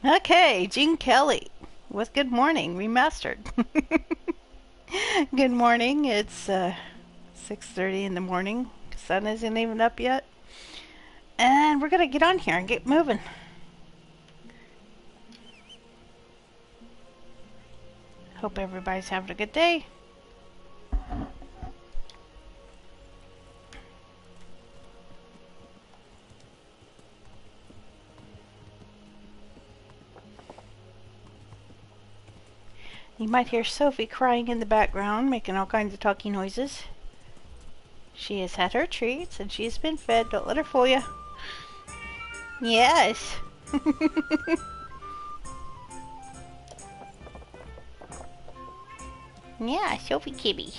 Okay, Gene Kelly with Good Morning Remastered. Good morning. It's 6:30 in the morning. Sun isn't even up yet. And we're going to get on here and get moving. Hope everybody's having a good day. You might hear Sophie crying in the background, making all kinds of talky noises. She has had her treats and she has been fed. Don't let her fool you. Yes. Yeah, Sophie Kibby.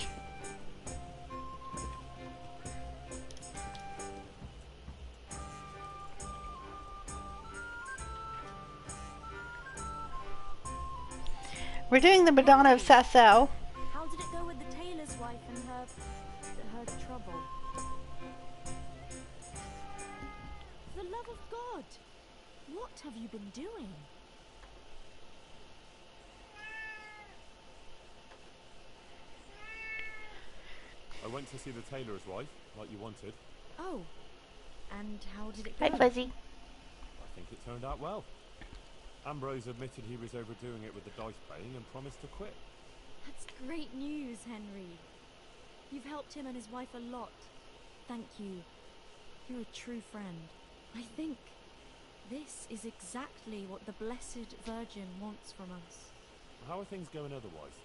We're doing the Madonna of Sasau. How did it go with the tailor's wife and her trouble? For the love of God, what have you been doing? I went to see the tailor's wife, like you wanted. Oh, and how did it go? Hi, Fuzzy. I think it turned out well. Ambrose admitted he was overdoing it with the dice playing and promised to quit. That's great news, Henry. You've helped him and his wife a lot. Thank you. You're a true friend. I think this is exactly what the Blessed Virgin wants from us. How are things going otherwise?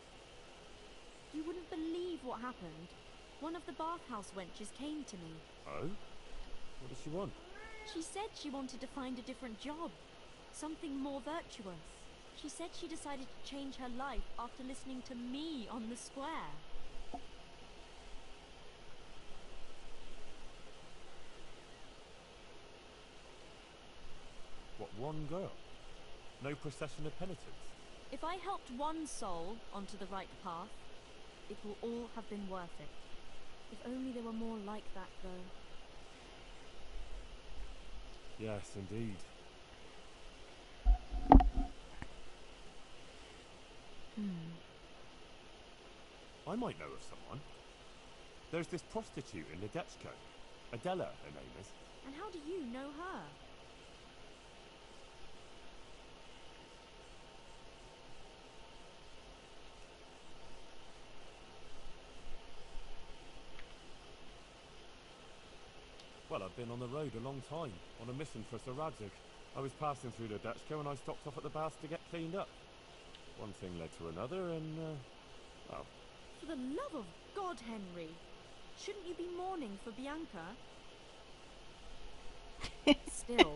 You wouldn't believe what happened. One of the bathhouse wenches came to me. Oh? What does she want? She said she wanted to find a different job. Something more virtuous. She said she decided to change her life after listening to me on the square. What, one girl? No procession of penitents? If I helped one soul onto the right path, it will all have been worth it. If only there were more like that, though. Yes, indeed. I might know of someone. There's this prostitute in Ledechko. Adela, her name is. And how do you know her? Well, I've been on the road a long time, on a mission for Sir Radzig. I was passing through Ledechko and I stopped off at the baths to get cleaned up. One thing led to another and, well... For the love of God, Henry! Shouldn't you be mourning for Bianca? Still,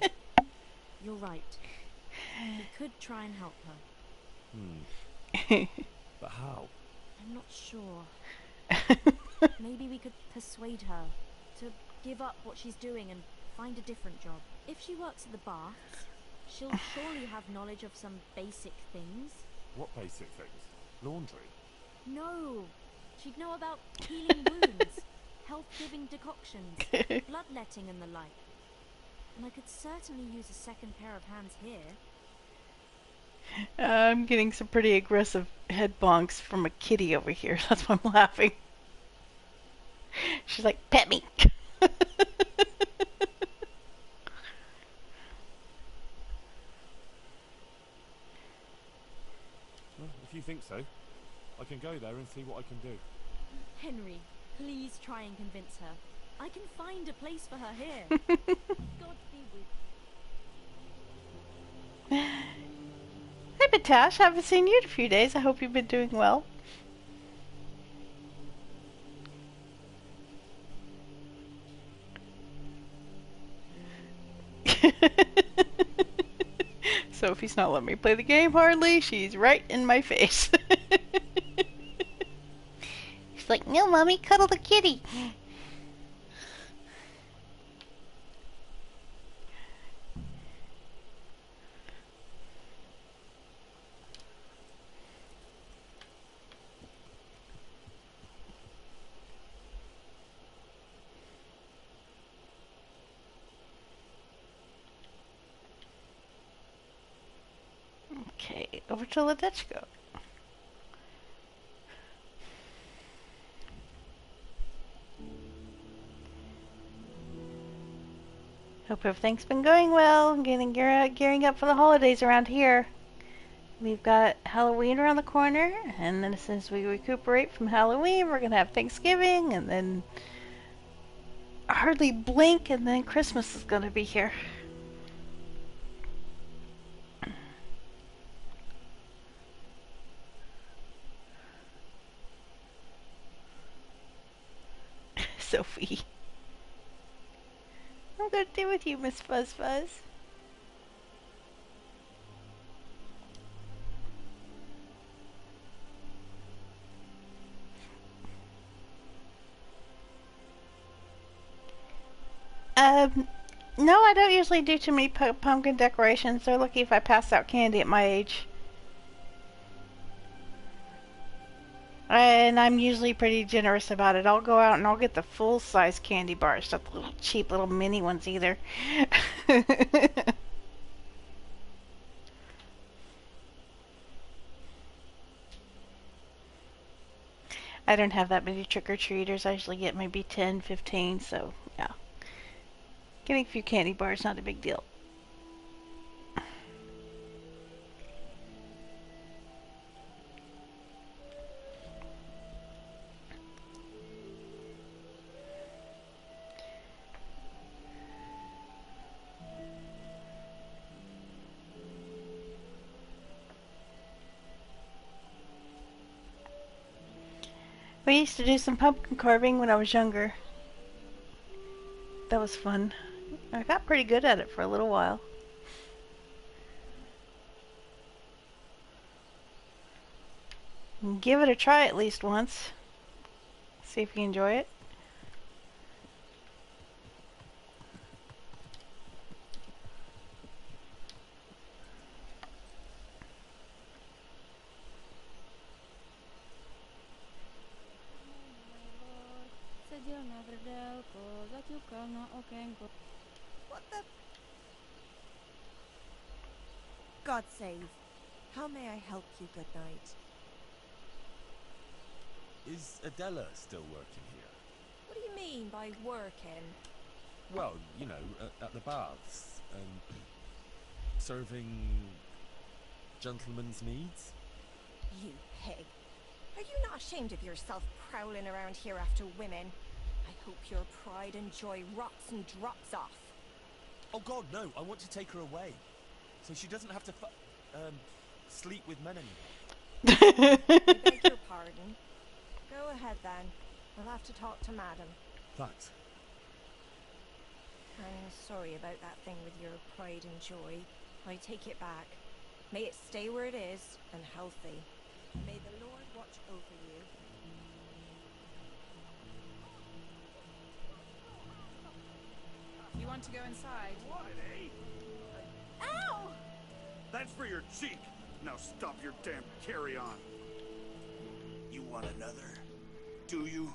you're right. We could try and help her. But how? I'm not sure. Maybe we could persuade her to give up what she's doing and find a different job. If she works at the baths, she'll surely have knowledge of some basic things. What basic things? Laundry? No, she'd know about healing wounds, health-giving decoctions, bloodletting and the like. And I could certainly use a second pair of hands here. I'm getting some pretty aggressive head bonks from a kitty over here. That's why I'm laughing. She's like, pet me. Well, if you think so, I can go there and see what I can do. Henry, please try and convince her. I can find a place for her here. God be with you. Hey, Batash. Haven't seen you in a few days. I hope you've been doing well. Sophie's not letting me play the game hardly. She's right in my face. She's like, no, Mommy, cuddle the kitty. Okay, over to Ledechko. Hope everything's been going well. Getting gearing up for the holidays around here. We've got Halloween around the corner, and then as soon as we recuperate from Halloween, we're gonna have Thanksgiving, and then hardly blink, and then Christmas is gonna be here. Sophie. I'm gonna do with you, Miss Fuzz Fuzz. No, I don't usually do too many pumpkin decorations. They're lucky if I pass out candy at my age. And I'm usually pretty generous about it. I'll go out and I'll get the full-size candy bars, not the little cheap little mini ones either. I don't have that many trick-or-treaters. I usually get maybe 10, 15, so yeah. Getting a few candy bars, not a big deal. We used to do some pumpkin carving when I was younger. That was fun. I got pretty good at it for a little while. Give it a try at least once. See if you enjoy it. What the? God save. How may I help you, good night? Is Adela still working here? What do you mean by working? Well, you know, at the baths, serving gentlemen's needs. You pig. Are you not ashamed of yourself prowling around here after women? I hope your pride and joy rots and drops off. Oh God, no! I want to take her away, so she doesn't have to sleep with men anymore. I beg your pardon. Go ahead then. I'll have to talk to Madam. Thanks. I'm sorry about that thing with your pride and joy. I take it back. May it stay where it is and healthy. May the Lord watch over you. You want to go inside? What, eh? Ow! That's for your cheek. Now stop your damn carry-on. You want another? Do you?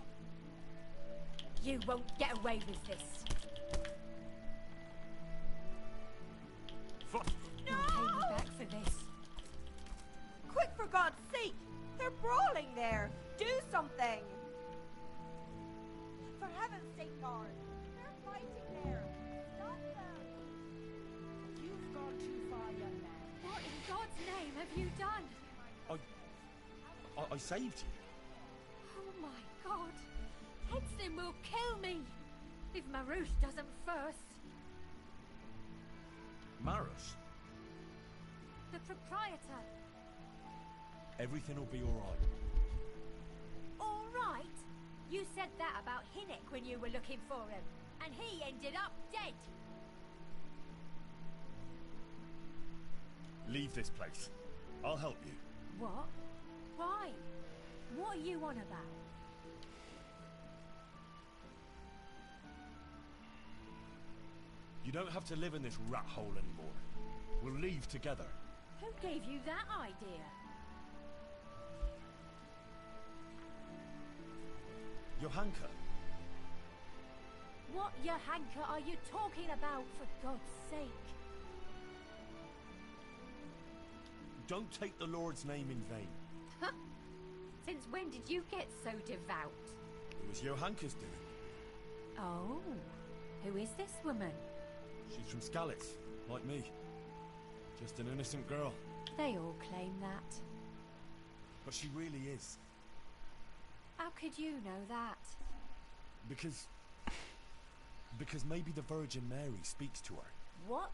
You won't get away with this. Fuck. You'll pay me back for this. Quick, for God's sake! They're brawling there! Do something! For heaven's sake, guard! They're fighting there! Stop them! You've gone too far, young man. What in God's name have you done? I saved you. Oh my God! Henston will kill me if Marush doesn't first. Marush, The proprietor. everything will be all right. All right. You said that about Hinnick when you were looking for him, and he ended up dead. Leave this place. I'll help you. What? Why? What are you on about? You don't have to live in this rat hole anymore. We'll leave together. Who gave you that idea? Johanka, What Johanka are you talking about, for God's sake? Don't take the Lord's name in vain. Since when did you get so devout? It was Johanka's doing. Oh, who is this woman? She's from Skalitz, like me. Just an innocent girl. They all claim that. But she really is. How could you know that? Because maybe the Virgin Mary speaks to her. What?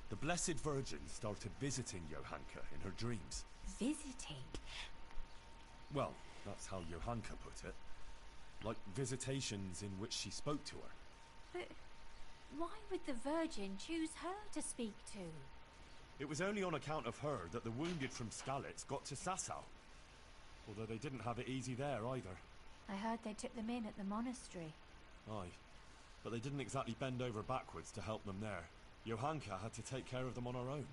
The Blessed Virgin started visiting Johanka in her dreams. Visiting? Well, that's how Johanka put it. Like visitations in which she spoke to her. But why would the Virgin choose her to speak to? It was only on account of her that the wounded from Skalitz got to Sasau. Although they didn't have it easy there either. I heard they took them in at the monastery. Aye, but they didn't exactly bend over backwards to help them there. Johanka had to take care of them on her own.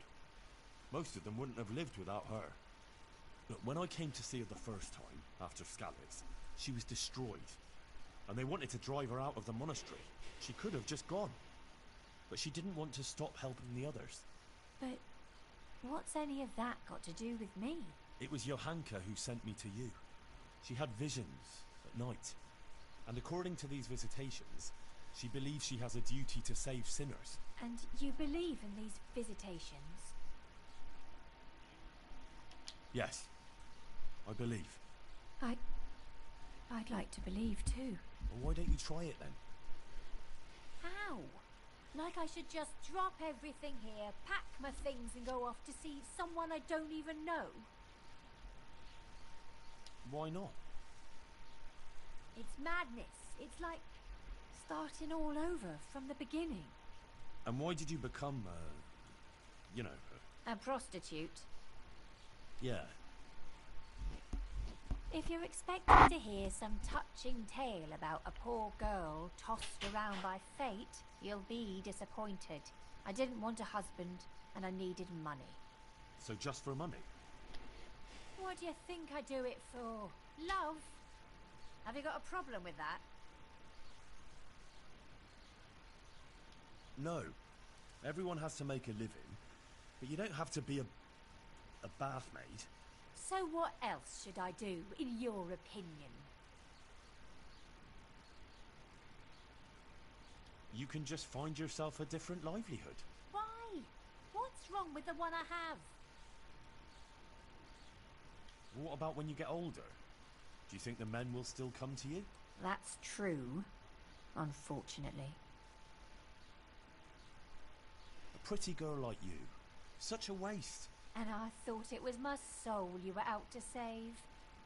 Most of them wouldn't have lived without her. Look, when I came to see her the first time, after Skalitz, she was destroyed. And they wanted to drive her out of the monastery. She could have just gone. But she didn't want to stop helping the others. But what's any of that got to do with me? It was Johanka who sent me to you. She had visions at night. And according to these visitations, she believes she has a duty to save sinners. And you believe in these visitations? Yes, I believe. I'd like to believe too. Well, why don't you try it then? How? Like I should just drop everything here, pack my things and go off to see someone I don't even know? Why not? It's madness. It's like starting all over from the beginning. And why did you become, A prostitute. yeah. If you're expecting to hear some touching tale about a poor girl tossed around by fate, you'll be disappointed. I didn't want a husband, and I needed money. So just for money? What do you think I do it for? Love? Have you got a problem with that? No. Everyone has to make a living, but you don't have to be a bath maid. So what else should I do, in your opinion? You can just find yourself a different livelihood. Why? What's wrong with the one I have? What about when you get older? Do you think the men will still come to you? That's true, unfortunately. A pretty girl like you. Such a waste. And I thought it was my soul you were out to save.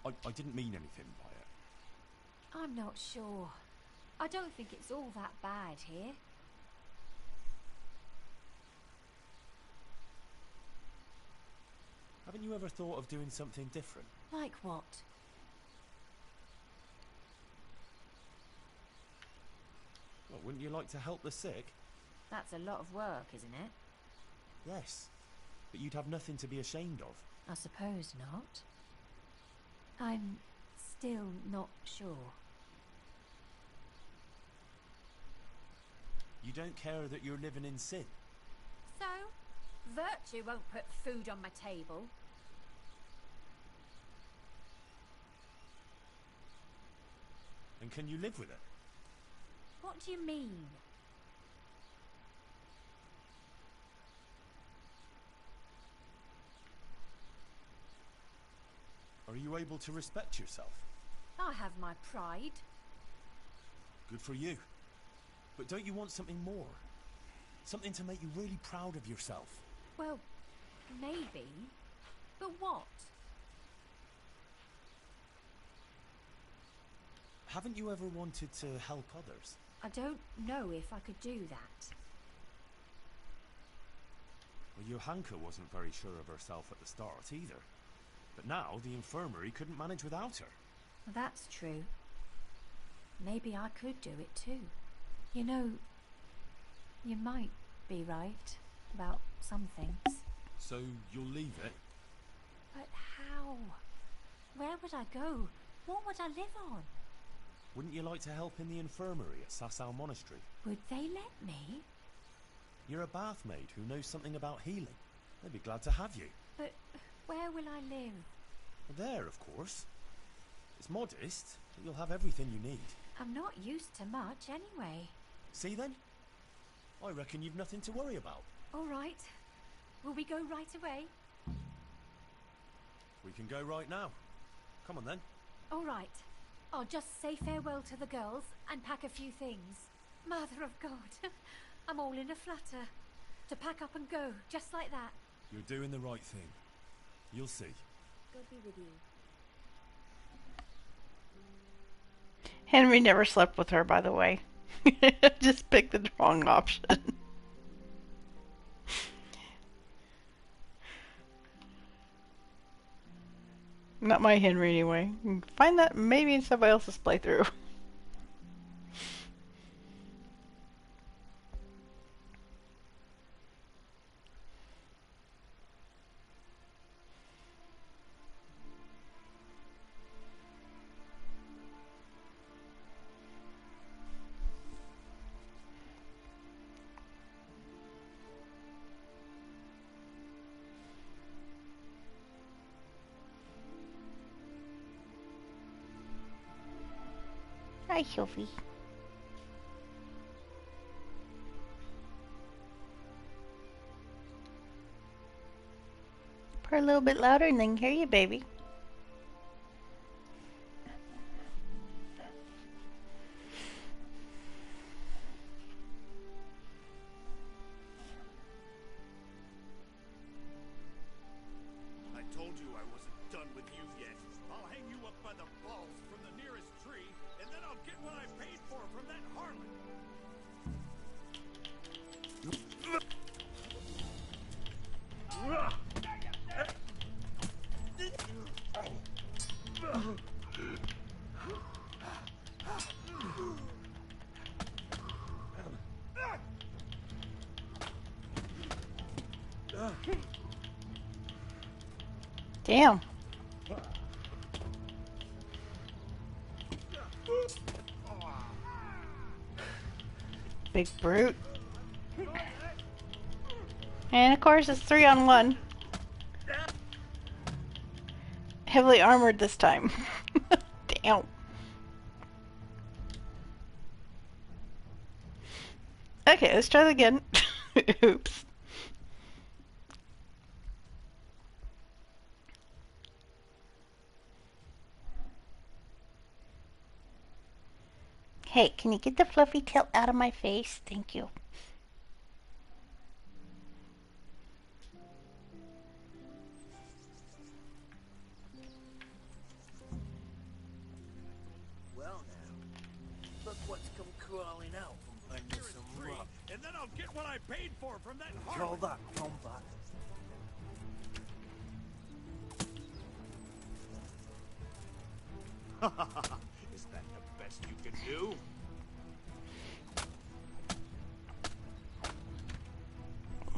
I didn't mean anything by it. I'm not sure. I don't think it's all that bad here. Haven't you ever thought of doing something different? Like what? Well, wouldn't you like to help the sick? That's a lot of work, isn't it? Yes. But you'd have nothing to be ashamed of. I suppose not. I'm still not sure. You don't care that you're living in sin? So, virtue won't put food on my table. And can you live with it? What do you mean? Are you able to respect yourself? I have my pride. Good for you. But don't you want something more? Something to make you really proud of yourself? Well, maybe. But what? Haven't you ever wanted to help others? I don't know if I could do that. Well, Johanka wasn't very sure of herself at the start either. But now the infirmary couldn't manage without her. That's true. Maybe I could do it too. You know, you might be right about some things. So you'll leave it? But how? Where would I go? What would I live on? Wouldn't you like to help in the infirmary at Sasau Monastery? Would they let me? You're a bath maid who knows something about healing. They'd be glad to have you. But where will I live? There, of course. It's modest, but you'll have everything you need. I'm not used to much anyway. See then? I reckon you've nothing to worry about. All right. Will we go right away? We can go right now. Come on then. All right. I'll just say farewell to the girls and pack a few things. Mother of God, I'm all in a flutter. To pack up and go, just like that. You're doing the right thing. You'll see. God be with you. Henry never slept with her, by the way. Just picked the wrong option. Not my Henry, anyway. You can find that maybe in somebody else's playthrough. Hi, Sophie. Purr a little bit louder and then hear you, baby. I told you I wasn't done with you yet. I'll hang you up by the balls from the nearest tree, and then I'll get what I paid for from that harlot. Damn. Big brute. And of course it's 3-on-1. Heavily armored this time. Damn. Okay, let's try that again. Oops. Hey, can you get the fluffy tail out of my face? Thank you. Well now, look what's come crawling out from under some rock. And then I'll get what I paid for from that harlot. Call that combat. Is that the best you can do?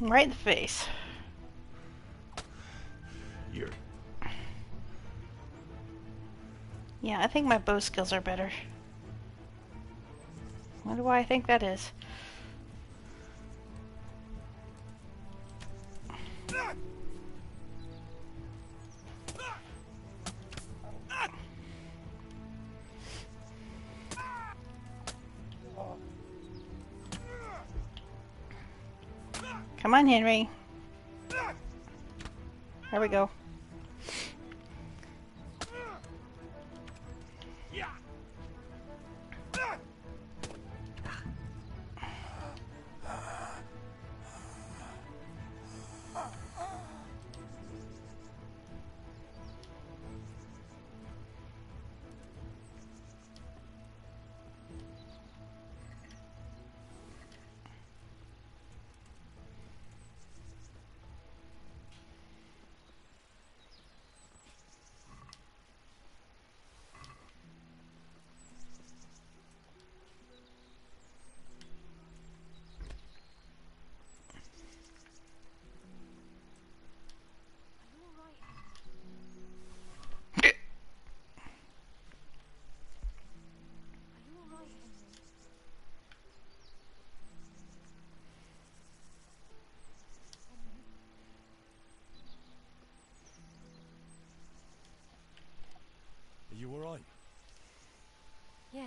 Right in the face. You're... Yeah, I think my bow skills are better. Wonder why I think that is. Come on, Henry. There we go.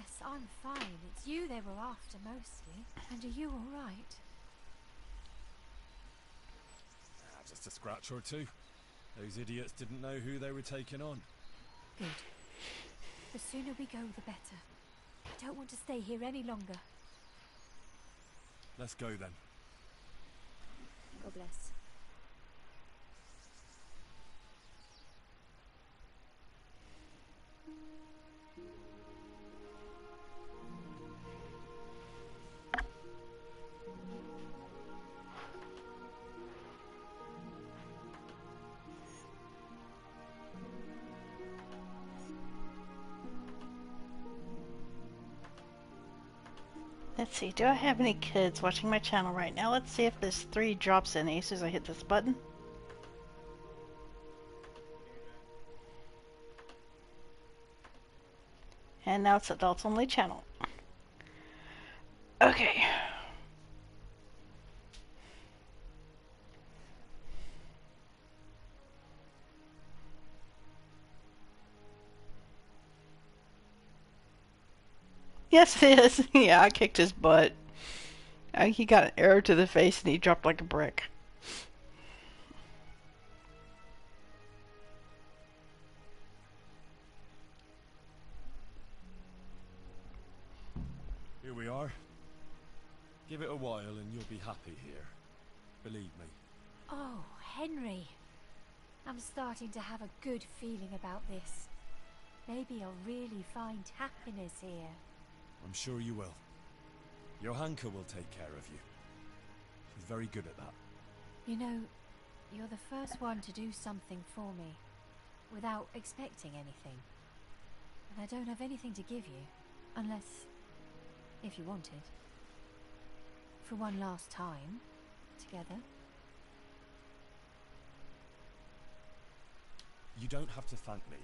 Yes, I'm fine. It's you they were after mostly. And are you all right? Just a scratch or two. Those idiots didn't know who they were taking on. Good. The sooner we go, the better. I don't want to stay here any longer. Let's go then. God bless. Let's see, do I have any kids watching my channel right now? Let's see if this 3 drops any as soon as I hit this button. And now it's adults only channel. Okay. Yes, it is. Yeah, I kicked his butt. He got an arrow to the face and he dropped like a brick. Here we are. Give it a while and you'll be happy here. Believe me. Oh, Henry. I'm starting to have a good feeling about this. Maybe I'll really find happiness here. I'm sure you will. Johanka will take care of you. She's very good at that. You know, you're the first one to do something for me without expecting anything. And I don't have anything to give you, unless, if you wanted, for one last time, together. You don't have to thank me,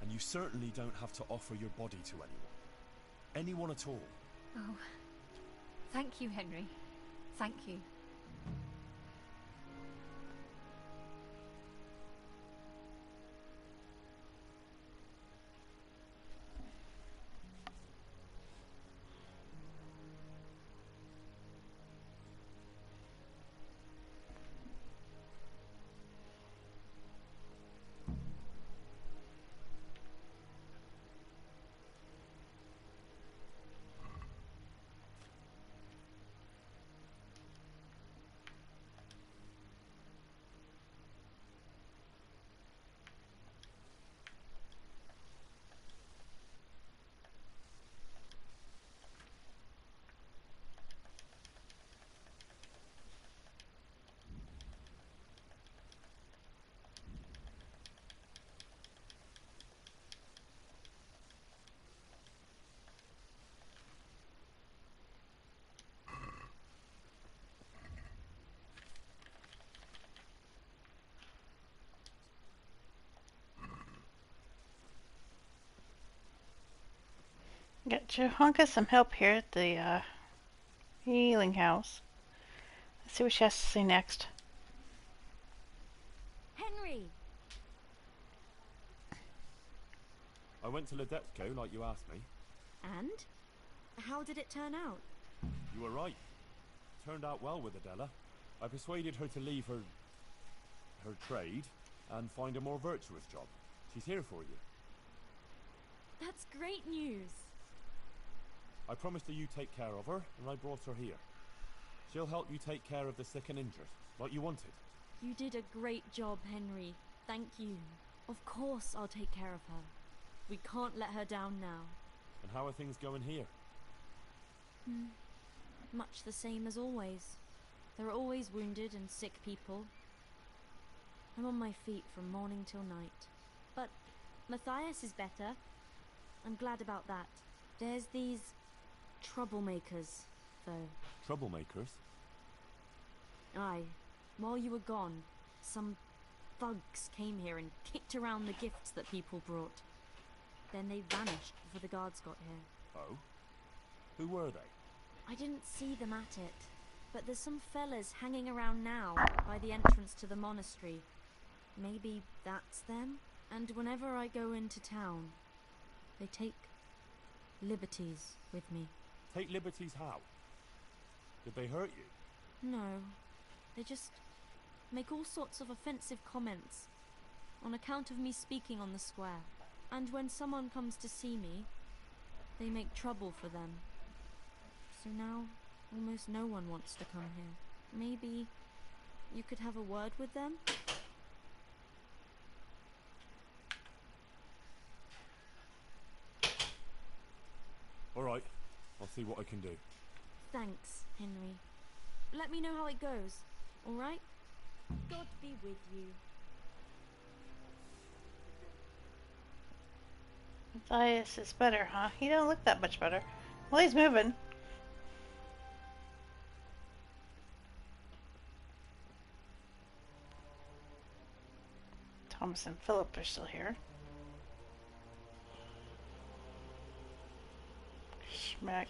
and you certainly don't have to offer your body to anyone. Anyone at all. Oh, thank you, Henry. Thank you. Got Johanka some help here at the healing house. Let's see what she has to say next. Henry! I went to Ledetko like you asked me. And? How did it turn out? You were right. Turned out well with Adela. I persuaded her to leave her trade and find a more virtuous job. She's here for you. That's great news. I promised her you'd take care of her, and I brought her here. She'll help you take care of the sick and injured, like you wanted. You did a great job, Henry. Thank you. Of course I'll take care of her. We can't let her down now. And how are things going here? Much the same as always. There are always wounded and sick people. I'm on my feet from morning till night. But Matthias is better. I'm glad about that. There's these troublemakers, though. Troublemakers? Aye. While you were gone, some thugs came here and kicked around the gifts that people brought. Then they vanished before the guards got here. Oh? Who were they? I didn't see them at it, but there's some fellas hanging around now by the entrance to the monastery. Maybe that's them? And whenever I go into town, they take liberties with me. Take liberties how? Did they hurt you? No, they just make all sorts of offensive comments on account of me speaking on the square. And when someone comes to see me, they make trouble for them. So now, almost no one wants to come here. Maybe you could have a word with them? Alright, I'll see what I can do. Thanks, Henry. Let me know how it goes, alright? God be with you. Matthias is better, huh? He don't look that much better. Well, he's moving. Thomas and Philip are still here. Schmack.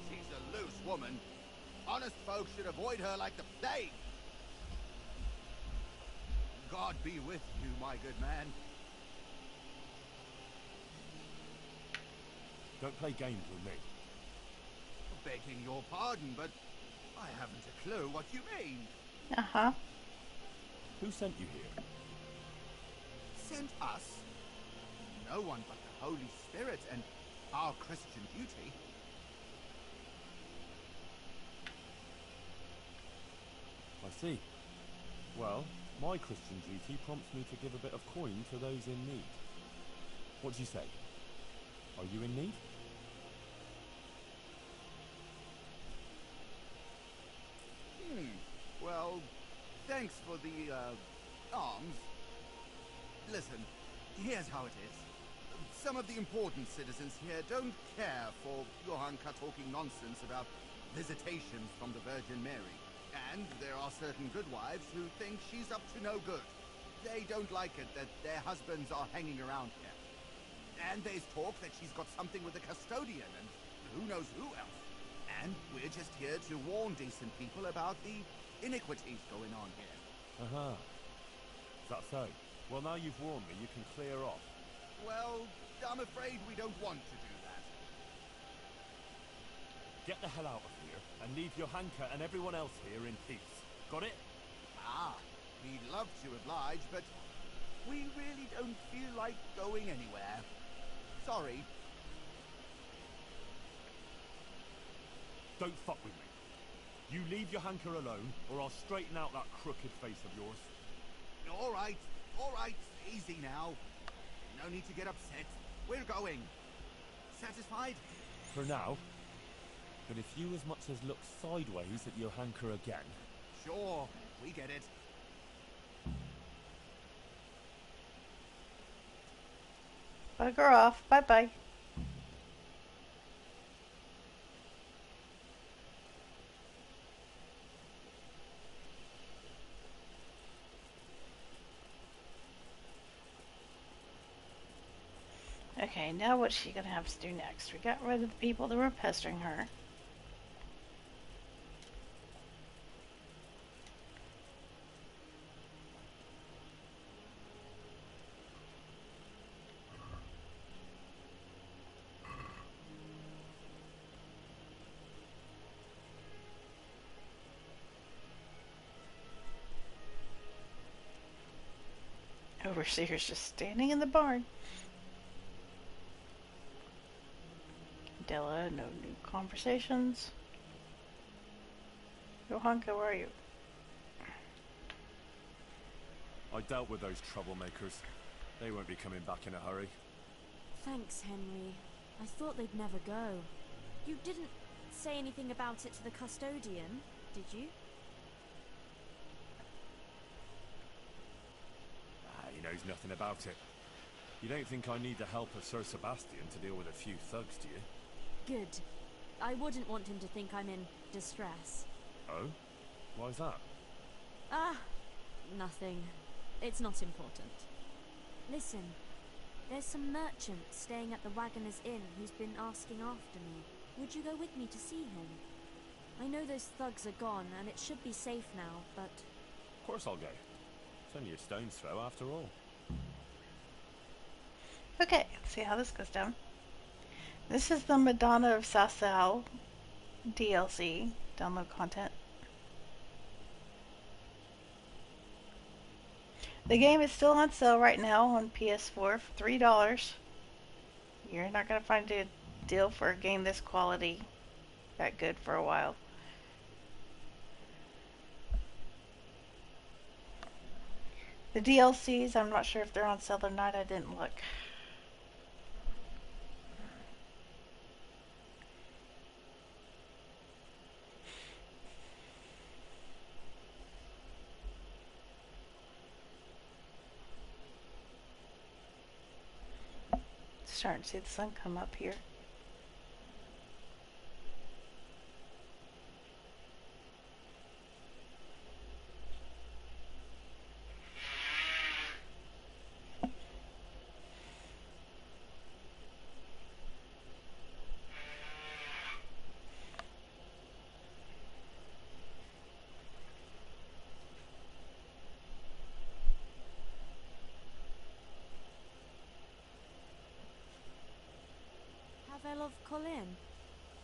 She's a loose woman. Honest folks should avoid her like the plague. God be with you, my good man. Don't play games with me. Begging your pardon, but I haven't a clue what you mean. Uh-huh. Who sent you here? Sent us? No one but the Holy Spirit and our Christian duty. I see. Well, my Christian duty prompts me to give a bit of coin to those in need. What do you say? Are you in need? Well, thanks for the, alms. Listen, here's how it is. Some of the important citizens here don't care for Johanka talking nonsense about visitations from the Virgin Mary. And there are certain good wives who think she's up to no good. They don't like it that their husbands are hanging around here. And there's talk that she's got something with the custodian and who knows who else. And we're just here to warn decent people about the iniquities going on here. Aha. Is that so? Well, now you've warned me, you can clear off. Well, I'm afraid we don't want to do that. Get the hell out of here and leave Johanka and everyone else here in peace. Got it? Ah, we'd love to oblige, but we really don't feel like going anywhere. Sorry. Don't fuck with me. You leave Johanka alone, or I'll straighten out that crooked face of yours. All right, easy now. No need to get upset. We're going. Satisfied? For now. But if you as much as look sideways at Johanka again... Sure, we get it. Bugger off. Bye-bye. Okay, now what's she gonna have to do next? We got rid of the people that were pestering her. Overseer's just standing in the barn. Della, no new conversations. Johanka, where are you? I dealt with those troublemakers. They won't be coming back in a hurry. Thanks, Henry. I thought they'd never go. You didn't say anything about it to the custodian, did you? He knows nothing about it. You don't think I need the help of Sir Sebastian to deal with a few thugs, do you? Good. I wouldn't want him to think I'm in distress. Oh? Why's that? Ah, nothing. It's not important. Listen, there's some merchant staying at the Wagoner's Inn who's been asking after me. Would you go with me to see him? I know those thugs are gone, and it should be safe now, but... Of course I'll go. It's only a stone's throw after all. Okay, let's see how this goes down. This is the Madonna of Sasau DLC. Download content. The game is still on sale right now on PS4 for $3. You're not going to find a deal for a game this quality that good for a while. The DLCs, I'm not sure if they're on sale or not. I didn't look. Starting to see the sun come up here. Pavel of Colin,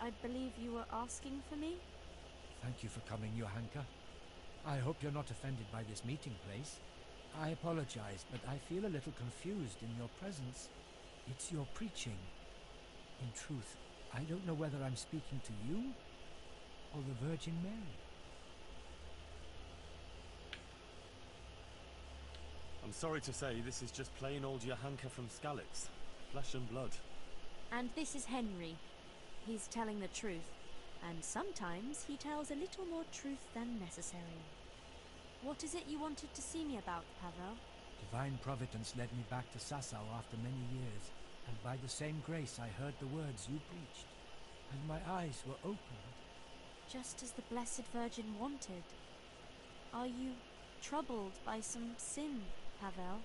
I believe you were asking for me? Thank you for coming, Johanka. I hope you're not offended by this meeting place. I apologize, but I feel a little confused in your presence. It's your preaching. In truth, I don't know whether I'm speaking to you or the Virgin Mary. I'm sorry to say, this is just plain old Johanka from Skalitz. Flesh and blood. And this is Henry. He's telling the truth, and sometimes he tells a little more truth than necessary. What is it you wanted to see me about, Pavel? Divine Providence led me back to Sasau after many years, and by the same grace I heard the words you preached, and my eyes were opened. Just as the Blessed Virgin wanted. Are you troubled by some sin, Pavel?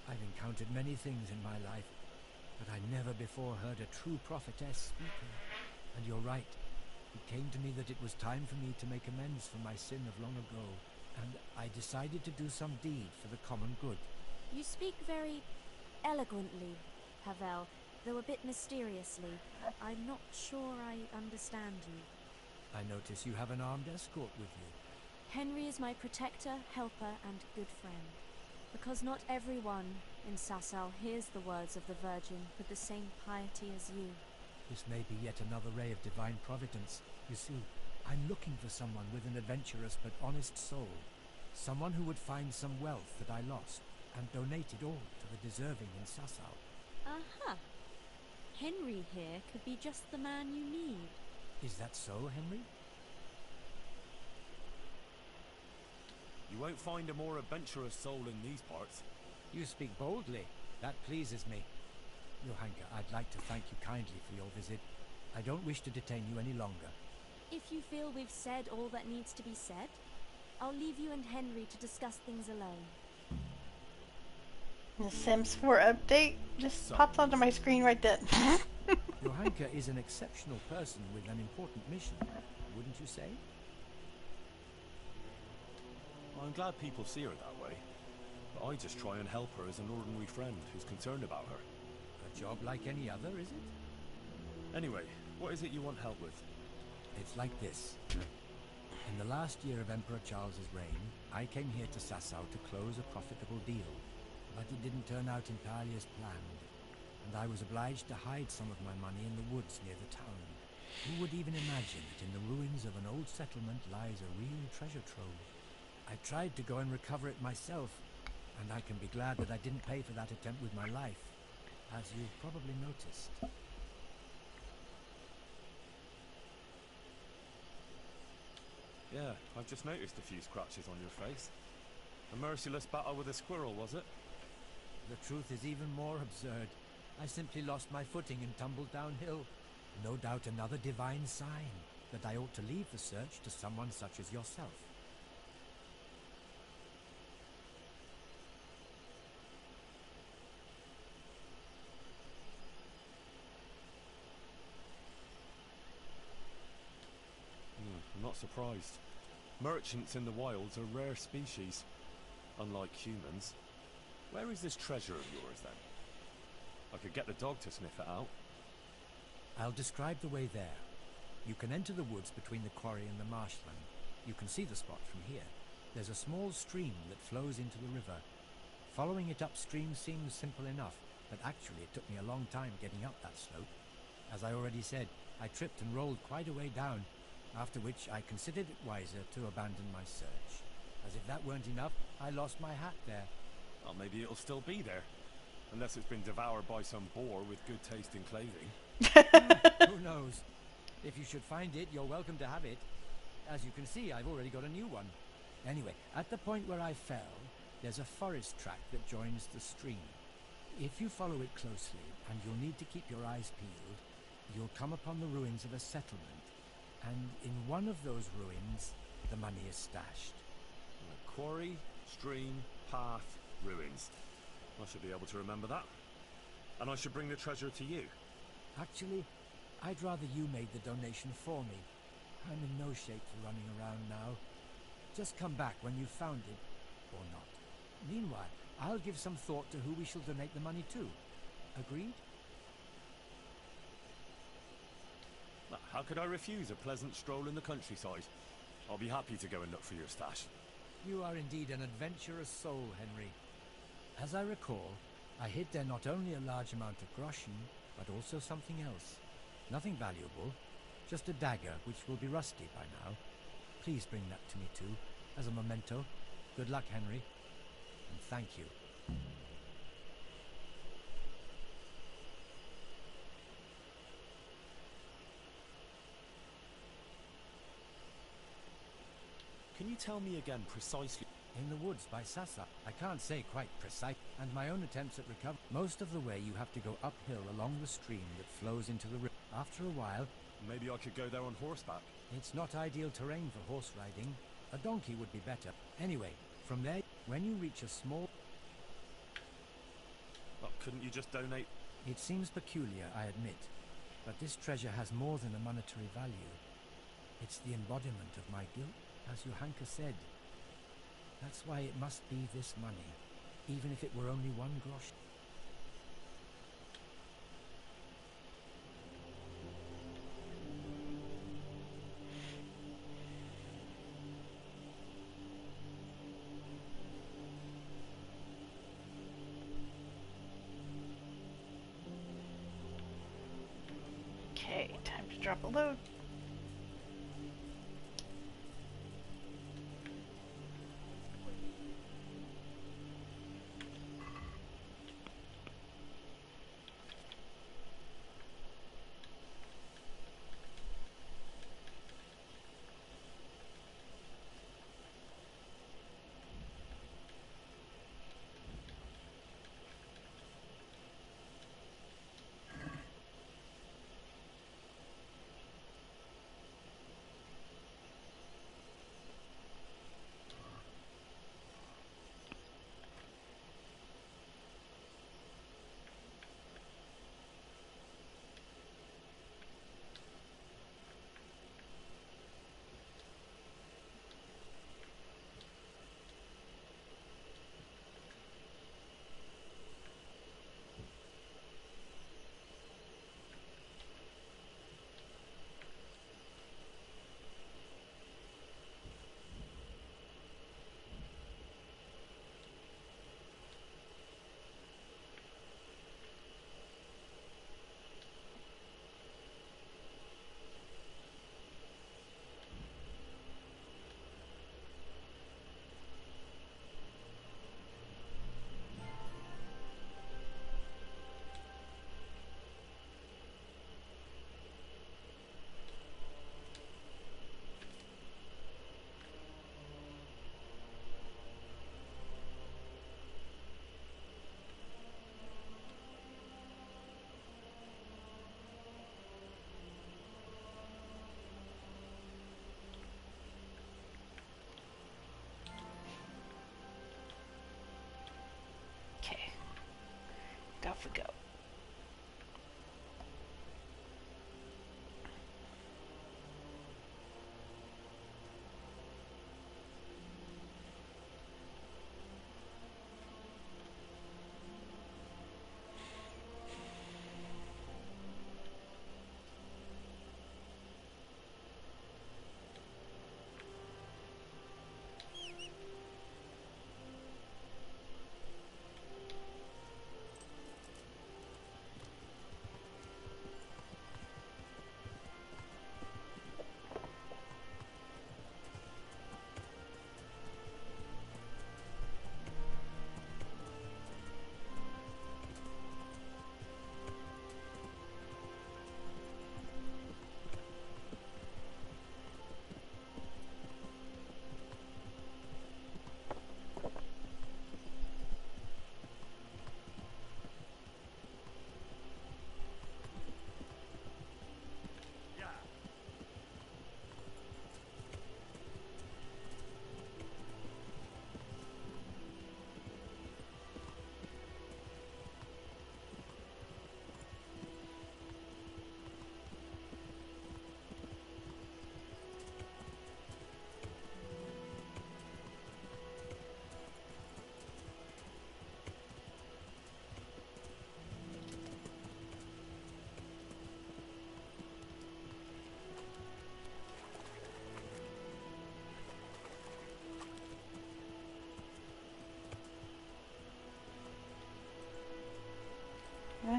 I've encountered many things in my life, but I never before heard a true prophetess speaking. And you're right. It came to me that it was time for me to make amends for my sin of long ago, and I decided to do some deed for the common good. You speak very eloquently, Pavel, though a bit mysteriously. I'm not sure I understand you. I notice you have an armed escort with you. Henry is my protector, helper, and good friend. Because not everyone in Sasau hears the words of the Virgin with the same piety as you. This may be yet another ray of divine providence. You see, I'm looking for someone with an adventurous but honest soul. Someone who would find some wealth that I lost and donate it all to the deserving in Sasau. Aha! Henry here could be just the man you need. Is that so, Henry? You won't find a more adventurous soul in these parts. You speak boldly. That pleases me. Johanka, I'd like to thank you kindly for your visit. I don't wish to detain you any longer. If you feel we've said all that needs to be said, I'll leave you and Henry to discuss things alone. The Sims 4 update just pops onto my screen right then. Johanka is an exceptional person with an important mission, wouldn't you say? I'm glad people see her that way. But I just try and help her as an ordinary friend who's concerned about her. A job like any other, is it? Anyway, what is it you want help with? It's like this. In the last year of Emperor Charles's reign, I came here to Sasau to close a profitable deal. But it didn't turn out entirely as planned, and I was obliged to hide some of my money in the woods near the town. Who would even imagine that in the ruins of an old settlement lies a real treasure trove? I tried to go and recover it myself, and I can be glad that I didn't pay for that attempt with my life, as you've probably noticed. Yeah, I've just noticed a few scratches on your face. A merciless battle with a squirrel, was it? The truth is even more absurd. I simply lost my footing and tumbled downhill. No doubt another divine sign that I ought to leave the search to someone such as yourself. I'm not surprised. Merchants in the wilds are rare species, unlike humans. Where is this treasure of yours, then? I could get the dog to sniff it out. I'll describe the way there. You can enter the woods between the quarry and the marshland. You can see the spot from here. There's a small stream that flows into the river. Following it upstream seems simple enough, but actually it took me a long time getting up that slope. As I already said, I tripped and rolled quite a way down, after which I considered it wiser to abandon my search. As if that weren't enough, I lost my hat there. Well, maybe it'll still be there. Unless it's been devoured by some boar with good taste in clothing. Who knows? If you should find it, you're welcome to have it. As you can see, I've already got a new one. Anyway, at the point where I fell, there's a forest track that joins the stream. If you follow it closely, and you'll need to keep your eyes peeled, you'll come upon the ruins of a settlement. And in one of those ruins, the money is stashed. A quarry, stream, path, ruins. I should be able to remember that. And I should bring the treasure to you. Actually, I'd rather you made the donation for me. I'm in no shape for running around now. Just come back when you've found it, or not. Meanwhile, I'll give some thought to who we shall donate the money to. Agreed? How could I refuse a pleasant stroll in the countryside? I'll be happy to go and look for your stash. You are indeed an adventurous soul, Henry. As I recall, I hid there not only a large amount of groschen, but also something else. Nothing valuable, just a dagger which will be rusty by now. Please bring that to me too, as a memento. Good luck, Henry, and thank you. Can you tell me again precisely? In the woods by Sasa. I can't say quite precise, and my own attempts at recovery. Most of the way you have to go uphill along the stream that flows into the river. After a while, Maybe I could go there on horseback. it's not ideal terrain for horse riding. A donkey would be better. Anyway, from there, when you reach a small... Well, couldn't you just donate? It seems peculiar, I admit, but this treasure has more than a monetary value. It's the embodiment of my guilt, as Johanka said. That's why it must be this money, even if it were only 1 grosch. Okay, time to drop a load.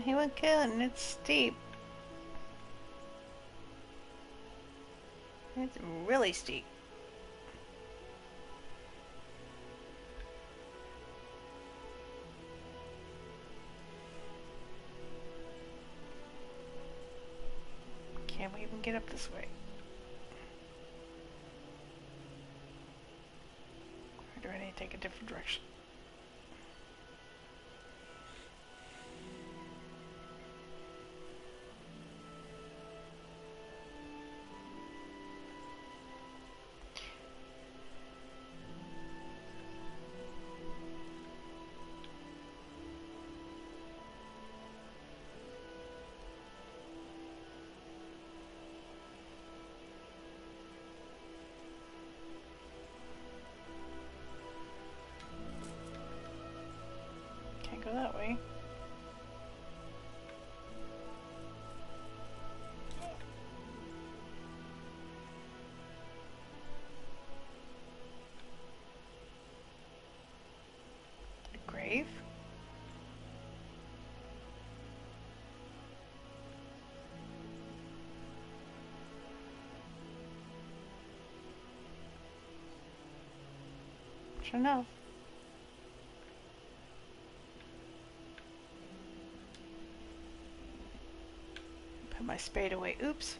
he went killing. It's steep. It's really steep. Can't we even get up this way? Or do I need to take a different direction? Can't go that way. A grave? Sure enough. Put my spade away. Oops.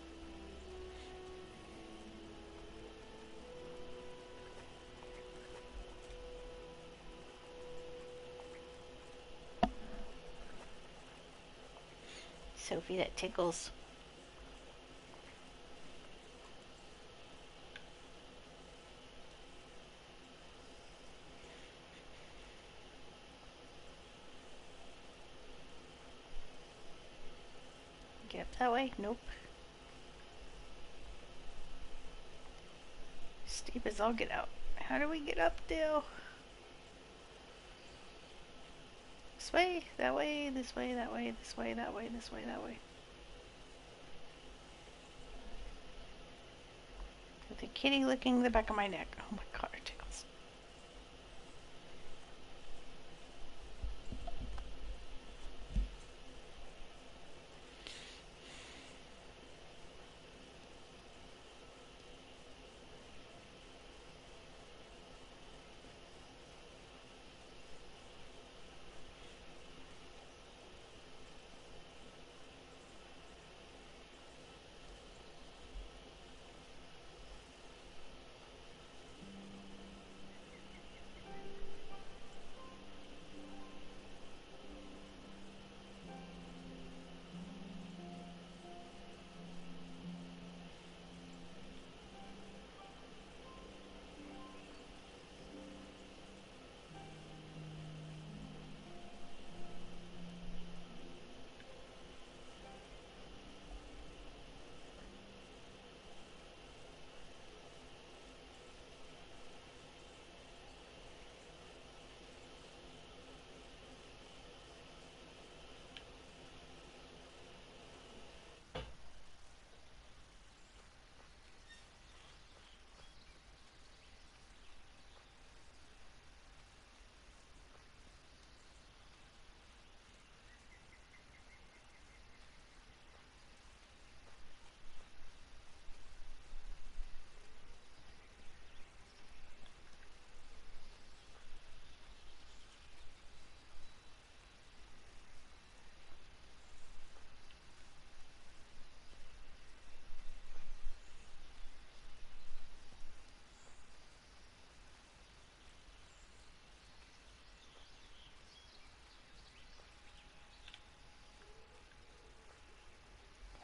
Sophie, that tickles. Get up that way? Nope. Steep as all get out. How do we get up there? This way, that way, this way, that way, this way, that way, this way, that way. With the kitty licking the back of my neck. Oh my god, it tickles.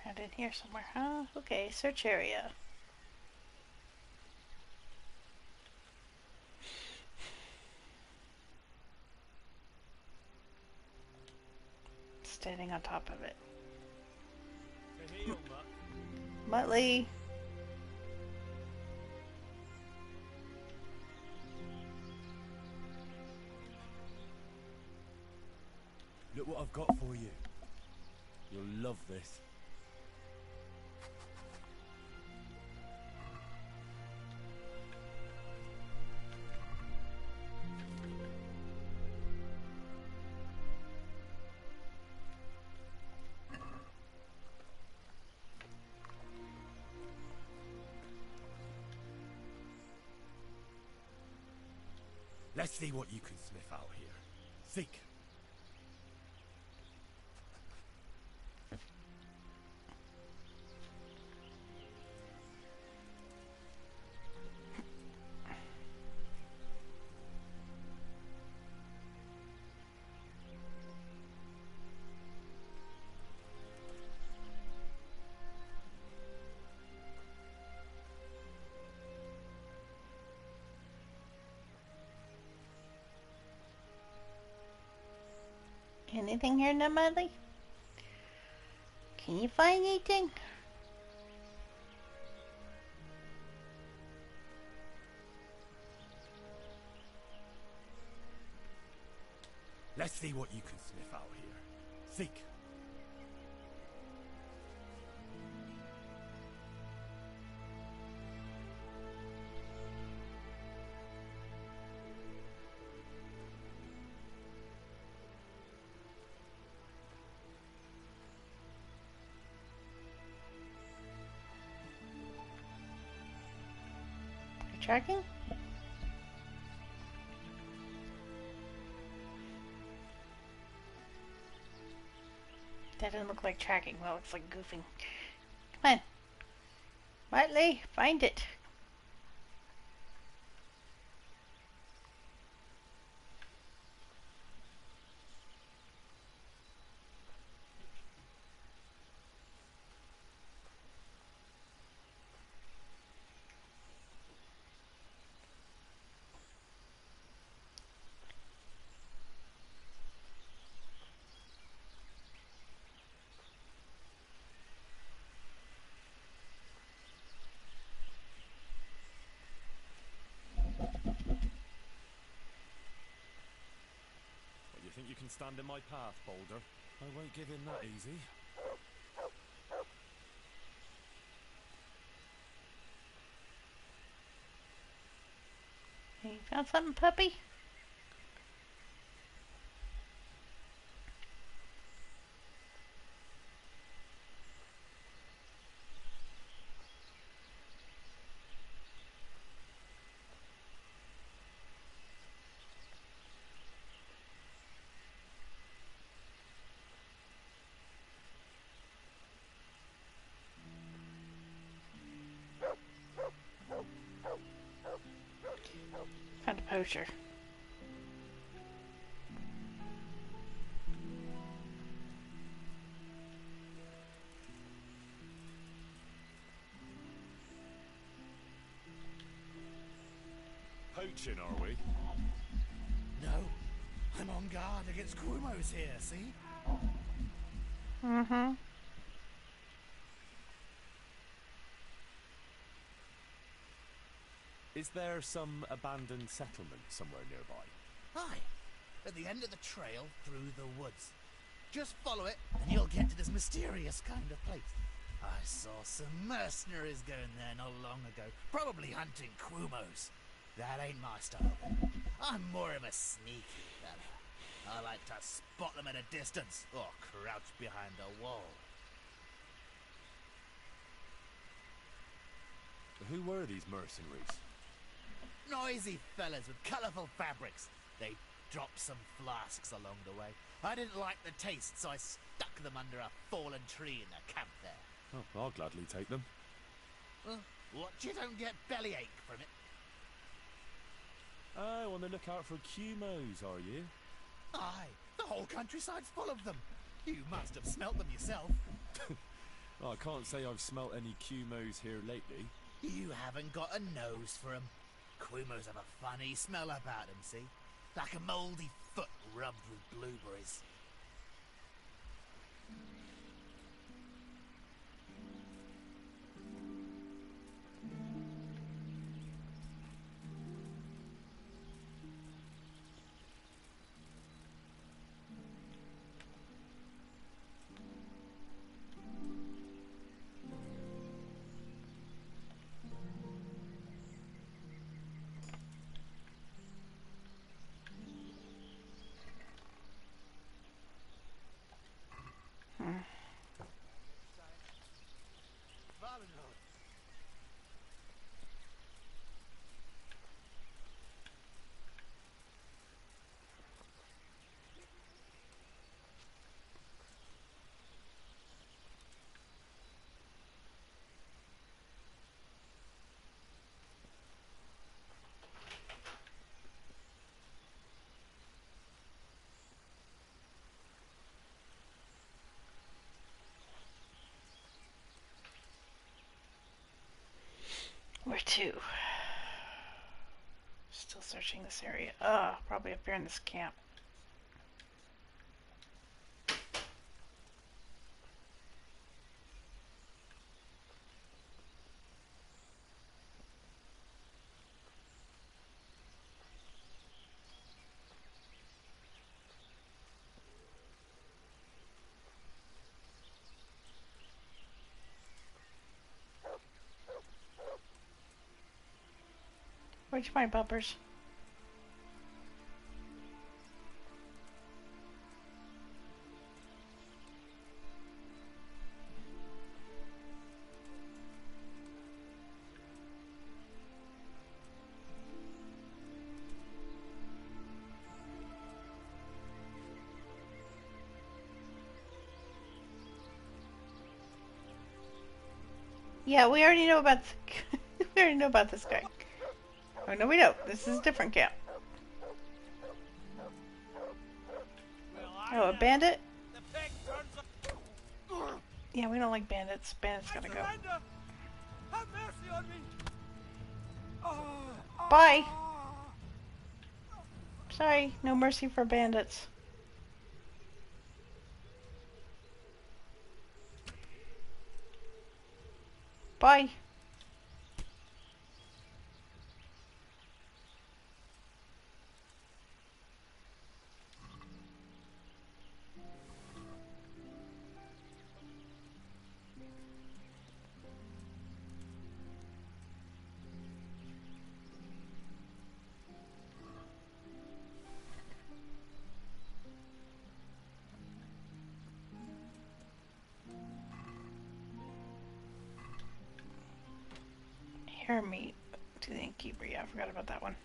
Around in here somewhere, huh? Okay, search area. Standing on top of it. Say hey, young mutt. Muttley. Look what I've got for you. You'll love this. Let's see what you can sniff out here. Seek. Anything here, Namali? Can you find anything? Let's see what you can sniff out here. Seek. You tracking? That doesn't look like tracking. That looks like goofing. Come on. Bartley, find it. What, you think you can stand in my path, Boulder? I won't give in that easy. You found something, puppy? Found a poacher. Poaching, are we? No, I'm on guard against Quumos here, see? Mm-hmm. Is there some abandoned settlement somewhere nearby? Aye, at the end of the trail through the woods. Just follow it, and you'll get to this mysterious kind of place. I saw some mercenaries going there not long ago, probably hunting Quumos. That ain't my style. I'm more of a sneaky fella. I like to spot them at a distance, or crouch behind a wall. Who were these mercenaries? Noisy fellas with colourful fabrics. They dropped some flasks along the way. I didn't like the taste, so I stuck them under a fallen tree in the camp there. Oh, I'll gladly take them. Well, watch you don't get bellyache from it. Oh, on the lookout for Qumos, are you? Aye, the whole countryside's full of them. You must have smelt them yourself. Well, I can't say I've smelt any Qumos here lately. You haven't got a nose for 'em. Quumos have a funny smell about them, see? Like a mouldy foot rubbed with blueberries. to? Still searching this area. Probably up here in this camp. Where'd you find bumpers? Yeah, we already know about we already know about this guy. Oh no, we don't. This is a different camp. Oh, a bandit? Yeah, we don't like bandits. Bandits gotta go. Bye. Sorry, no mercy for bandits. Bye. Hair meat to the innkeeper. Yeah, I forgot about that one.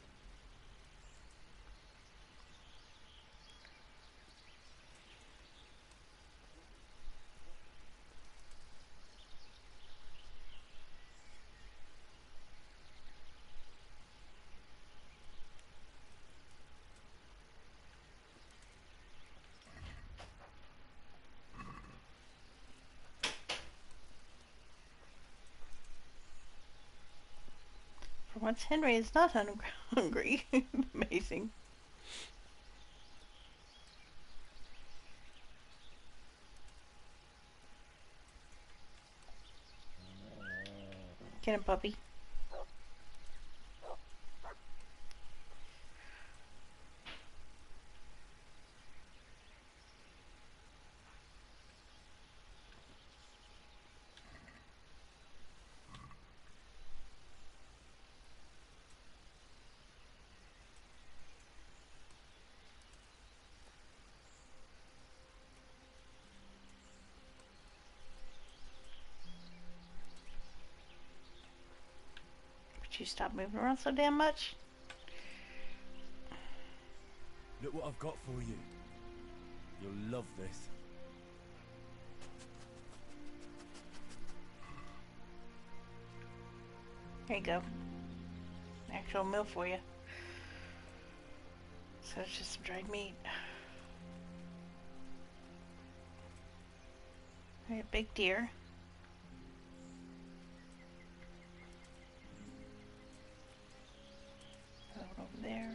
For once, Henry is not hungry. Amazing. Get him, puppy. Would you stop moving around so damn much? Look what I've got for you. You'll love this. There you go. Actual meal for you. So it's just some dried meat. Alright, big deer. That one over there.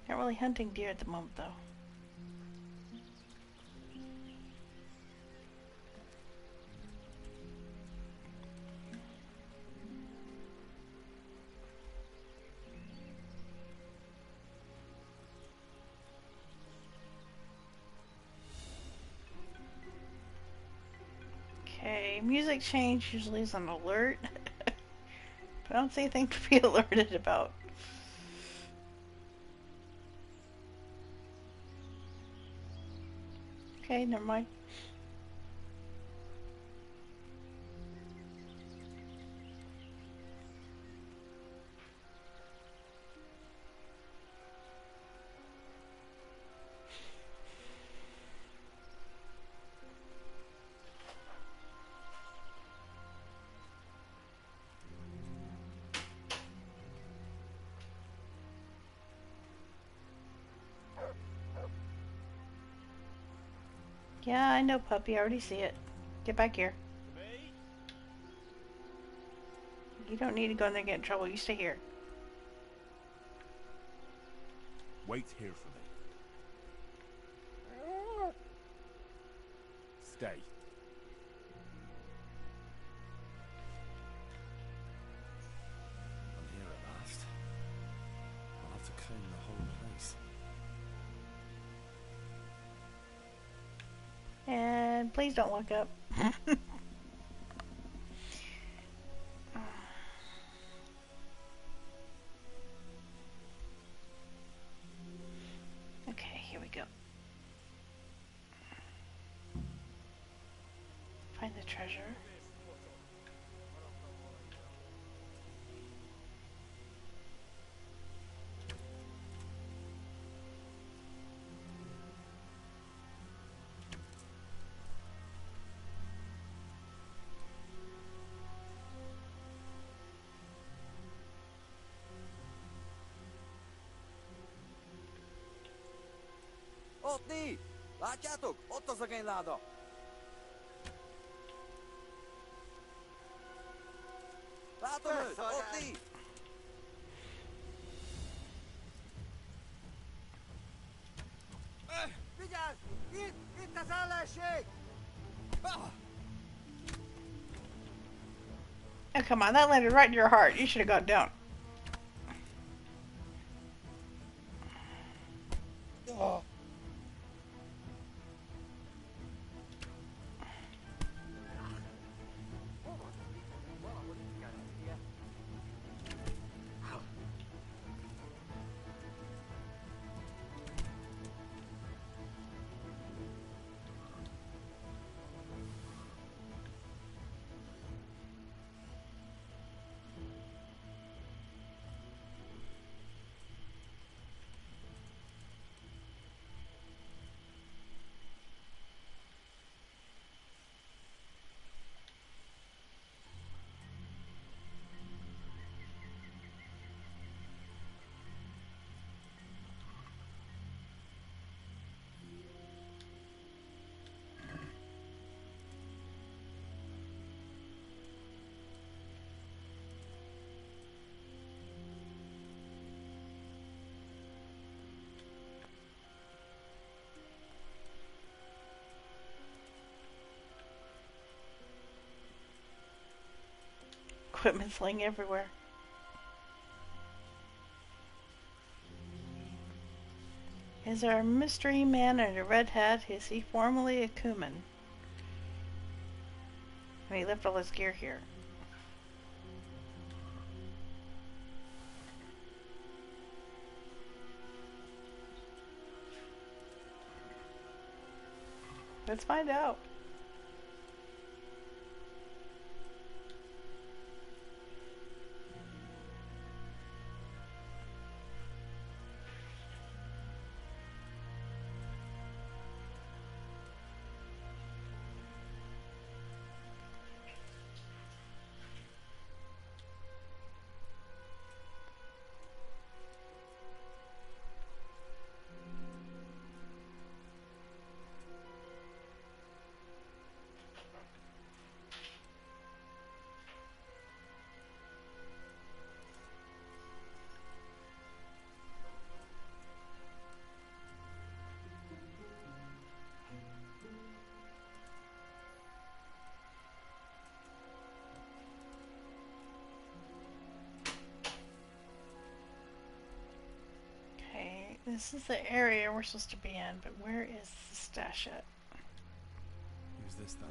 Not really hunting deer at the moment though. Okay, music change usually is an alert. But I don't see anything to be alerted about. Okay, never mind. Yeah, I know, puppy. I already see it. Get back here. You don't need to go in there and get in trouble. You stay here. Wait here for me. Stay. I'm here at last. I'll have to clean the whole place. And please don't look up. Okay, here we go. Find the treasure. Ott ti! Látjátok? Ott az a gényláda! Látom őt! Ott ti! Vigyázz! Itt az ellenség! Oh, come on. That landed right in your heart. You should have gone down. Oh. Equipment's laying everywhere. Is there a mystery man in a red hat? Is he formerly a Cuman? And he left all his gear here. Let's find out. This is the area we're supposed to be in, but where is the stash at? Who's this then?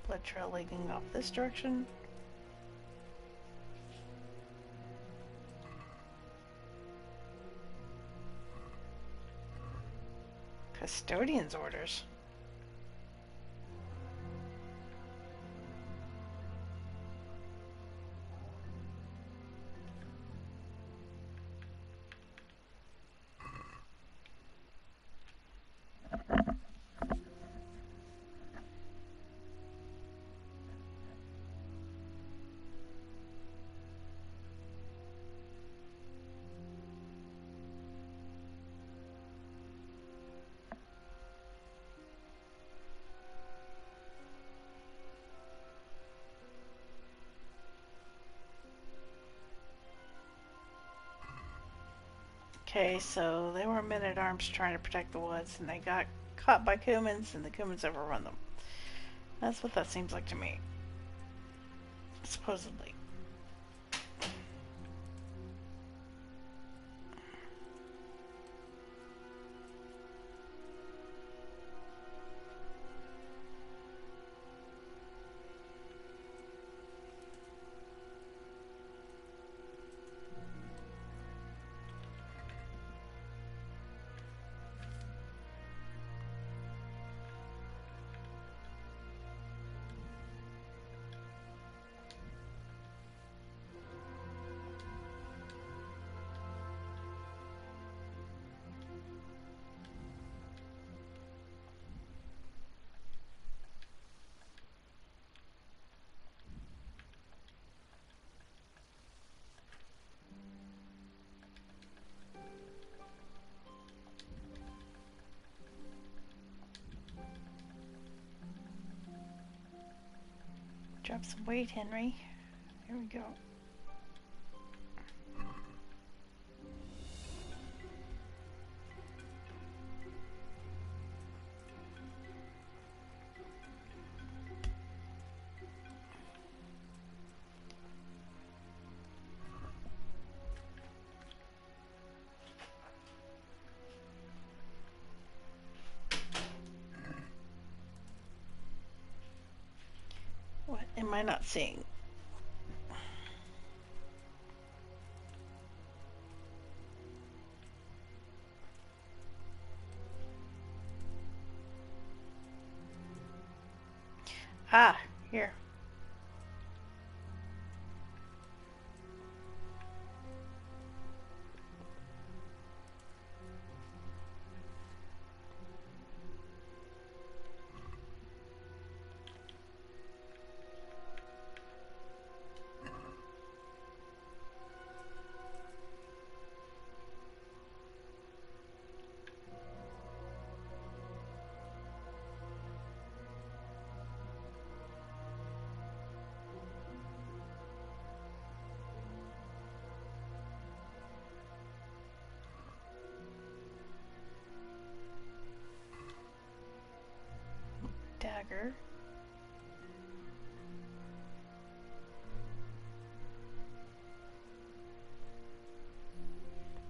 Blood trail leading off this direction. Custodian's orders. Okay, so they were men-at-arms trying to protect the woods, and they got caught by Cumans, and the Cumans overrun them. That's what that seems like to me. Supposedly. Drop some weight, Henry. Here we go. What am I not seeing? Ah, here. Dagger.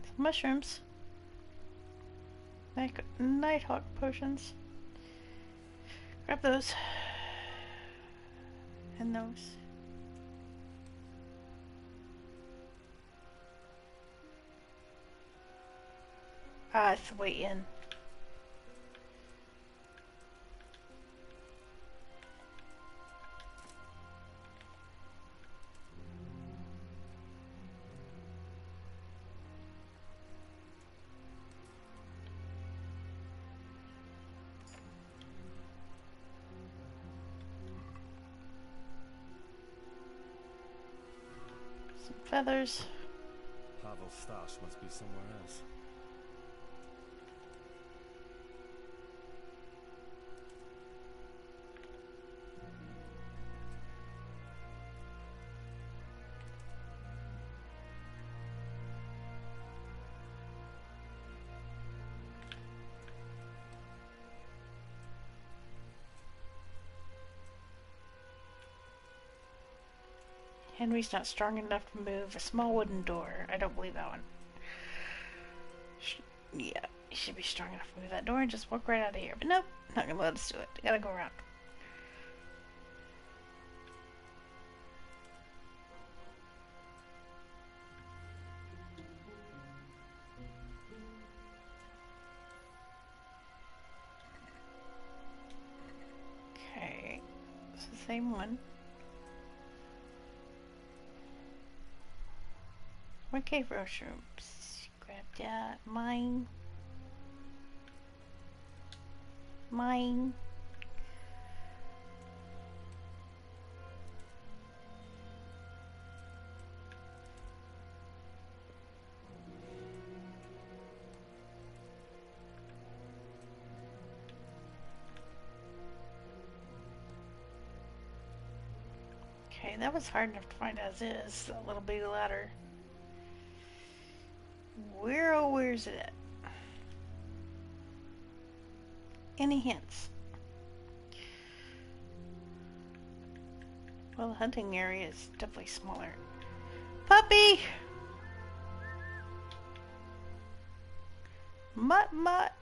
Some mushrooms. Nighthawk potions. Grab those. And those. Ah, it's the way in. Some feathers. Pavel's stash must be somewhere else. Henry's not strong enough to move a small wooden door. I don't believe that one. Yeah, he should be strong enough to move that door and just walk right out of here. But nope, not gonna let us do it. Gotta go around. Okay, it's the same one. More cave mushrooms. Grab that. Mine. Mine. Okay, that was hard enough to find as is. That little bitty ladder. where's it at? Any hints? Well, the hunting area is definitely smaller. Puppy! Mutt mutt!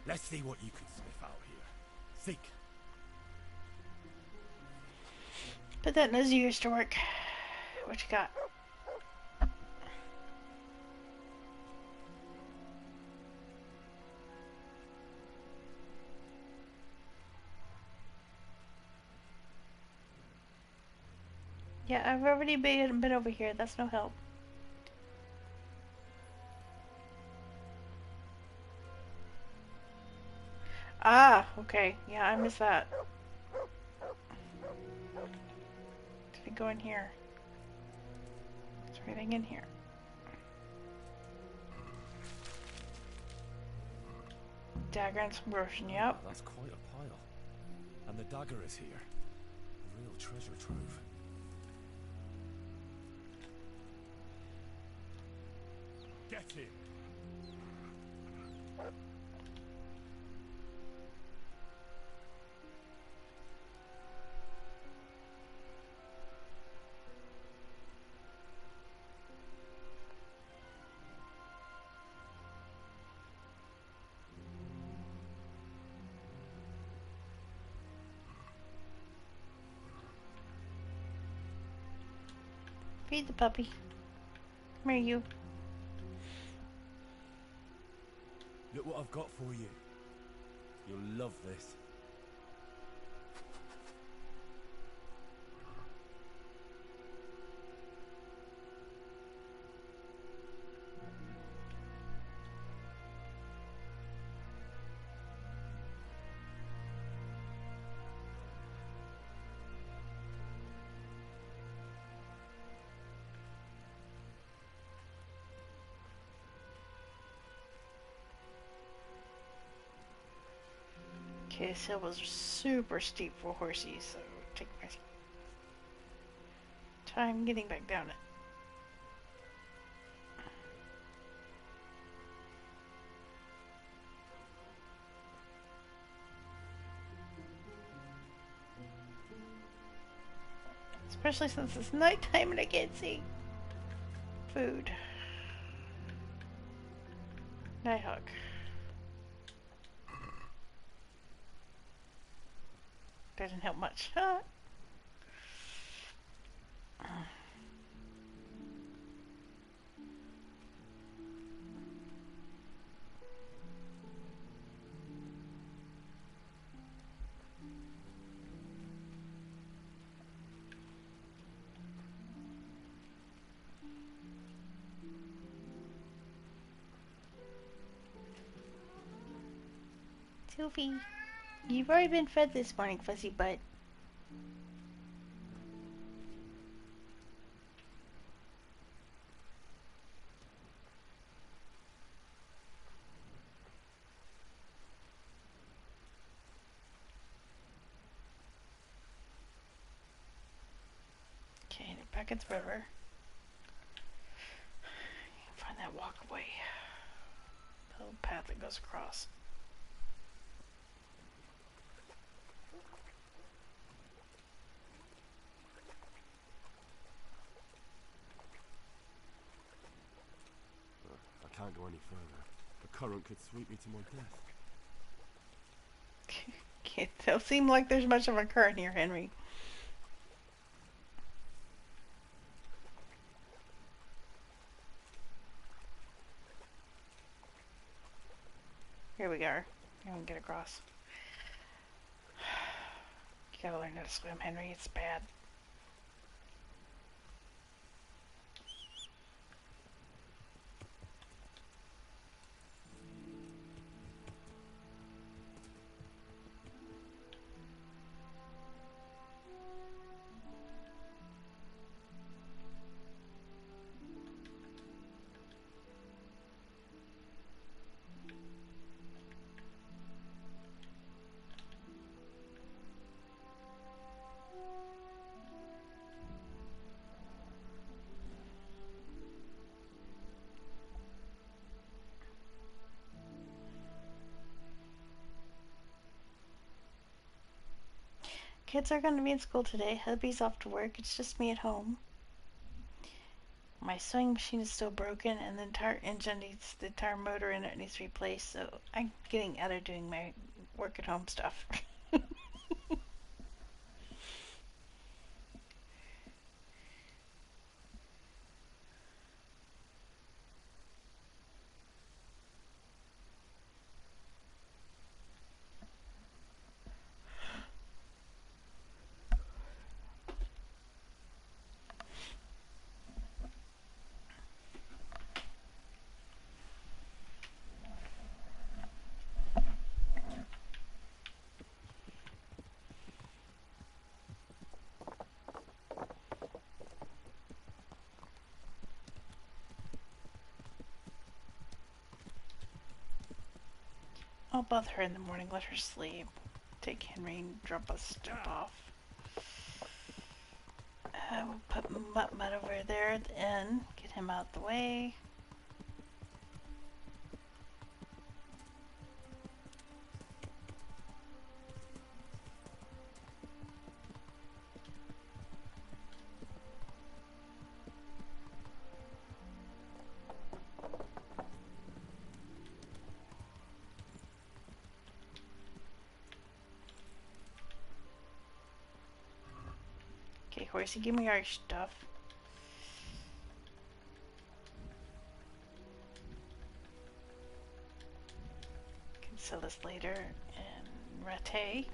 Let's see what you can sniff out here. Seek. Put that nose of yours to work. What you got? Yeah, I've already been over here. That's no help. Ah, okay. Yeah, I missed that. Did it go in here? Is there anything in here? Dagger and some grocery, yep. That's quite a pile. And the dagger is here. A real treasure trove. Get in! Feed the puppy. Come here, you. Look what I've got for you. You'll love this. Okay, this hill was super steep for horsies, so take my time getting back down it. Especially since it's nighttime and I can't see food. Nighthawk. Doesn't help much. Huh? Sophie, you've already been fed this morning, fuzzy butt. Okay, back at the river. Find that walkway. The little path that goes across. I can't go any further. The current could sweep me to my death. It don't seem like there's much of a current here, Henry. Here we go. You can get across. You gotta learn how to swim, Henry. It's bad. kids are going to be in school today. Hubby's off to work. It's just me at home. My sewing machine is still broken, and the entire engine needs, the entire motor in it needs replaced. So I'm getting out of doing my work at home stuff. I'll bother her in the morning, let her sleep. Take Henry and drop us stuff off. We'll put Mutt over there at the end, get him out the way. Okay, horsey, give me our stuff. Can sell this later. And Rattay.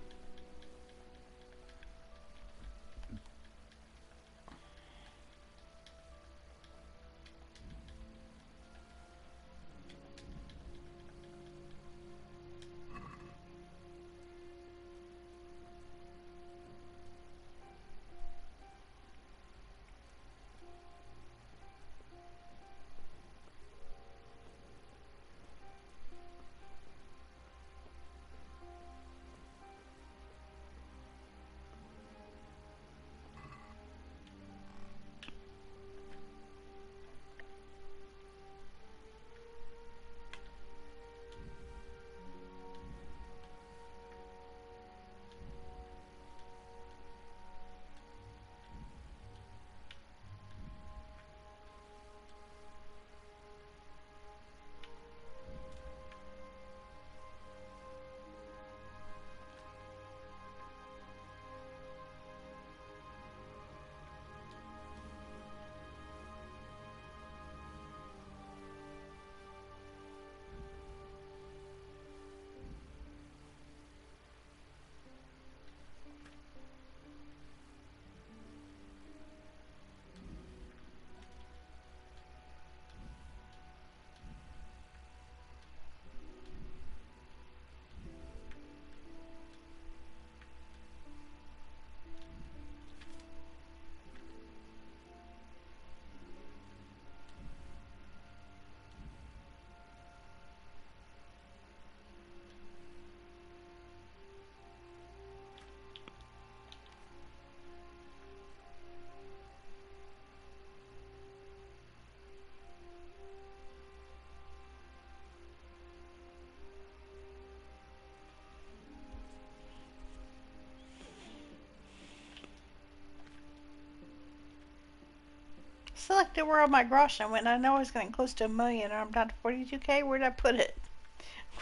Selected where all my grosh went. I know I was getting close to 1 million, and I'm down to 42k. Where did I put it?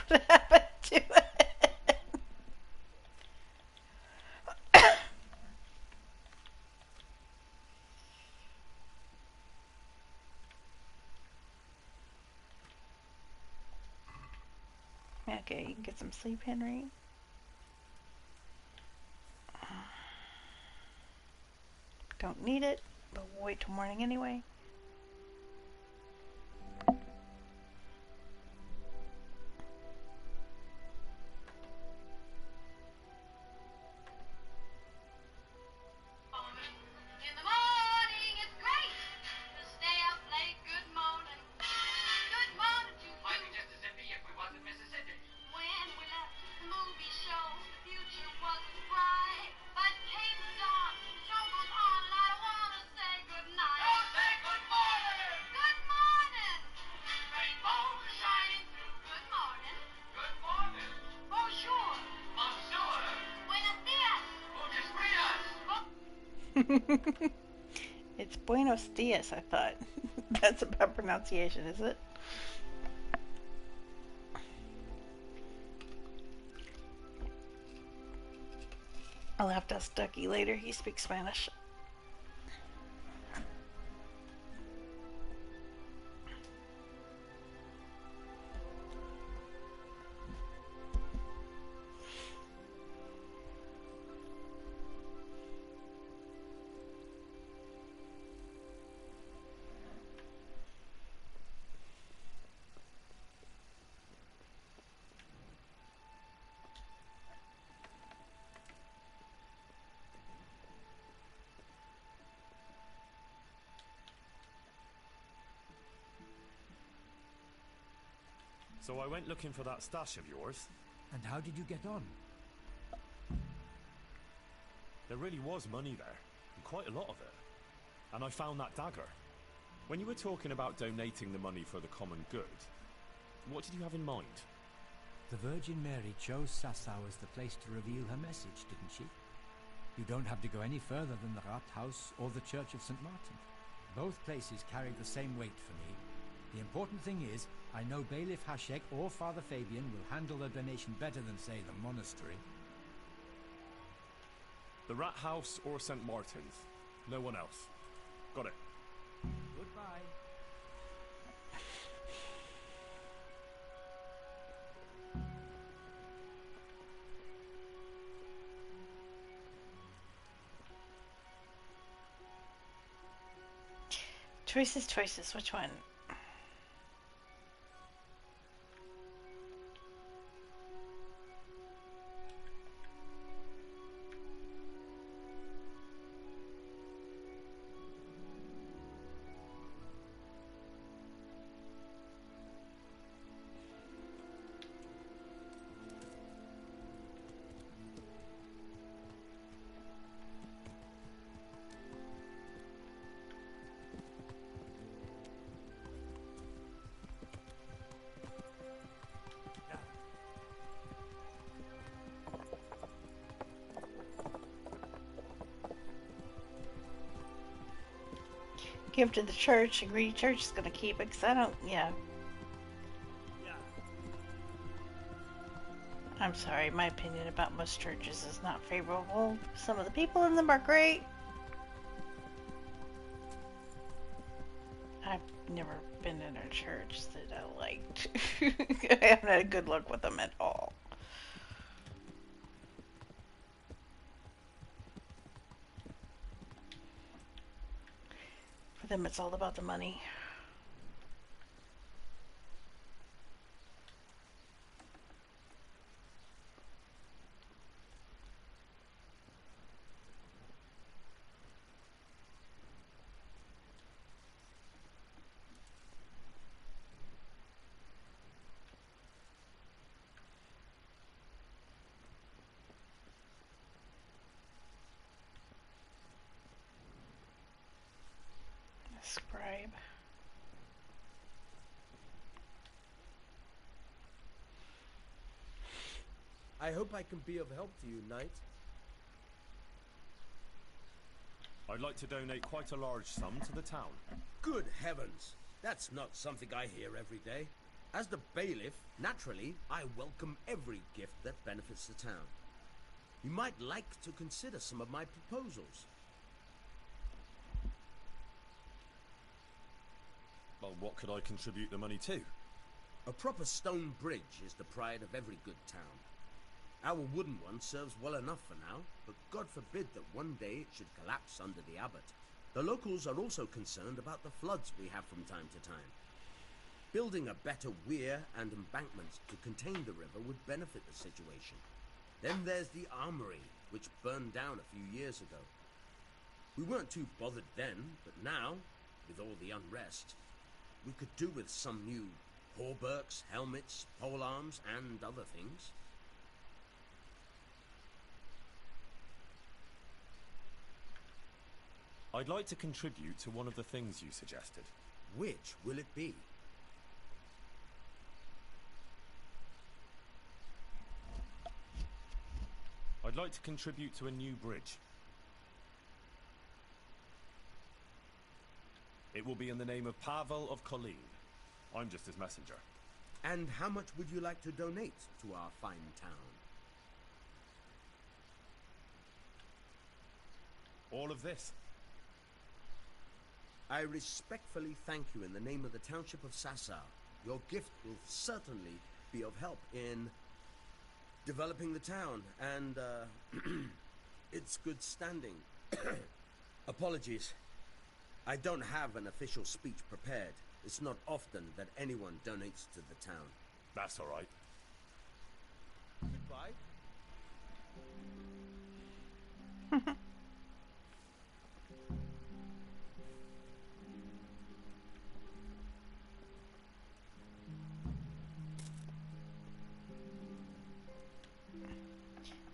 What happened to it? Okay, you can get some sleep, Henry. Don't need it, but we'll wait till morning anyway. But came the dawn, the show goes on, and I don't wanna say goodnight. Don't say goodnight! It's Buenos Dias, I thought. That's a bad pronunciation, is it? I'll have to ask Ducky later. He speaks Spanish. So I went looking for that stash of yours. And how did you get on? There really was money there, and quite a lot of it. And I found that dagger. When you were talking about donating the money for the common good, what did you have in mind? The Virgin Mary chose Sasau as the place to reveal her message, didn't she? You don't have to go any further than the Rathaus or the Church of St. Martin. Both places carry the same weight for me. The important thing is, I know Bailiff Hashek or Father Fabian will handle the donation better than, say, the monastery. The Rat House or St. Martin's. No one else. Got it. Goodbye. Choices. Which one? Give to the church. Agree church is gonna keep it, because I don't, yeah. I'm sorry, my opinion about most churches is not favorable. Some of the people in them are great. I've never been in a church that I liked. I haven't had a good luck with them at all. For them, it's all about the money. Scribe. I hope I can be of help to you, Knight. I'd like to donate quite a large sum to the town. Good heavens! That's not something I hear every day. As the bailiff, naturally, I welcome every gift that benefits the town. You might like to consider some of my proposals. Well, what could I contribute the money to? A proper stone bridge is the pride of every good town. Our wooden one serves well enough for now, but God forbid that one day it should collapse under the abbot. The locals are also concerned about the floods we have from time to time. Building a better weir and embankment to contain the river would benefit the situation. Then there's the armory, which burned down a few years ago. We weren't too bothered then, but now, with all the unrest, we could do with some new hauberks, helmets, polearms, and other things. I'd like to contribute to one of the things you suggested. Which will it be? I'd like to contribute to a new bridge. It will be in the name of Pavel of Colleen. I'm just his messenger. And how much would you like to donate to our fine town? All of this. I respectfully thank you in the name of the township of Sasau. Your gift will certainly be of help in developing the town and its good standing. Apologies. I don't have an official speech prepared. It's not often that anyone donates to the town. That's all right. Goodbye.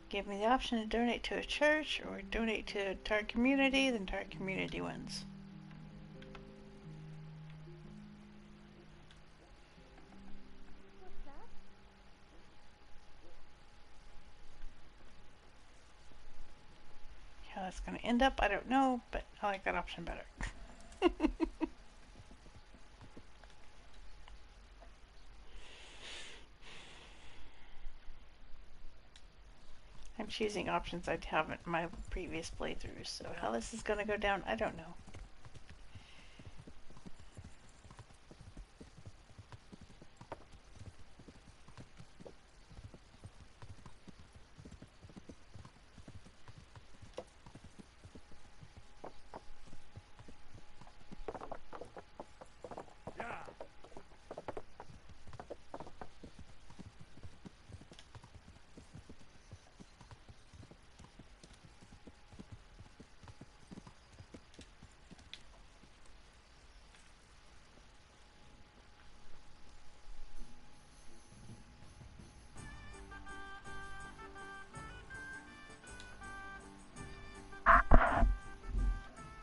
Give me the option to donate to a church or donate to a target community, then target community wins. How that's going to end up, I don't know, but I like that option better. I'm choosing options I haven't in my previous playthroughs, so how this is going to go down, I don't know.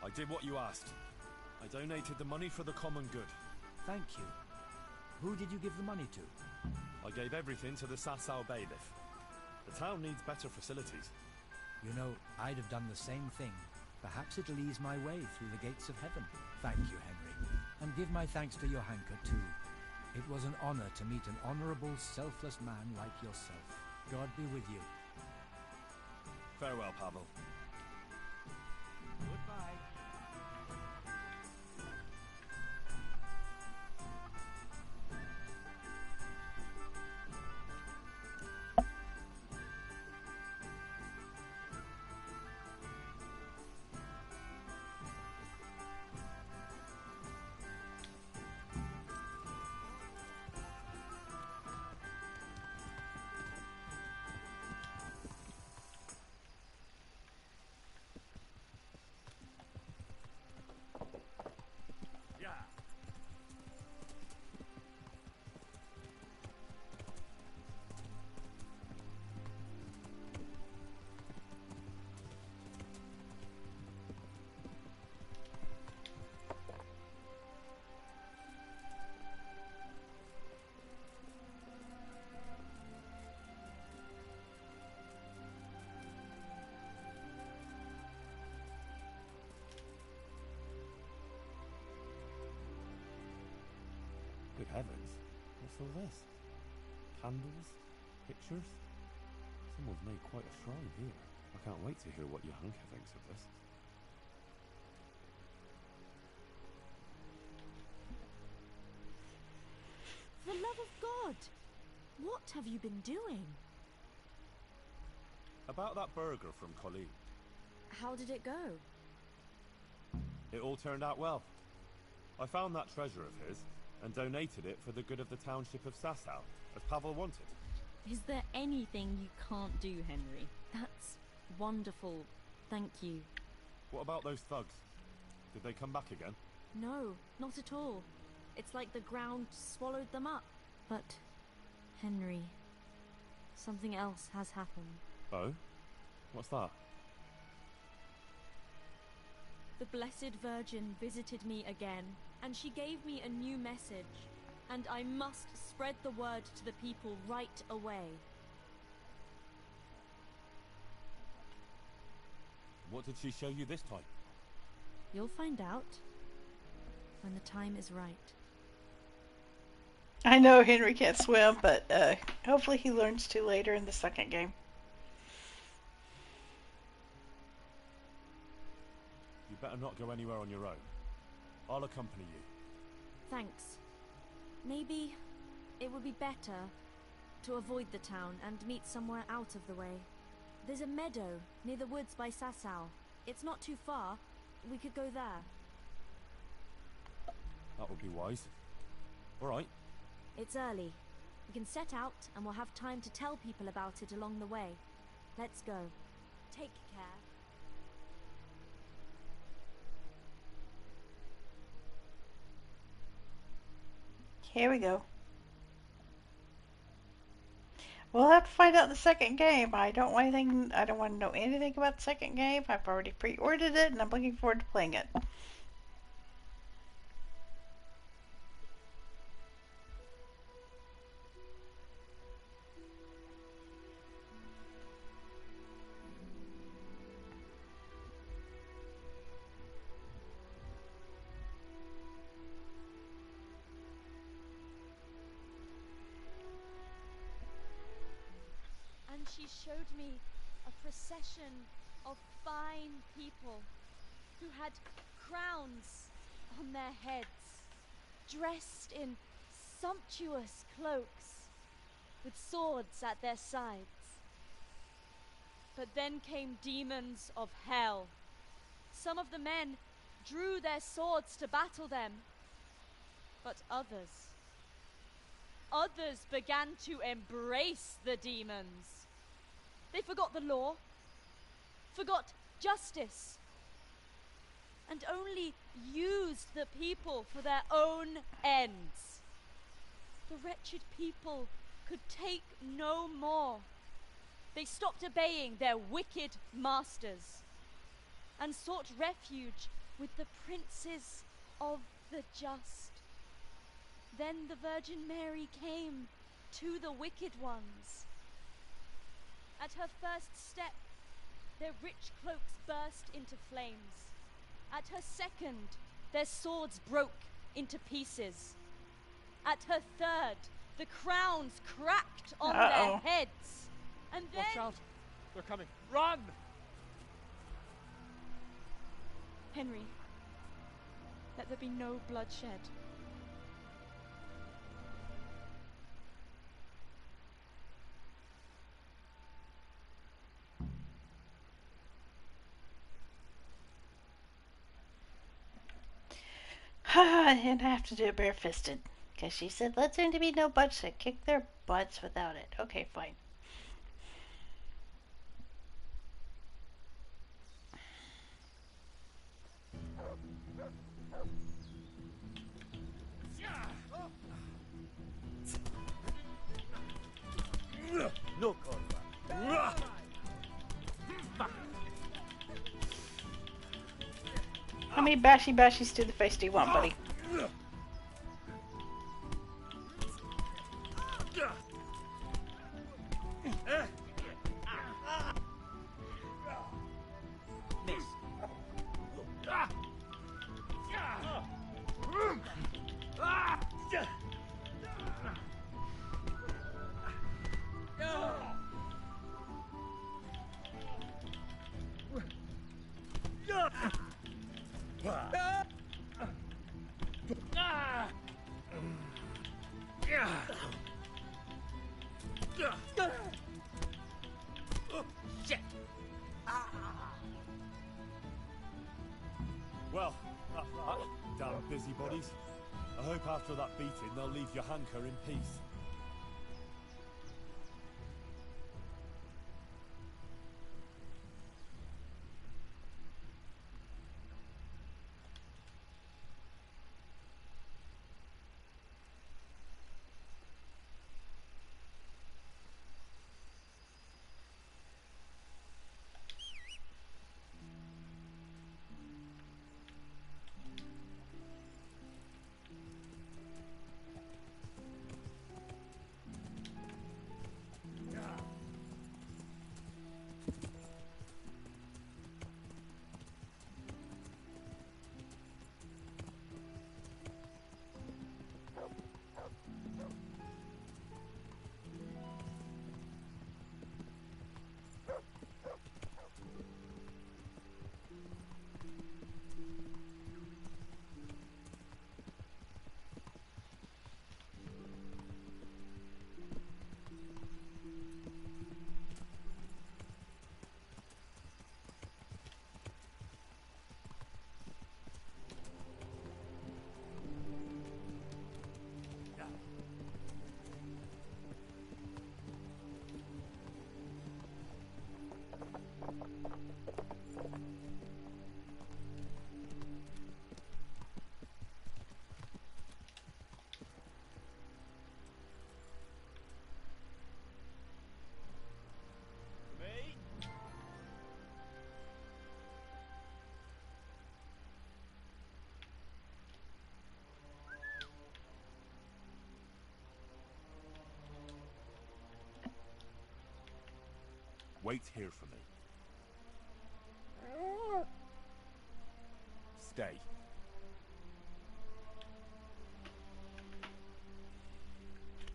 I did what you asked. I donated the money for the common good. Thank you. Who did you give the money to? I gave everything to the Sasau bailiff. The town needs better facilities. You know, I'd have done the same thing. Perhaps it'll ease my way through the gates of heaven. Thank you, Henry. And give my thanks to Johanka, too. It was an honor to meet an honorable, selfless man like yourself. God be with you. Farewell, Pavel. Goodbye. Good heavens. What's all this? Candles? Pictures? Someone's made quite a shrine here. I can't wait to hear what Johanka thinks of this. For the love of God! What have you been doing? About that burger from Colleen. How did it go? It all turned out well. I found that treasure of his and donated it for the good of the township of Sasau, as Pavel wanted. Is there anything you can't do, Henry? That's wonderful. Thank you. What about those thugs? Did they come back again? No, not at all. It's like the ground swallowed them up. But, Henry, something else has happened. Oh? What's that? The Blessed Virgin visited me again, and she gave me a new message, and I must spread the word to the people right away. What did she show you this time? You'll find out. when the time is right. I know Henry can't swim, but hopefully he learns to later in the second game. You better not go anywhere on your own. I'll accompany you. Thanks. Maybe it would be better to avoid the town and meet somewhere out of the way. There's a meadow near the woods by Sasau. It's not too far. We could go there. That would be wise. All right. It's early. We can set out and we'll have time to tell people about it along the way. Let's go. Take care. Here we go. We'll have to find out in the second game. I don't want to know anything about the second game. I've already pre-ordered it and I'm looking forward to playing it. And she showed me a procession of fine people who had crowns on their heads, dressed in sumptuous cloaks, with swords at their sides. But then came demons of hell. Some of the men drew their swords to battle them, but others began to embrace the demons. They forgot the law, forgot justice, and only used the people for their own ends. The wretched people could take no more. They stopped obeying their wicked masters and sought refuge with the princes of the just. Then the Virgin Mary came to the wicked ones. At her first step, their rich cloaks burst into flames. At her second, their swords broke into pieces. At her third, the crowns cracked on their heads. And then... Watch out! They're coming! Run! Henry, let there be no bloodshed. I didn't have to do it barefisted. Because she said, let there be no bloodshed. Kick their butts without it. Okay, fine. No cover. How many bashies to the face do you want, buddy? Miss. Well, damn busybodies. I hope after that beating they'll leave Johanka in peace. Wait here for me. Stay.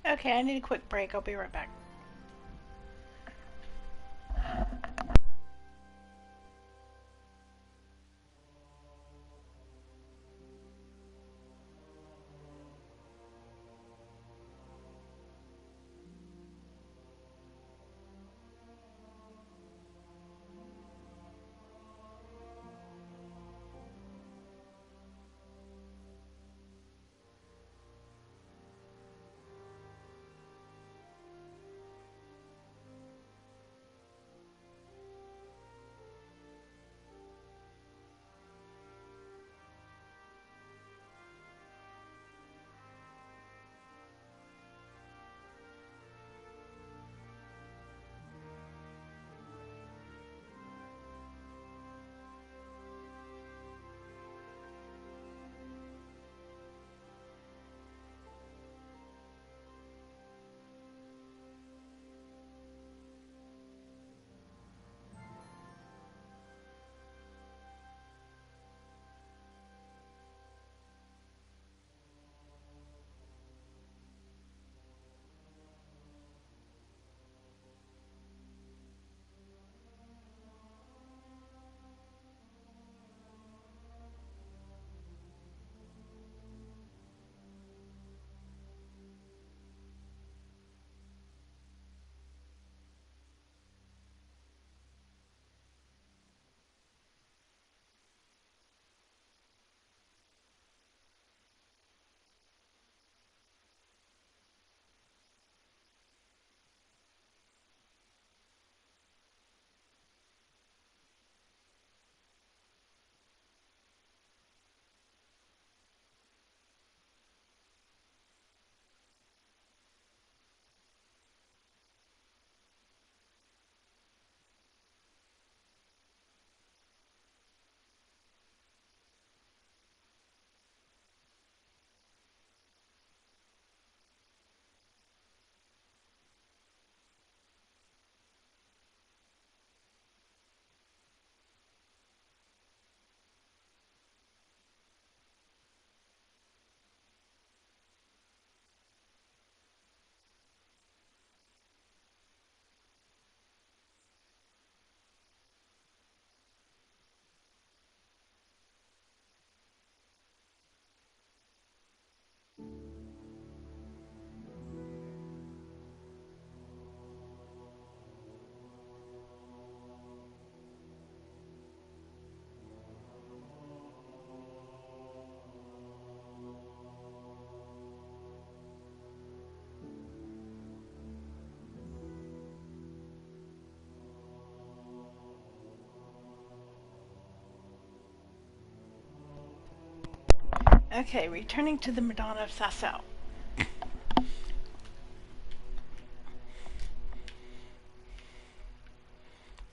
Okay, I need a quick break. I'll be right back. Okay, returning to the Madonna of Sasau.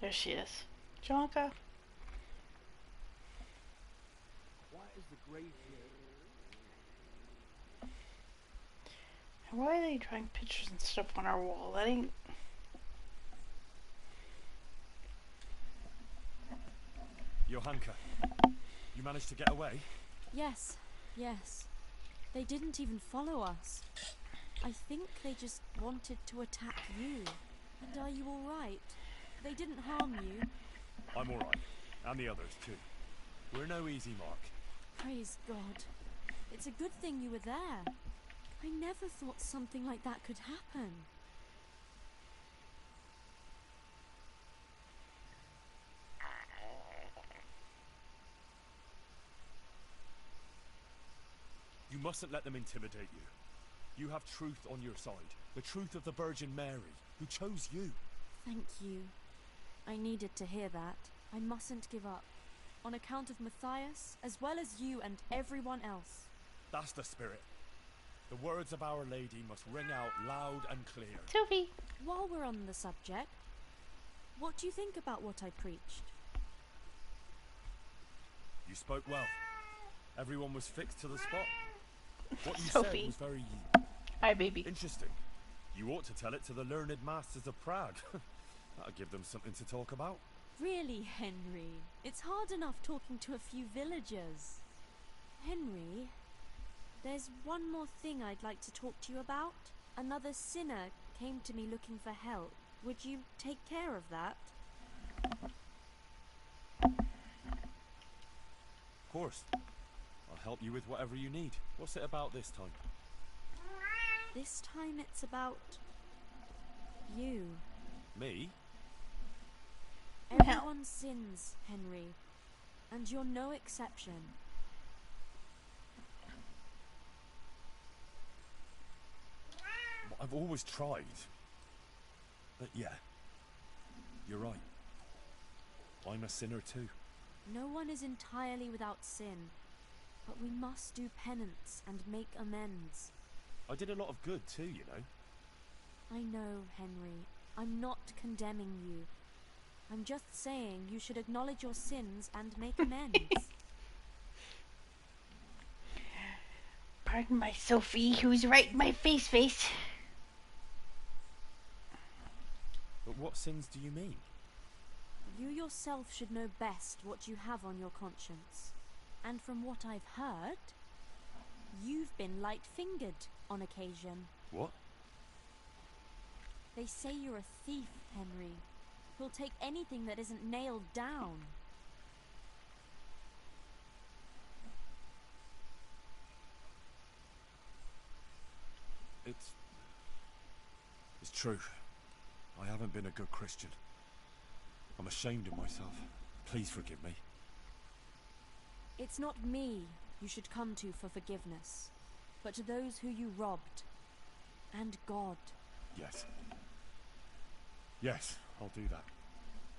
There she is. Jonka. Why is the grave here? Why are they drawing pictures and stuff on our wall? That ain't... Johanka, you managed to get away? Yes, yes. They didn't even follow us. I think they just wanted to attack you. And are you alright? They didn't harm you. I'm alright. And the others too. We're no easy mark. Praise God. It's a good thing you were there. I never thought something like that could happen. You mustn't let them intimidate you. You have truth on your side. The truth of the Virgin Mary, who chose you. Thank you. I needed to hear that. I mustn't give up. On account of Matthias, as well as you and everyone else. That's the spirit. The words of Our Lady must ring out loud and clear. Sophie! While we're on the subject, what do you think about what I preached? You spoke well. Everyone was fixed to the spot. What you Sophie. said was very you. Hi, baby. Interesting. You ought to tell it to the learned masters of Prague. That'll give them something to talk about. Really, Henry? It's hard enough talking to a few villagers. Henry, there's one more thing I'd like to talk to you about. Another sinner came to me looking for help. Would you take care of that? Of course. I'll help you with whatever you need. What's it about this time? This time it's about you. Me? Everyone sins, Henry, and you're no exception. Well, I've always tried. But yeah, you're right. I'm a sinner too. No one is entirely without sin, but we must do penance and make amends. I did a lot of good too, you know. I know, Henry. I'm not condemning you. I'm just saying you should acknowledge your sins and make amends. Pardon my Sophie, who's right in my face. But what sins do you mean? You yourself should know best what you have on your conscience. And from what I've heard, you've been light-fingered on occasion. What? They say you're a thief, Henry, who'll take anything that isn't nailed down. It's true. I haven't been a good Christian. I'm ashamed of myself. Please forgive me. It's not me you should come to for forgiveness, but to those who you robbed. And God. Yes. Yes, I'll do that.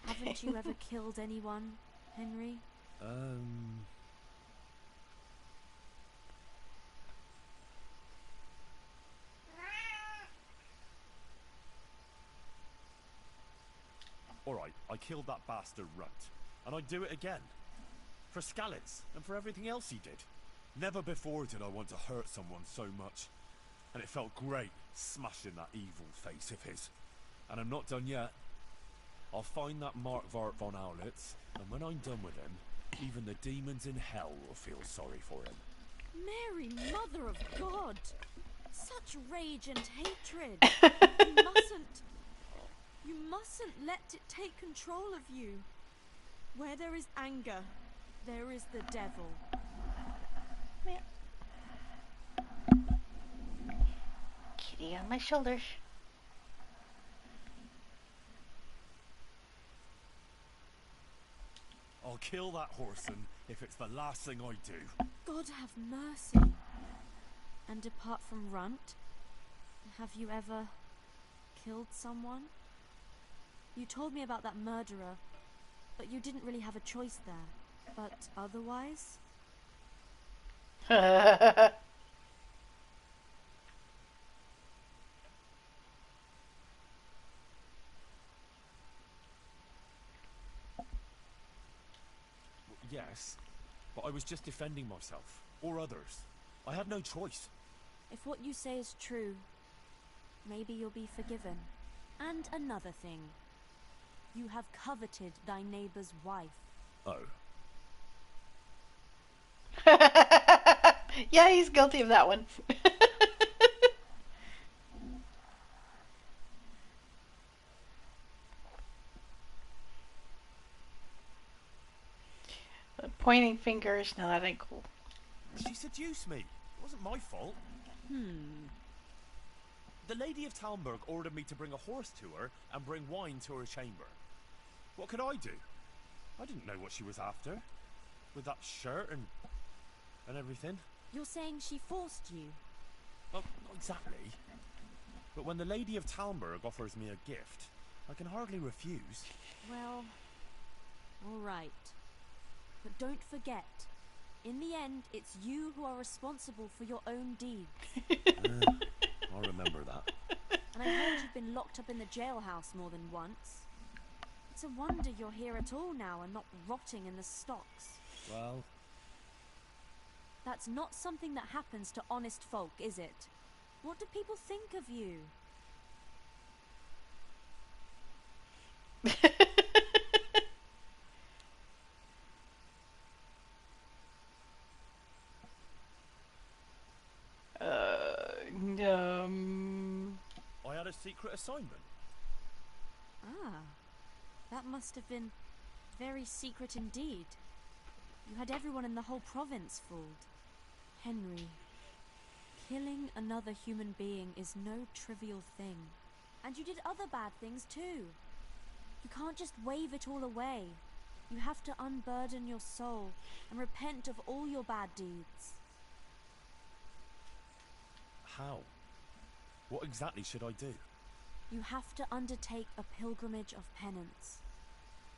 Haven't you ever killed anyone, Henry? Alright, I killed that bastard Runt. And I'd do it again. For Skalitz, and for everything else he did. Never before did I want to hurt someone so much. And it felt great, smashing that evil face of his. And I'm not done yet. I'll find that Mark Vart von Aulitz, and when I'm done with him, even the demons in hell will feel sorry for him. Mary, Mother of God! Such rage and hatred! You mustn't let it take control of you. Where there is anger, there is the devil. Kitty on my shoulders. I'll kill that Whoreson if it's the last thing I do. God have mercy. And apart from Runt, have you ever killed someone? You told me about that murderer, but you didn't really have a choice there. But otherwise? Yes, but I was just defending myself, or others. I had no choice. If what you say is true, maybe you'll be forgiven. And another thing. You have coveted thy neighbour's wife. Oh. Yeah, he's guilty of that one. Pointing fingers, no, that ain't cool. She seduced me. It wasn't my fault. The Lady of Talmberg ordered me to bring a horse to her and bring wine to her chamber. What could I do? I didn't know what she was after. With that shirt and everything. You're saying she forced you? Well, not exactly. But when the Lady of Talmberg offers me a gift, I can hardly refuse. Well, all right. But don't forget, in the end, it's you who are responsible for your own deeds. I'll remember that. And I heard you've been locked up in the jailhouse more than once. It's a wonder you're here at all now and not rotting in the stocks. Well... That's not something that happens to honest folk, is it? What do people think of you? I had a secret assignment. Ah, that must have been very secret indeed. You had everyone in the whole province fooled. Henry, killing another human being is no trivial thing. And you did other bad things too. You can't just wave it all away. You have to unburden your soul and repent of all your bad deeds. How? What exactly should I do? You have to undertake a pilgrimage of penance.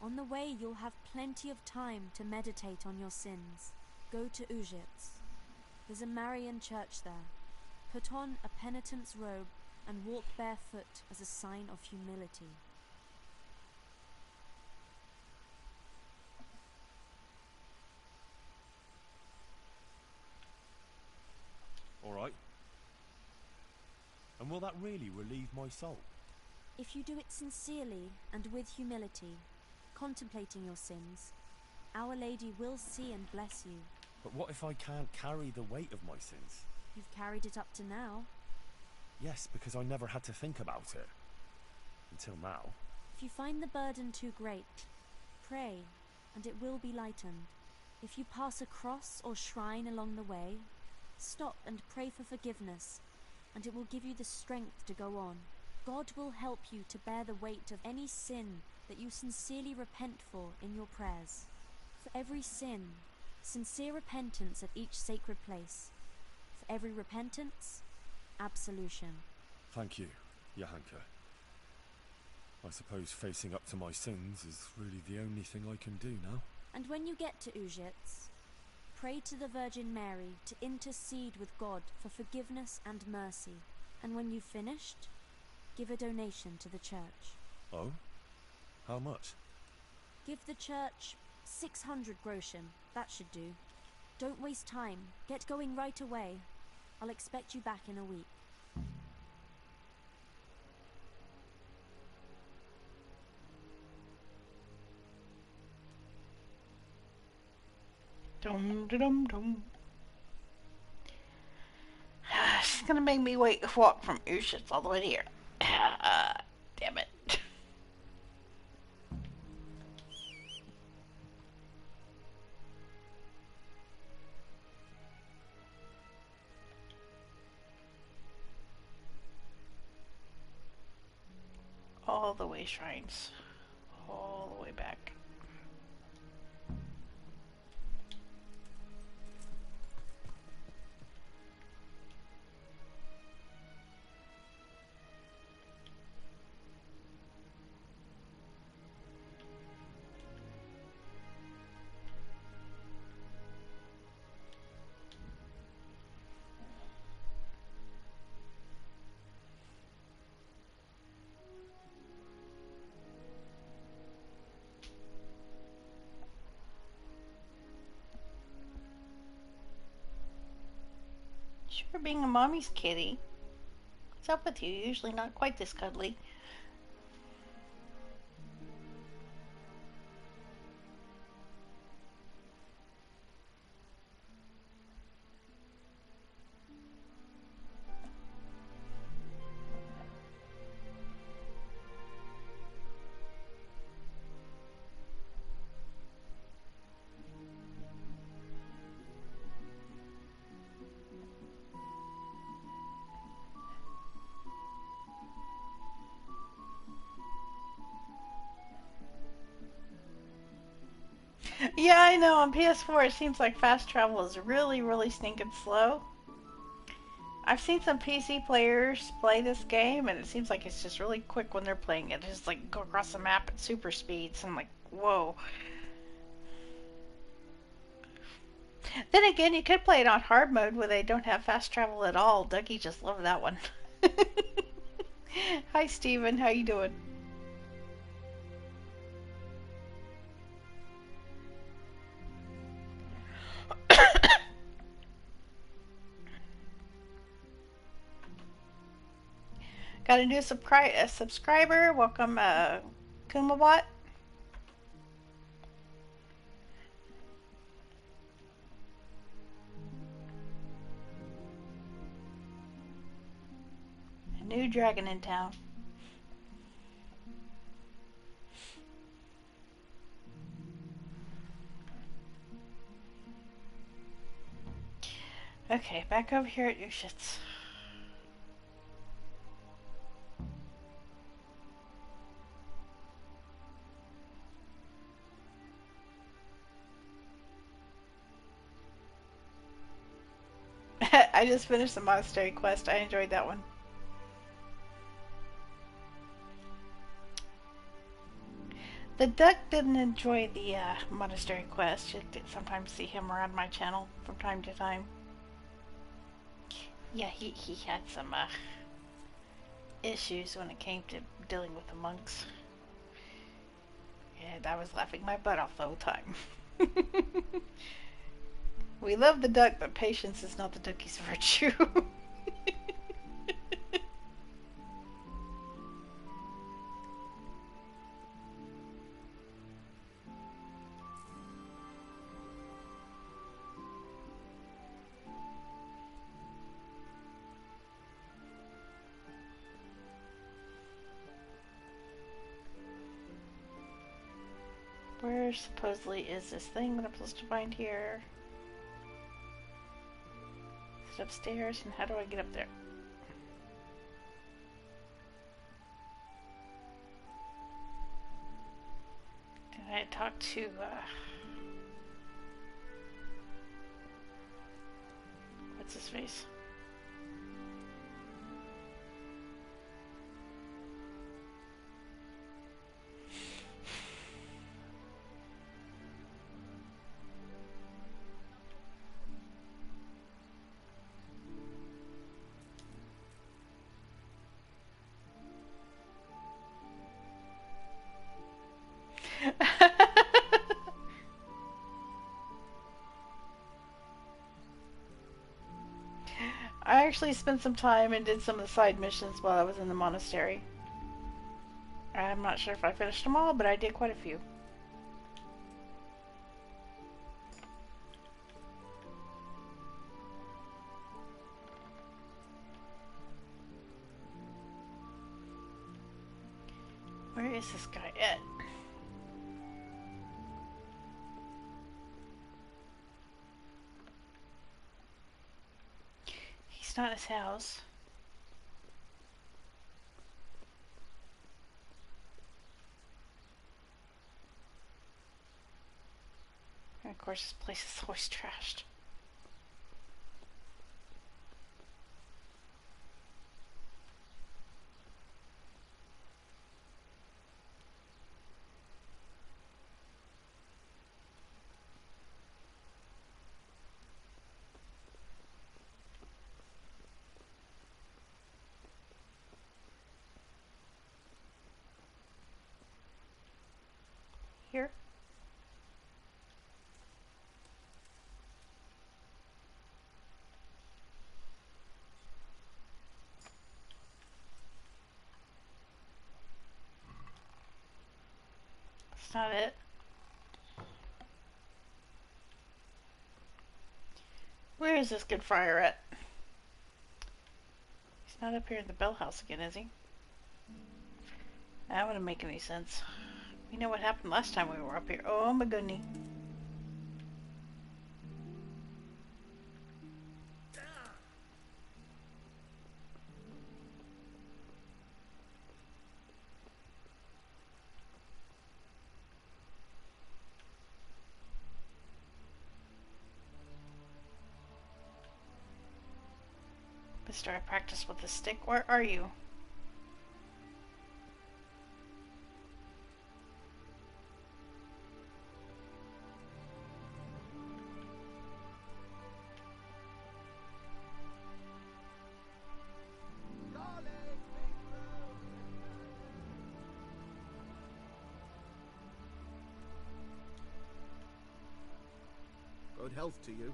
On the way, you'll have plenty of time to meditate on your sins. Go to Ujits. There's a Marian church there. Put on a penitent's robe and walk barefoot as a sign of humility. All right. And will that really relieve my soul? If you do it sincerely and with humility, contemplating your sins, Our Lady will see and bless you. But what if I can't carry the weight of my sins? You've carried it up to now. Yes, because I never had to think about it. Until now. If you find the burden too great, pray, and it will be lightened. If you pass a cross or shrine along the way, stop and pray for forgiveness, and it will give you the strength to go on. God will help you to bear the weight of any sin that you sincerely repent for in your prayers. For every sin, sincere repentance at each sacred place. For every repentance, absolution. Thank you, Johanka. I suppose facing up to my sins is really the only thing I can do now. And when you get to Ujits, pray to the Virgin Mary to intercede with God for forgiveness and mercy. And when you've finished, give a donation to the church. Oh? How much? Give the church 600 groschen. That should do. Don't waste time. Get going right away. I'll expect you back in a week. Dum dum dum. She's gonna make me walk from Ushitz all the way to here. Damn it. All the way shrines. All the way back. Sure, being a mommy's kitty. What's up with you? You're usually not quite this cuddly. Yeah, I know. On PS4, it seems like fast travel is really, really stinking slow. I've seen some PC players play this game, and it seems like it's just really quick when they're playing it. It's just like go across the map at super speeds. I'm like, whoa. Then again, you could play it on hard mode where they don't have fast travel at all. Dougie just loved that one. Hi, Steven. How you doing? Got a new subscriber. Welcome, Kumabot? A new dragon in town. Okay, back over here at Ushit's. I just finished the monastery quest. I enjoyed that one. The duck didn't enjoy the monastery quest. You did sometimes see him around my channel from time to time. Yeah, he had some issues when it came to dealing with the monks. And I was laughing my butt off the whole time. We love the duck, but patience is not the duckie's virtue. Where supposedly is this thing that I'm supposed to find here? Is it upstairs? And how do I get up there? Did I talk to, what's his face? I actually spent some time and did some of the side missions while I was in the monastery. I'm not sure if I finished them all, but I did quite a few. Where is this guy at? He's not in his house. And of course, this place is always trashed. Here. That's not it. Where is this good friar at? He's not up here in the bell house again, is he? That wouldn't make any sense. You know what happened last time we were up here. Oh my goodness. Mister, I practice with the stick. Where are you? Good health to you.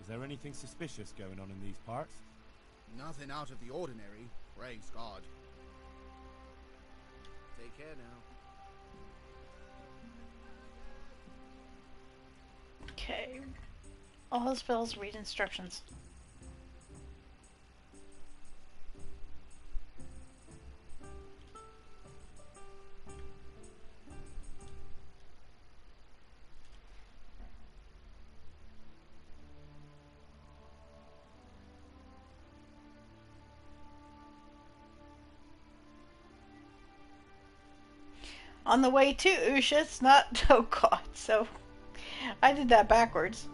Is there anything suspicious going on in these parts? Nothing out of the ordinary, praise God. Take care now. Okay. All spells read instructions. On the way to Usha, it's not. Oh god, so I did that backwards.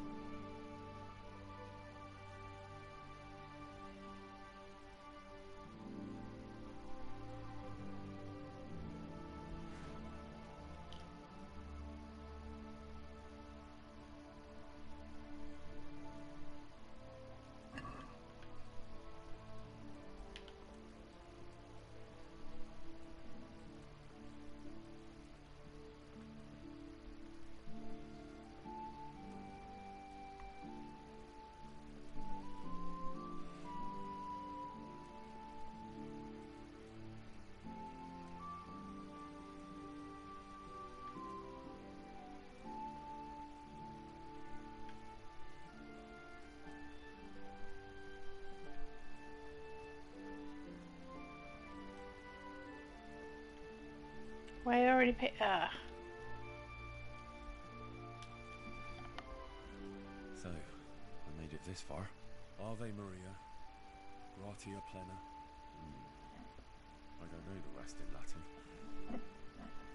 Why I already paid? So, I made it this far. Ave Maria, gratia plena. I don't know the rest in Latin.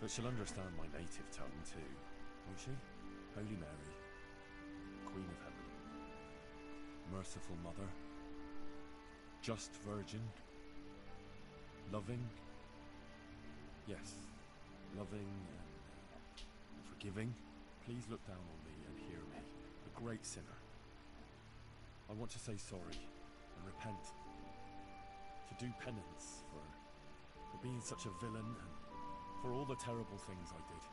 But she'll understand my native tongue too, won't she? Holy Mary, Queen of Heaven, Merciful Mother, Just Virgin, loving, yes, loving and forgiving. Please look down on me and hear me, a great sinner. I want to say sorry and repent, to do penance for being such a villain and for all the terrible things I did.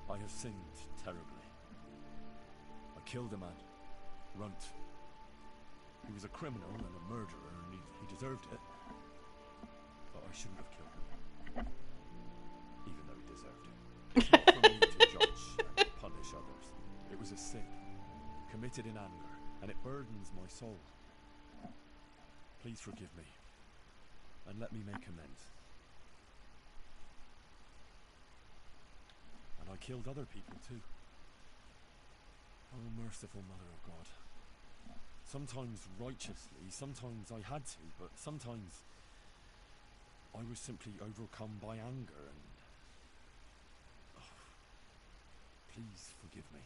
I have sinned terribly. I killed a man, Runt. He was a criminal and a murderer, and he deserved it. But I shouldn't have killed him, even though he deserved it. It's not for me to judge and punish others. It was a sin, committed in anger, and it burdens my soul. Please forgive me, and let me make amends. And I killed other people too. Oh, merciful Mother of God. Sometimes righteously, sometimes I had to, but sometimes I was simply overcome by anger and... Oh, please forgive me.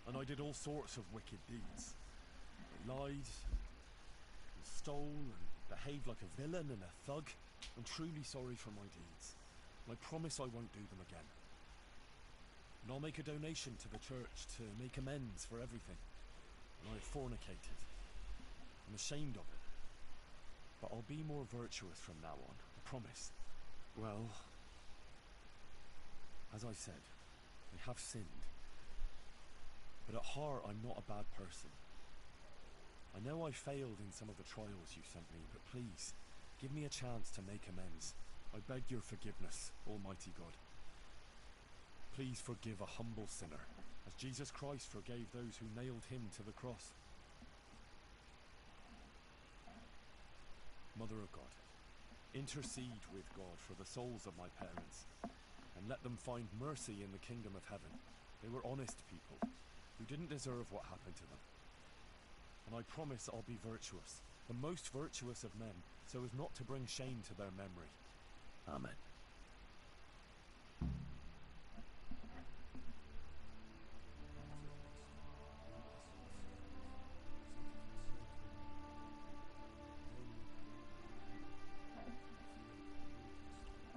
And I did all sorts of wicked deeds. I lied, and stole, and behaved like a villain and a thug. I'm truly sorry for my deeds. And I promise I won't do them again. And I'll make a donation to the church to make amends for everything. And I have fornicated. I'm ashamed of it. But I'll be more virtuous from now on, I promise. Well, as I said, I have sinned. But at heart, I'm not a bad person. I know I failed in some of the trials you sent me, but please, give me a chance to make amends. I beg your forgiveness, Almighty God. Please forgive a humble sinner, as Jesus Christ forgave those who nailed him to the cross. Mother of God, intercede with God for the souls of my parents, and let them find mercy in the kingdom of heaven. They were honest people, who didn't deserve what happened to them. And I promise I'll be virtuous, the most virtuous of men, so as not to bring shame to their memory. Amen.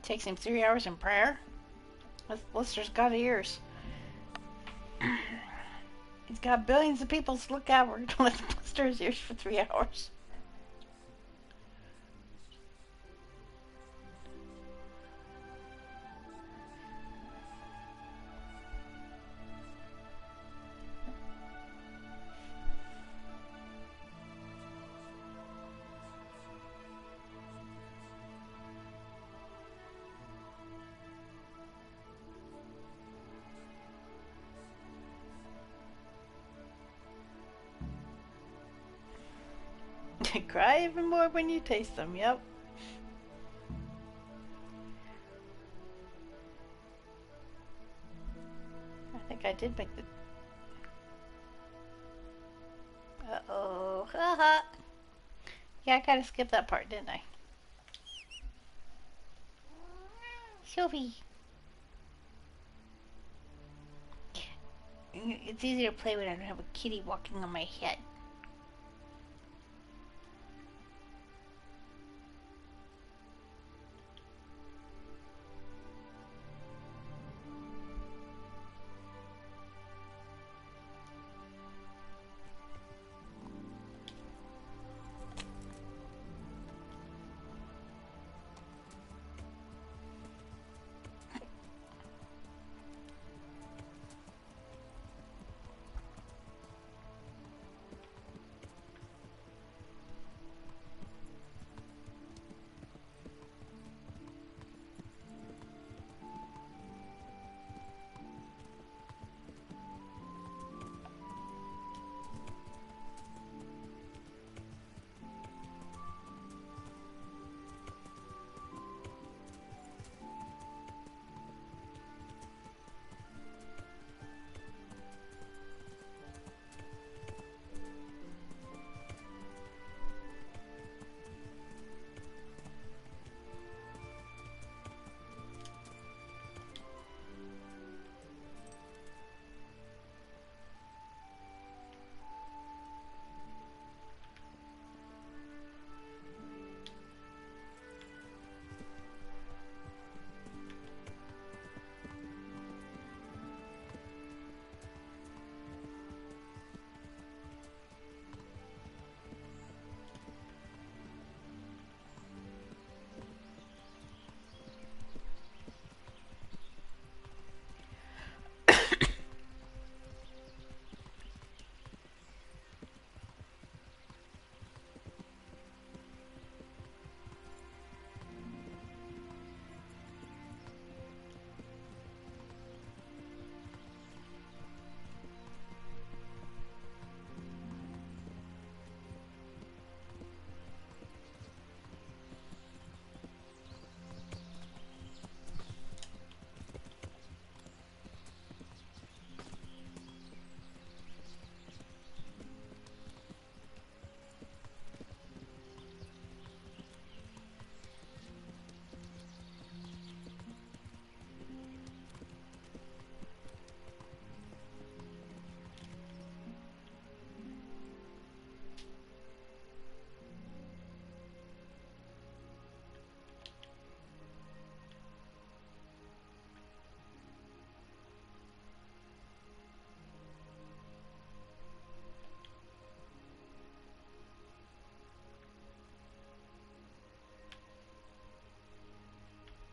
Takes him 3 hours in prayer. Lister's got ears. He's got billions of people to look out. We're gonna let him blister his ears for 3 hours. Cry even more when you taste them, yep. I think I did make the... Uh-oh. Haha. Yeah, I kinda skipped that part, didn't I? Sophie. It's easier to play when I don't have a kitty walking on my head.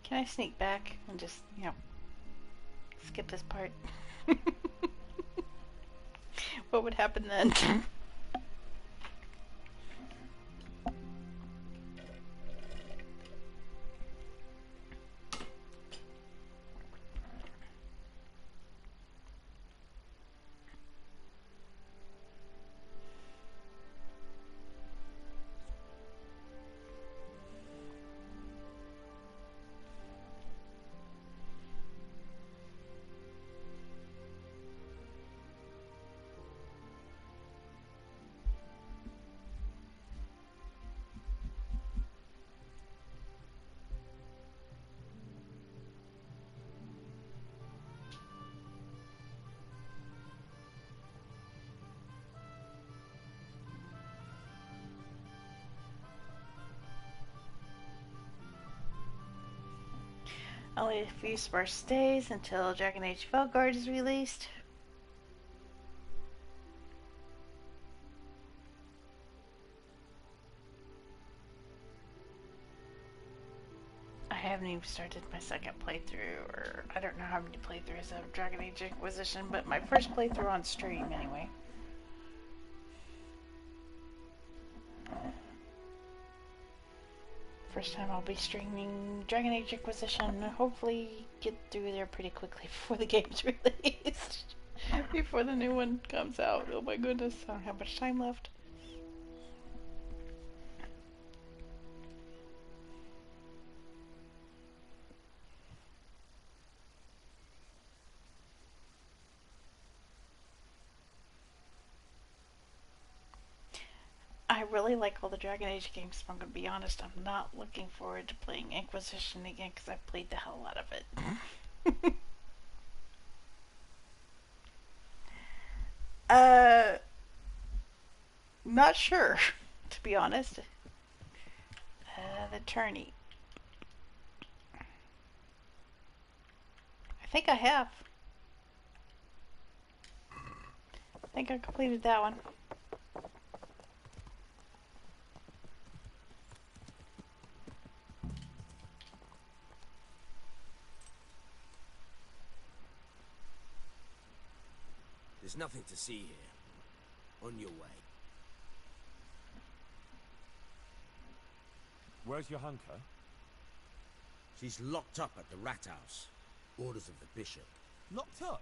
Can I sneak back and just, skip this part? What would happen then? Only a few sparse days until Dragon Age Felguard is released. I haven't even started my second playthrough, or I don't know how many playthroughs of Dragon Age Inquisition, but my first playthrough on stream anyway. First time I'll be streaming Dragon Age Inquisition. Hopefully get through there pretty quickly before the game's released. Before the new one comes out. Oh my goodness, I don't have much time left. I really like all the Dragon Age games, but I'm going to be honest, I'm not looking forward to playing Inquisition again because I played the hell out of it. Not sure, to be honest. The tourney. I think I have. I think I completed that one. There's nothing to see here. On your way. Where's Johanka? She's locked up at the rat house. Orders of the bishop. Locked up?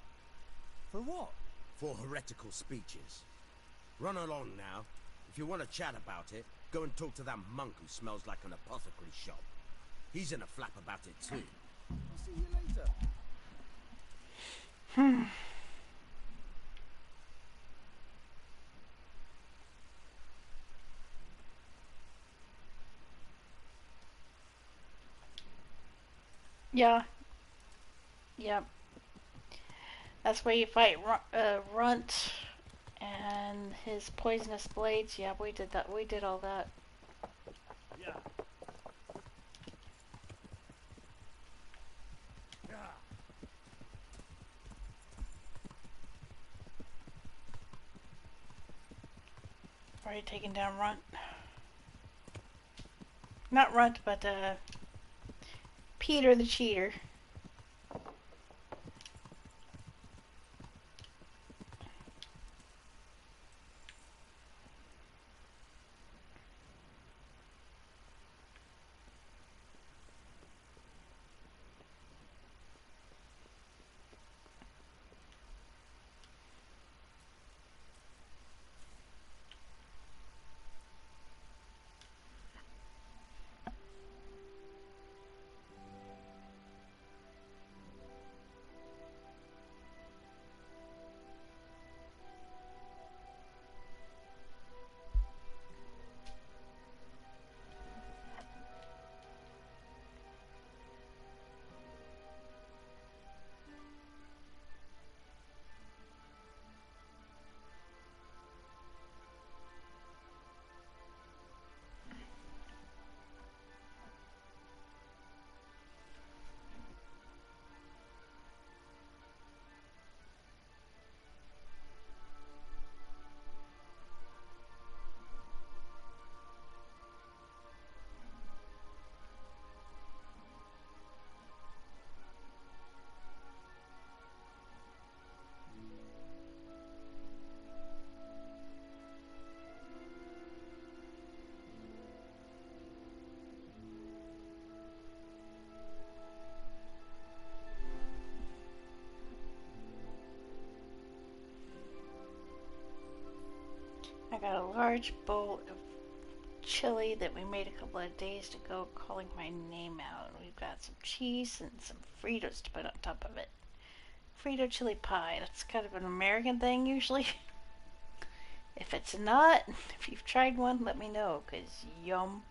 For what? For heretical speeches. Run along now. If you want to chat about it, go and talk to that monk who smells like an apothecary shop. He's in a flap about it too. I'll see you later. Yeah. Yep. That's where you fight Runt and his poisonous blades. Yeah, we did that. We did all that. Yeah. Already taking down Runt. Not Runt, but Peter the Cheater. I got a large bowl of chili that we made a couple of days ago, calling my name out. We've got some cheese and some Fritos to put on top of it. Frito chili pie. That's kind of an American thing usually. If it's not, if you've tried one, let me know, 'cause yum.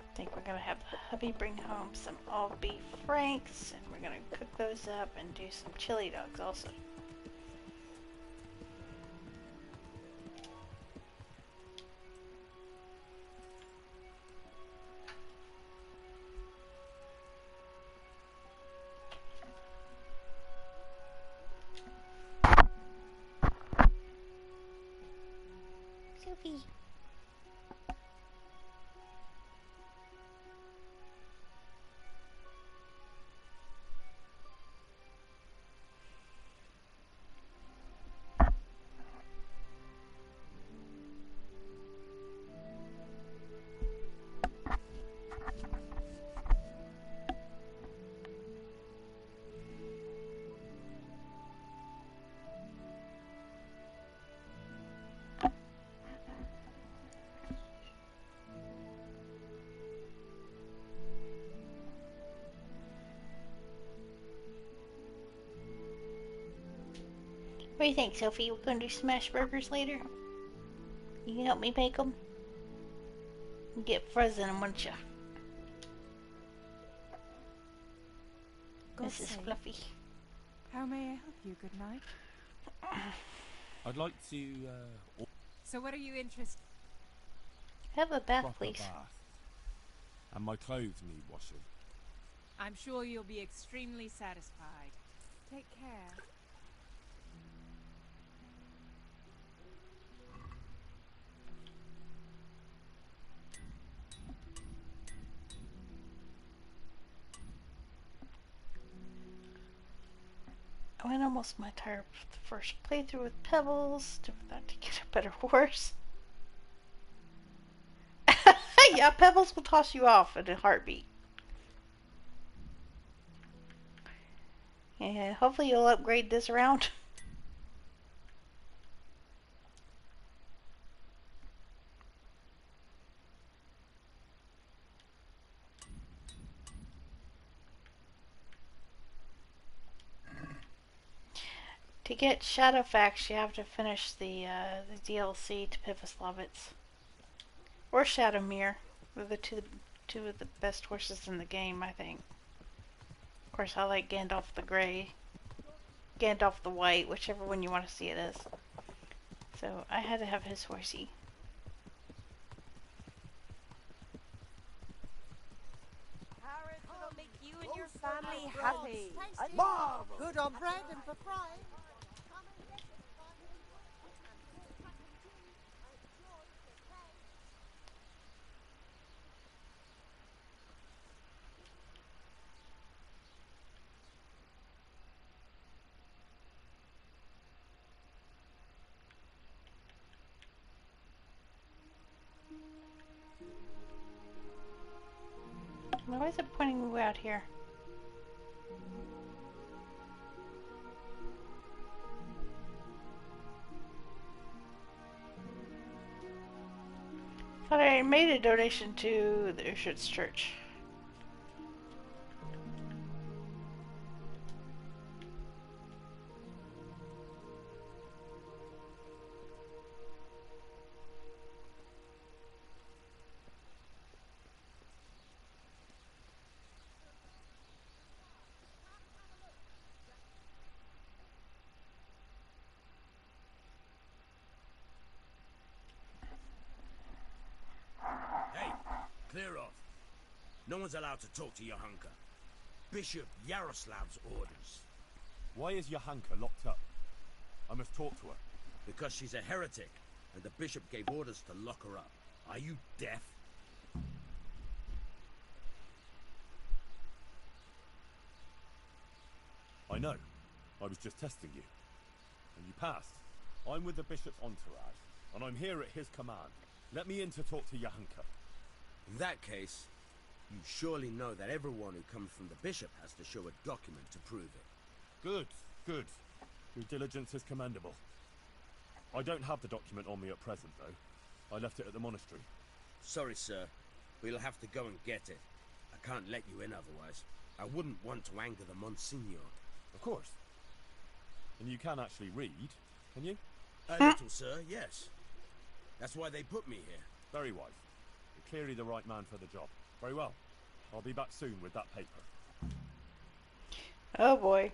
I think we're gonna have the hubby bring home some all beef franks, and we're gonna cook those up and do some chili dogs also. Sophie. do you think, Sophie? We're gonna do smash burgers later? You can help me make them? Get frozen them, won't you? Mrs. Fluffy. How may I help you? Good night. I'd like to, So what are you interested? Have a bath, proper please. bath. And my clothes need washing. I'm sure you'll be extremely satisfied. Take care. I went almost my entire first playthrough with Pebbles. Do that to get a better horse. Yeah, Pebbles will toss you off in a heartbeat. And hopefully you'll upgrade this round. To get Shadowfax, you have to finish the DLC to Pivoslavitz. Or Shadowmere. They're the two of the best horses in the game, I think. Of course, I like Gandalf the Grey. Gandalf the White, whichever one you want to see it as. So, I had to have his horsey. Parents will make you and your family happy. Mom, good on bread and for frying. Why is it pointing me out here? Thought I made a donation to the Ushut's church. Hey, clear off. No one's allowed to talk to Johanka. Bishop Yaroslav's orders. Why is Johanka locked up? I must talk to her. Because she's a heretic, and the bishop gave orders to lock her up. Are you deaf? I know. I was just testing you. And you passed. I'm with the bishop's entourage, and I'm here at his command. Let me in to talk to Johanka. In that case, you surely know that everyone who comes from the bishop has to show a document to prove it. Good, good. Your diligence is commendable. I don't have the document on me at present, though. I left it at the monastery. Sorry, sir. We'll have to go and get it. I can't let you in otherwise. I wouldn't want to anger the Monsignor. Of course. And you can actually read, can you? A little, sir, yes. That's why they put me here. Very wise. You're clearly the right man for the job. Very well. I'll be back soon with that paper. Oh boy.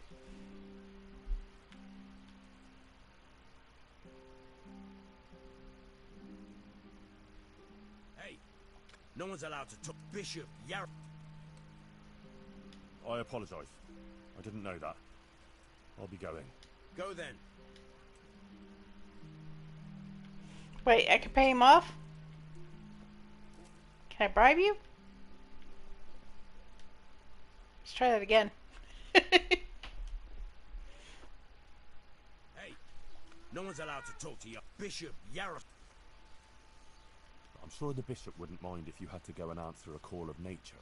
Hey, no one's allowed to talk. Bishop Yar... I apologize. I didn't know that. I'll be going. Go then. Wait, I can pay him off? Can I bribe you? Let's try that again. Hey, no one's allowed to talk to you. Bishop Yar... I'm sure the bishop wouldn't mind if you had to go and answer a call of nature.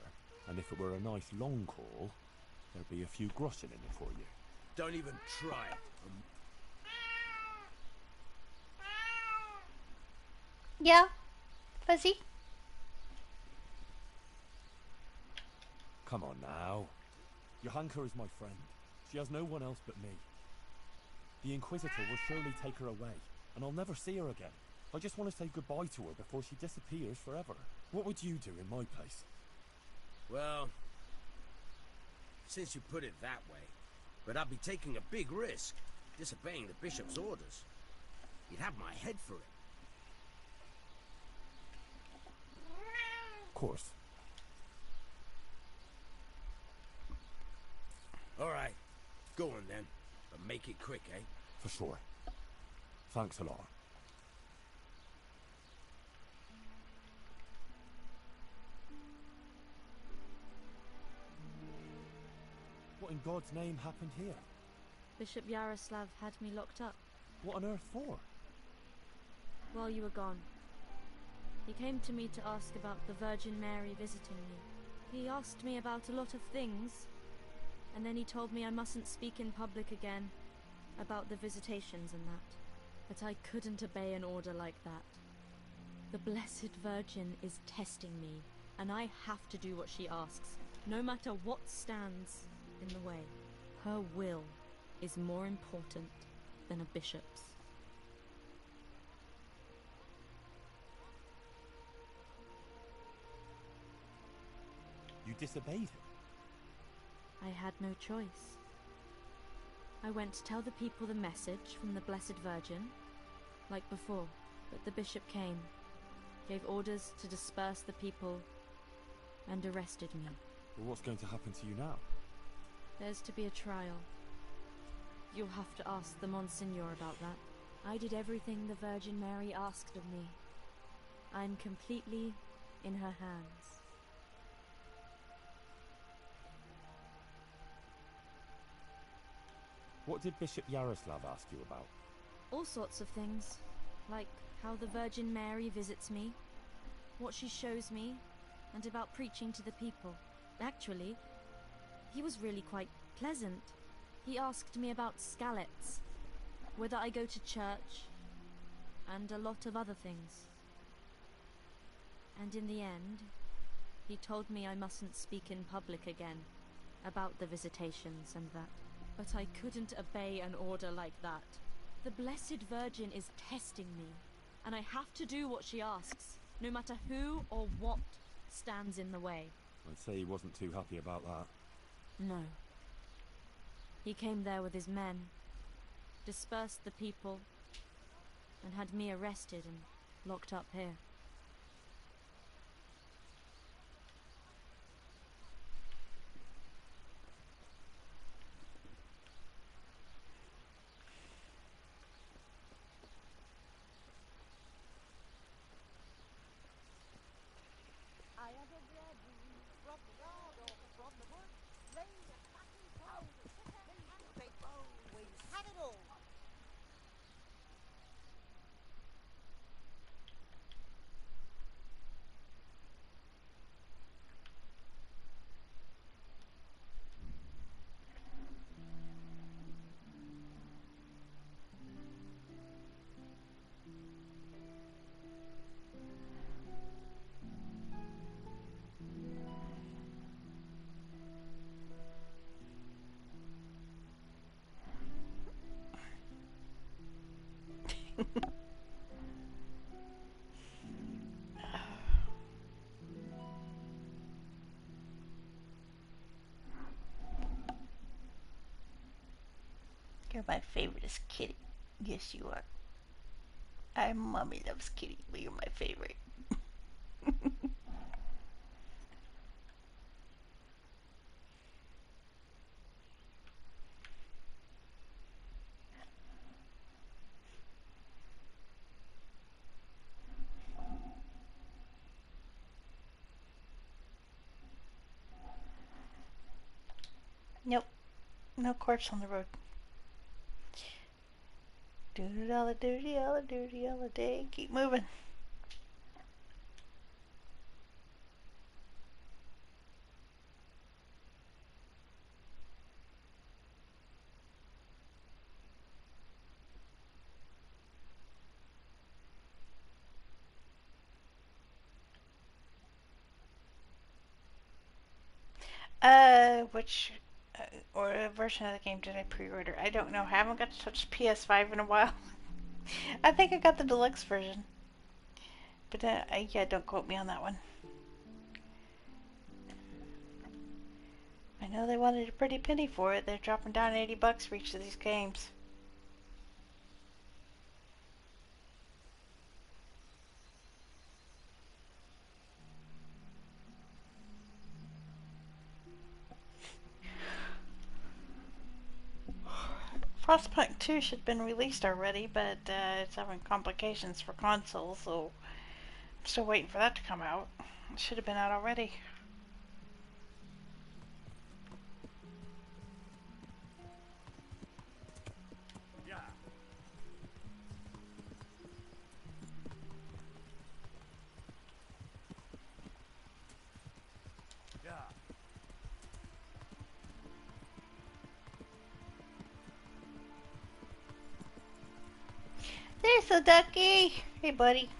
And if it were a nice long call, there'd be a few groschen in it for you. Don't even try it. Yeah? Fuzzy? Come on now. Johanka is my friend. She has no one else but me. The Inquisitor will surely take her away, and I'll never see her again. I just want to say goodbye to her before she disappears forever. What would you do in my place? Well, since you put it that way, but I'd be taking a big risk, disobeying the bishop's orders. You'd have my head for it. Of course. All right, go on then, but make it quick, eh? For sure. Thanks a lot. What in God's name happened here? Bishop Yaroslav had me locked up. What on earth for? While you were gone. He came to me to ask about the Virgin Mary visiting me. He asked me about a lot of things, and then he told me I mustn't speak in public again about the visitations and that. But I couldn't obey an order like that. The Blessed Virgin is testing me, and I have to do what she asks, no matter what stands in the way. Her will is more important than a bishop's. You disobeyed him? I had no choice. I went to tell the people the message from the Blessed Virgin, like before, but the bishop came, gave orders to disperse the people, and arrested me. Well, what's going to happen to you now? There's to be a trial. You'll have to ask the Monsignor about that. I did everything the Virgin Mary asked of me. I'm completely in her hands. What did Bishop Yaroslav ask you about? All sorts of things, like how the Virgin Mary visits me, what she shows me, and about preaching to the people. Actually, he was really quite pleasant. He asked me about scalets, whether I go to church, and a lot of other things. And in the end, he told me I mustn't speak in public again about the visitations and that. But I couldn't obey an order like that. The Blessed Virgin is testing me, and I have to do what she asks, no matter who or what stands in the way. I'd say he wasn't too happy about that. No. He came there with his men, dispersed the people, and had me arrested and locked up here. I am ready from the yard or from the wood. Lay a fucking cold. They always have it all. You're my favoriteest kitty. Yes, you are. Our mommy loves kitty, but you're my favorite. Nope. No corpse on the road. Do it all the duty, all the duty, all the day. Keep moving. Which or a version of the game did I pre-order? I don't know. I haven't got to touch PS5 in a while. I think I got the deluxe version. But yeah, don't quote me on that one. I know they wanted a pretty penny for it. They're dropping down $80 for each of these games. Frostpunk 2 should have been released already, but it's having complications for consoles, so I'm still waiting for that to come out. It should have been out already. Yeah. Yeah. There's a ducky! Hey, buddy.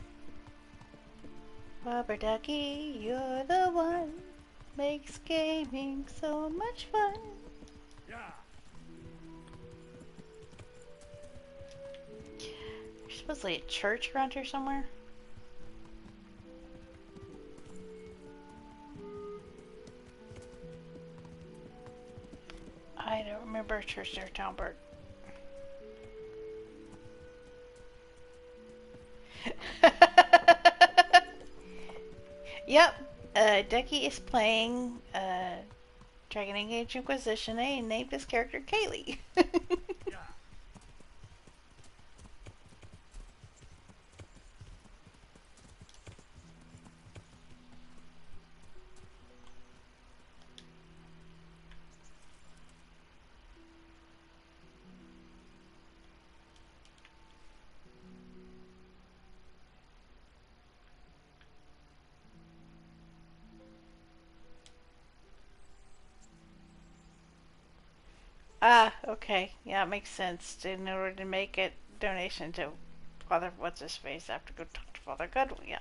Rubber ducky, you're the one. Makes gaming so much fun. Yeah. There's supposedly a church around here somewhere. I don't remember a church near Townburg. Yep, Ducky is playing Dragon Age Inquisition and named his character Kaylee. Ah, okay. Yeah, it makes sense. In order to make it donation to Father What's His Face, I have to go talk to Father Goodwin. Yeah,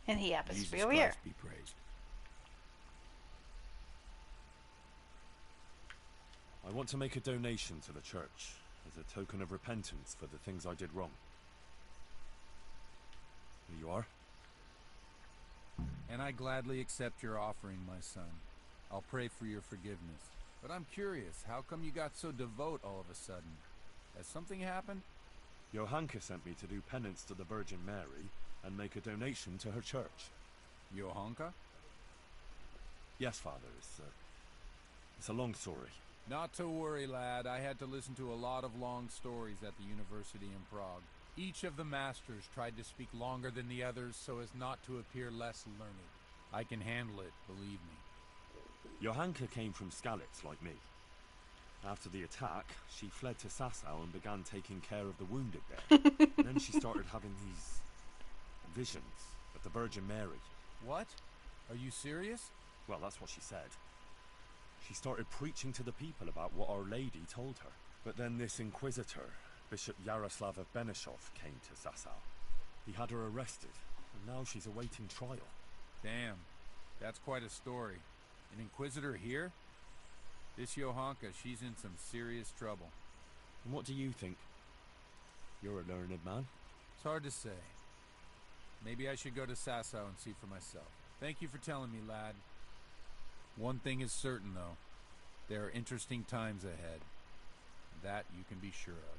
and he happens to be over here. Be praised. I want to make a donation to the church as a token of repentance for the things I did wrong. Here you are. And I gladly accept your offering, my son. I'll pray for your forgiveness. But I'm curious, how come you got so devout all of a sudden? Has something happened? Johanka sent me to do penance to the Virgin Mary and make a donation to her church. Johanka? Yes, Father. It's a long story. Not to worry, lad. I had to listen to a lot of long stories at the university in Prague. Each of the masters tried to speak longer than the others so as not to appear less learned. I can handle it, believe me. Johanka came from Skalitz like me. After the attack, she fled to Sasau and began taking care of the wounded there. And then she started having these visions of the Virgin Mary. What? Are you serious? Well, that's what she said. She started preaching to the people about what Our Lady told her. But then this inquisitor, Bishop Yaroslav of Benishov, came to Sasau. He had her arrested, and now she's awaiting trial. Damn, that's quite a story. An inquisitor here? This Johanka, she's in some serious trouble. And what do you think? You're a learned man. It's hard to say. Maybe I should go to Sasau and see for myself. Thank you for telling me, lad. One thing is certain, though. There are interesting times ahead. That you can be sure of.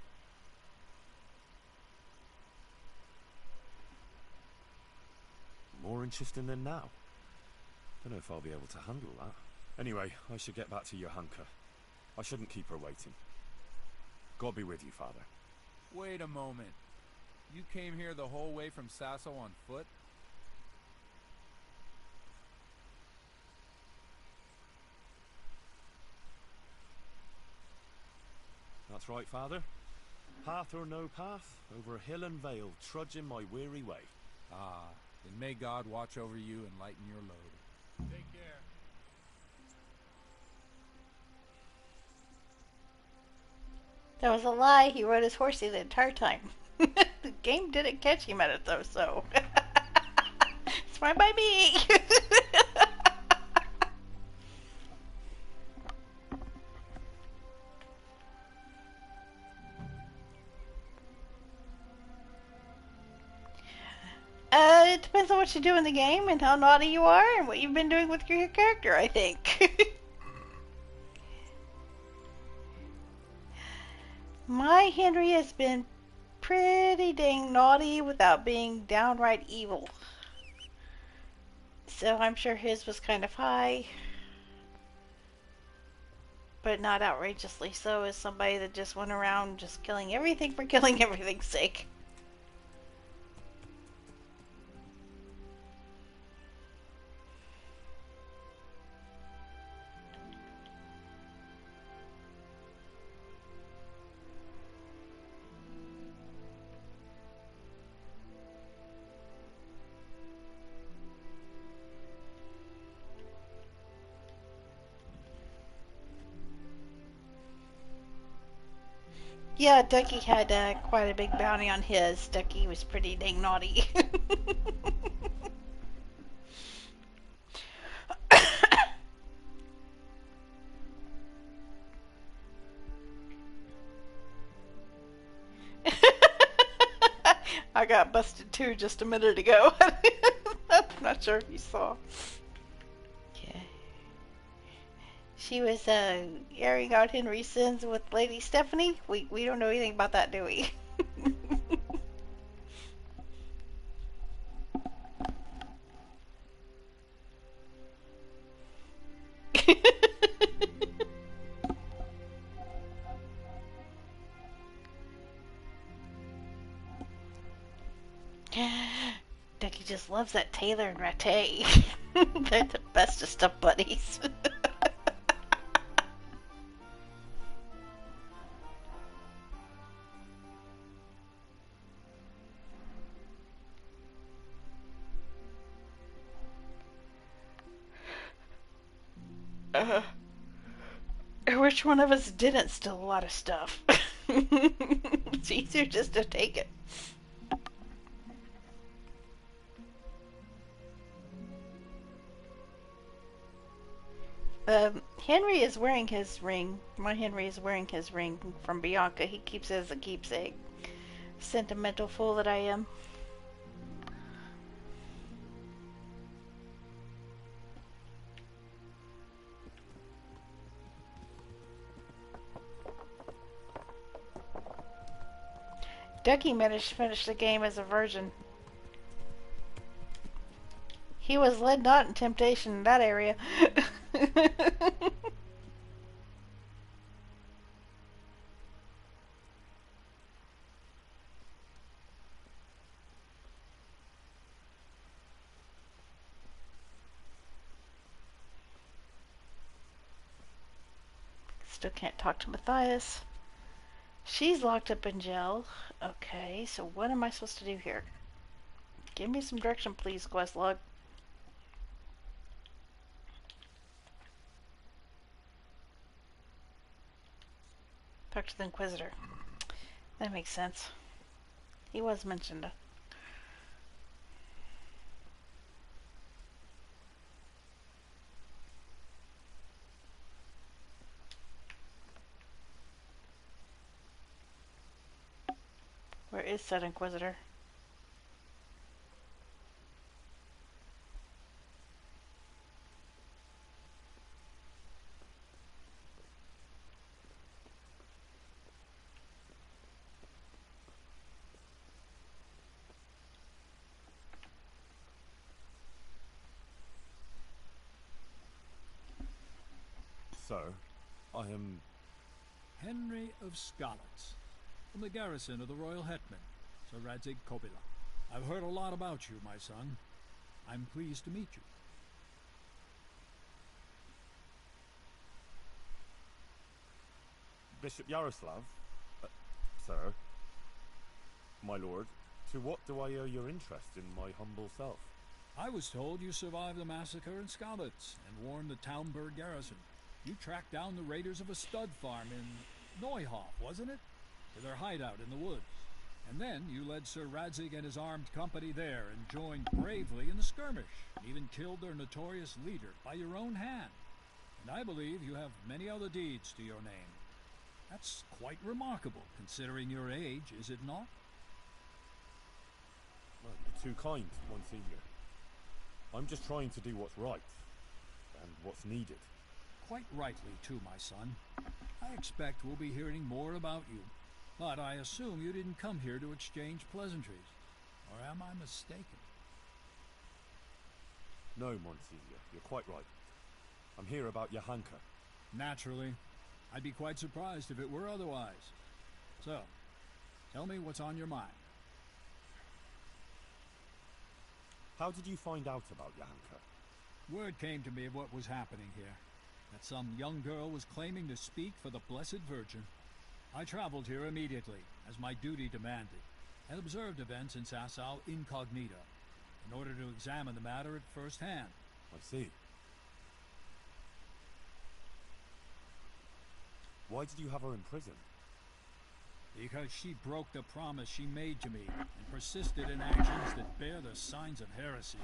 More interesting than now. Don't know if I'll be able to handle that. Anyway, I should get back to Johanka. I shouldn't keep her waiting. God be with you, Father. Wait a moment. You came here the whole way from Sasau on foot? That's right, Father. Path or no path, over hill and vale, trudging my weary way. Ah, then may God watch over you and lighten your load. Take care. That was a lie. He rode his horsey the entire time. The game didn't catch him at it though, so it's fine by me. it depends on what you do in the game and how naughty you are and what you've been doing with your character, I think. My Henry has been pretty dang naughty without being downright evil. So I'm sure his was kind of high. But not outrageously so as somebody that just went around just killing everything for killing everything's sake. Yeah, Ducky had quite a big bounty on his. Ducky was pretty dang naughty. I got busted too just a minute ago. I'm not sure if you saw. Okay. She was airing out Henry's sins with Lady Stephanie. We don't know anything about that, do we? Ducky just loves that Taylor and Rattay. They're the bestest of buddies. Which one of us didn't steal a lot of stuff? It's easier just to take it. Henry is wearing his ring. My Henry is wearing his ring from Bianca. He keeps it as a keepsake. Sentimental fool that I am. Ducky managed to finish the game as a virgin. He was led not in temptation in that area. Still can't talk to Matthias. She's locked up in jail. Okay, so what am I supposed to do here? Give me some direction, please, quest log. Talk to the Inquisitor. That makes sense. He was mentioned. Where is said Inquisitor? Sir, I am... Henry of Scarlet, from the garrison of the Royal Hetman, Sir Radzig Kobyla. I've heard a lot about you, my son. I'm pleased to meet you. Bishop Yaroslav? Sir? My lord, to what do I owe your interest in my humble self? I was told you survived the massacre in Scarlet and warned the Townburg garrison. You tracked down the raiders of a stud farm in Neuhof, wasn't it? To their hideout in the woods. And then you led Sir Radzig and his armed company there and joined bravely in the skirmish, and even killed their notorious leader by your own hand. And I believe you have many other deeds to your name. That's quite remarkable, considering your age, is it not? Well, you're too kind, Monsignor. I'm just trying to do what's right, and what's needed. Quite rightly, too, my son. I expect we'll be hearing more about you, but I assume you didn't come here to exchange pleasantries. Or am I mistaken? No, Monsignor, you're quite right. I'm here about Johanka. Naturally. I'd be quite surprised if it were otherwise. So, tell me what's on your mind. How did you find out about Johanka? Word came to me of what was happening here. That some young girl was claiming to speak for the Blessed Virgin. I traveled here immediately, as my duty demanded, and observed events in Sasau incognito, in order to examine the matter at first hand. I see. Why did you have her in prison? Because she broke the promise she made to me, and persisted in actions that bear the signs of heresy.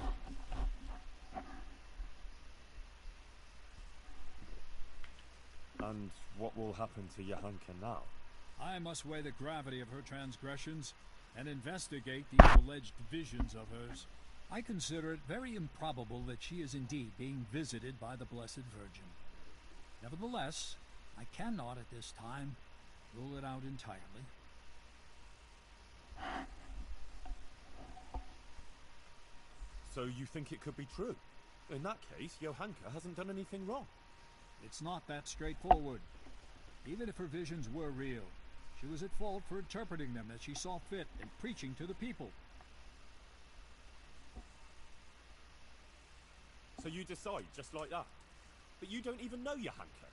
And what will happen to Johanka now? I must weigh the gravity of her transgressions and investigate these alleged visions of hers. I consider it very improbable that she is indeed being visited by the Blessed Virgin. Nevertheless, I cannot at this time rule it out entirely. So you think it could be true? In that case, Johanka hasn't done anything wrong. It's not that straightforward. Even if her visions were real, she was at fault for interpreting them as she saw fit and preaching to the people. So you decide just like that? But you don't even know Johanka.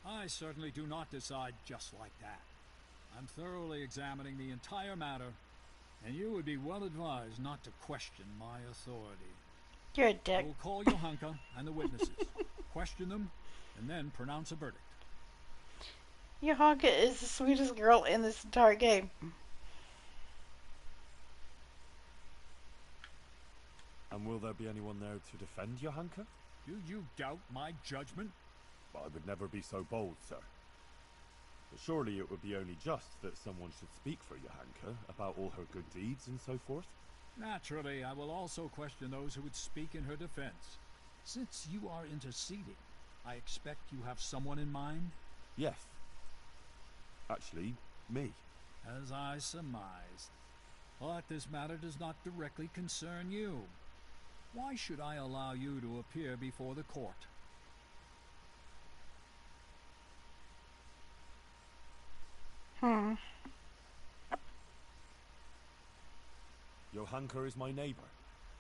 I certainly do not decide just like that. I'm thoroughly examining the entire matter, and you would be well advised not to question my authority. You're a dick. I will call Johanka and the witnesses, question them, and then pronounce a verdict. Johanka is the sweetest girl in this entire game. And will there be anyone there to defend Johanka? Do you doubt my judgment? I would never be so bold, sir. But surely it would be only just that someone should speak for Johanka about all her good deeds and so forth. Naturally, I will also question those who would speak in her defense. Since you are interceding, I expect you have someone in mind? Yes. Actually, me. As I surmised. But this matter does not directly concern you. Why should I allow you to appear before the court? Johanka is my neighbor,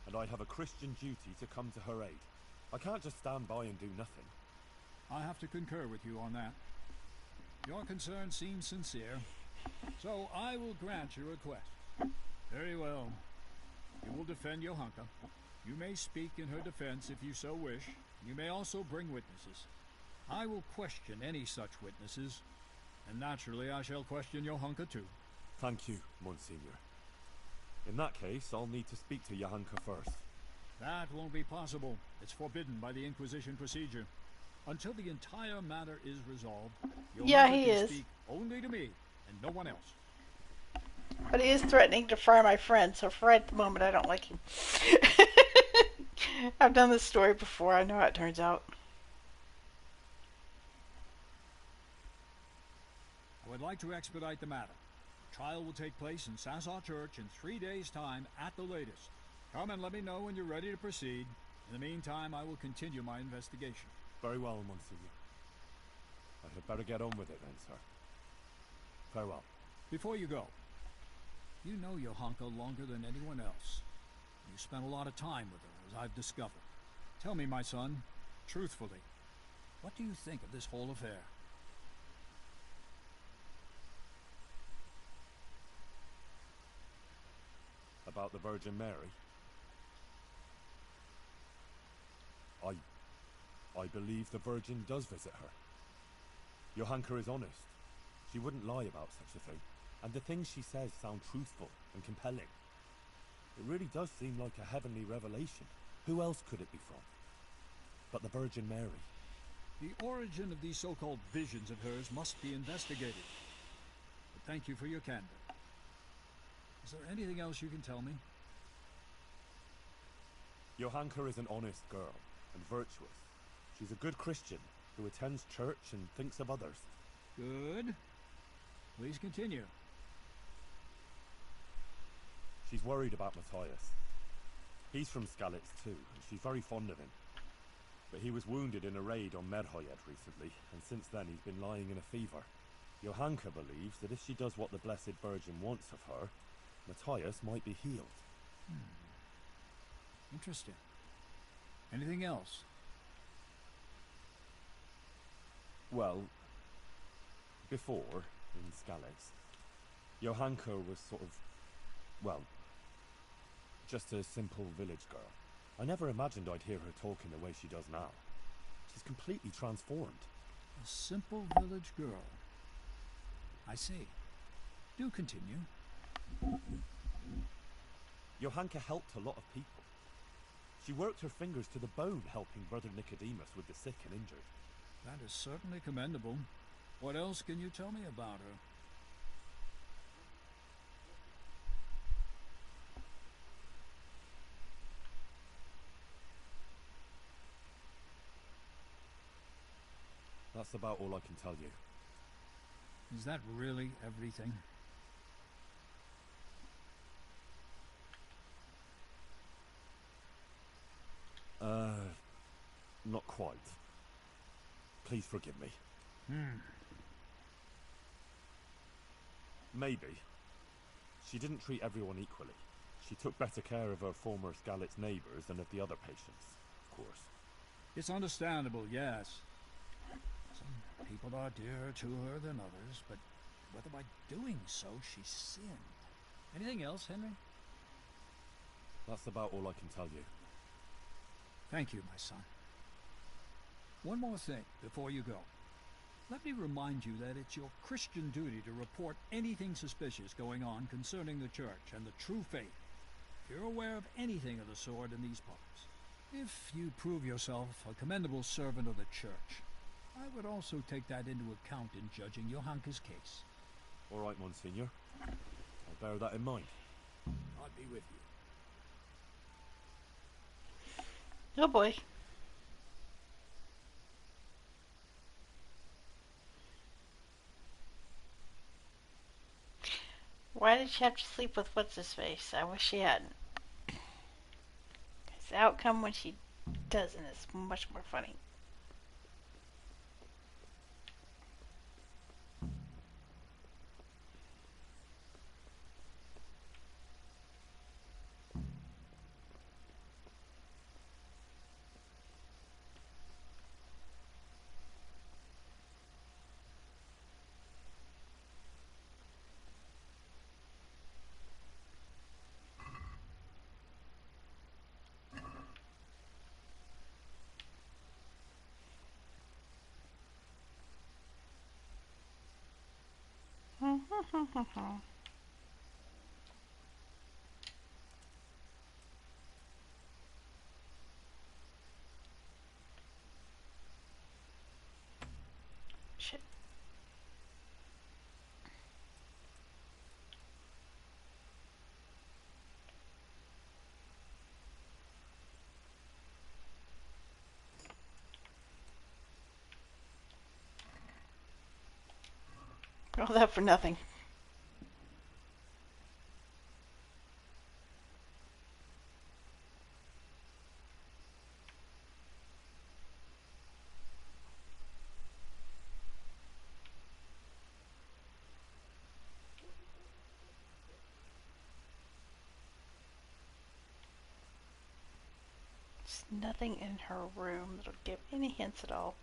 and I have a Christian duty to come to her aid. I can't just stand by and do nothing. I have to concur with you on that. Your concern seems sincere, so I will grant your request. Very well. You will defend Johanka. You may speak in her defense if you so wish. You may also bring witnesses. I will question any such witnesses, and naturally I shall question Johanka too. Thank you, Monsignor. In that case, I'll need to speak to Johanka first. That won't be possible. It's forbidden by the Inquisition procedure. Until the entire matter is resolved, Yeah, Johanka he can is. speak only to me and no one else. But he is threatening to fire my friend, so for right at the moment I don't like him. I've done this story before, I know how it turns out. I would like to expedite the matter. The trial will take place in Sasau Church in 3 days' time at the latest. Come and let me know when you're ready to proceed. In the meantime, I will continue my investigation. Very well, Monsignor. I had better get on with it then, sir. Farewell. Before you go, you know Johanka longer than anyone else. You spent a lot of time with her, as I've discovered. Tell me, my son, truthfully, what do you think of this whole affair? About the Virgin Mary? I believe the Virgin does visit her. Johanka is honest. She wouldn't lie about such a thing. And the things she says sound truthful and compelling. It really does seem like a heavenly revelation. Who else could it be from? But the Virgin Mary. The origin of these so-called visions of hers must be investigated. But thank you for your candor. Is there anything else you can tell me? Johanka is an honest girl, and virtuous. She's a good Christian, who attends church and thinks of others. Good. Please continue. She's worried about Matthias. He's from Skalitz too, and she's very fond of him. But he was wounded in a raid on Merhojed recently, and since then he's been lying in a fever. Johanka believes that if she does what the Blessed Virgin wants of her, Matthias might be healed. Interesting. Anything else? Well, before, in Skalitz, Johanka was sort of, well, just a simple village girl. I never imagined I'd hear her talking the way she does now. She's completely transformed. A simple village girl. I see. Do continue. Johanka helped a lot of people. She worked her fingers to the bone helping Brother Nicodemus with the sick and injured. That is certainly commendable. What else can you tell me about her? That's about all I can tell you. Is that really everything? Not quite. Please forgive me. Maybe. She didn't treat everyone equally. She took better care of her former Skalitz neighbours than of the other patients, of course. It's understandable, yes. Some people are dearer to her than others, but whether by doing so she sinned. Anything else, Henry? That's about all I can tell you. Thank you, my son. One more thing before you go. Let me remind you that it's your Christian duty to report anything suspicious going on concerning the church and the true faith. If you're aware of anything of the sort in these parts, if you prove yourself a commendable servant of the church, I would also take that into account in judging Johanka's case. All right, Monsignor. I'll bear that in mind. God be with you. Oh boy. Why did she have to sleep with what's-his-face? I wish she hadn't. The outcome when she doesn't is much more funny. Shit. All that for nothing. There's nothing in her room that'll give any hints at all.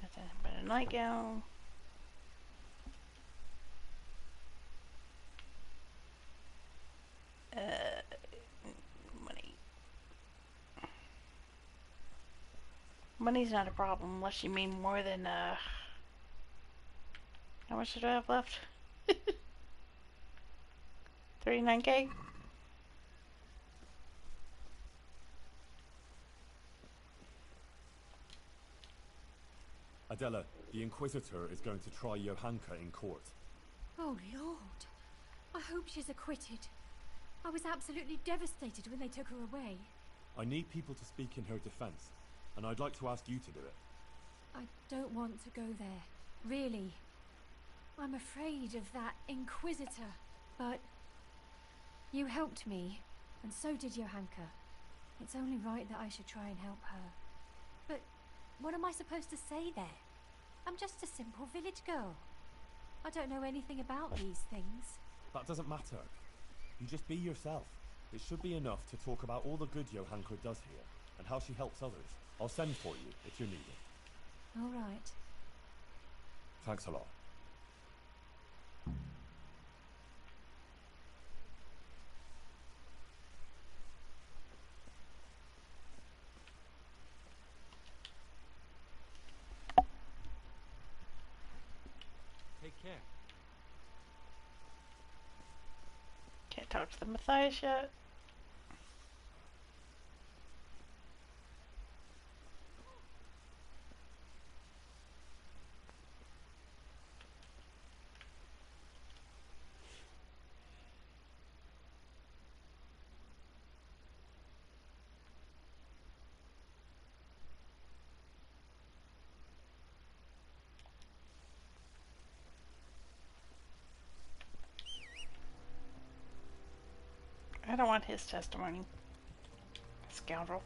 Nothing but a nightgown. Money. Money's not a problem unless you mean more than, how much did I have left? 39K? Adela, the Inquisitor is going to try Johanka in court. Oh, Lord. I hope she's acquitted. I was absolutely devastated when they took her away. I need people to speak in her defense, and I'd like to ask you to do it. I don't want to go there. Really. I'm afraid of that Inquisitor. But you helped me, and so did Johanka. It's only right that I should try and help her. But what am I supposed to say there? I'm just a simple village girl. I don't know anything about these things. That doesn't matter. You just be yourself. It should be enough to talk about all the good Johanka does here, and how she helps others. I'll send for you if you're needed. All right. Thanks a lot. Take care. Can't talk to the Matthias yet. I don't want his testimony. Scoundrel.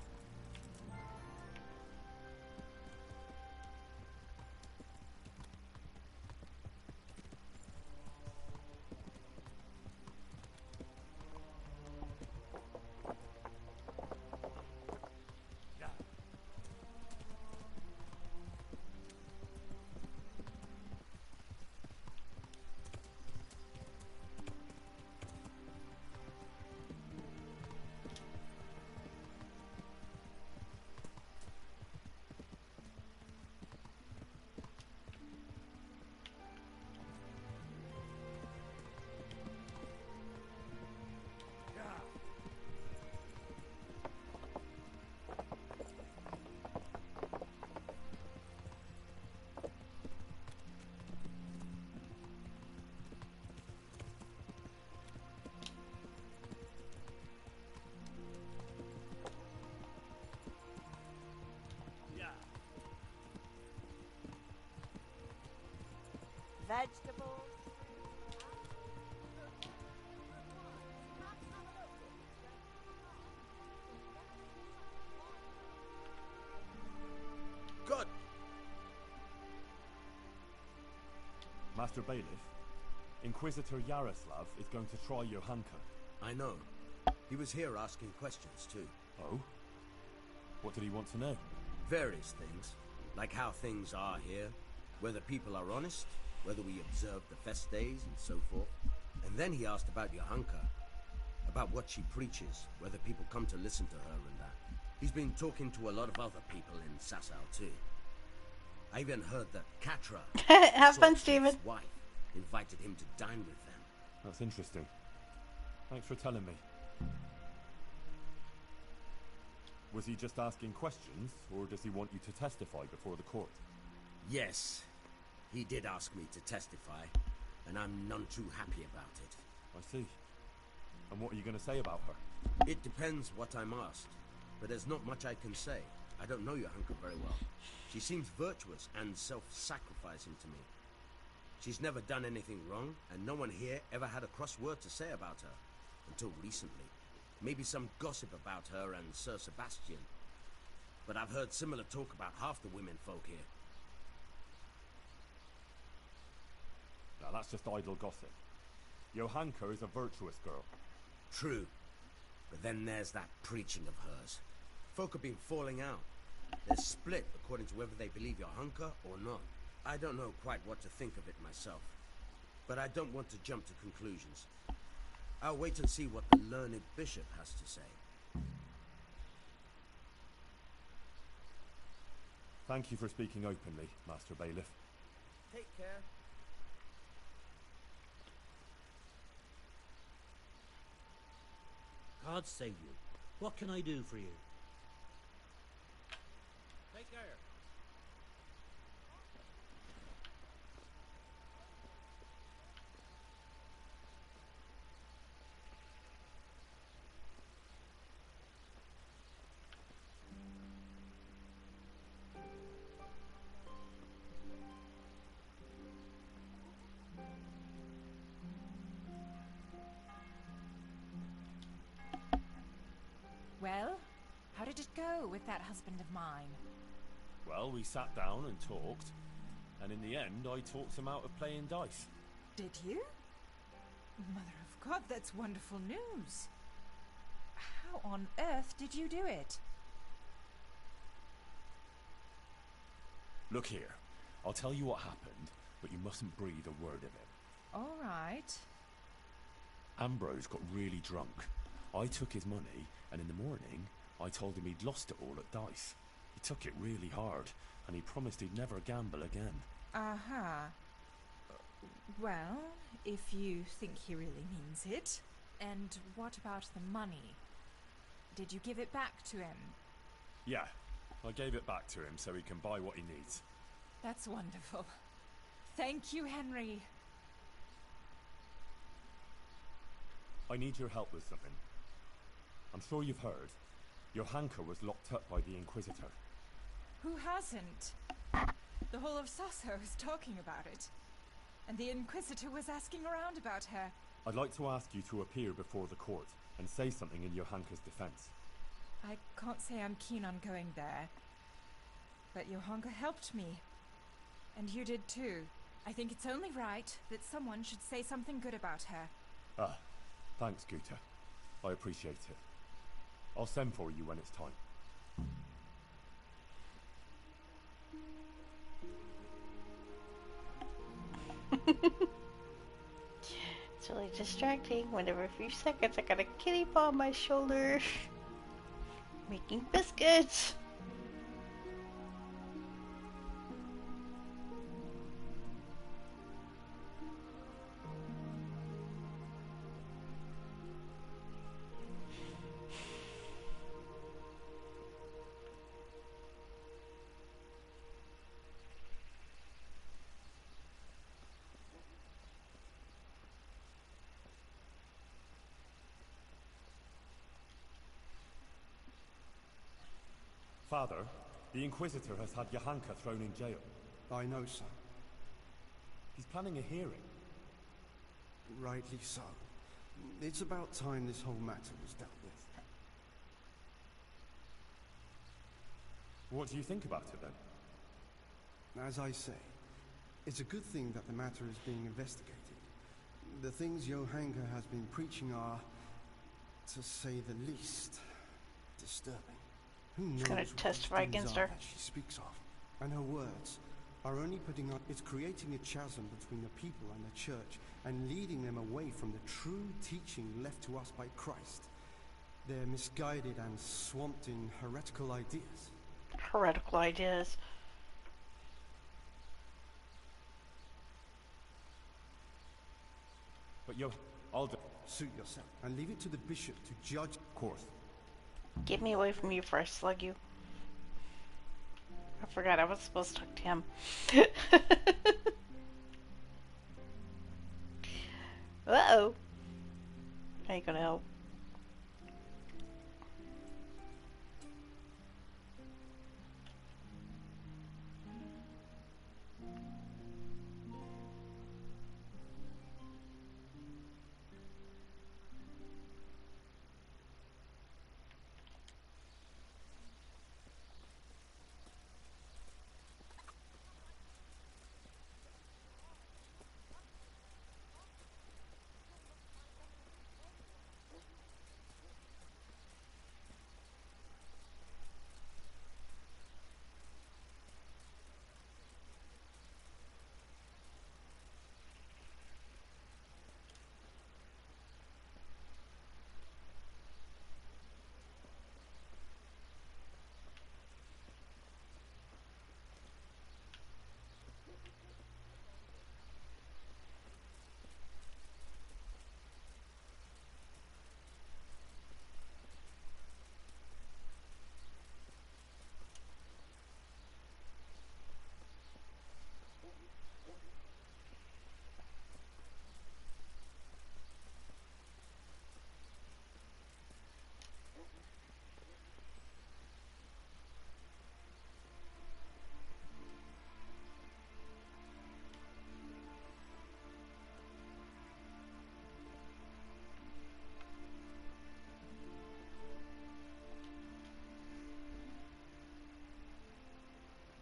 Vegetables. Good. Master Bailiff, Inquisitor Yaroslav is going to try Johanka. I know. He was here asking questions too. Oh? What did he want to know? Various things, like how things are here, whether people are honest, whether we observe the fest days and so forth. And then he asked about Johanka, about what she preaches, whether people come to listen to her and that. He's been talking to a lot of other people in Sasau too. I even heard that Katra, Have fun, Steven. his wife, invited him to dine with them. That's interesting. Thanks for telling me. Was he just asking questions, or does he want you to testify before the court? Yes, he did ask me to testify, and I'm none too happy about it. I see. And what are you going to say about her? It depends what I'm asked, but there's not much I can say. I don't know Johanka very well. She seems virtuous and self-sacrificing to me. She's never done anything wrong, and no one here ever had a cross word to say about her, until recently. Maybe some gossip about her and Sir Sebastian. But I've heard similar talk about half the women folk here. Now that's just idle gossip. Johanka is a virtuous girl. True. But then there's that preaching of hers. Folk have been falling out. They're split according to whether they believe Johanka or not. I don't know quite what to think of it myself. But I don't want to jump to conclusions. I'll wait and see what the learned bishop has to say. Thank you for speaking openly, Master Bailiff. Take care. God save you. What can I do for you? Take care. Well, how did it go with that husband of mine? Well, we sat down and talked, and in the end, I talked him out of playing dice. Did you? Mother of God, that's wonderful news. How on earth did you do it? Look here, I'll tell you what happened, but you mustn't breathe a word of it. All right. Ambrose got really drunk. I took his money, and in the morning, I told him he'd lost it all at dice. He took it really hard, and he promised he'd never gamble again. Uh-huh. Well, if you think he really means it. And what about the money? Did you give it back to him? Yeah, I gave it back to him so he can buy what he needs. That's wonderful. Thank you, Henry. I need your help with something. I'm sure you've heard. Johanka was locked up by the Inquisitor. Who hasn't? The whole of Sasso is talking about it. And the Inquisitor was asking around about her. I'd like to ask you to appear before the court and say something in Johanka's defense. I can't say I'm keen on going there. But Johanka helped me. And you did too. I think it's only right that someone should say something good about her. Ah, thanks, Guta. I appreciate it. I'll send for you when it's time. It's really distracting. Whenever a few seconds, I got a kitty paw on my shoulder. Making biscuits. Father, the Inquisitor has had Johanka thrown in jail. I know, son. He's planning a hearing. Rightly so. It's about time this whole matter was dealt with. What do you think about it, then? As I say, it's a good thing that the matter is being investigated. The things Johanka has been preaching are, to say the least, disturbing. Who knows Gonna what testify these things against are her. that she speaks of? And her words are only putting up, it's creating a chasm between the people and the church and leading them away from the true teaching left to us by Christ. They're misguided and swamped in heretical ideas. Heretical ideas. But I'll suit yourself and leave it to the bishop to judge. Of course. Get me away from you before I slug you. I forgot I was supposed to talk to him. Uh-oh. Ain't gonna help.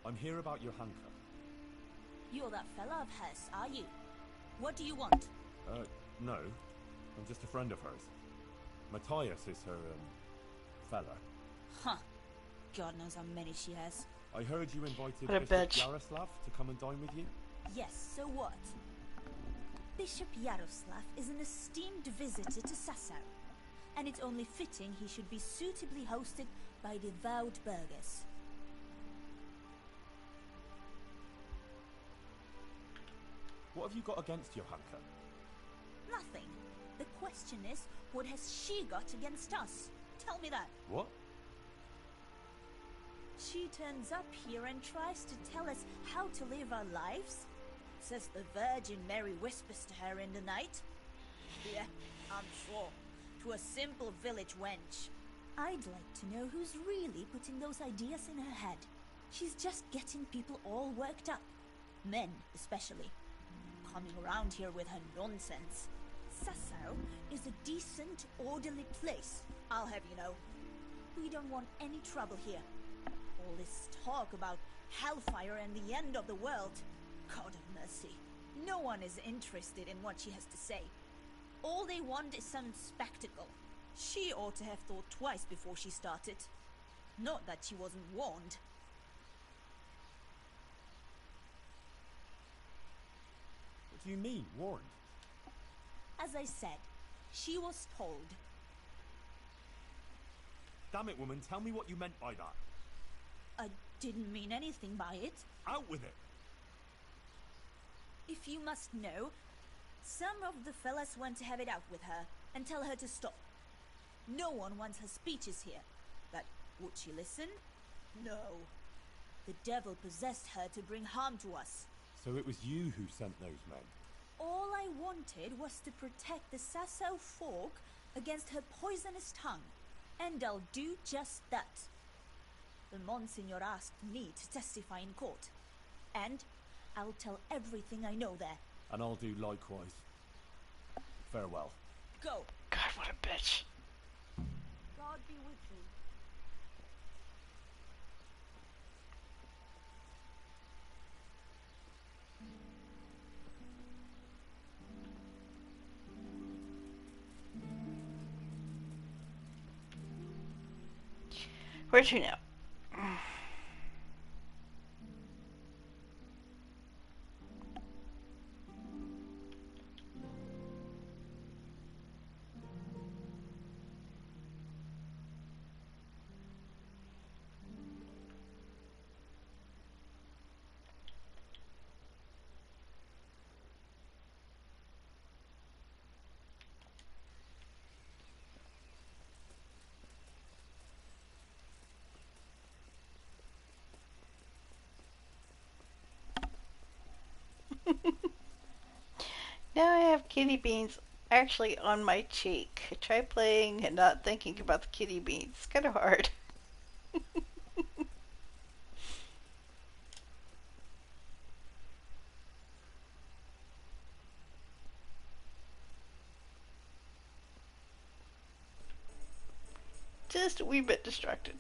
I'm here about Johanka. You're that fella of hers, are you? What do you want? No. I'm just a friend of hers. Matthias is her, fella. Huh. God knows how many she has. I heard you invited What a Bishop bitch. Yaroslav to come and dine with you? Yes, so what? Bishop Yaroslav is an esteemed visitor to Sasau, and it's only fitting he should be suitably hosted by devout burghers. What have you got against Johanka? Nothing. The question is, what has she got against us? Tell me that. What? She turns up here and tries to tell us how to live our lives. Says the Virgin Mary whispers to her in the night. Yeah, I'm sure. To a simple village wench. I'd like to know who's really putting those ideas in her head. She's just getting people all worked up. Men, especially. Coming around here with her nonsense. Sasau is a decent, orderly place, I'll have you know. We don't want any trouble here. All this talk about hellfire and the end of the world. God of mercy. No one is interested in what she has to say. All they want is some spectacle. She ought to have thought twice before she started. Not that she wasn't warned. What do you mean, warned? As I said, she was told. Damn it, woman, tell me what you meant by that. I didn't mean anything by it. Out with it! If you must know, some of the fellas want to have it out with her and tell her to stop. No one wants her speeches here. But would she listen? No. The devil possessed her to bring harm to us. So it was you who sent those men? All I wanted was to protect the Sasau folk against her poisonous tongue. And I'll do just that. The Monsignor asked me to testify in court. And I'll tell everything I know there. And I'll do likewise. Farewell. Go. God, what a bitch. God be with you. Where to now? Now I have kidney beans actually on my cheek. Try playing and not thinking about the kidney beans. It's kind of hard. Just a wee bit distracted.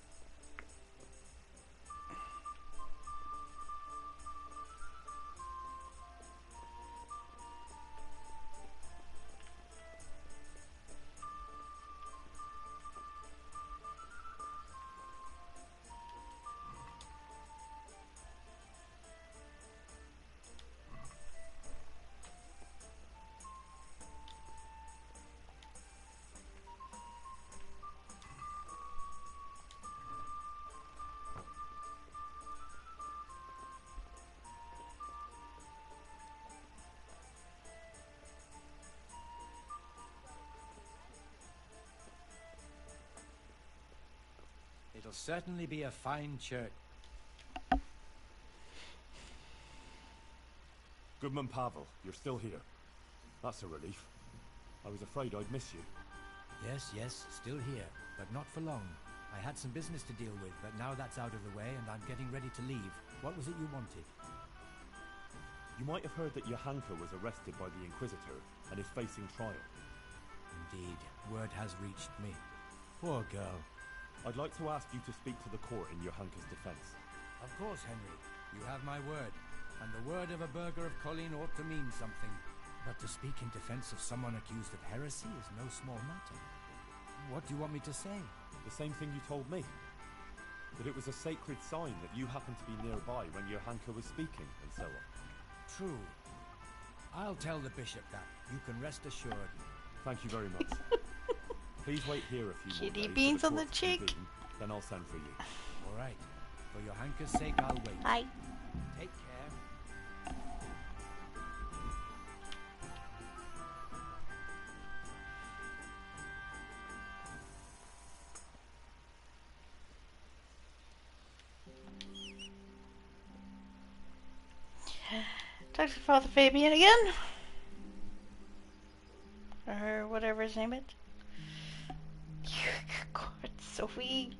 It'll certainly be a fine church. Goodman Pavel, you're still here. That's a relief. I was afraid I'd miss you. Yes, still here, but not for long. I had some business to deal with, but now that's out of the way and I'm getting ready to leave. What was it you wanted? You might have heard that Johanka was arrested by the Inquisitor and is facing trial. Indeed, word has reached me. Poor girl. I'd like to ask you to speak to the court in Johanka's defense. Of course, Henry. You have my word, and the word of a burgher of Colleen ought to mean something. But to speak in defense of someone accused of heresy is no small matter. What do you want me to say? The same thing you told me. That it was a sacred sign that you happened to be nearby when Johanka was speaking, and so on. True. I'll tell the bishop that. You can rest assured. Thank you very much. Please wait here a few more Kitty days beans for on the court to cheek. convene, then I'll send for you. All right. For Johanka's sake, I'll wait. Bye. Take care. Talk to Father Fabian again. Or whatever his name is. God, Sophie.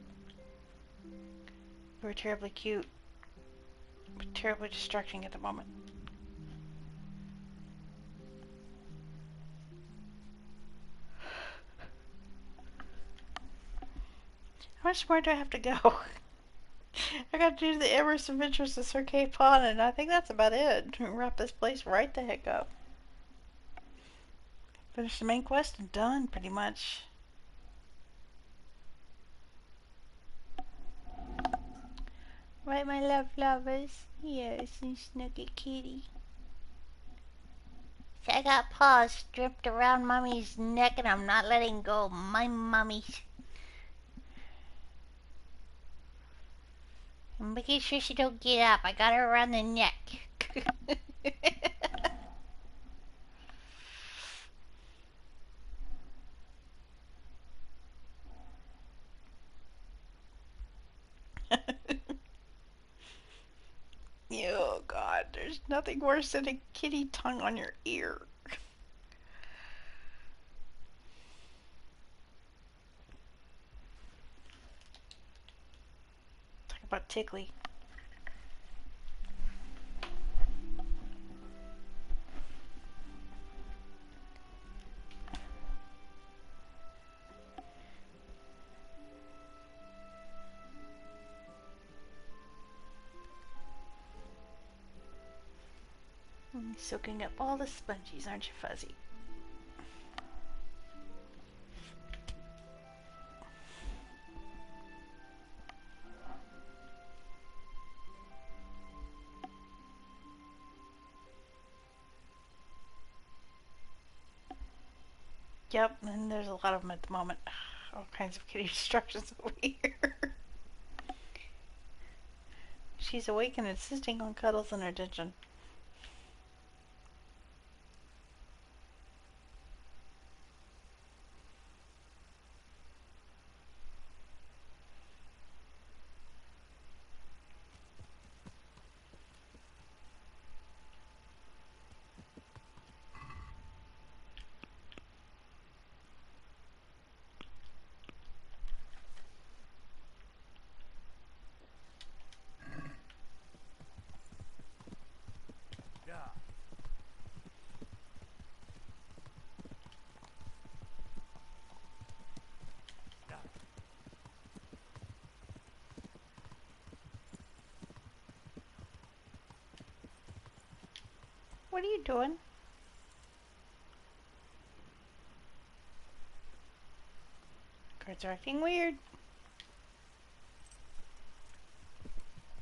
You were terribly cute. But terribly distracting at the moment. How much more do I have to go? I gotta do the Amorous Adventures of Sir Kay Pawn, and I think that's about it. Wrap this place right the heck up. Finish the main quest and done, pretty much. Right, my lovers? Yes, and Snooky Kitty. So I got paws stripped around Mummy's neck, and I'm not letting go of my mummy. I'm making sure she don't get up. I got her around the neck. Oh God, there's nothing worse than a kitty tongue on your ear. Talk about tickly. Soaking up all the spongies, aren't you, Fuzzy? Yep, and there's a lot of them at the moment. All kinds of kitty distractions over here. She's awake and insisting on cuddles and attention. What are you doing? Cards are acting weird.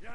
Yeah.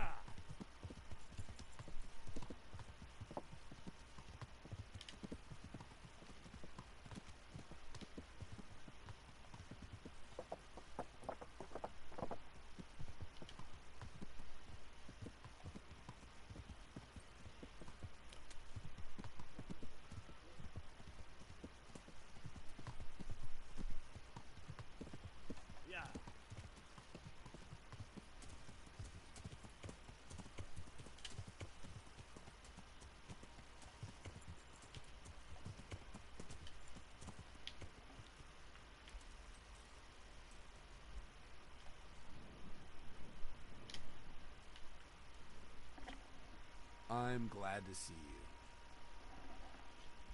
I'm glad to see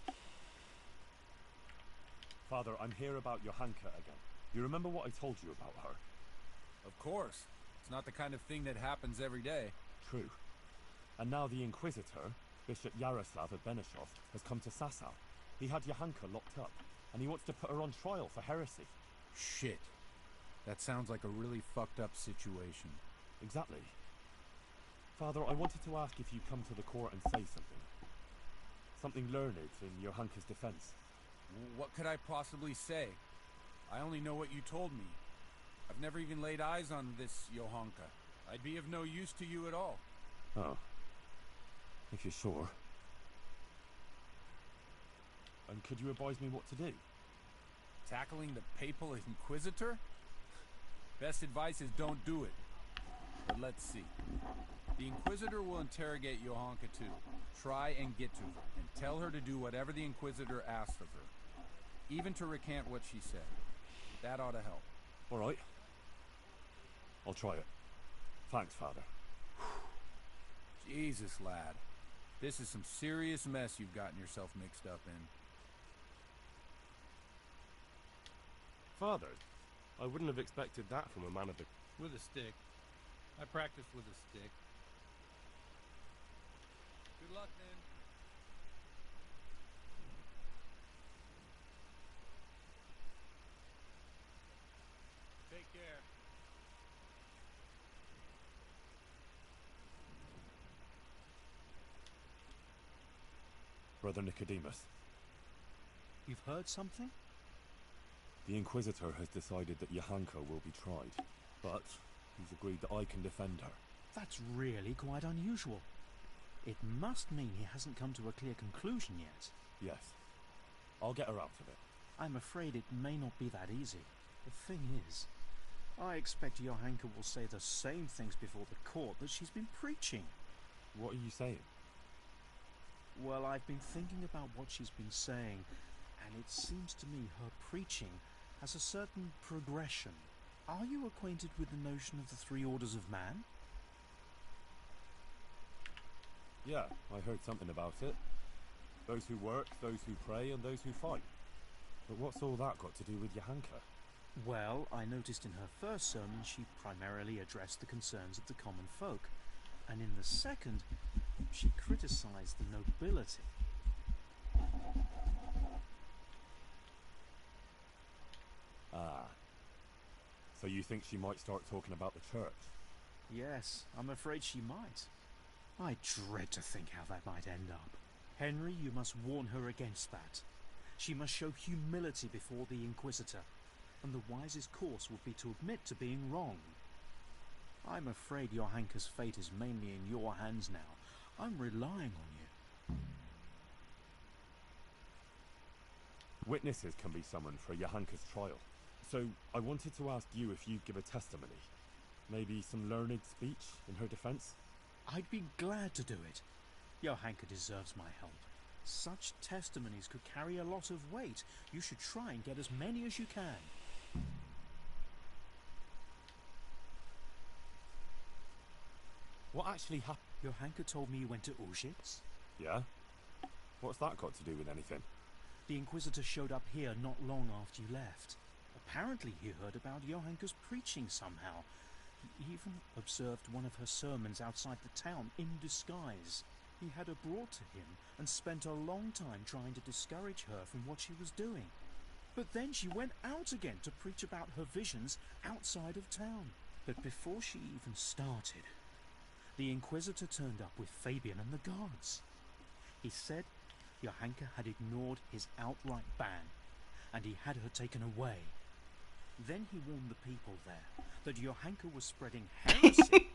you. Father, I'm here about Johanka again. You remember what I told you about her? Of course. It's not the kind of thing that happens every day. True. And now the Inquisitor, Bishop Yaroslav of Benishov, has come to Sasau. He had Johanka locked up, and he wants to put her on trial for heresy. Shit. That sounds like a really fucked up situation. Exactly. Father, I wanted to ask if you come to the court and say something. Something learned in Johanka's defense. What could I possibly say? I only know what you told me. I've never even laid eyes on this Johanka. I'd be of no use to you at all. Oh. If you're sure. And could you advise me what to do? Tackling the Papal Inquisitor? Best advice is don't do it. But let's see. The Inquisitor will interrogate Johanka too. Try and get to her, and tell her to do whatever the Inquisitor asks of her. Even to recant what she said. That ought to help. All right. I'll try it. Thanks, Father. Jesus, lad. This is some serious mess you've gotten yourself mixed up in. Father, I wouldn't have expected that from a man of the... With a stick. I practice with a stick. Good luck, then. Take care. Brother Nicodemus. You've heard something? The Inquisitor has decided that Johanka will be tried, but he's agreed that I can defend her. That's really quite unusual. It must mean he hasn't come to a clear conclusion yet. Yes. I'll get her out of it. I'm afraid it may not be that easy. The thing is, I expect Johanka will say the same things before the court that she's been preaching. What are you saying? Well, I've been thinking about what she's been saying, and it seems to me her preaching has a certain progression. Are you acquainted with the notion of the three orders of man? Yeah, I heard something about it. Those who work, those who pray, and those who fight. But what's all that got to do with Johanka? Well, I noticed in her first sermon she primarily addressed the concerns of the common folk, and in the second, she criticized the nobility. Ah. So you think she might start talking about the church? Yes, I'm afraid she might. I dread to think how that might end up. Henry, you must warn her against that. She must show humility before the Inquisitor, and the wisest course would be to admit to being wrong. I'm afraid Johanka's fate is mainly in your hands now. I'm relying on you. Witnesses can be summoned for Johanka's trial. So I wanted to ask you if you'd give a testimony. Maybe some learned speech in her defense? I'd be glad to do it. Johanka deserves my help. Such testimonies could carry a lot of weight. You should try and get as many as you can. What actually happened? Johanka told me you went to Auschwitz. Yeah? What's that got to do with anything? The Inquisitor showed up here not long after you left. Apparently he heard about Johanka's preaching somehow. He even observed one of her sermons outside the town in disguise. He had her brought to him and spent a long time trying to discourage her from what she was doing. But then she went out again to preach about her visions outside of town. But before she even started, the Inquisitor turned up with Fabian and the guards. He said Johanka had ignored his outright ban, and he had her taken away. Then he warned the people there that Johanka was spreading heresy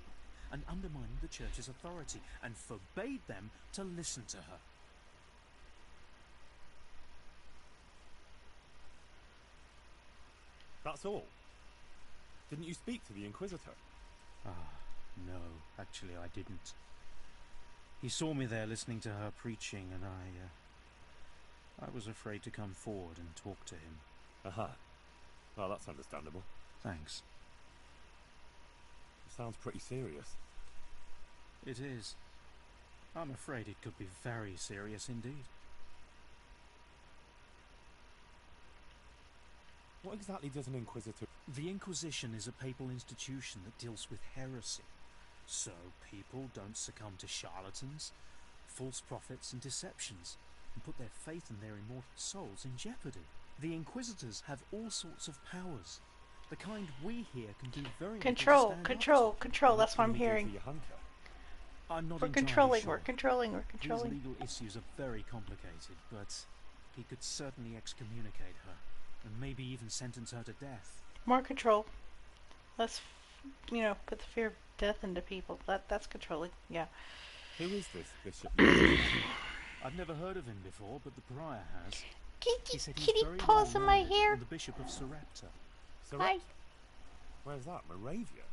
and undermining the church's authority, and forbade them to listen to her. That's all? Didn't you speak to the Inquisitor? No, actually I didn't. He saw me there listening to her preaching, and I was afraid to come forward and talk to him. Aha. Well, that's understandable. Thanks. It sounds pretty serious. It is. I'm afraid it could be very serious indeed. What exactly does an Inquisitor... The Inquisition is a papal institution that deals with heresy. so people don't succumb to charlatans, false prophets and deceptions, and put their faith and their immortal souls in jeopardy. The Inquisitors have all sorts of powers, the kind we here can do very little to stand up to. Control, that's what I'm hearing. I'm not We're entirely controlling, sure. we're controlling. These legal issues are very complicated, but he could certainly excommunicate her, and maybe even sentence her to death. More control. Let's, put the fear of death into people. That's controlling, yeah. Who is this Bishop? I've never heard of him before, but the prior has. He said he's Kitty very paws in my well-learned, hair. and the Bishop of Sarepta. Hi. Where's that? Moravia?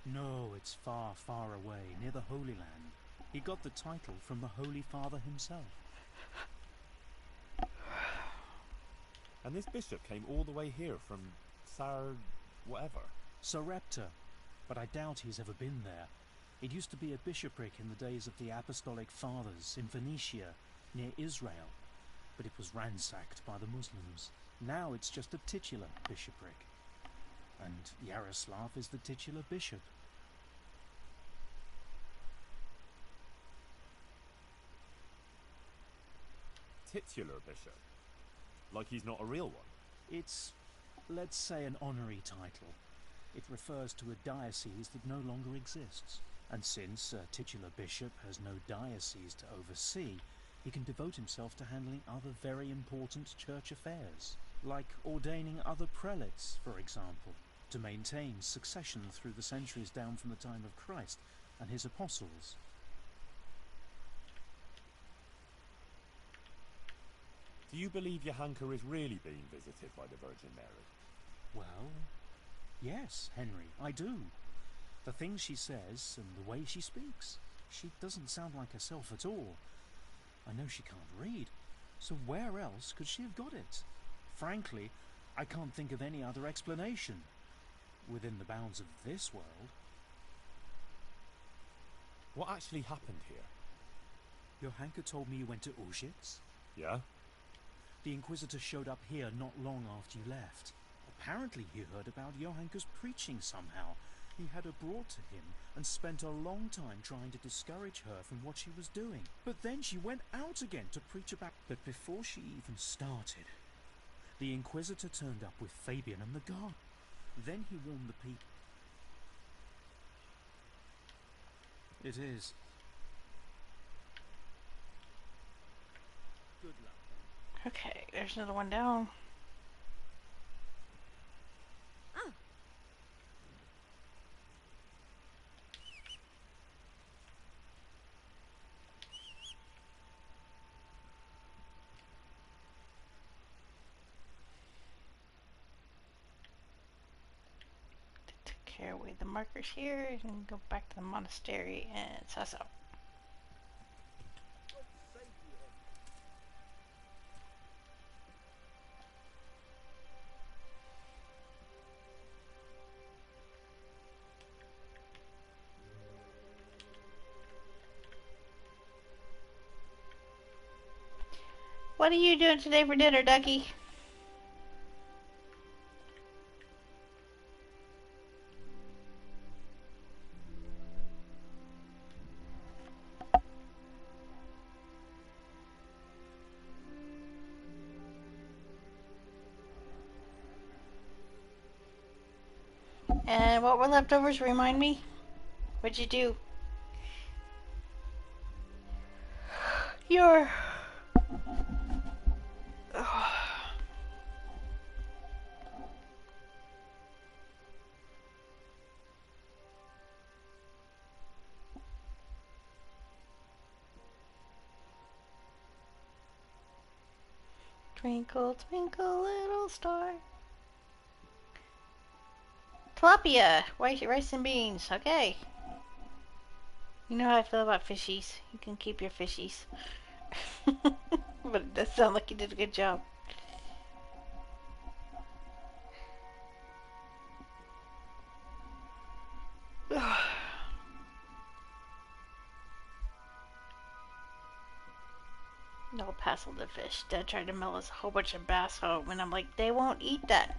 No, it's far, far away, near the Holy Land. He got the title from the Holy Father himself. And this bishop came all the way here from whatever. Sarepta, but I doubt he's ever been there. It used to be a bishopric in the days of the Apostolic Fathers in Phoenicia, near Israel, but it was ransacked by the Muslims. Now it's just a titular bishopric, and Yaroslav is the titular bishop. Titular bishop? Like he's not a real one? It's, let's say, an honorary title. It refers to a diocese that no longer exists. And since a titular bishop has no diocese to oversee, he can devote himself to handling other very important church affairs, like ordaining other prelates, for example, to maintain succession through the centuries down from the time of Christ and his apostles. Do you believe Johanka is really being visited by the Virgin Mary? Well, yes, Henry, I do. The things she says and the way she speaks. She doesn't sound like herself at all. I know she can't read, so where else could she have got it? Frankly, I can't think of any other explanation within the bounds of this world. What actually happened here? Johanka told me you went to Auschwitz. Yeah? The Inquisitor showed up here not long after you left. Apparently he heard about Johanka's preaching somehow. He had her brought to him and spent a long time trying to discourage her from what she was doing. But then she went out again to preach about... But before she even started, the Inquisitor turned up with Fabian and the guard. Then he warned the people. It is. Good luck. Okay, there's another one down. Oh. Take away the markers here and go back to the monastery and suss up. What are you doing today for dinner, Ducky? And what were leftovers? Remind me. What'd you do? You're... Twinkle, twinkle, little star. Tilapia! Rice and beans. Okay. You know how I feel about fishies. You can keep your fishies. But it does sound like you did a good job. No, pass on the fish. Dad tried to mail us a whole bunch of bass home, and I'm like, they won't eat that.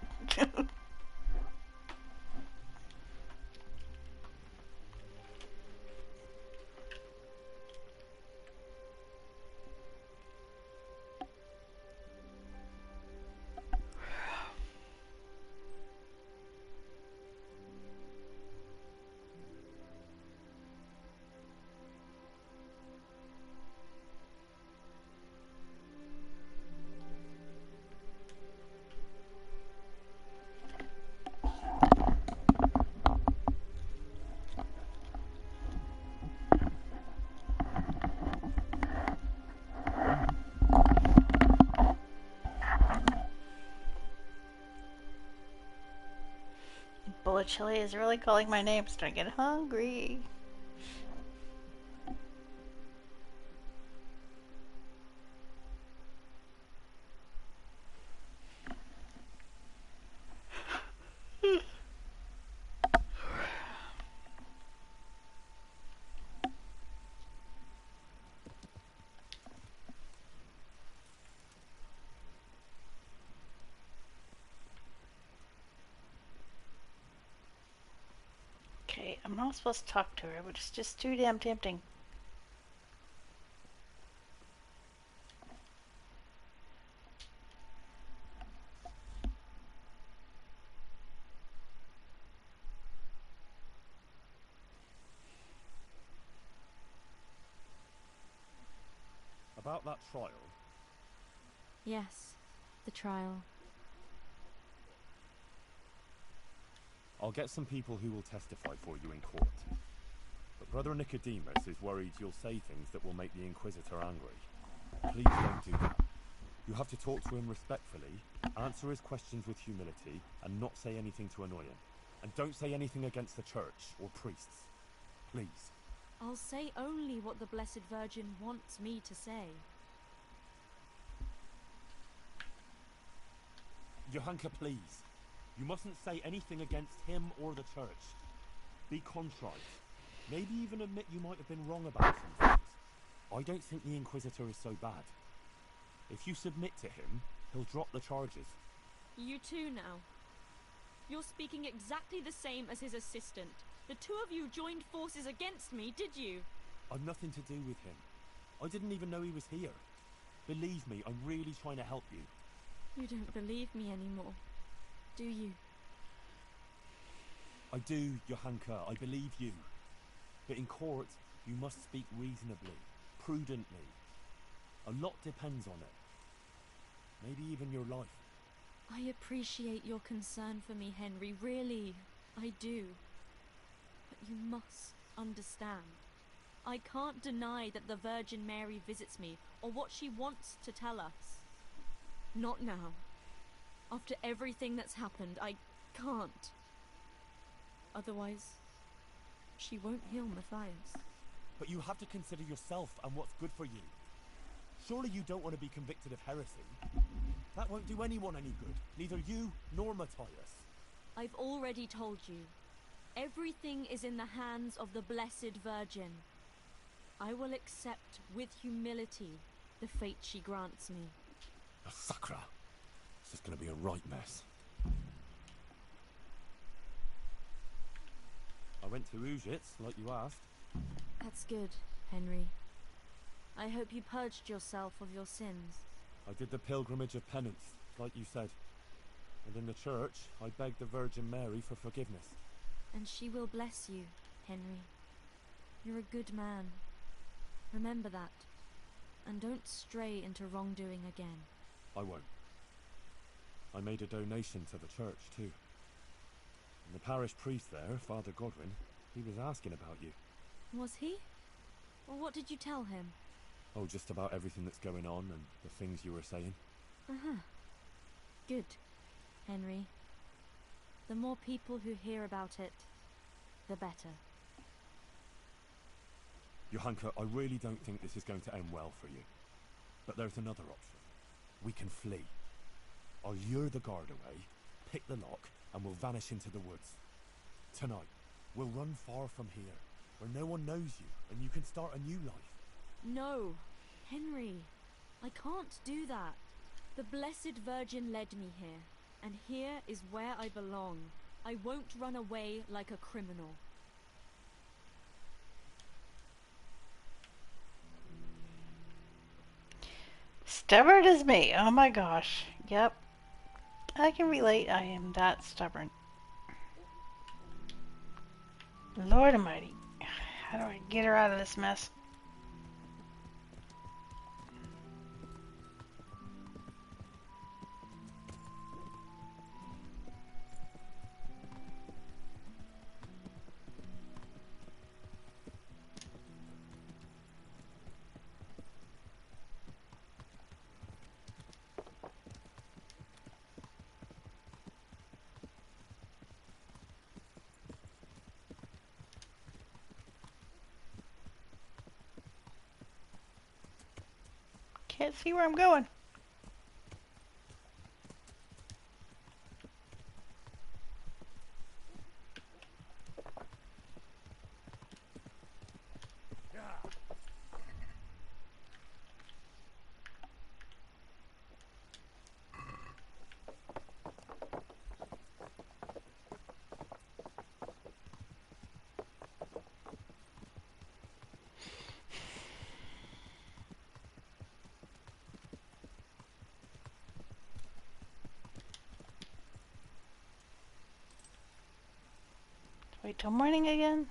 Bullet chili is really calling my name. Starting to get hungry. Okay, I'm not supposed to talk to her, but it's just too damn tempting. About that trial, Yes, the trial. I'll get some people who will testify for you in court. But Brother Nicodemus is worried you'll say things that will make the Inquisitor angry. Please don't do that. You have to talk to him respectfully, answer his questions with humility, and not say anything to annoy him. And don't say anything against the church or priests. Please. I'll say only what the Blessed Virgin wants me to say. Johanka, please. You mustn't say anything against him or the church. Be contrite. Maybe even admit you might have been wrong about some things. I don't think the Inquisitor is so bad. If you submit to him, he'll drop the charges. You too now. You're speaking exactly the same as his assistant. The two of you joined forces against me, did you? I've nothing to do with him. I didn't even know he was here. Believe me, I'm really trying to help you. You don't believe me anymore, do you? I do, Johanka, I believe you. But in court, you must speak reasonably, prudently. A lot depends on it. Maybe even your life. I appreciate your concern for me, Henry, really, I do. But you must understand. I can't deny that the Virgin Mary visits me, or what she wants to tell us. Not now. After everything that's happened, I can't. Otherwise, she won't heal Matthias. But you have to consider yourself and what's good for you. Surely you don't want to be convicted of heresy. That won't do anyone any good, neither you nor Matthias. I've already told you. Everything is in the hands of the Blessed Virgin. I will accept with humility the fate she grants me. Oh, Sakra. This is going to be a right mess. I went to Ujits, like you asked. That's good, Henry. I hope you purged yourself of your sins. I did the pilgrimage of penance, like you said. And in the church, I begged the Virgin Mary for forgiveness. And she will bless you, Henry. You're a good man. Remember that. And don't stray into wrongdoing again. I won't. I made a donation to the church, too. And the parish priest there, Father Godwin, he was asking about you. Was he? Well, what did you tell him? Oh, just about everything that's going on and the things you were saying. Uh-huh. Good, Henry. The more people who hear about it, the better. Johanka, I really don't think this is going to end well for you. But there's another option. We can flee. I'll lure the guard away, pick the lock, and we'll vanish into the woods. Tonight, we'll run far from here, where no one knows you, and you can start a new life. No, Henry. I can't do that. The Blessed Virgin led me here, and here is where I belong. I won't run away like a criminal. Stubborn as me. Oh my gosh. Yep. I can relate. I am that stubborn. Lord Almighty. How do I get her out of this mess? Can't see where I'm going. Wait till morning again.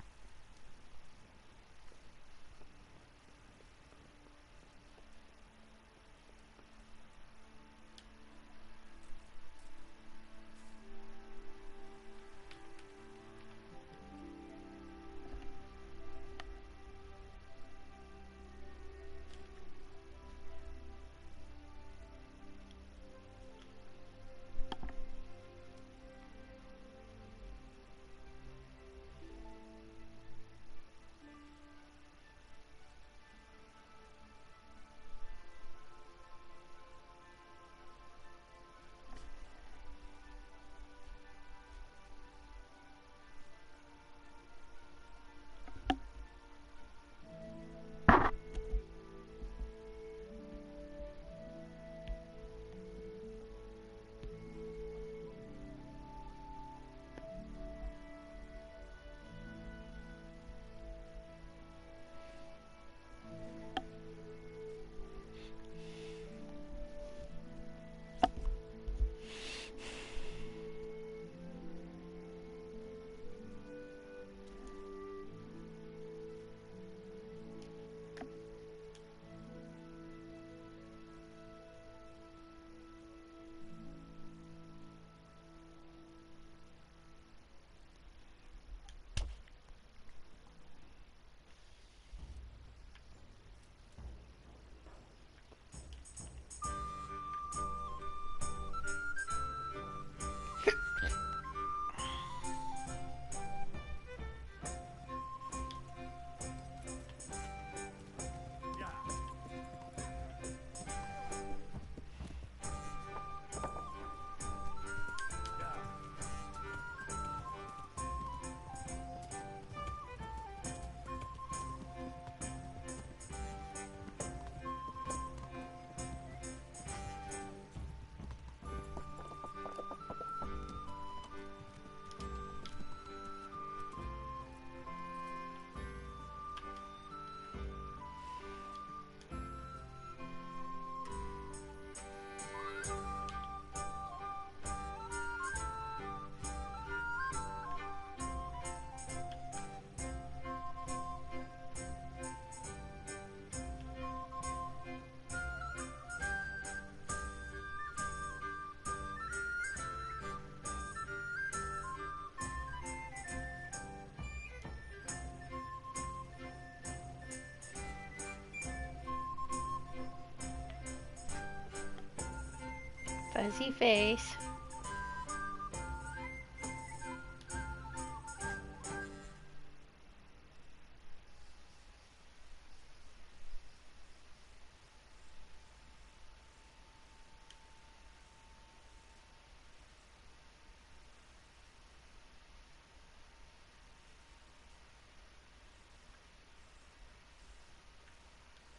Fuzzy face.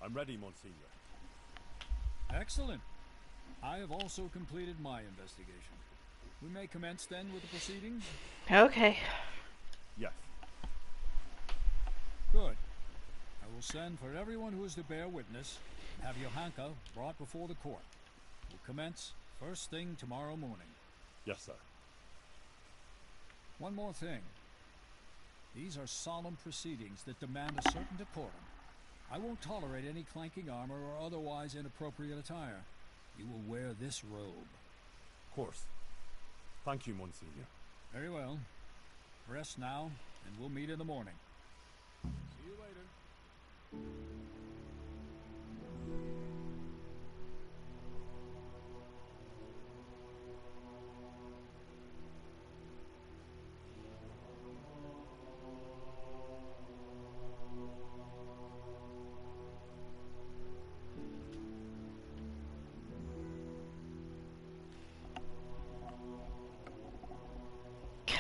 I'm ready, Monsignor. Excellent. I have also completed my investigation. We may commence then with the proceedings? Okay. Yes. Good. I will send for everyone who is to bear witness and have Johanka brought before the court. We'll commence first thing tomorrow morning. Yes, sir. One more thing. These are solemn proceedings that demand a certain decorum. I won't tolerate any clanking armor or otherwise inappropriate attire. You will wear this robe. Of course. Thank you, Monsignor. Very well. Rest now, and we'll meet in the morning. See you later.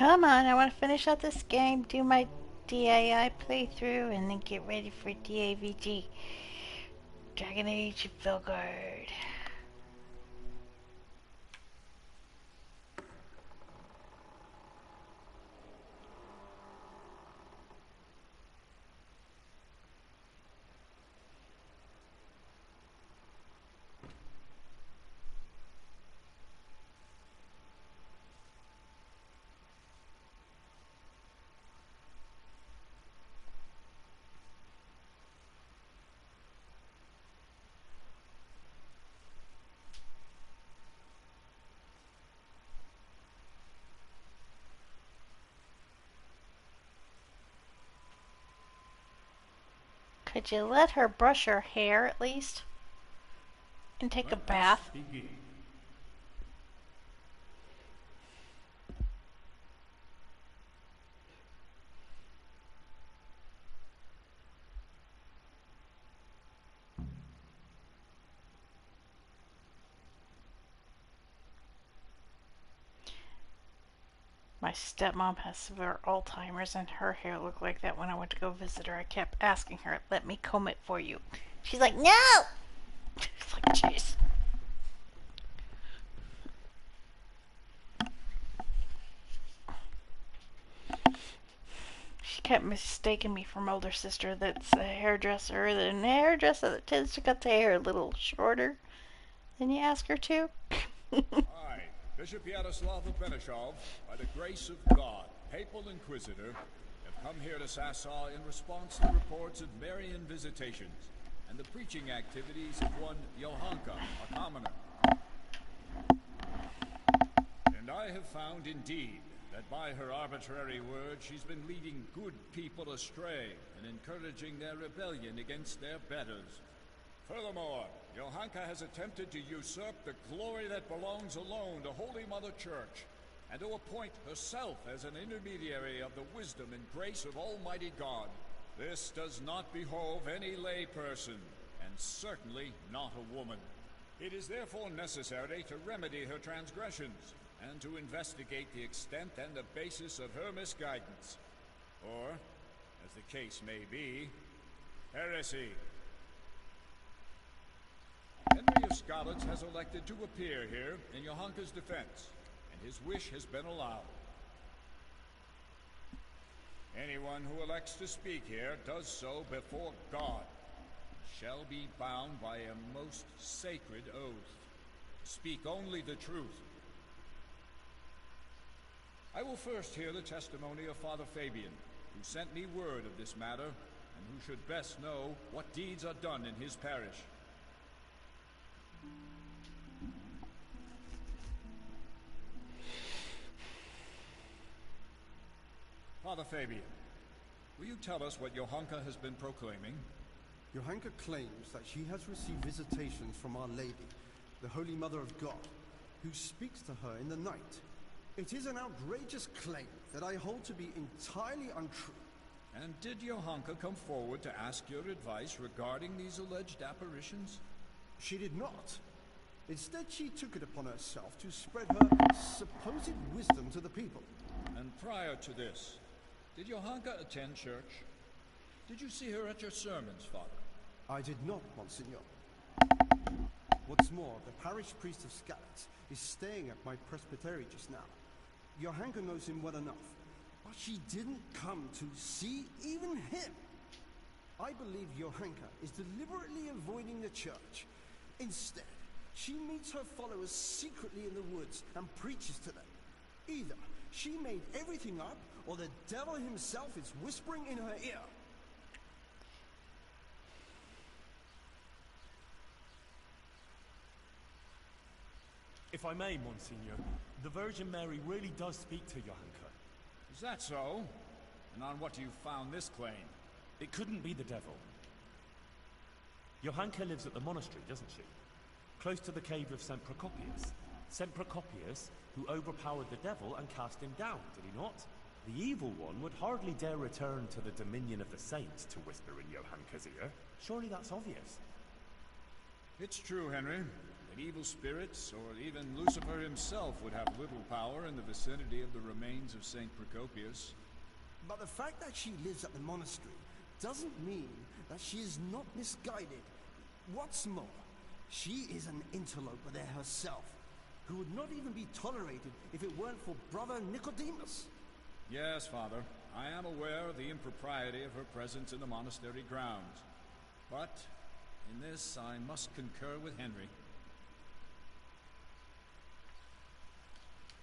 Come on, I want to finish out this game, do my DAI playthrough, and then get ready for DAVG. Dragon Age of Vilgard. Could you let her brush her hair at least? And take a bath? Begin. My stepmom has severe Alzheimer's and her hair looked like that when I went to go visit her. I kept asking her, let me comb it for you. She's like, no! It's like, jeez. She kept mistaking me for my older sister that's a hairdresser, and a hairdresser that tends to cut the hair a little shorter than you ask her to. I, Bishop Yaroslav of Benishov, by the grace of God, Papal Inquisitor, have come here to Sasau in response to reports of Marian visitations and the preaching activities of one Johanka, a commoner. And I have found indeed that by her arbitrary word she's been leading good people astray and encouraging their rebellion against their betters. Furthermore, Johanka has attempted to usurp the glory that belongs alone to Holy Mother Church, and to appoint herself as an intermediary of the wisdom and grace of Almighty God. This does not behove any lay person, and certainly not a woman. It is therefore necessary to remedy her transgressions, and to investigate the extent and the basis of her misguidance. Or, as the case may be, heresy. Henry of Skalitz has elected to appear here in Johanka's defense, and his wish has been allowed. Anyone who elects to speak here does so before God, and shall be bound by a most sacred oath, to speak only the truth. I will first hear the testimony of Father Fabian, who sent me word of this matter, and who should best know what deeds are done in his parish. Father Fabian, will you tell us what Johanka has been proclaiming? Johanka claims that she has received visitations from Our Lady, the Holy Mother of God, who speaks to her in the night. It is an outrageous claim that I hold to be entirely untrue. And did Johanka come forward to ask your advice regarding these alleged apparitions? She did not. Instead, she took it upon herself to spread her supposed wisdom to the people. And prior to this, did Johanka attend church? Did you see her at your sermons, Father? I did not, Monsignor. What's more, the parish priest of Skalitz is staying at my presbytery just now. Johanka knows him well enough, but she didn't come to see even him. I believe Johanka is deliberately avoiding the church. Instead, she meets her followers secretly in the woods and preaches to them. Either she made everything up, or the devil himself is whispering in her ear. If I may, Monsignor, the Virgin Mary really does speak to Johanka. Is that so? And on what you found this claim? It couldn't be the devil. Johanka lives at the monastery, doesn't she? Close to the cave of St. Procopius. St. Procopius, who overpowered the devil and cast him down, did he not? The evil one would hardly dare return to the dominion of the saints to whisper in Johanka's ear. Surely that's obvious. It's true, Henry. that evil spirits, or even Lucifer himself, would have little power in the vicinity of the remains of St. Procopius. But the fact that she lives at the monastery doesn't mean that she is not misguided. What's more, she is an interloper there herself, who would not even be tolerated if it weren't for Brother Nicodemus. Yes, Father. I am aware of the impropriety of her presence in the monastery grounds. But in this, I must concur with Henry.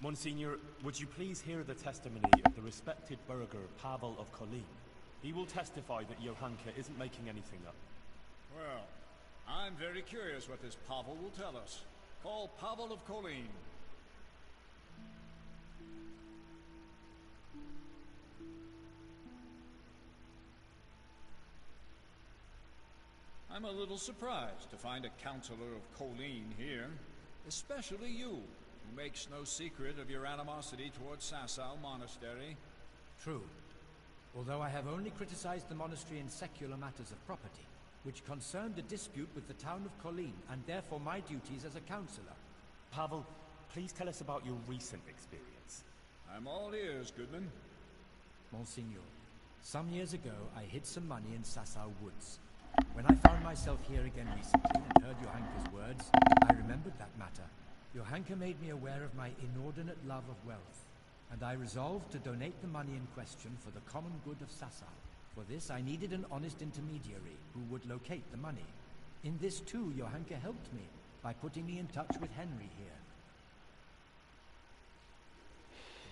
Monsignor, would you please hear the testimony of the respected burgher Pavel of Colleen? He will testify that Johanka isn't making anything up. Well, I'm very curious what this Pavel will tell us. Call Pavel of Colleen. I'm a little surprised to find a counselor of Colleen here, especially you, who makes no secret of your animosity towards Sasau Monastery. True. Although I have only criticized the monastery in secular matters of property, which concerned a dispute with the town of Colleen, and therefore my duties as a counselor. Pavel, please tell us about your recent experience. I'm all ears, Goodman. Monsignor, some years ago I hid some money in Sasau Woods. When I found myself here again recently and heard Johanka's words, I remembered that matter. Johanka made me aware of my inordinate love of wealth, and I resolved to donate the money in question for the common good of Sasau. For this, I needed an honest intermediary who would locate the money. In this, too, Johanka helped me by putting me in touch with Henry here.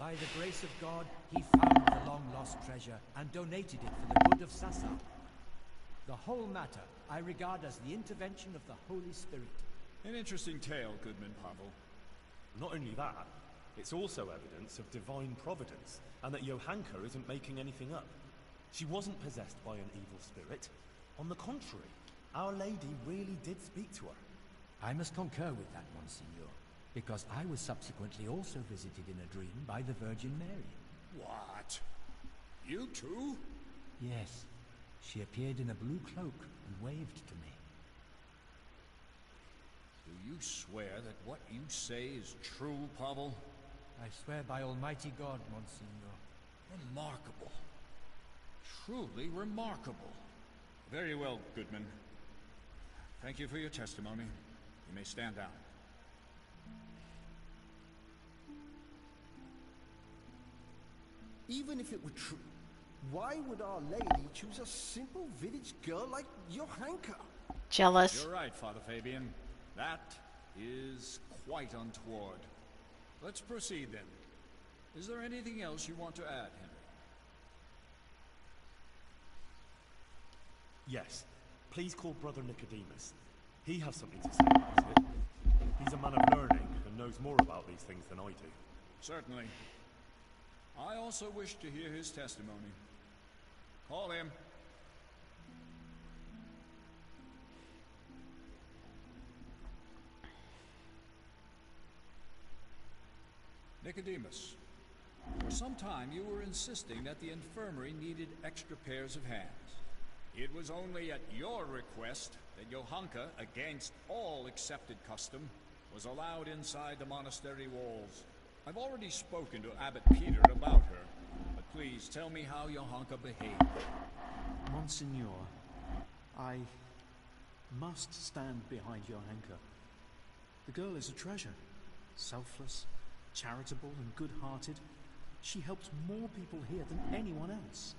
By the grace of God, he found the long-lost treasure and donated it for the good of Sasau. The whole matter I regard as the intervention of the Holy Spirit. An interesting tale, Goodman Pavel. Not only that, it's also evidence of divine providence, and that Johanka isn't making anything up. She wasn't possessed by an evil spirit. On the contrary, Our Lady really did speak to her. I must concur with that, Monsignor, because I was subsequently also visited in a dream by the Virgin Mary. What? You too? Yes. She appeared in a blue cloak and waved to me. Do you swear that what you say is true, Pavel? I swear by Almighty God, Monsignor. Remarkable. Truly remarkable. Very well, Goodman. Thank you for your testimony. You may stand down. Even if it were true, why would Our Lady choose a simple village girl like Johanka? Jealous. You're right, Father Fabian. That is quite untoward. Let's proceed then. Is there anything else you want to add, Henry? Yes. Please call Brother Nicodemus. He has something to say about it. He's a man of learning and knows more about these things than I do. Certainly. I also wish to hear his testimony. Call him. Nicodemus, for some time you were insisting that the infirmary needed extra pairs of hands. It was only at your request that Johanka, against all accepted custom, was allowed inside the monastery walls. I've already spoken to Abbot Peter about her, but please tell me how Johanka behaved. Monsignor, I must stand behind Johanka. The girl is a treasure. Selfless, charitable and good-hearted. She helps more people here than anyone else.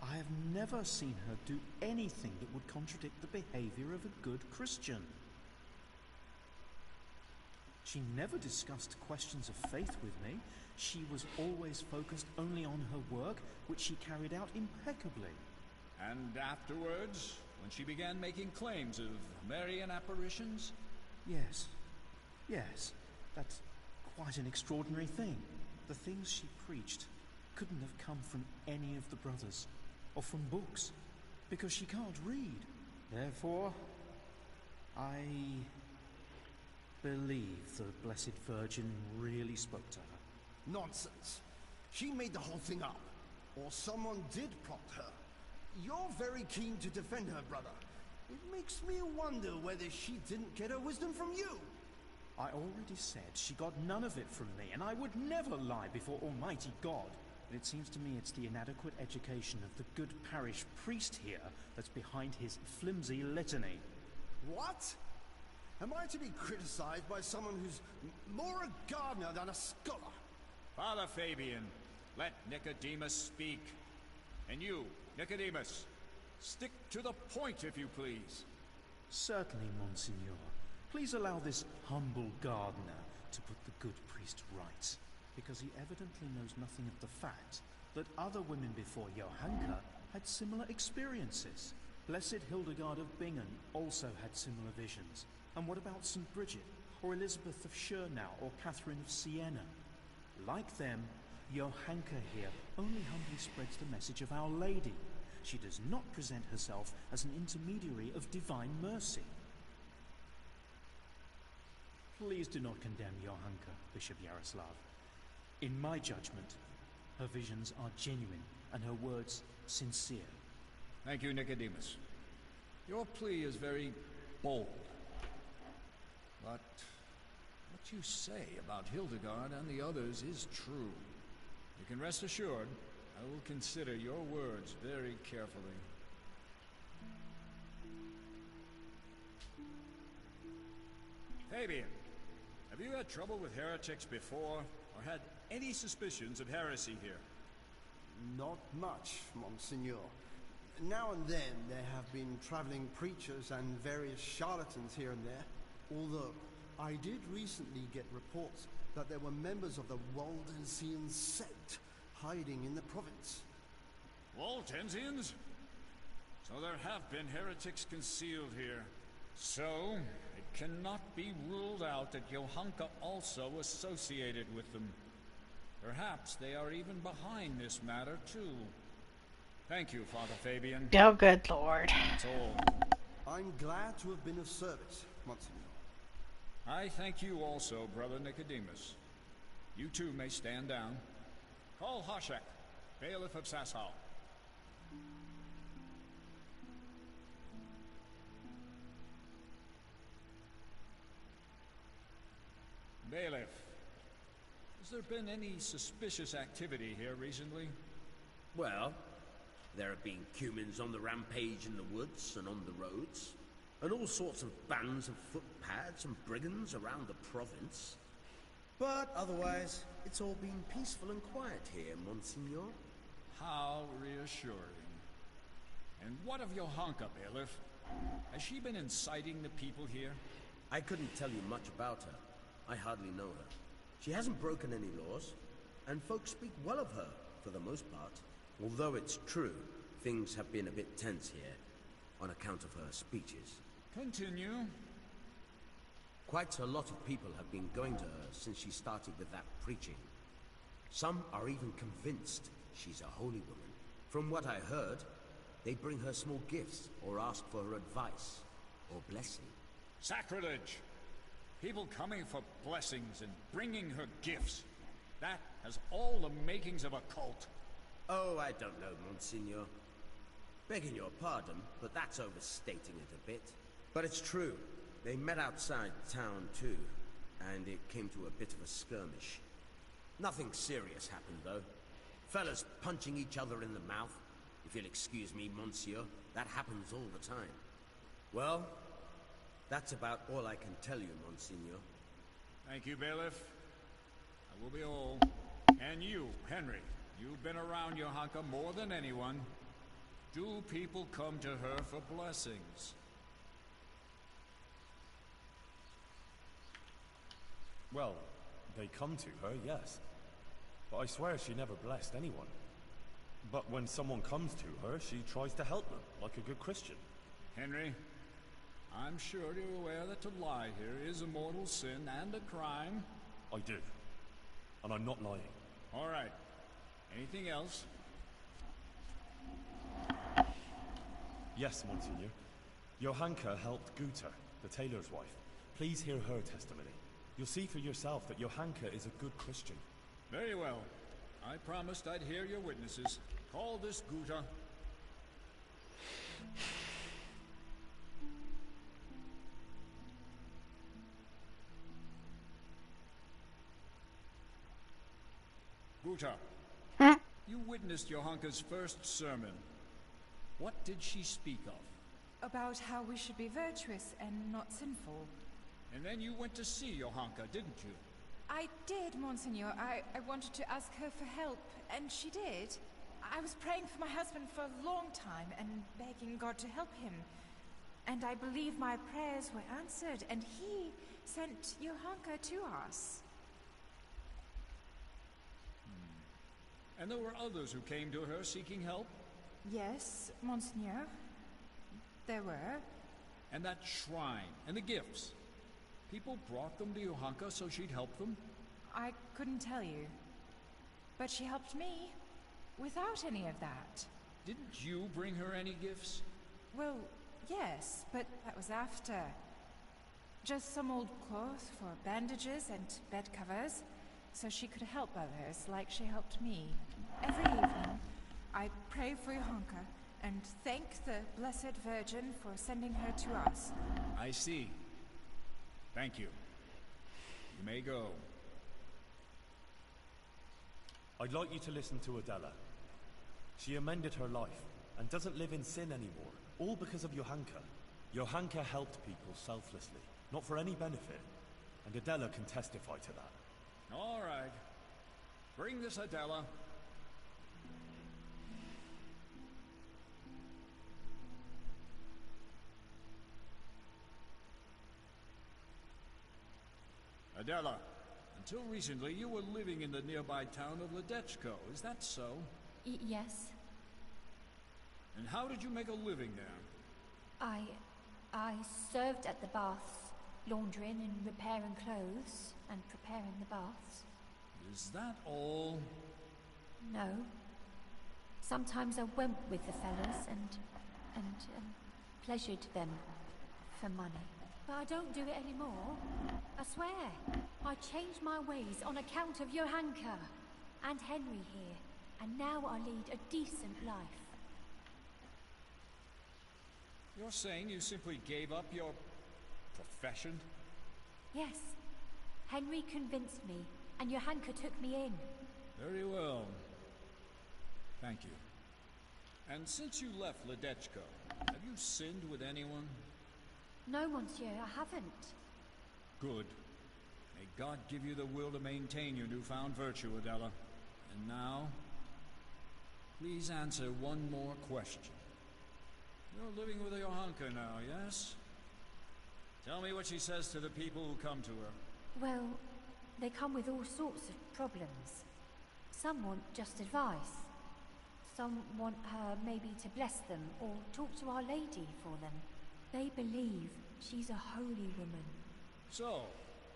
I have never seen her do anything that would contradict the behavior of a good Christian. She never discussed questions of faith with me. She was always focused only on her work, which she carried out impeccably. And afterwards, when she began making claims of Marian apparitions? Yes. That's quite an extraordinary thing. The things she preached couldn't have come from any of the brothers, or from books, because she can't read. Therefore, I believe the Blessed Virgin really spoke to her. Nonsense. She made the whole thing up. Or someone did prompt her. You're very keen to defend her, brother. It makes me wonder whether she didn't get her wisdom from you. I already said she got none of it from me, and I would never lie before Almighty God. But it seems to me it's the inadequate education of the good parish priest here that's behind his flimsy litany. What? Am I to be criticized by someone who's more a gardener than a scholar? Father Fabian, let Nicodemus speak. And you, Nicodemus, stick to the point, if you please. Certainly, Monsignor. Please allow this humble gardener to put the good priest right, because he evidently knows nothing of the fact that other women before Johanka had similar experiences. Blessed Hildegard of Bingen also had similar visions. And what about St. Bridget, or Elizabeth of Schurnau, or Catherine of Siena? Like them, Johanka here only humbly spreads the message of Our Lady. She does not present herself as an intermediary of divine mercy. Please do not condemn Johanka, Bishop Yaroslav. In my judgment, her visions are genuine and her words sincere. Thank you, Nicodemus. Your plea is very bold. But what you say about Hildegard and the others is true. You can rest assured I will consider your words very carefully. Fabian, have you had trouble with heretics before, or had any suspicions of heresy here? Not much, Monsignor. Now and then there have been traveling preachers and various charlatans here and there. Although, I did recently get reports that there were members of the Waldensian sect hiding in the province. Waldensians? So there have been heretics concealed here. So, it cannot be ruled out that Johanka also associated with them. Perhaps they are even behind this matter, too. Thank you, Father Fabian. Oh, good Lord. That's all. I'm glad to have been of service, Monsignor. I thank you also, Brother Nicodemus. You too may stand down. Call Hoshek, bailiff of Sasau. Bailiff, has there been any suspicious activity here recently? Well, there have been cumins on the rampage in the woods and on the roads, and all sorts of bands of footpads and brigands around the province. But otherwise, it's all been peaceful and quiet here, Monsignor. How reassuring. And what of Johanka, bailiff? Has she been inciting the people here? I couldn't tell you much about her. I hardly know her. She hasn't broken any laws, and folks speak well of her, for the most part. Although it's true, things have been a bit tense here, on account of her speeches. Continue. Quite a lot of people have been going to her since she started with that preaching. Some are even convinced she's a holy woman. From what I heard, they bring her small gifts or ask for her advice or blessing. Sacrilege! People coming for blessings and bringing her gifts. That has all the makings of a cult. Oh, I don't know, Monsignor. Begging your pardon, but that's overstating it a bit. But it's true. They met outside town, too, and it came to a bit of a skirmish. Nothing serious happened, though. Fellas punching each other in the mouth. If you'll excuse me, Monsieur, that happens all the time. Well, that's about all I can tell you, Monsignor. Thank you, bailiff. I will be all. And you, Henry, you've been around Johanka more than anyone. Do people come to her for blessings? Well, they come to her, yes. But I swear she never blessed anyone. But when someone comes to her, she tries to help them, like a good Christian. Henry, I'm sure you're aware that to lie here is a mortal sin and a crime. I do. And I'm not lying. All right. Anything else? Yes, Monsignor. Johanka helped Guta, the tailor's wife. Please hear her testimony. You'll see for yourself that Johanka is a good Christian. Very well. I promised I'd hear your witnesses. Call this Guta. Guta, you witnessed Johanka's first sermon. What did she speak of? About how we should be virtuous and not sinful. And then you went to see Johanka, didn't you? I did, Monsignor. I wanted to ask her for help, and she did. I was praying for my husband for a long time and begging God to help him. And I believe my prayers were answered, and he sent Johanka to us. And there were others who came to her seeking help? Yes, Monsignor. There were. And that shrine, and the gifts. People brought them to Johanka so she'd help them? I couldn't tell you. But she helped me without any of that. Didn't you bring her any gifts? Well, yes, but that was after. Just some old cloth for bandages and bed covers, so she could help others like she helped me. Every evening, I pray for Johanka and thank the Blessed Virgin for sending her to us. I see. Thank you. You may go. I'd like you to listen to Adela. She amended her life and doesn't live in sin anymore, all because of Johanka. Johanka helped people selflessly, not for any benefit, and Adela can testify to that. All right. Bring this Adela. Adela, until recently you were living in the nearby town of Ledechko, is that so? Yes. And how did you make a living there? I served at the baths, laundering and repairing clothes, and preparing the baths. Is that all? No. Sometimes I went with the fellas and pleasured them for money. But I don't do it anymore. I swear. I changed my ways on account of Johanka and Henry here, and now I lead a decent life. You're saying you simply gave up your profession? Yes. Henry convinced me, and Johanka took me in. Very well. Thank you. And since you left Ledechko, have you sinned with anyone? No, monsieur, I haven't. Good. May God give you the will to maintain your newfound virtue, Adela. And now, please answer one more question. You're living with Johanka now, yes? Tell me what she says to the people who come to her. Well, they come with all sorts of problems. Some want just advice. Some want her maybe to bless them or talk to Our Lady for them. They believe she's a holy woman. So,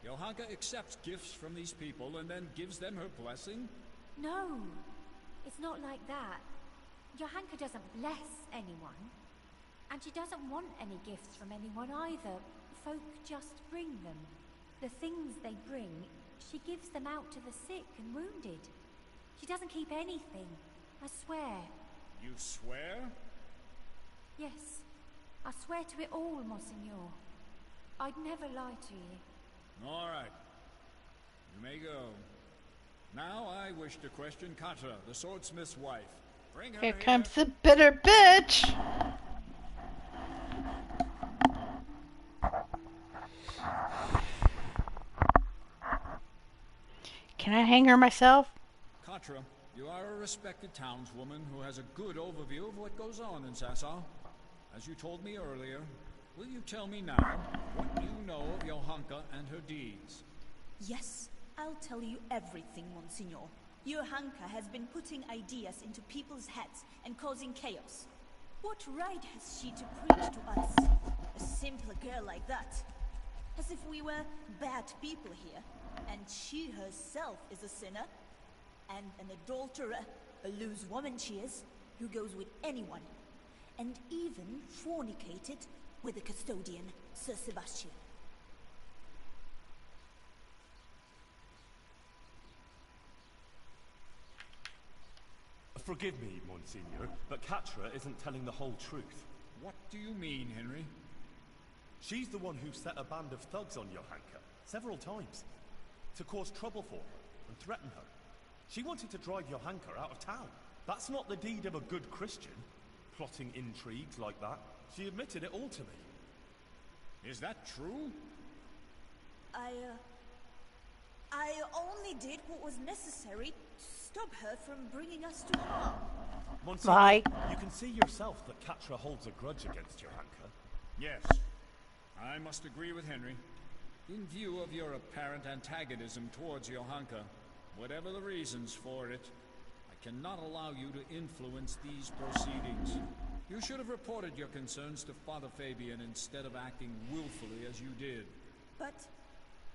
Johanka accepts gifts from these people and then gives them her blessing? No, it's not like that. Johanka doesn't bless anyone. And she doesn't want any gifts from anyone either. Folk just bring them. The things they bring, she gives them out to the sick and wounded. She doesn't keep anything, I swear. You swear? Yes, I swear to it all, Monsignor. I'd never lie to you. All right. You may go. Now I wish to question Katra, the swordsmith's wife. Bring her Here comes the bitter bitch! Can I hang her myself? Katra, you are a respected townswoman who has a good overview of what goes on in Sasau. As you told me earlier, will you tell me now what you know of Johanka and her deeds? Yes, I'll tell you everything, Monsignor. Johanka has been putting ideas into people's heads and causing chaos. What right has she to preach to us? A simple girl like that. As if we were bad people here, and she herself is a sinner, and an adulterer, a loose woman she is, who goes with anyone, and even fornicated with the custodian, Sir Sebastian. Forgive me, Monsignor, but Katra isn't telling the whole truth. What do you mean, Henry? She's the one who set a band of thugs on Johanka several times to cause trouble for her and threaten her. She wanted to drive Johanka out of town. That's not the deed of a good Christian, plotting intrigues like that. She admitted it all to me. Is that true? I only did what was necessary to stop her from bringing us to harm. Monsignor, Right. you can see yourself that Catra holds a grudge against Johanka. Yes. I must agree with Henry. In view of your apparent antagonism towards Johanka, whatever the reasons for it, I cannot allow you to influence these proceedings. You should have reported your concerns to Father Fabian instead of acting willfully as you did. But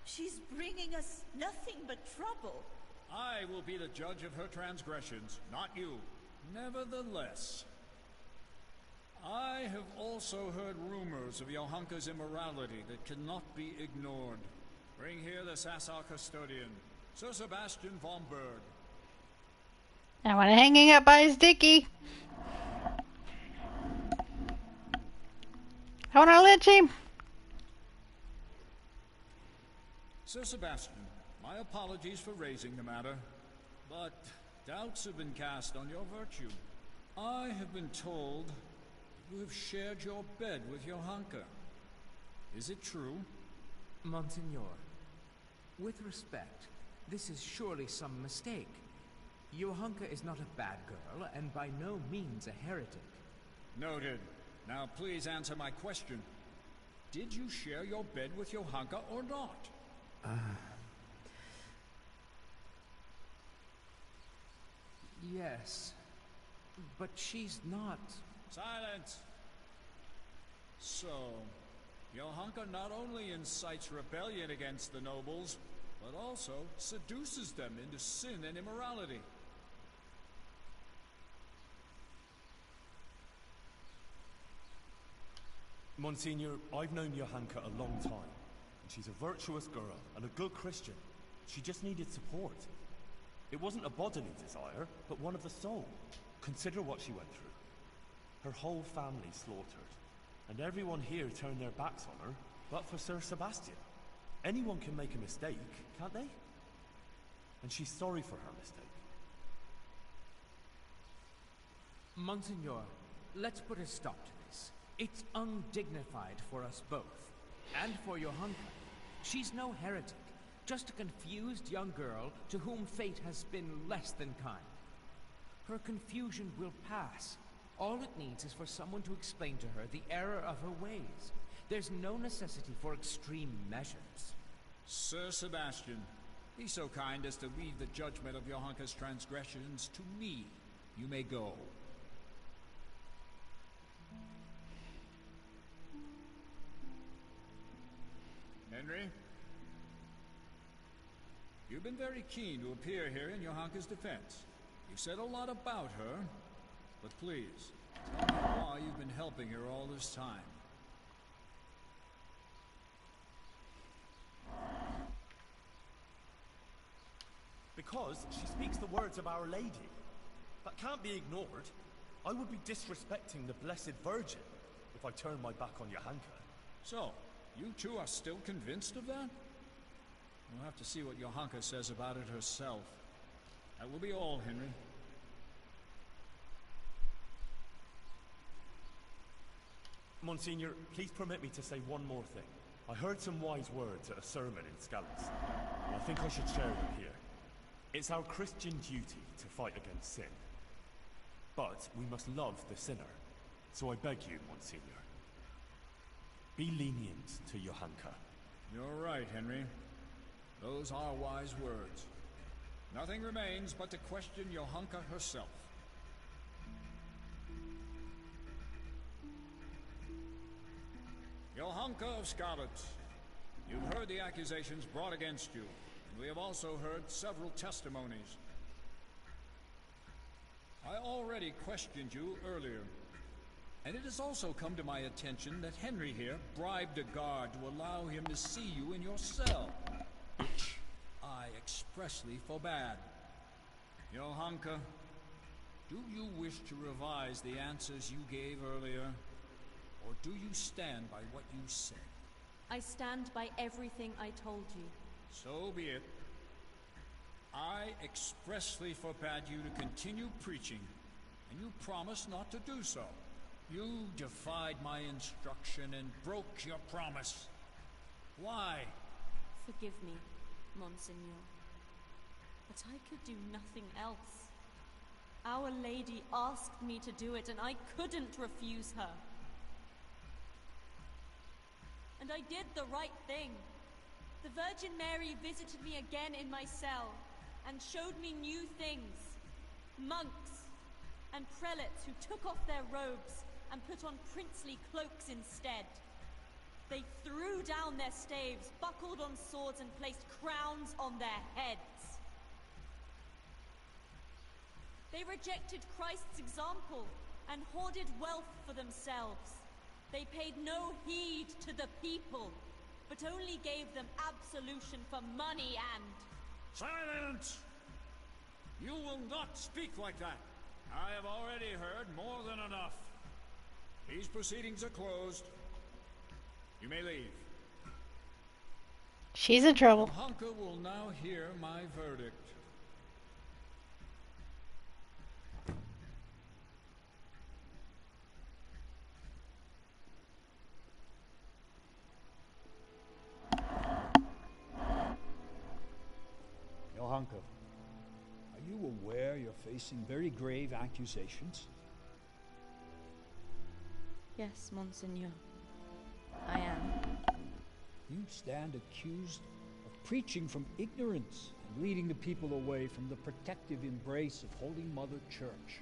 she's bringing us nothing but trouble. I will be the judge of her transgressions, not you. Nevertheless, I have also heard rumors of Johanka's immorality that cannot be ignored. Bring here the Sasau custodian, Sir Sebastian von Berg. I want to hanging up by his dicky. I want to lynch him. Sir Sebastian, my apologies for raising the matter, but doubts have been cast on your virtue. I have been told you have shared your bed with Johanka. Is it true? Monsignor, with respect, this is surely some mistake. Johanka is not a bad girl, and by no means a heretic. Noted. Now please answer my question. Did you share your bed with Johanka or not? Yes. But she's not... Silence! So, Johanka not only incites rebellion against the nobles, but also seduces them into sin and immorality. Monsignor, I've known Johanka a long time. And she's a virtuous girl and a good Christian. She just needed support. It wasn't a bodily desire, but one of the soul. Consider what she went through. Her whole family slaughtered, and everyone here turned their backs on her, but for Sir Sebastian. Anyone can make a mistake, can't they? And she's sorry for her mistake. Monsignor, let's put a stop to this. It's undignified for us both. And for Johanka. She's no heretic. Just a confused young girl to whom fate has been less than kind. Her confusion will pass. All it needs is for someone to explain to her the error of her ways. There's no necessity for extreme measures. Sir Sebastian, be so kind as to leave the judgment of Johanka's transgressions to me. You may go. Henry? You've been very keen to appear here in Johanka's defense. You've said a lot about her, but please, tell me why you've been helping her all this time. Because she speaks the words of Our Lady. That can't be ignored. I would be disrespecting the Blessed Virgin if I turned my back on Johanka. So, you two are still convinced of that? We'll have to see what Johanka says about it herself. That will be all, Henry. Monsignor, please permit me to say one more thing. I heard some wise words at a sermon in Scallis, and I think I should share them here. It's our Christian duty to fight against sin. But we must love the sinner. So I beg you, Monsignor, be lenient to Johanka. You're right, Henry. Those are wise words. Nothing remains but to question Johanka herself. Johanka of Skalitz, you've heard the accusations brought against you, and we have also heard several testimonies. I already questioned you earlier, and it has also come to my attention that Henry here bribed a guard to allow him to see you in your cell, which I expressly forbade. Johanka, do you wish to revise the answers you gave earlier, or do you stand by what you said? I stand by everything I told you. So be it. I expressly forbade you to continue preaching, and you promised not to do so. You defied my instruction and broke your promise. Why? Forgive me, Monseigneur. But I could do nothing else. Our Lady asked me to do it, and I couldn't refuse her. And I did the right thing. The Virgin Mary visited me again in my cell and showed me new things. Monks and prelates who took off their robes and put on princely cloaks instead. They threw down their staves, buckled on swords, and placed crowns on their heads. They rejected Christ's example and hoarded wealth for themselves. They paid no heed to the people, but only gave them absolution for money and... Silence! You will not speak like that. I have already heard more than enough. These proceedings are closed. You may leave. She's in trouble. Johanka will now hear my verdict. Johanka, are you aware you're facing very grave accusations? Yes, Monseigneur. I am. You stand accused of preaching from ignorance and leading the people away from the protective embrace of Holy Mother Church.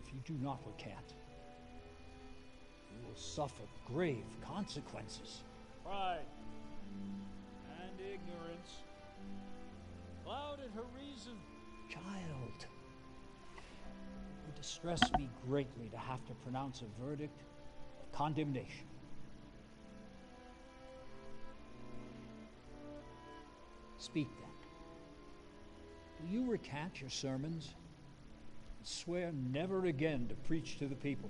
If you do not recant, you will suffer grave consequences. Pride and ignorance clouded her reason. Child, it would distress me greatly to have to pronounce a verdict of condemnation. Speak then. Do you recant your sermons and swear never again to preach to the people?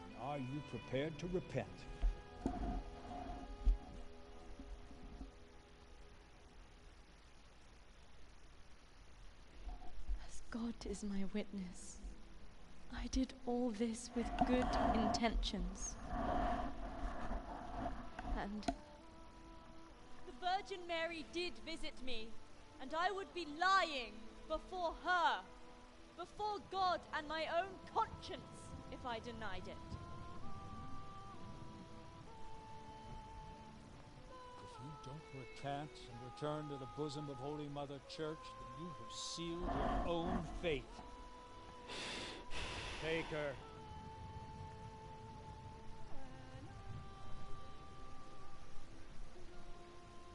And are you prepared to repent? As God is my witness, I did all this with good intentions. And the Virgin Mary did visit me, and I would be lying before her, before God and my own conscience, if I denied it. If you don't recant and return to the bosom of Holy Mother Church, then you have sealed your own fate. Take her.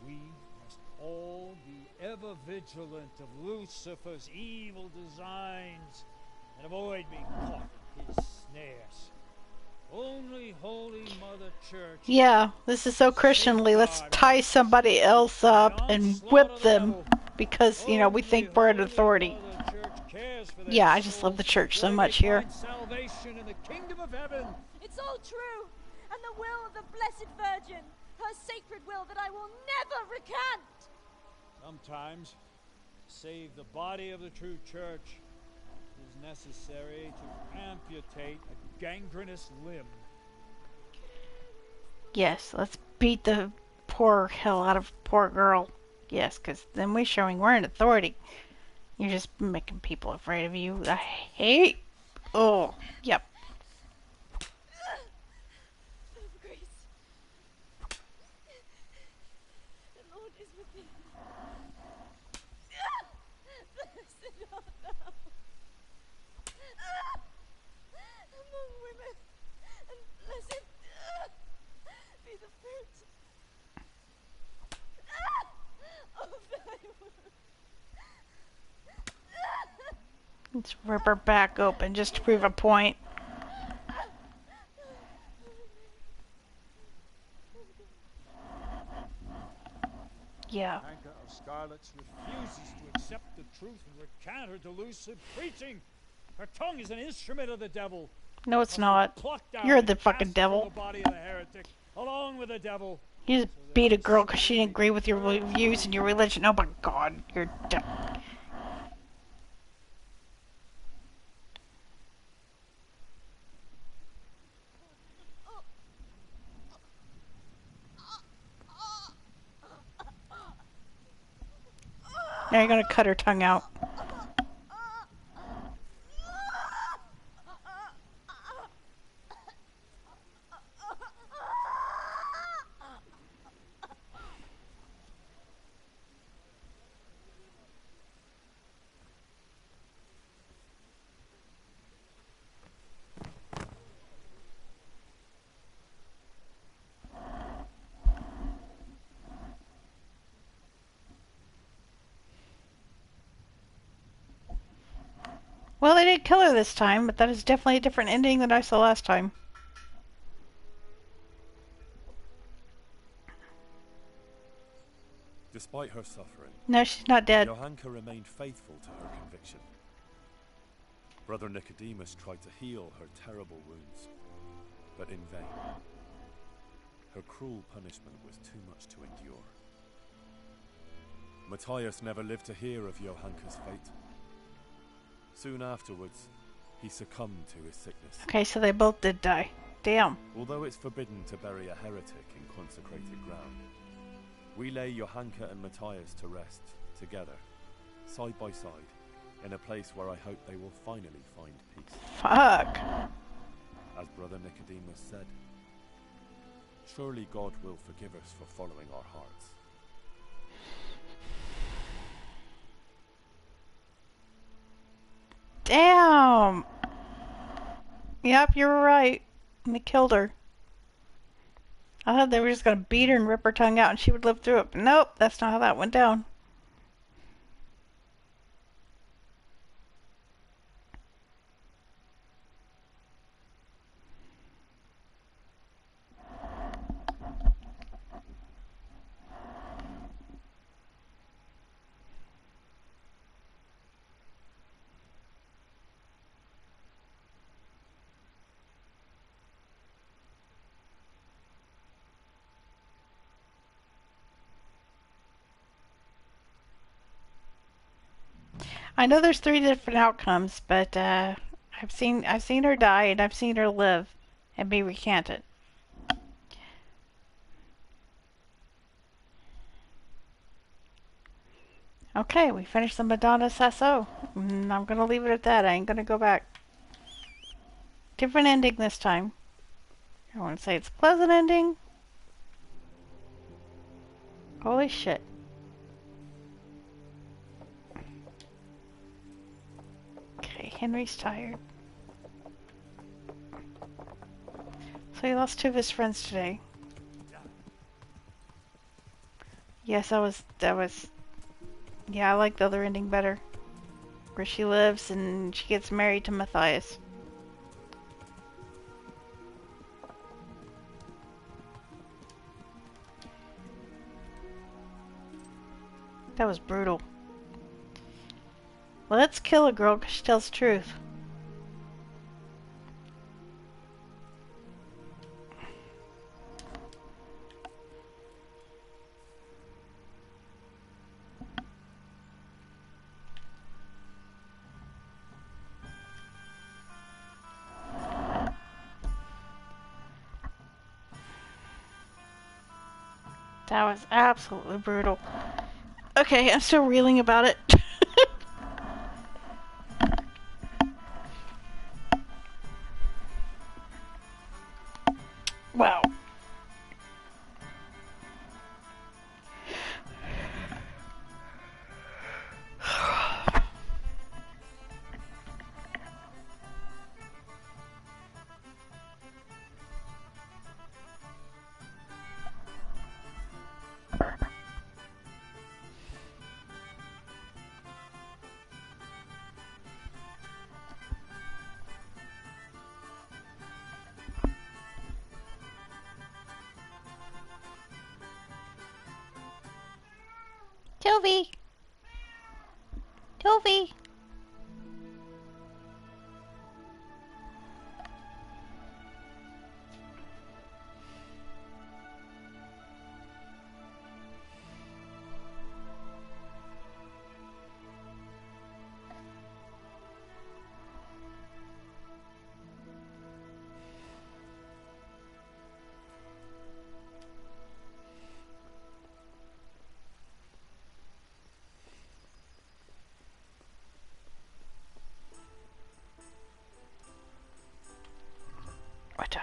We must all be ever vigilant of Lucifer's evil designs and avoid being caught in his snares. Only Holy Mother Church. Yeah, this is so Christianly. Let's tie somebody else up and whip them because, you know, we think we're an authority. Yeah, I just love the church so much here. Salvation in the kingdom of heaven. It's all true, and the will of the Blessed Virgin, her sacred will that I will never recant. Sometimes, to save the body of the true church, it is necessary to amputate a gangrenous limb. Yes, let's beat the poor hell out of poor girl. Yes, because then we're showing we're an authority. You're just making people afraid of you. I hate... Oh, yep. Grace. The Lord is with thee. Blessed art thou among women, and blessed be the fruit of thy womb. Let's rip her back open just to prove a point. Yeah. Anka of Scarlets refuses to accept the truth and recant her delusive preaching. Her tongue is an instrument of the devil. No, it's not. You're the fucking devil. The body of the heretic, along with the devil. You just beat a girl because she didn't agree with your views and your religion. Oh my god, you're dumb. Now you're gonna cut her tongue out. Well, they didn't kill her this time, but that is definitely a different ending than I saw last time. Despite her suffering, No, she's not dead. Johanka remained faithful to her conviction. Brother Nicodemus tried to heal her terrible wounds, but in vain. Her cruel punishment was too much to endure. Matthias never lived to hear of Johanka's fate. Soon afterwards, he succumbed to his sickness. Okay, so they both did die. Damn. Although it's forbidden to bury a heretic in consecrated ground, we lay Johanka and Matthias to rest, together, side by side, in a place where I hope they will finally find peace. Fuck. As Brother Nicodemus said, surely God will forgive us for following our hearts. Damn. Yep, you were right. They killed her. I thought they were just gonna beat her and rip her tongue out and she would live through it. But nope, that's not how that went down. I know there's 3 different outcomes, but I've seen her die and I've seen her live and be recanted. Okay, we finished the Madonna Sasso. I'm gonna leave it at that. I ain't gonna go back. Different ending this time. I want to say it's a pleasant ending. Holy shit. Okay, Henry's tired. So he lost 2 of his friends today. Yes, that was yeah, I like the other ending better. Where she lives and she gets married to Matthias. That was brutal. Let's kill a girl because she tells the truth. That was absolutely brutal. Okay, I'm still reeling about it. Wow. Toby! Toby!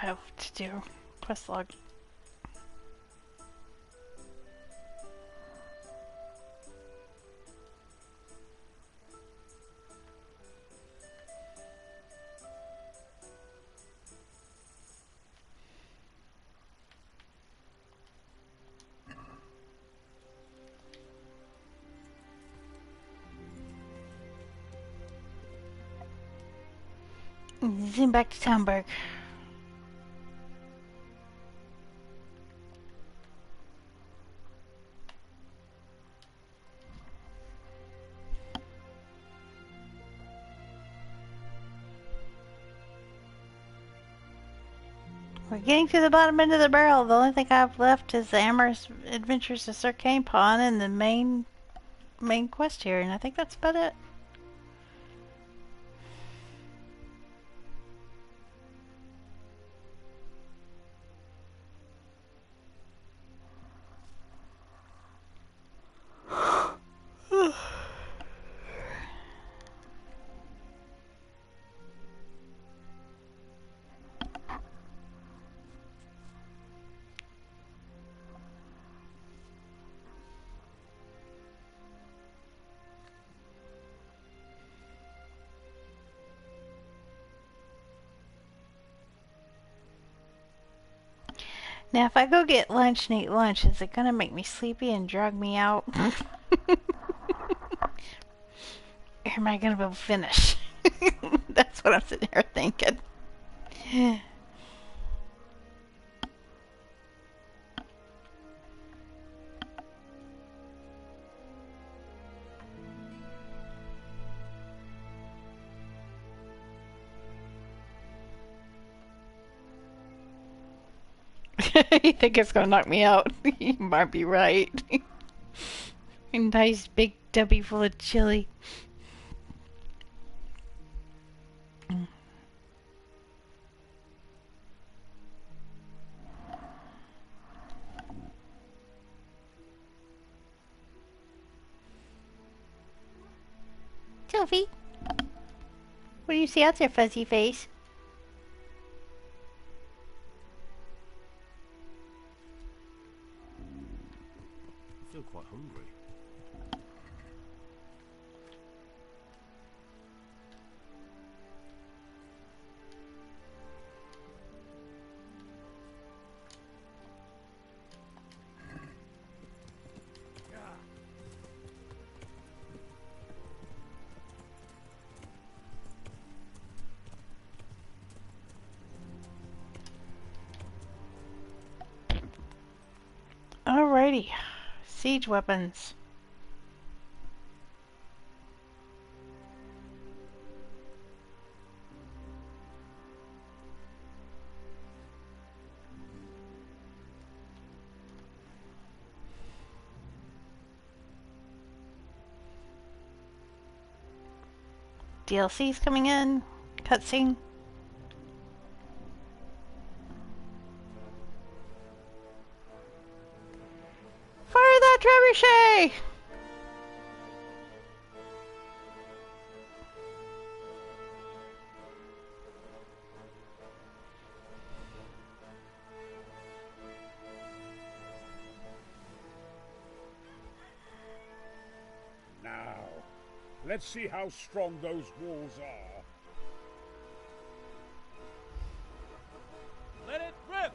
have to do. Quest log. Zoom back to Townburg. We're getting to the bottom end of the barrel. The only thing I've left is the Amorous Adventures of Sir Kane Pawn and the main quest here, and I think that's about it. Now, if I go get lunch and eat lunch, is it gonna make me sleepy and drag me out? Or am I gonna be able to finish? That's what I'm sitting here thinking. You think it's gonna knock me out? You might be right. A nice big tubby full of chili. Sophie, what do you see out there, fuzzy face? I feel quite hungry. Alrighty. Siege weapons. DLC's coming in. Cutscene. Fire that trebuchet! Now, let's see how strong those walls are. Let it rip!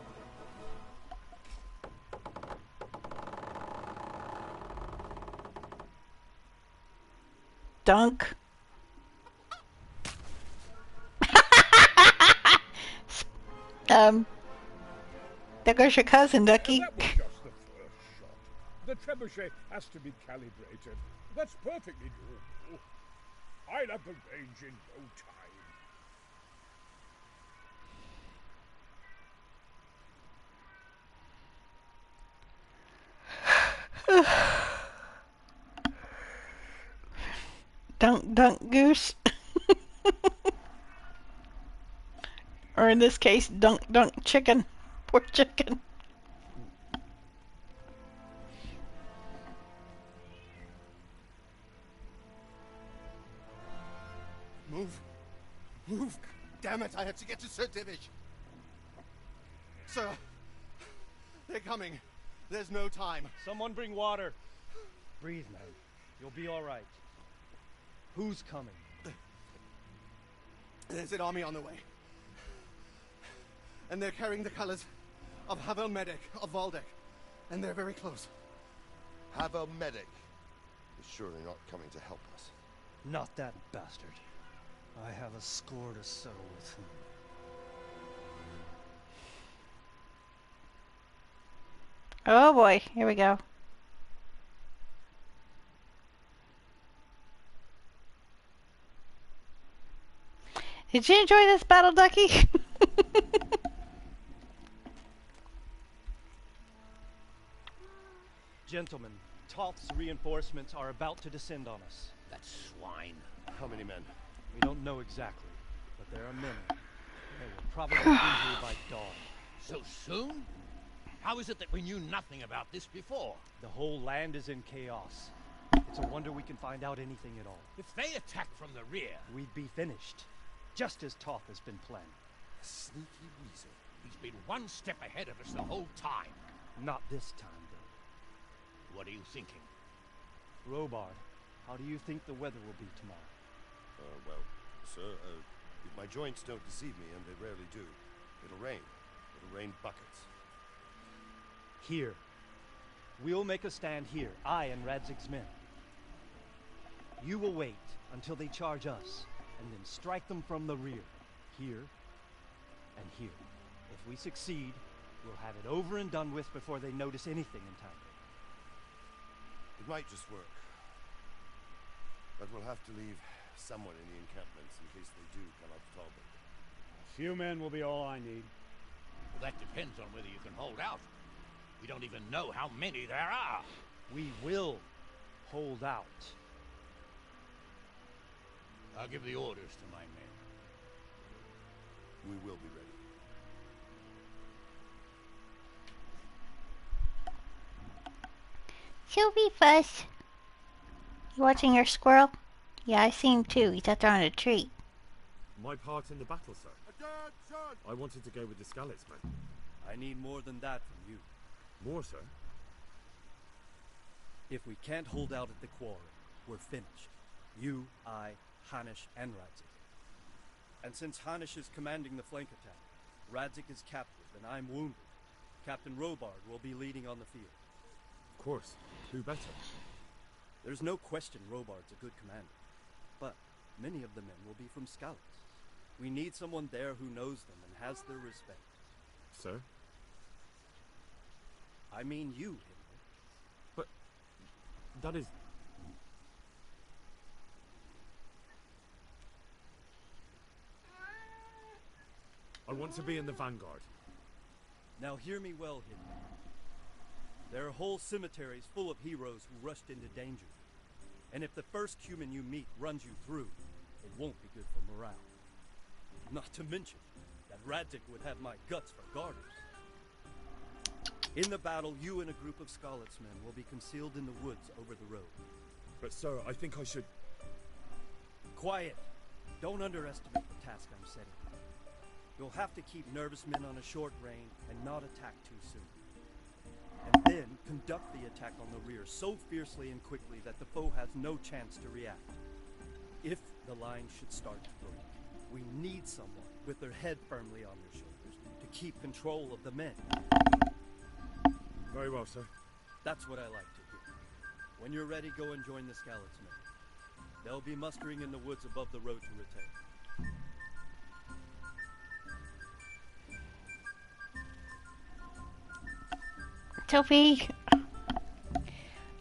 Dunk. There goes your cousin, Ducky. That was just the first shot. The trebuchet has to be calibrated. That's perfectly doable. I'll have the range in no time. Dunk, dunk, goose. Or in this case, dunk, dunk, chicken. Poor chicken. Move. Move. Damn it, I have to get to Sir Divish. Sir, they're coming. There's no time. Someone bring water. Breathe, man. You'll be all right. Who's coming? There's an army on the way. And they're carrying the colors of Havel Medic of Valdek. And they're very close. Havel Medic is surely not coming to help us. Not that bastard. I have a score to settle with him. Oh boy, here we go. Did you enjoy this battle, Ducky? Gentlemen, Toth's reinforcements are about to descend on us. That swine. How many men? We don't know exactly, but there are many. They will probably be here by dawn. So soon? How is it that we knew nothing about this before? The whole land is in chaos. It's a wonder we can find out anything at all. If they attack from the rear... We'd be finished. Just as Toth has been planning. A sneaky weasel. He's been one step ahead of us the whole time. Not this time, though. What are you thinking? Robard, how do you think the weather will be tomorrow? Well, sir, if my joints don't deceive me, and they rarely do, it'll rain. It'll rain buckets. Here. We'll make a stand here, I and Radzig's men. You will wait until they charge us, and then strike them from the rear. Here, and here. If we succeed, we'll have it over and done with before they notice anything in town. It might just work. But we'll have to leave someone in the encampments in case they do come up to Talbot. A few men will be all I need. Well, that depends on whether you can hold out. We don't even know how many there are. We will hold out. I'll give the orders to my men. We will be ready. Sylvie Fuss. You watching your squirrel? Yeah, I see him too. He's out there on a tree. My part in the battle, sir. I wanted to go with the Skalitz men. I need more than that from you. More, sir? If we can't hold out at the quarry, we're finished. You, I, Hanish, and Radzik. And since Hanish is commanding the flank attack, Radzik is captive and I'm wounded, Captain Robard will be leading on the field. Of course. Who better? There's no question Robard's a good commander. But many of the men will be from Skalitz. We need someone there who knows them and has their respect. Sir? I mean you, Henry. But that is... I want to be in the vanguard. Now hear me well, Henry. There are whole cemeteries full of heroes who rushed into danger. And if the first human you meet runs you through, it won't be good for morale. Not to mention that Radzik would have my guts for garters. In the battle, you and a group of Skalitz men will be concealed in the woods over the road. But sir, I think I should... Quiet! Don't underestimate the task I'm setting. You'll have to keep nervous men on a short range and not attack too soon. And then conduct the attack on the rear so fiercely and quickly that the foe has no chance to react. If the line should start to break, we need someone with their head firmly on their shoulders to keep control of the men. Very well, sir. That's what I like to hear. When you're ready, go and join the Skalitz men. They'll be mustering in the woods above the road to Rete. Sophie,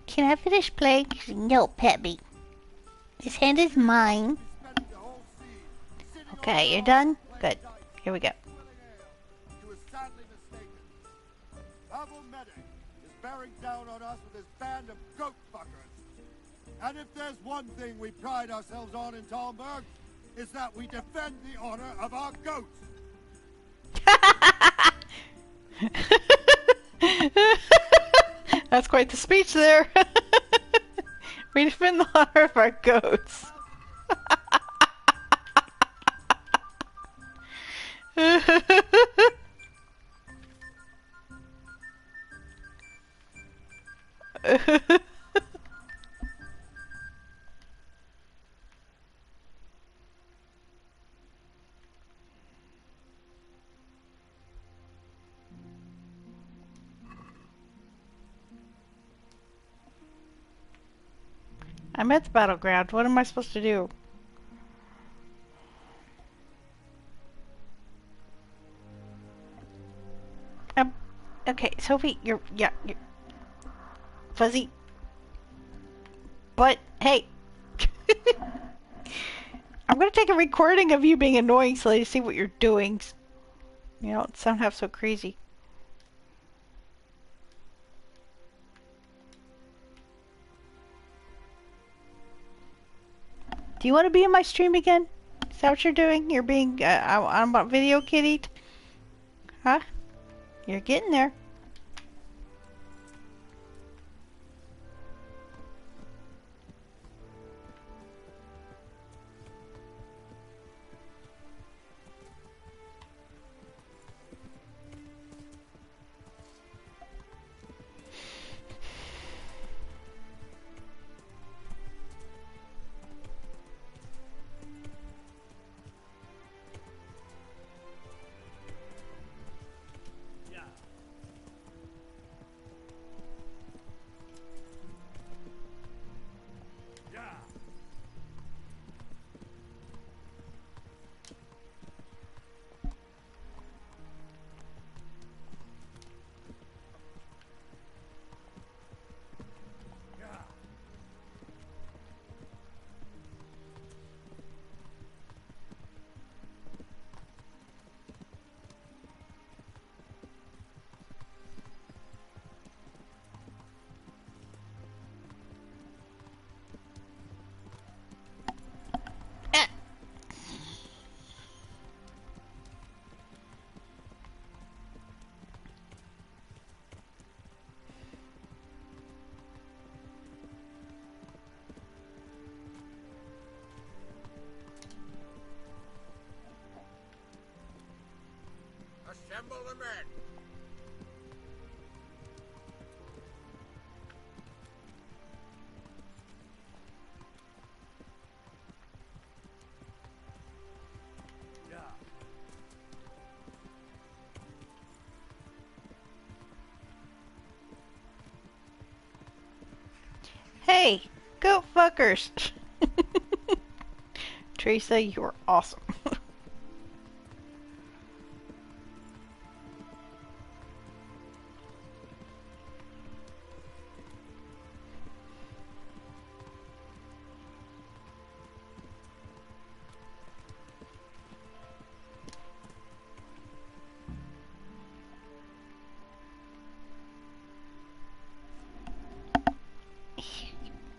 can I finish playing? No, pet me. This hand is mine. Okay, you're done? Good. Here we go. You were sadly mistaken. Havel Medic is bearing down on us with his band of goat fuckers. And if there's one thing we pride ourselves on in Talmberg, is that we defend the honor of our goats. That's quite the speech there. We defend the honor of our goats. I'm at the battleground. What am I supposed to do? Okay, Sophie, you're fuzzy. But, hey. I'm gonna take a recording of you being annoying so they see what you're doing. You don't sound half so crazy. Do you want to be in my stream again? Is that what you're doing? You're being, I'm about video kitty? Huh? You're getting there. Assemble the men! Hey, go fuckers. Teresa, you're awesome.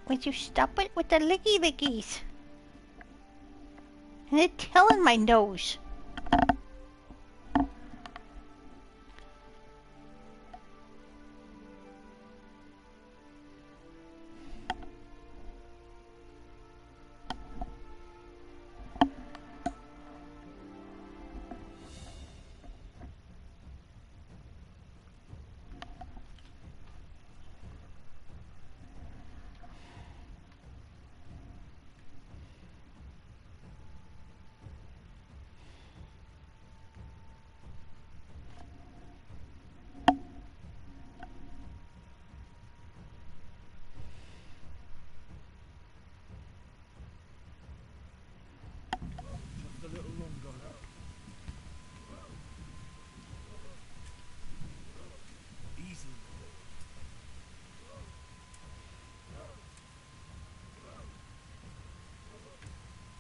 Would you stop it with the licky lickies? And it's killing my nose. Just a little longer. Easy.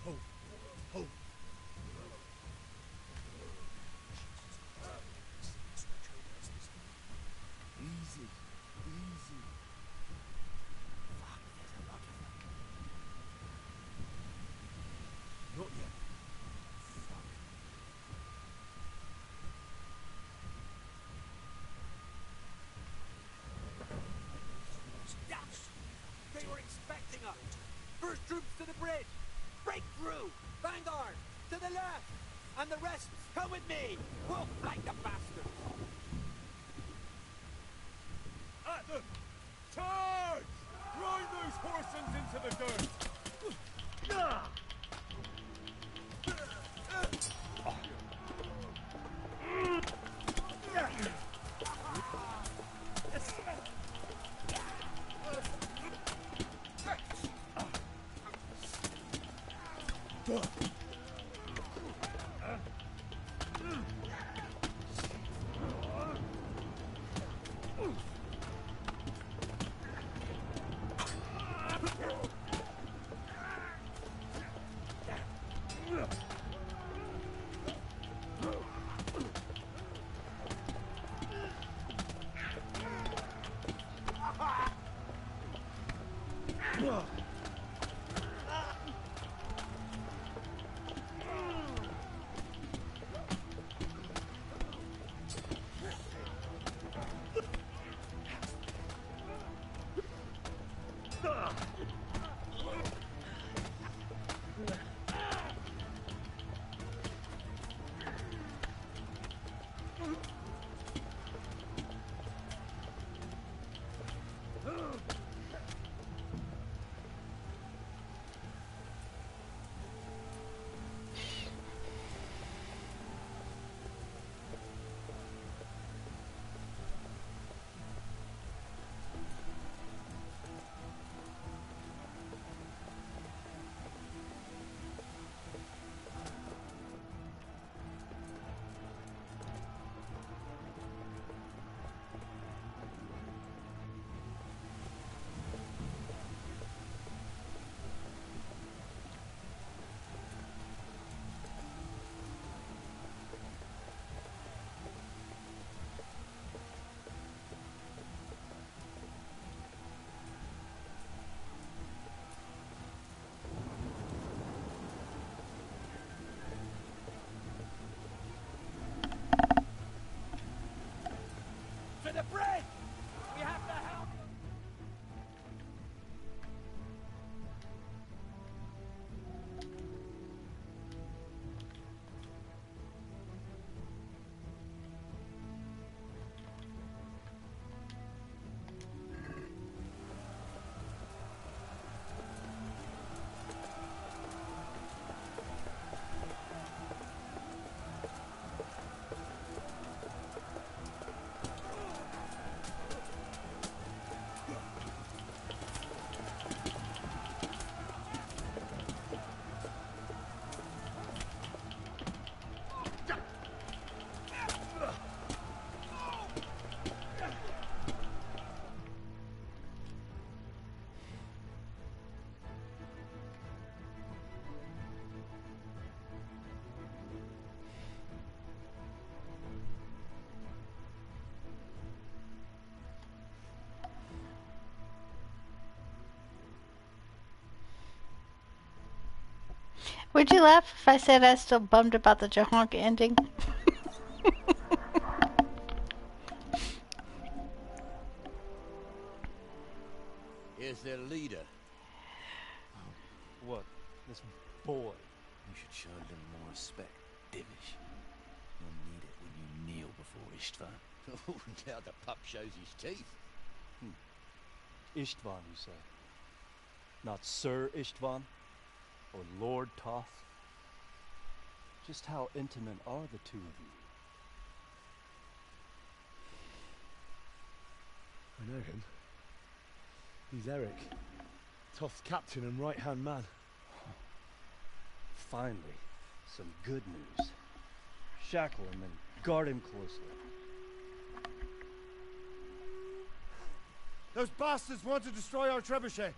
Hold. Hold. Easy. Easy. Fuck, there's a lot of them. Not yet. They were expecting us! First troops to the bridge! Break through! Vanguard! To the left! And the rest, come with me! We'll fight the bastards! At them! Charge! Grind those horsens into the dirt! To the bridge! We have to help them! Would you laugh if I said I was still bummed about the Jahonka ending? Here's their leader. What? This boy? You should show a little more respect, Divish. You'll need it when you kneel before Istvan. Oh, now the pup shows his teeth. Istvan, you say? Not Sir Istvan? Or Lord Toth? Just how intimate are the two of you? I know him. He's Eric, Toth's captain and right-hand man. Finally, some good news. Shackle him and guard him closely. Those bastards want to destroy our trebuchet.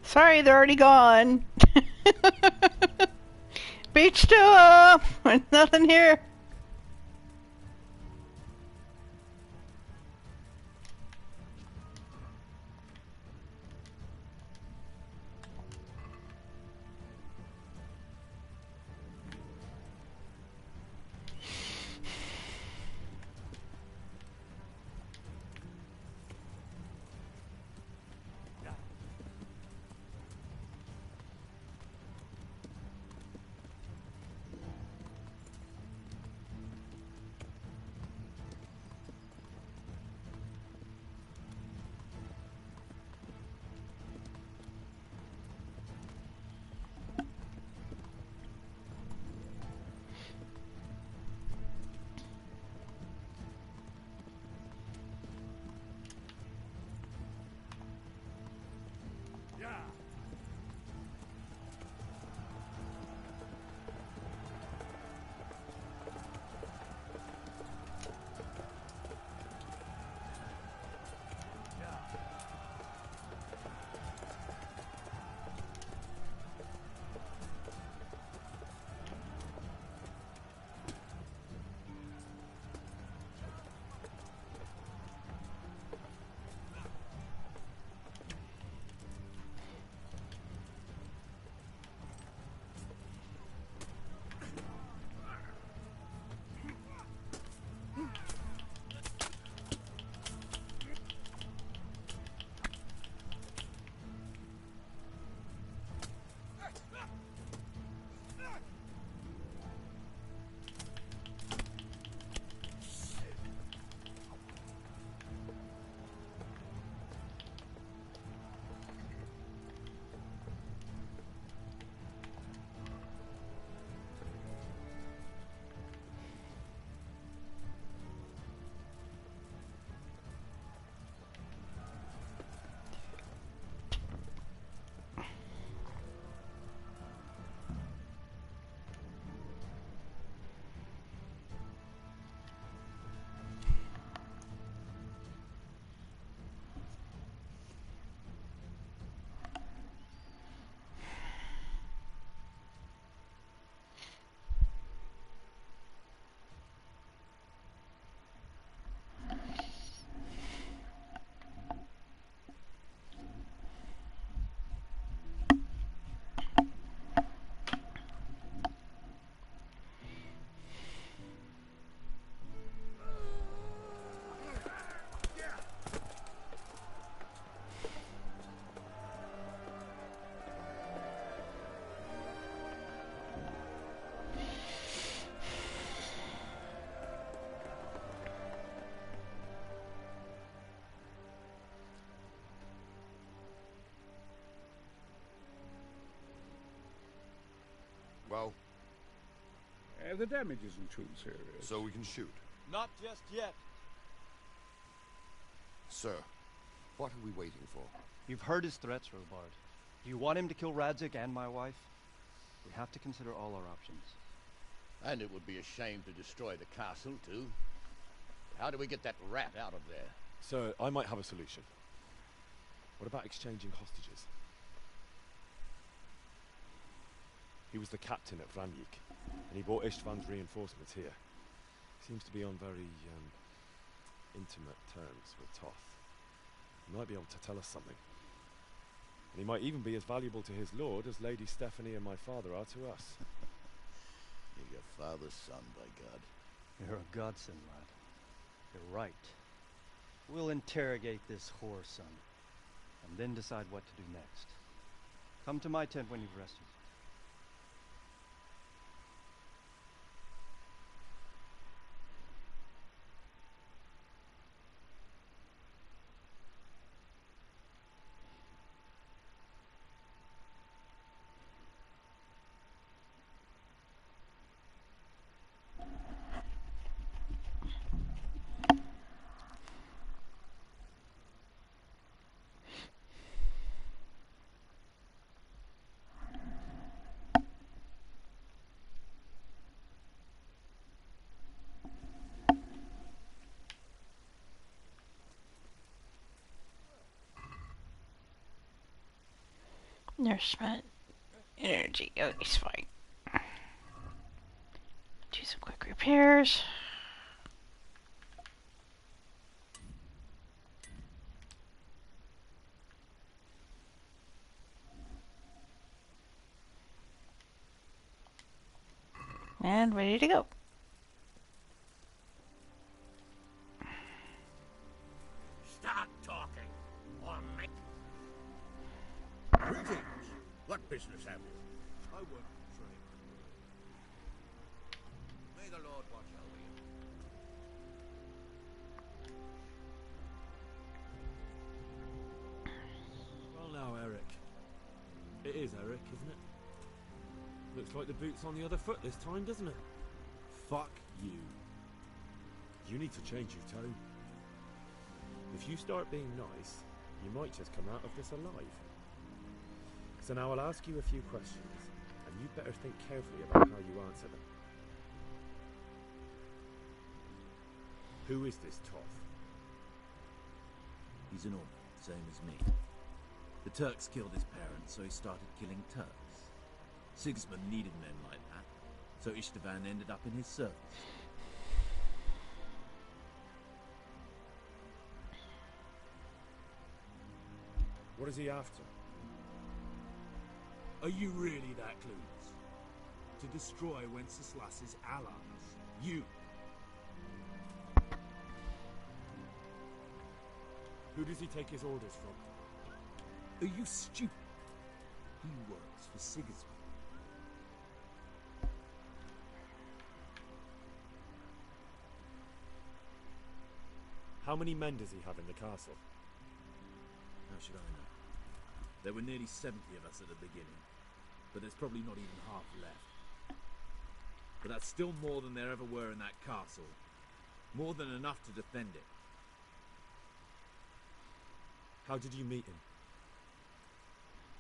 Sorry, they're already gone. Beach tour! There's nothing here. Well? The damage isn't too serious. So we can shoot. Not just yet. Sir, what are we waiting for? You've heard his threats, Robard. Do you want him to kill Radzik and my wife? We have to consider all our options. And it would be a shame to destroy the castle, too. How do we get that rat out of there? Sir, I might have a solution. What about exchanging hostages? He was the captain at Vranjik, and he brought Istvan's reinforcements here. He seems to be on very, intimate terms with Toth. He might be able to tell us something. And he might even be as valuable to his lord as Lady Stephanie and my father are to us. You're your father's son, by God. You're a godsend, lad. You're right. We'll interrogate this whore son, and then decide what to do next. Come to my tent when you've rested. Nourishment. Energy. Oh, he's fine. Do some quick repairs. And ready to go. Start talking, or make... Greetings! What business have you? I work for trade. May the Lord watch over you. Well now, Eric. It is Eric, isn't it? Looks like the boot's on the other foot this time, doesn't it? Fuck you. You need to change your tone. If you start being nice, you might just come out of this alive. So now I'll ask you a few questions, and you'd better think carefully about how you answer them. Who is this Toth? He's an orc, same as me. The Turks killed his parents, so he started killing Turks. Sigismund needed men like that, so Istvan ended up in his service. What is he after? Are you really that clueless? To destroy Wenceslas's allies. You. Who does he take his orders from? Are you stupid? He works for Sigismund. How many men does he have in the castle? How should I know? There were nearly 70 of us at the beginning, but there's probably not even half left. But that's still more than there ever were in that castle. More than enough to defend it. How did you meet him?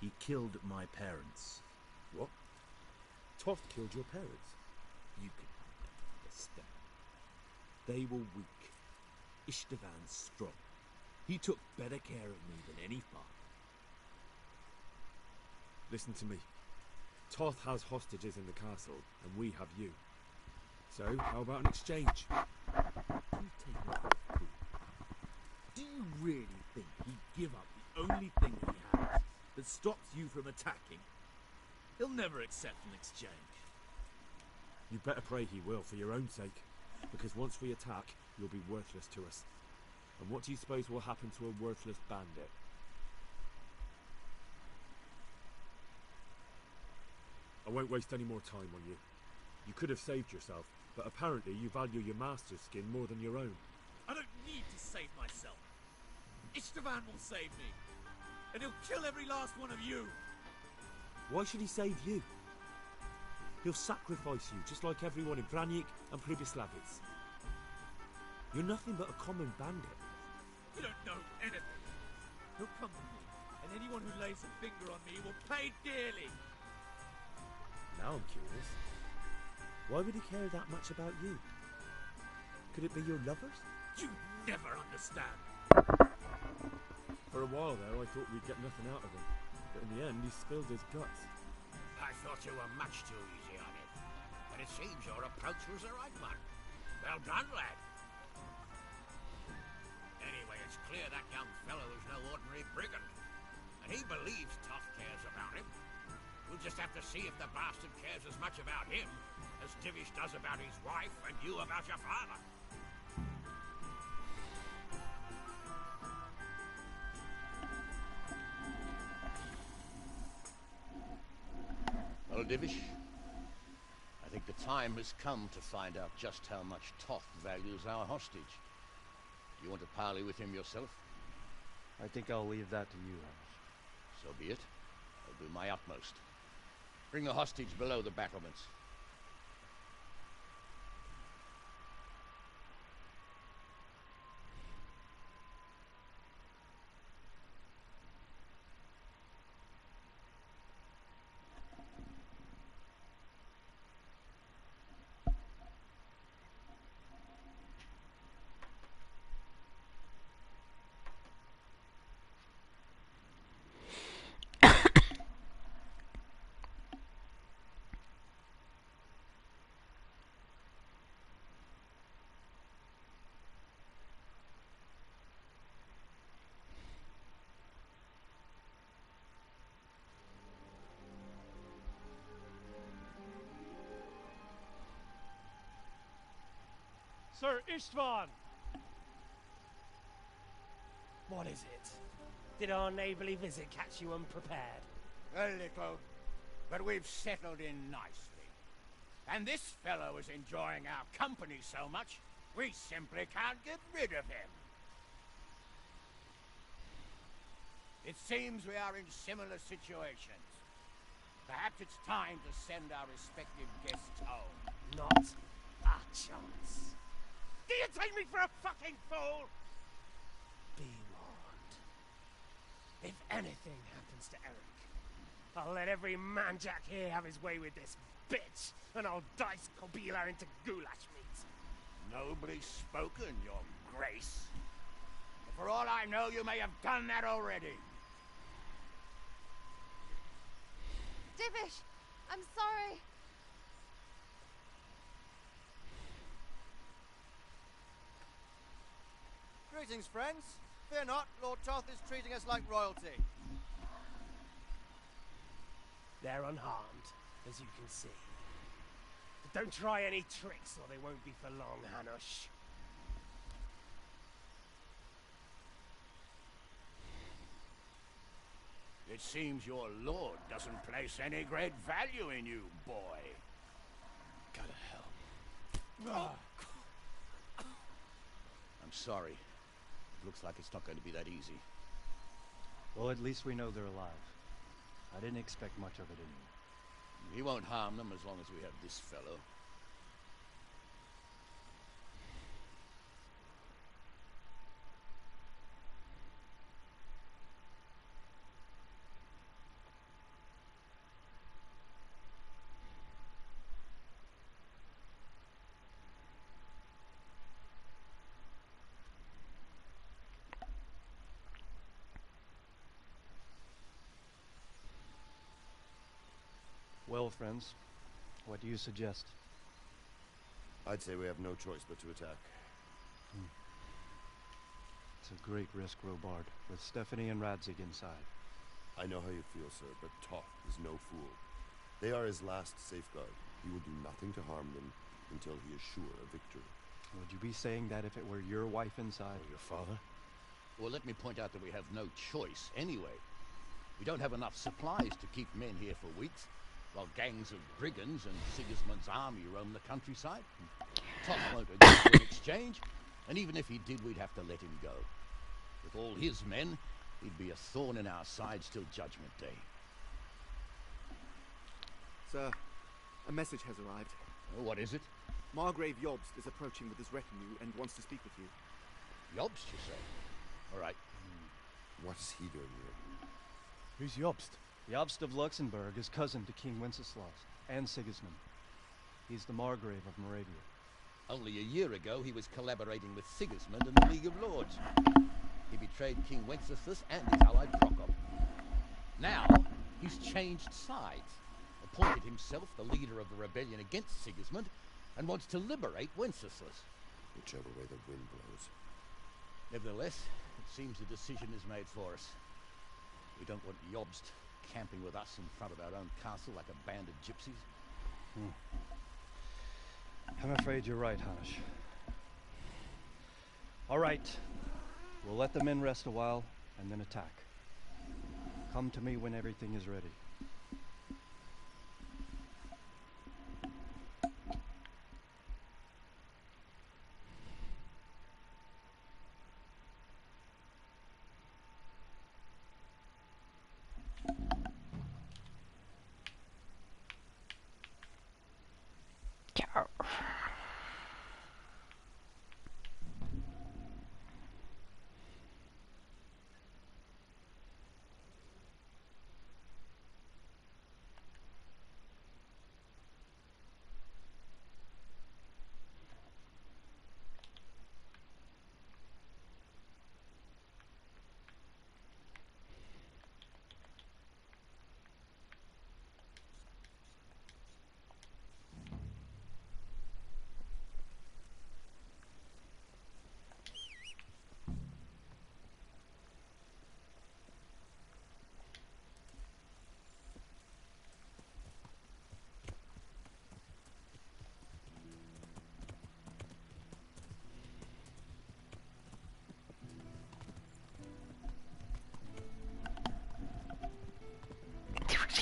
He killed my parents. What? Toft killed your parents? You can understand. They were weak. Istvan's strong. He took better care of me than any father. Listen to me. Toth has hostages in the castle, and we have you. So, how about an exchange? You take me for a fool. Do you really think he'd give up the only thing he has that stops you from attacking? He'll never accept an exchange. You better pray he will, for your own sake. Because once we attack, you'll be worthless to us. And what do you suppose will happen to a worthless bandit? I won't waste any more time on you. You could have saved yourself, but apparently you value your master's skin more than your own. I don't need to save myself. Istvan will save me. And he'll kill every last one of you. Why should he save you? He'll sacrifice you, just like everyone in Vranic and Pribyslavitz. You're nothing but a common bandit. You don't know anything. He'll come to me, and anyone who lays a finger on me will pay dearly. Now I'm curious. Why would he care that much about you? Could it be your lovers? You never understand. For a while there, I thought we'd get nothing out of him. But in the end, he spilled his guts. I thought you were much too easy on it. But it seems your approach was the right one. Well done, lad. Anyway, it's clear that young fellow is no ordinary brigand. And he believes Toth cares about him. We'll just have to see if the bastard cares as much about him as Divish does about his wife and you about your father. Well, Divish, I think the time has come to find out just how much Toth values our hostage. You want to parley with him yourself? I think I'll leave that to you, House. So be it. I'll do my utmost. Bring the hostage below the battlements. Sir Istvan! What is it? Did our neighbourly visit catch you unprepared? A little, but we've settled in nicely. And this fellow is enjoying our company so much, we simply can't get rid of him. It seems we are in similar situations. Perhaps it's time to send our respective guests home. Not a chance. Do you take me for a fucking fool? Be warned. If anything happens to Eric, I'll let every man-jack here have his way with this bitch, and I'll dice Kobila into goulash meat. Nobly spoken, your grace. For all I know, you may have done that already. Divish, I'm sorry. Greetings, friends. Fear not, Lord Toth is treating us like royalty. They're unharmed, as you can see. But don't try any tricks, or they won't be for long, Hanush. It seems your lord doesn't place any great value in you, boy. Gotta help. I'm sorry. It looks like it's not going to be that easy. Well, at least we know they're alive. I didn't expect much of it anyway. We won't harm them as long as we have this fellow. Well, friends, what do you suggest? I'd say we have no choice but to attack. It's a great risk, Robard, with Stephanie and Radzig inside. I know how you feel, sir, but Toth is no fool. They are his last safeguard. He will do nothing to harm them until he is sure of victory. Would you be saying that if it were your wife inside? Or your father? Well, let me point out that we have no choice anyway. We don't have enough supplies to keep men here for weeks, while gangs of brigands and Sigismund's army roam the countryside. Toth won't agree to an exchange, and even if he did, we'd have to let him go. With all his men, he'd be a thorn in our sides till Judgment Day. Sir, a message has arrived. Oh, what is it? Margrave Jobst is approaching with his retinue and wants to speak with you. Jobst, you say? All right. What is he doing here? Who's Jobst? Jobst of Luxembourg is cousin to King Wenceslaus and Sigismund. He's the Margrave of Moravia. Only a year ago, he was collaborating with Sigismund and the League of Lords. He betrayed King Wenceslas and his ally Prokop. Now, he's changed sides, appointed himself the leader of the rebellion against Sigismund, and wants to liberate Wenceslas. Whichever way the wind blows. Nevertheless, it seems a decision is made for us. We don't want Jobst camping with us in front of our own castle like a band of gypsies. I'm afraid you're right, Hanush. All right. We'll let the men rest a while, and then attack. Come to me when everything is ready.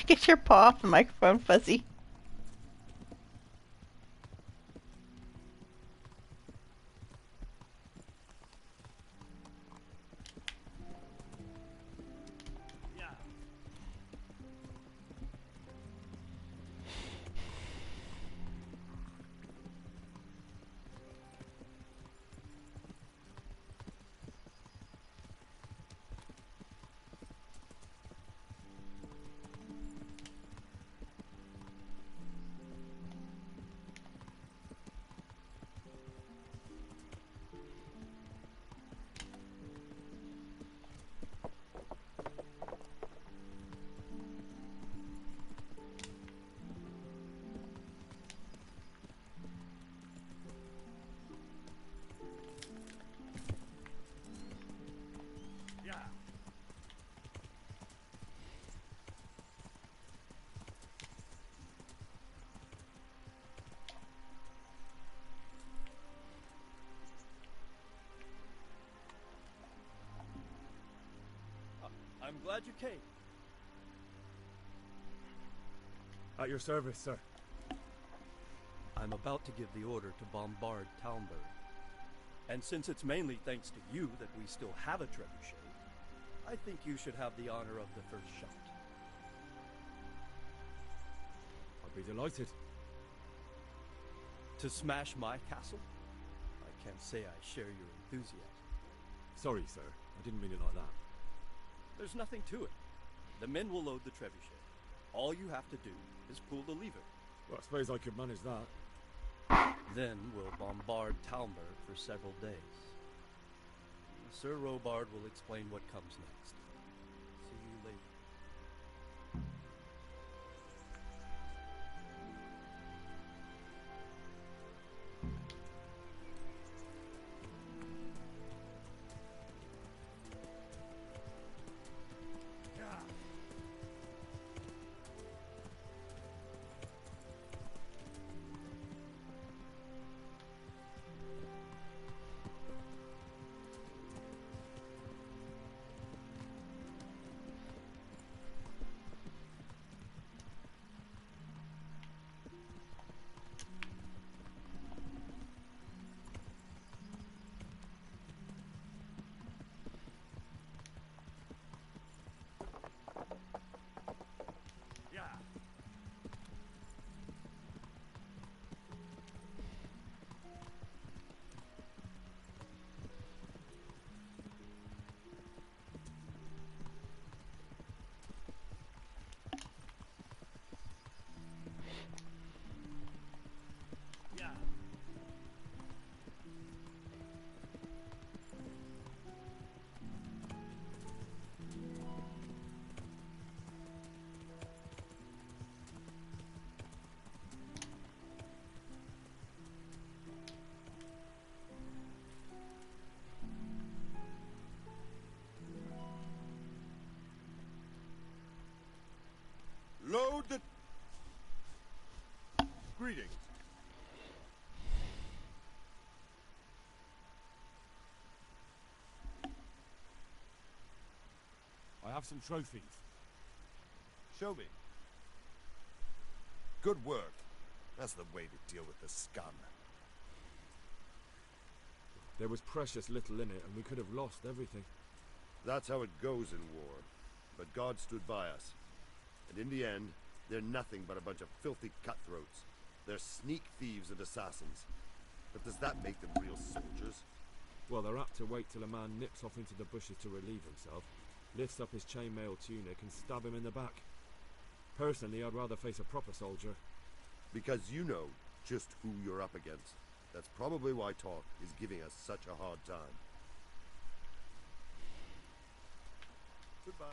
Get your paw off the microphone, Fuzzy. I'm glad you came. At your service, sir. I'm about to give the order to bombard Talmberg. And since it's mainly thanks to you that we still have a trebuchet, I think you should have the honor of the first shot. I'd be delighted. To smash my castle? I can't say I share your enthusiasm. Sorry, sir. I didn't mean it like that. There's nothing to it. The men will load the trebuchet. All you have to do is pull the lever. Well, I suppose I could manage that. Then we'll bombard Talmberg for several days. Sir Robard will explain what comes next. See you later. Load the... Greetings. I have some trophies. Show me. Good work. That's the way to deal with the scum. There was precious little in it, and we could have lost everything. That's how it goes in war. But God stood by us. And in the end, they're nothing but a bunch of filthy cutthroats. They're sneak thieves and assassins. But does that make them real soldiers? Well, they're apt to wait till a man nips off into the bushes to relieve himself, lifts up his chainmail tunic and stab him in the back. Personally, I'd rather face a proper soldier. Because you know just who you're up against. That's probably why Talk is giving us such a hard time. Goodbye.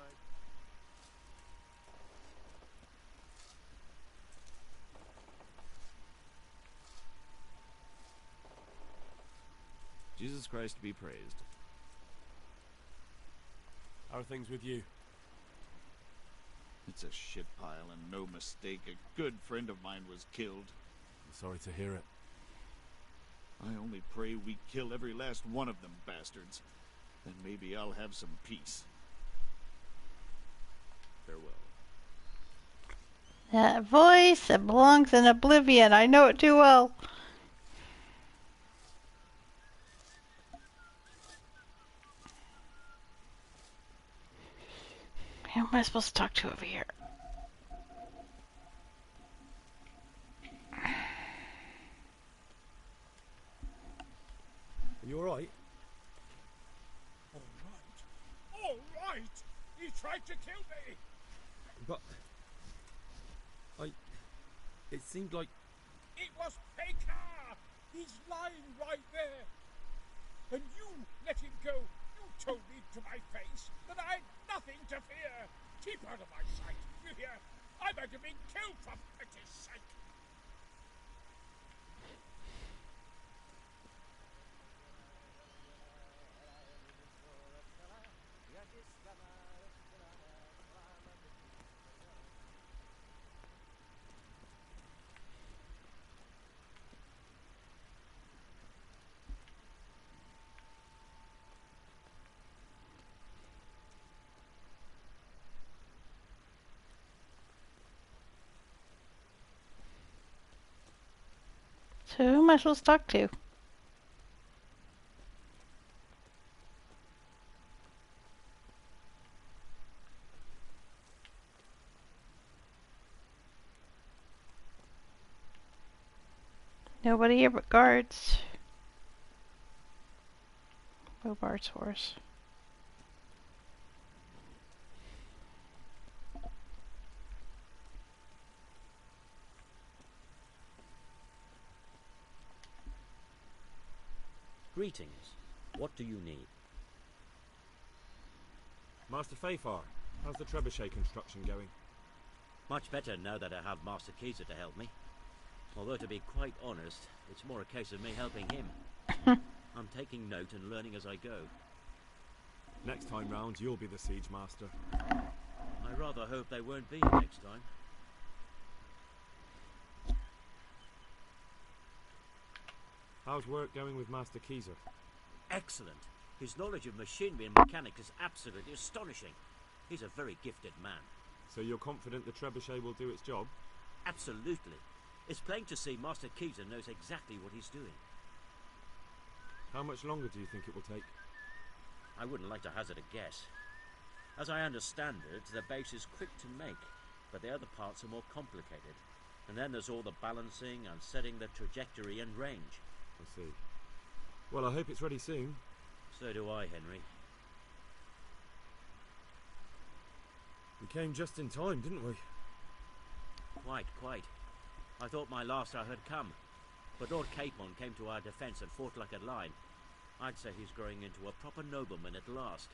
Jesus Christ be praised. How are things with you? It's a shit pile and no mistake. A good friend of mine was killed. I'm sorry to hear it. I only pray we kill every last one of them bastards. Then maybe I'll have some peace. Farewell. That voice, it belongs in oblivion. I know it too well. Who am I supposed to talk to over here? Are you alright? All right! He tried to kill me! But... It seemed like... It was Pekar! He's lying right there! And you let him go! You told me to my face that I'd nothing to fear! Keep out of my sight, you hear? I might have been killed for pity's sake! So who am I supposed to talk to? Nobody here but guards. Bobart's horse. Greetings. What do you need? Master Fafar, how's the trebuchet construction going? Much better now that I have Master Kaiser to help me. Although, to be quite honest, it's more a case of me helping him. I'm taking note and learning as I go. Next time round, you'll be the siege master. I rather hope they won't be next time. How's work going with Master Kaiser? Excellent. His knowledge of machinery and mechanics is absolutely astonishing. He's a very gifted man. So you're confident the trebuchet will do its job? Absolutely. It's plain to see Master Kaiser knows exactly what he's doing. How much longer do you think it will take? I wouldn't like to hazard a guess. As I understand it, the base is quick to make, but the other parts are more complicated. And then there's all the balancing and setting the trajectory and range. I see. Well, I hope it's ready soon. So do I, Henry. We came just in time, didn't we? Quite. I thought my last hour had come, but Lord Capon came to our defence and fought like a lion. I'd say he's growing into a proper nobleman at last.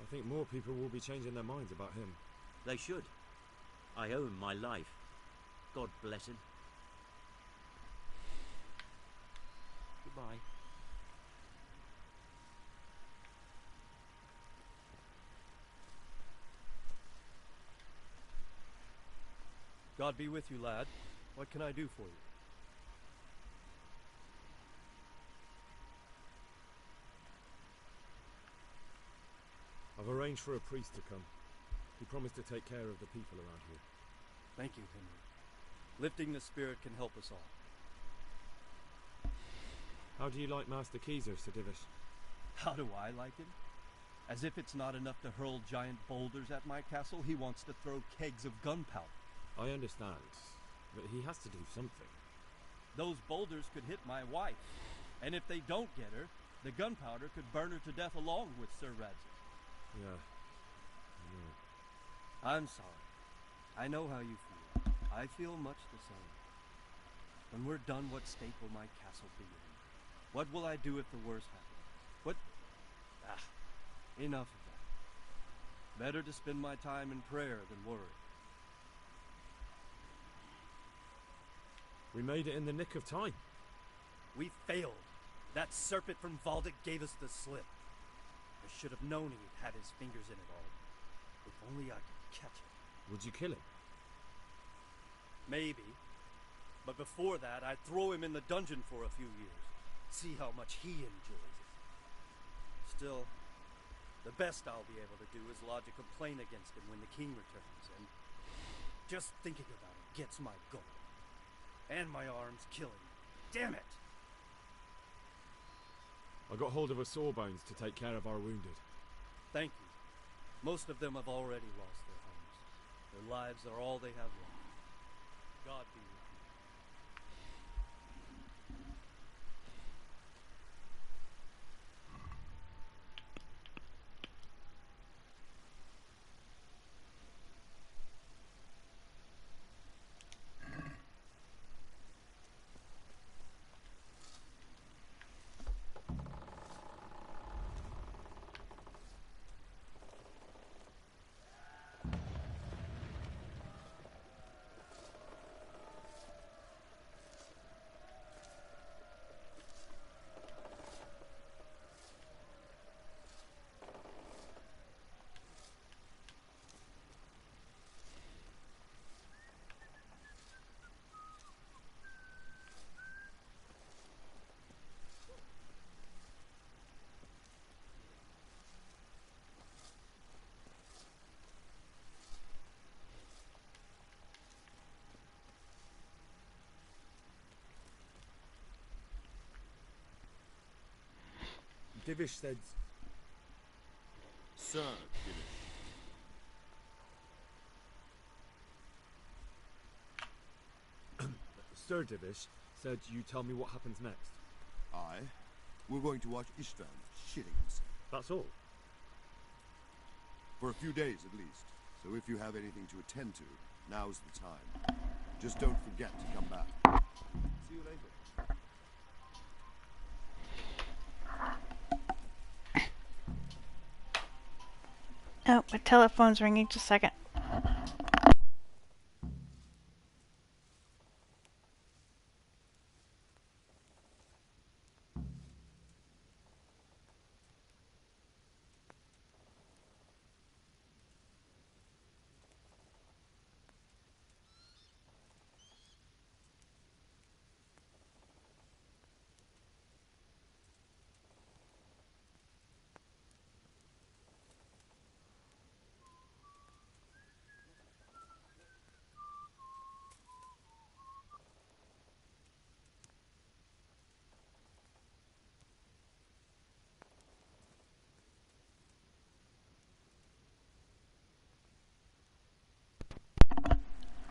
I think more people will be changing their minds about him. They should. I owe him my life. God bless him. Goodbye. God be with you, lad. What can I do for you? I've arranged for a priest to come. He promised to take care of the people around here. Thank you, Henry. Lifting the spirit can help us all. How do you like Master Kaiser, Sir Divish? How do I like him? As if it's not enough to hurl giant boulders at my castle, he wants to throw kegs of gunpowder. I understand, but he has to do something. Those boulders could hit my wife, and if they don't get her, the gunpowder could burn her to death along with Sir Radzig. Yeah. I'm sorry. I know how you feel. I feel much the same. When we're done, what state will my castle be in? What will I do if the worst happens? What? Enough of that. Better to spend my time in prayer than worry. We made it in the nick of time. We failed. That serpent from Valdic gave us the slip. I should have known he'd had his fingers in it all. If only I could catch him. Would you kill him? Maybe. But before that, I'd throw him in the dungeon for a few years. See how much he enjoys it. Still, the best I'll be able to do is lodge a complaint against him when the king returns. And just thinking about it gets my goal. And my arm's killing me. Damn it! I got hold of a sawbones to take care of our wounded. Thank you. Most of them have already lost their homes. Their lives are all they have left. God be with you. Divish said... Sir Divish. Sir Divish said you tell me what happens next. Aye. We're going to watch Istvan shitting himself. That's all? For a few days at least. So if you have anything to attend to, now's the time. Just don't forget to come back. See you later. Oh, my telephone's ringing. Just a second.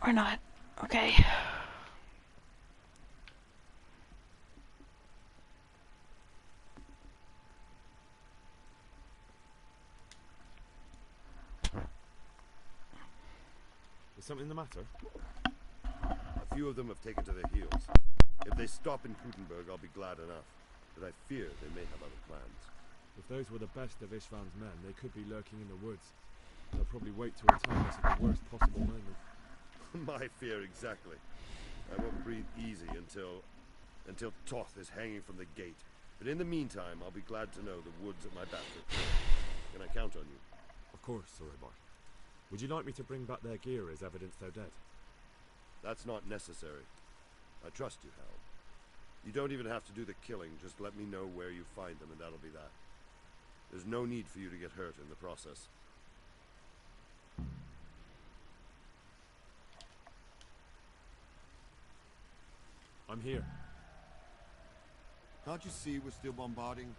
Or not. Okay. Is something the matter? A few of them have taken to their heels. If they stop in Kutenberg, I'll be glad enough. But I fear they may have other plans. If those were the best of Istvan's men, they could be lurking in the woods. They'll probably wait to attack us at the worst possible moment. My fear exactly. I won't breathe easy until Toth is hanging from the gate. But in the meantime, I'll be glad to know the woods at my back are clear. Can I count on you? Of course, Sir Robart. Would you like me to bring back their gear as evidence they're dead? That's not necessary. I trust you, Hal. You don't even have to do the killing, just let me know where you find them and that'll be that. There's no need for you to get hurt in the process. I'm here. Can't you see we're still bombarding?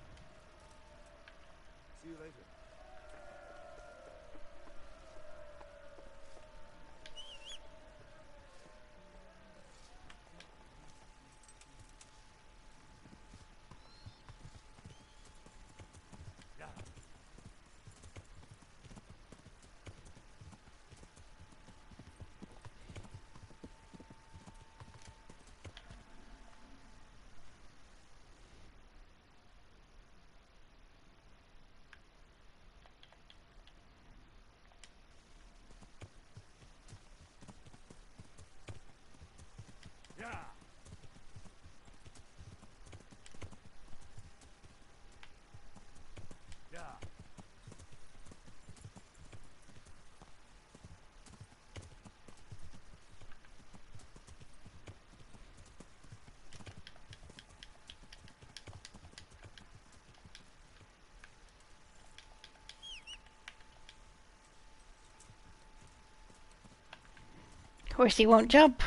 See you later. Horsey won't jump.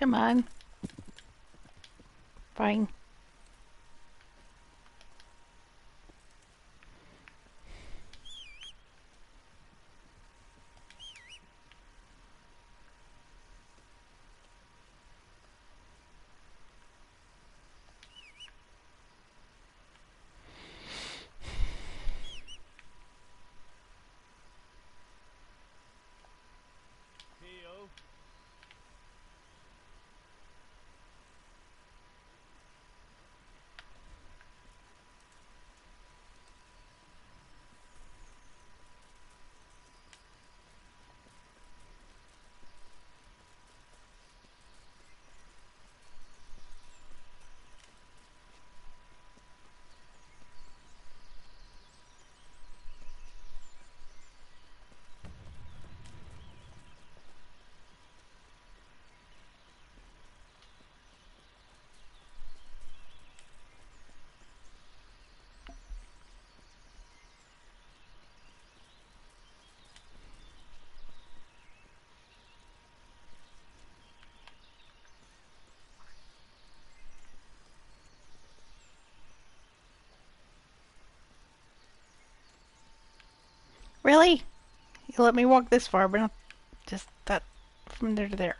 Come on. Fine. Really? You let me walk this far, but not just that from there to there.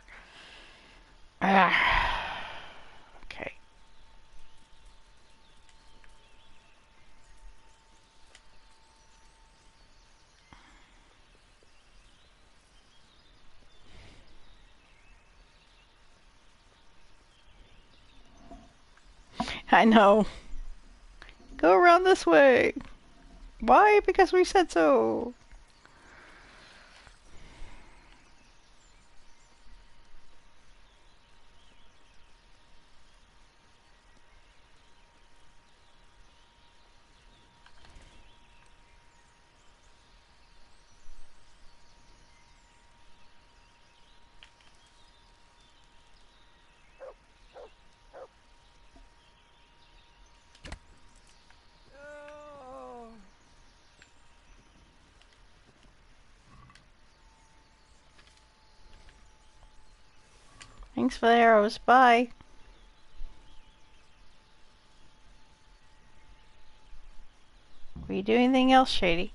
Ah. Okay. I know. Go around this way. Why? Because we said so. Thanks for the arrows. Bye. Will you do anything else, Shady?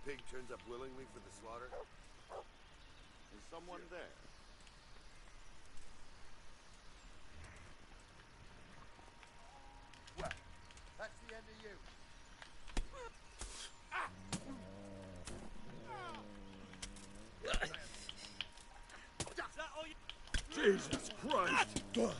pig turns up willingly for the slaughter? Is someone there? Well, that's the end of you. Jesus Christ! God!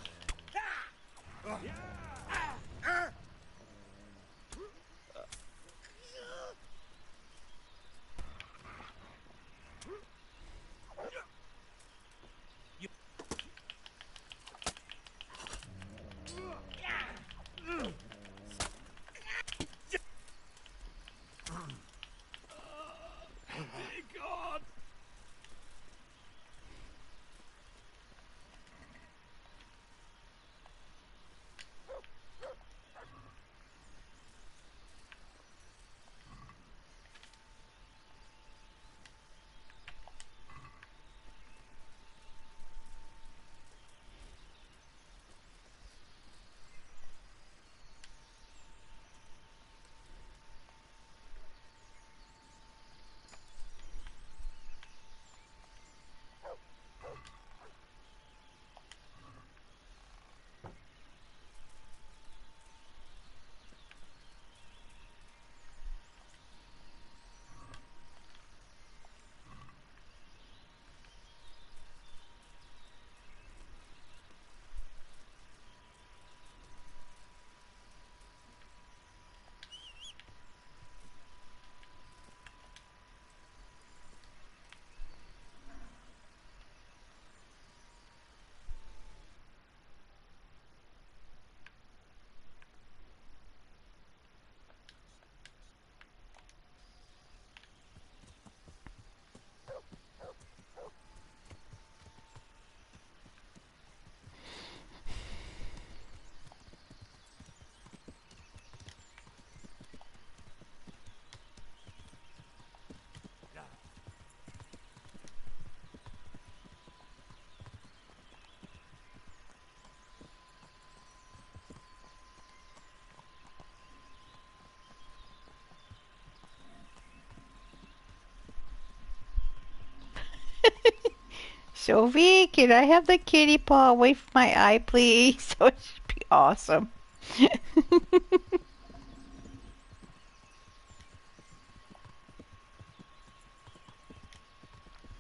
Sophie, can I have the kitty paw away from my eye, please? That would be awesome.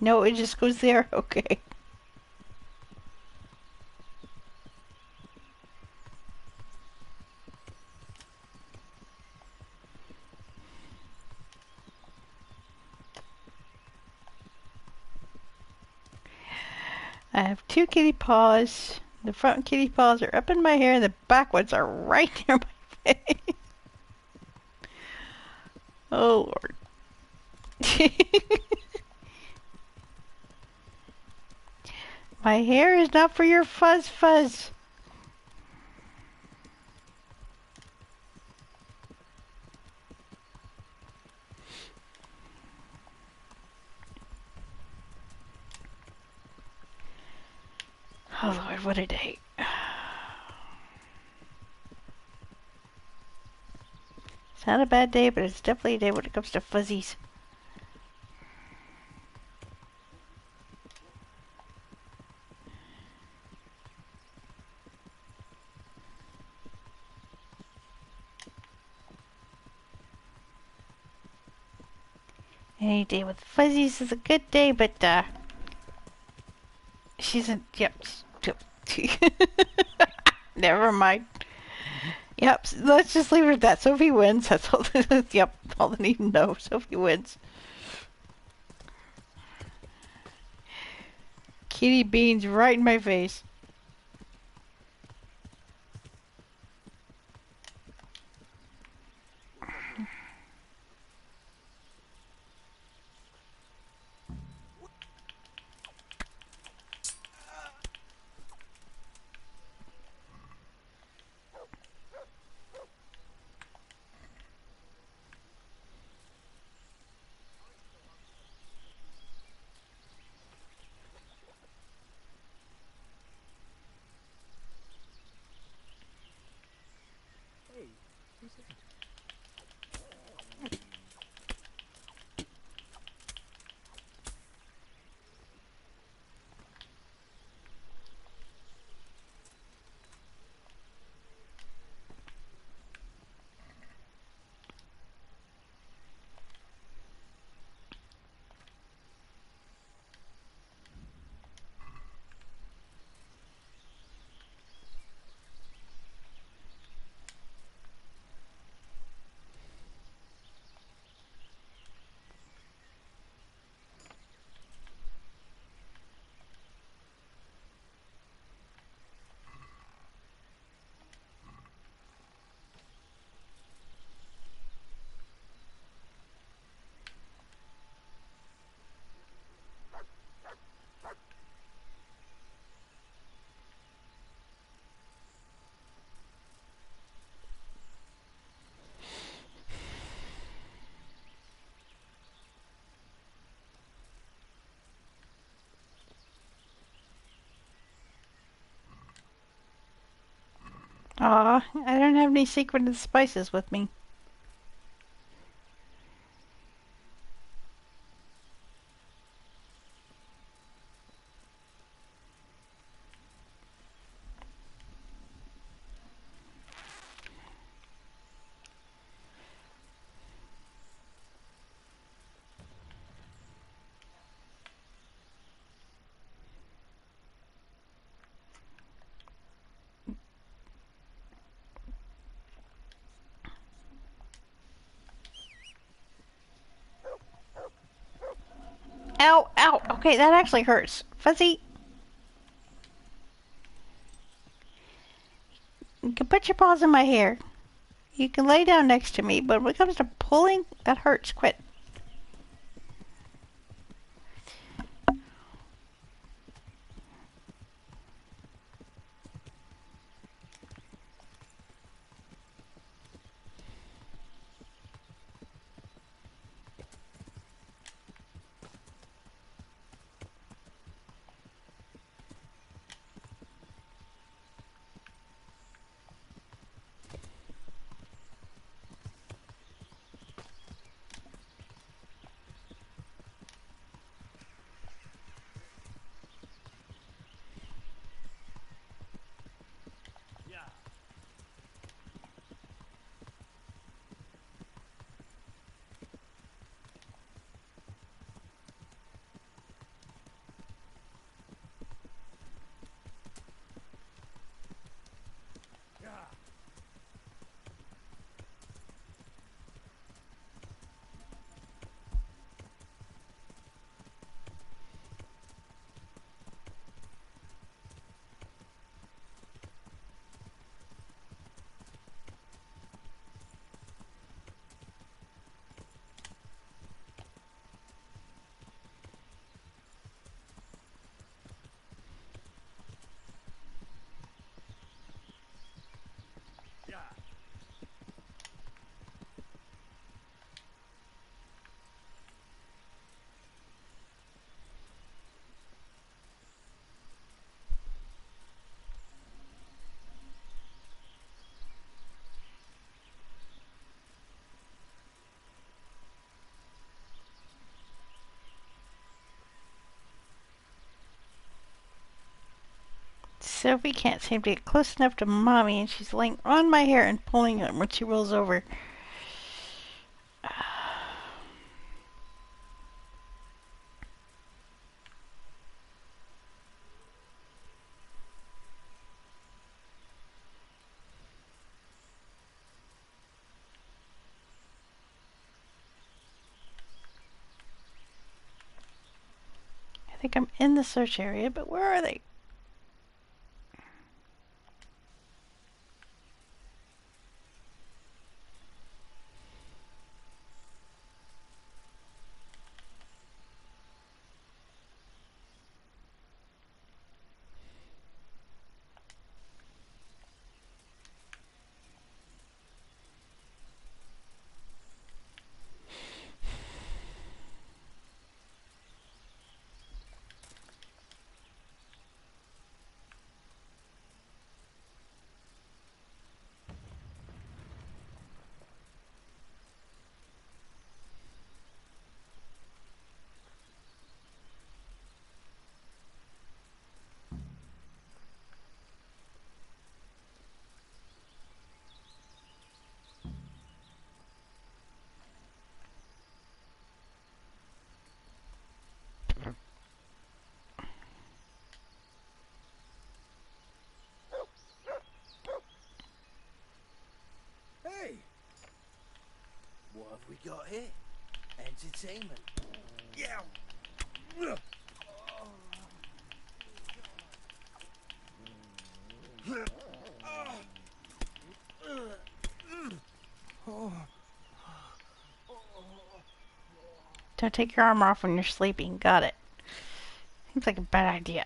No, it just goes there? Okay. I have two kitty paws. The front kitty paws are up in my hair, and the back ones are right near my face. Oh, Lord. My hair is not for your fuzz fuzz. Oh, Lord, what a day. It's not a bad day, but it's definitely a day when it comes to fuzzies. Any day with fuzzies is a good day, but, she's a, yep. Never mind. Yep, let's just leave it at that. Sophie wins. That's all. Yep, all I need to know. Sophie wins. Kitty beans right in my face. Aw, I don't have any secret spices with me. Ow, ow. Okay, that actually hurts. Fuzzy, you can put your paws in my hair. You can lay down next to me, but when it comes to pulling, that hurts. Quit. Sophie can't seem to get close enough to Mommy, and she's laying on my hair and pulling it when she rolls over. I think I'm in the search area, but where are they? Hey! What have we got here? Entertainment. Yeah! Don't take your arm off when you're sleeping. Got it. Seems like a bad idea.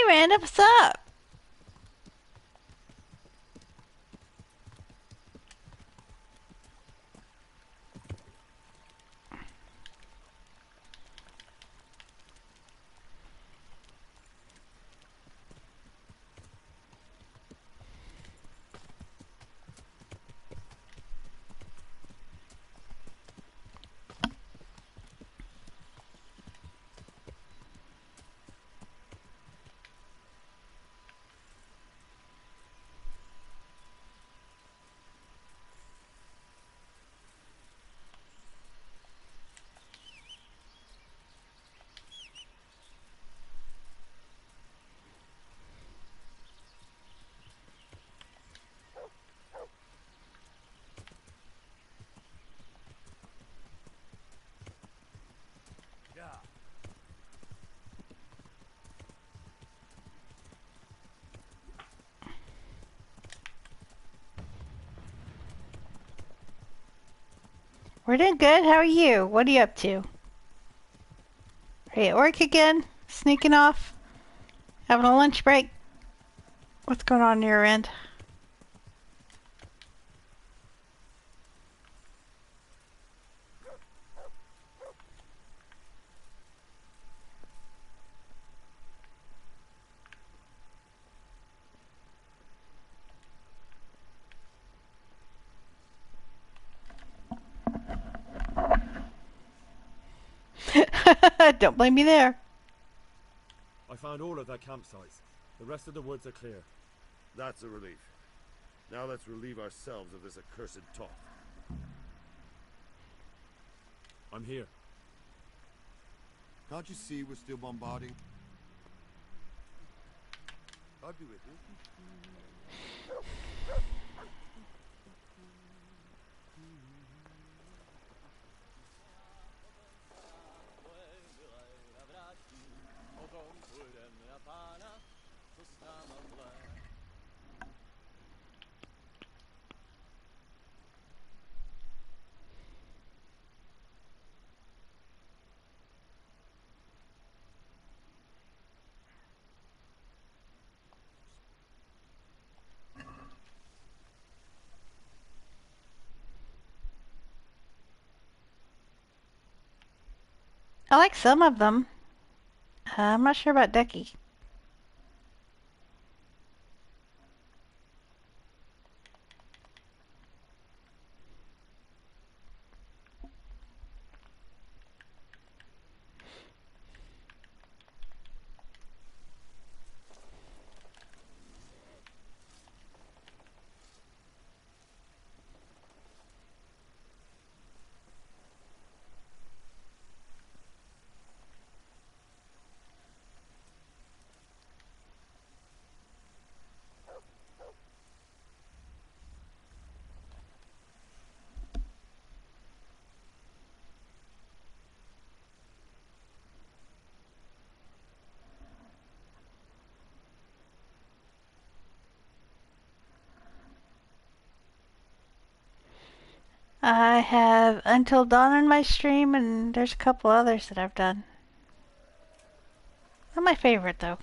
Miranda, what's up? We're doing good. How are you? What are you up to? Are you at work again? Sneaking off? Having a lunch break? What's going on your end? Don't blame me there. I found all of their campsites. The rest of the woods are clear. That's a relief. Now let's relieve ourselves of this accursed Toth. I'm here. Can't you see we're still bombarding? I'll be with you. I like some of them. I'm not sure about Decky. I have Until Dawn on my stream, and there's a couple others that I've done. Not my favorite, though.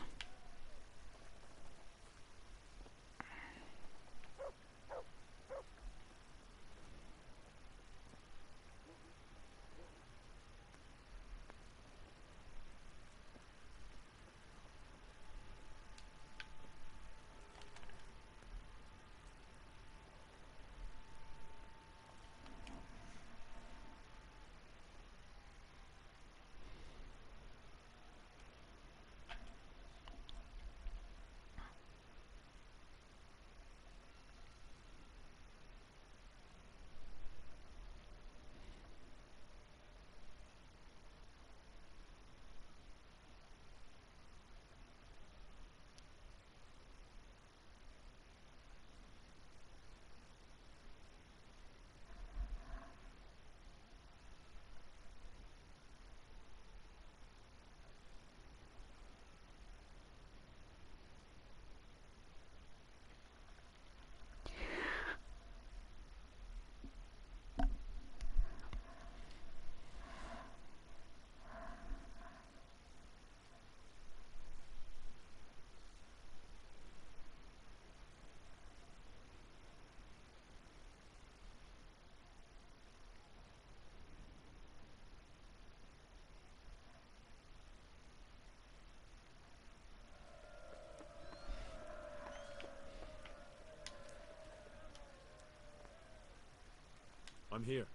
I'm here.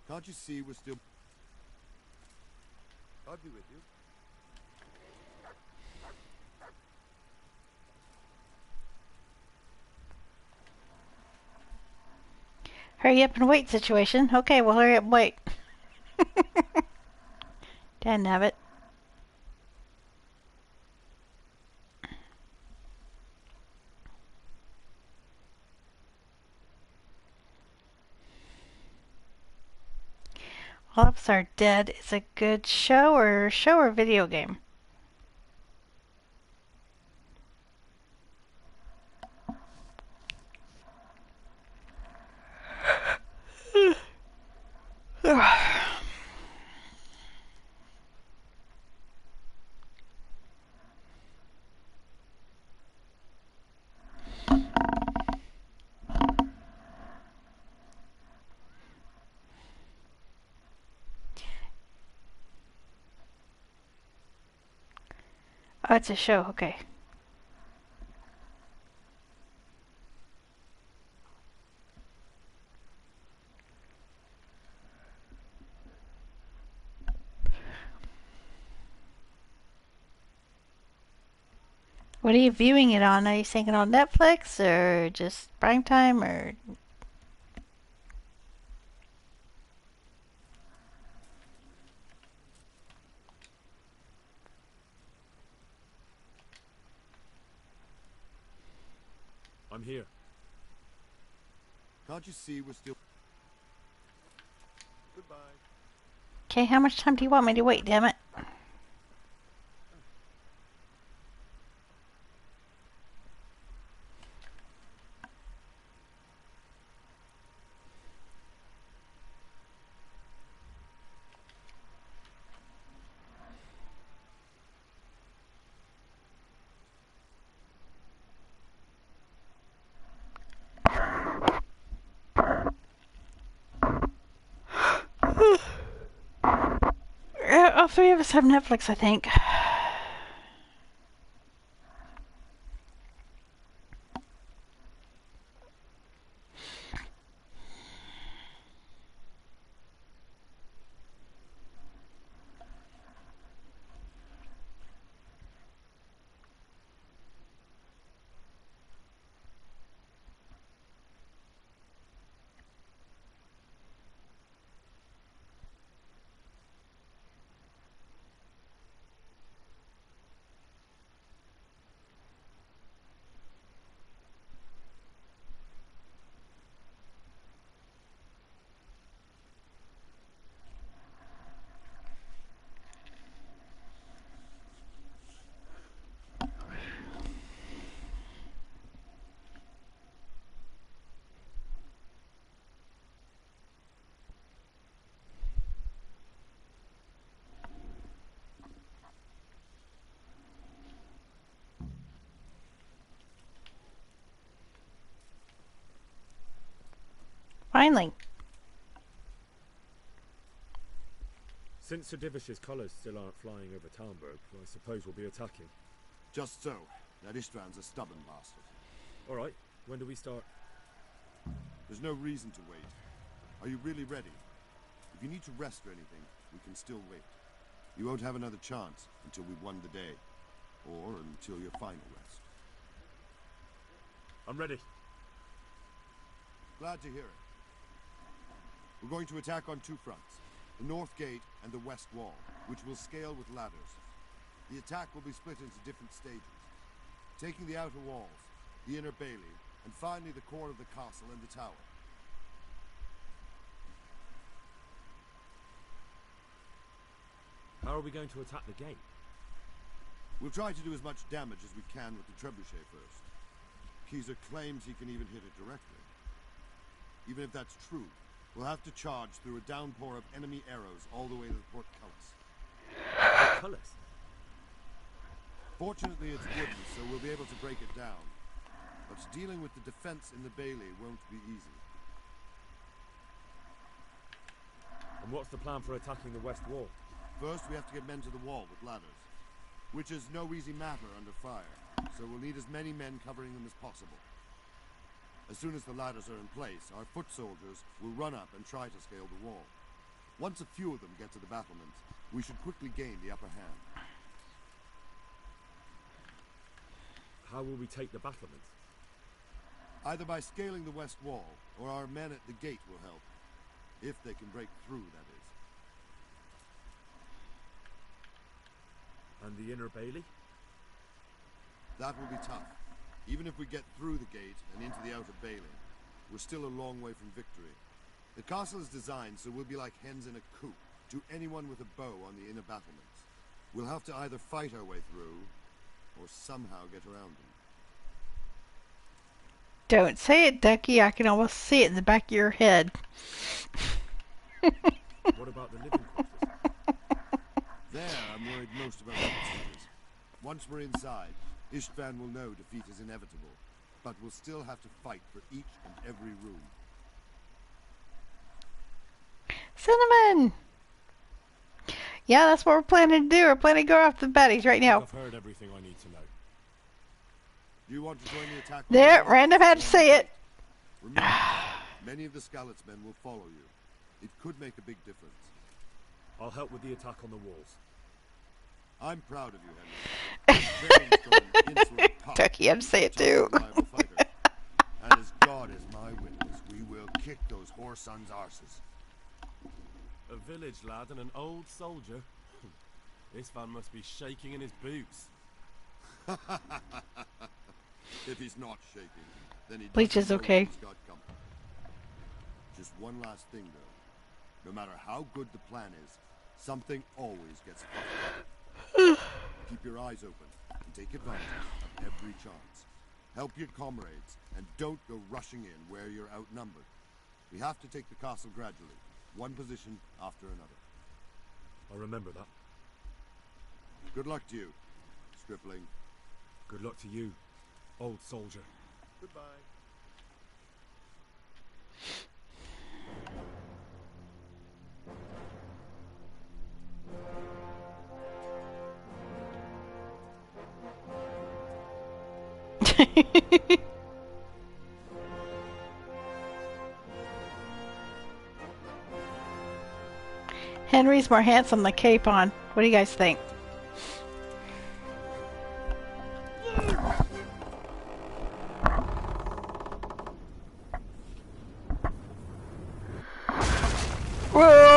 Can't you see we're still... I'll be with you. Hurry up and wait situation. Okay, well hurry up and wait. Didn't All Ups Are Dead is a good show or video game? Oh, it's a show, okay. What are you viewing it on? Are you seeing it on Netflix or just prime time or... I'm here. Can't you see we're still... Goodbye. Okay, how much time do you want me to wait, damn it? All three of us have Netflix, I think. Finally. Since Sir Divish's colours still aren't flying over Talmberg, I suppose we'll be attacking. Just so. That Ishtran's a stubborn bastard. Alright, when do we start? There's no reason to wait. Are you really ready? If you need to rest or anything, we can still wait. You won't have another chance until we've won the day. Or until your final rest. I'm ready. Glad to hear it. We're going to attack on two fronts. The North Gate and the West Wall, which will scale with ladders. The attack will be split into different stages. Taking the outer walls, the inner bailey, and finally the core of the castle and the tower. How are we going to attack the gate? We'll try to do as much damage as we can with the trebuchet first. Keezer claims he can even hit it directly. Even if that's true, we'll have to charge through a downpour of enemy arrows all the way to the portcullis. Portcullis? Fortunately, it's wooden, so we'll be able to break it down. But dealing with the defense in the bailey won't be easy. And what's the plan for attacking the west wall? First, we have to get men to the wall with ladders, which is no easy matter under fire, so we'll need as many men covering them as possible. As soon as the ladders are in place, our foot soldiers will run up and try to scale the wall. Once a few of them get to the battlements, we should quickly gain the upper hand. How will we take the battlements? Either by scaling the west wall, or our men at the gate will help. If they can break through, that is. And the inner bailey? That will be tough. Even if we get through the gate and into the outer bailey, we're still a long way from victory. The castle is designed so we'll be like hens in a coop to anyone with a bow on the inner battlements. We'll have to either fight our way through, or somehow get around them. Don't say it, Ducky. I can almost see it in the back of your head. What about the living quarters? There, I'm worried most about the upstairs. Once we're inside, Istvan will know defeat is inevitable, but we'll still have to fight for each and every room. Cinnamon! Yeah, that's what we're planning to do. We're planning to go off the baddies right now. I've heard everything I need to know. Do you want to join the attack? There, random had to say it. Remember, many of the Skalitz men will follow you. It could make a big difference. I'll help with the attack on the walls. I'm proud of you, Henry. Ducky had to say it too. And as God is my witness, we will kick those whore sons' arses. A village lad and an old soldier. This man must be shaking in his boots. If he's not shaking, then he Bleach is okay. Just one last thing, though. No matter how good the plan is, something always gets fucked up. Keep your eyes open and take advantage of every chance. Help your comrades and don't go rushing in where you're outnumbered. We have to take the castle gradually, one position after another. I'll remember that. Good luck to you, stripling. Good luck to you, old soldier. Goodbye. Henry's more handsome than Capon. What do you guys think? Whoa!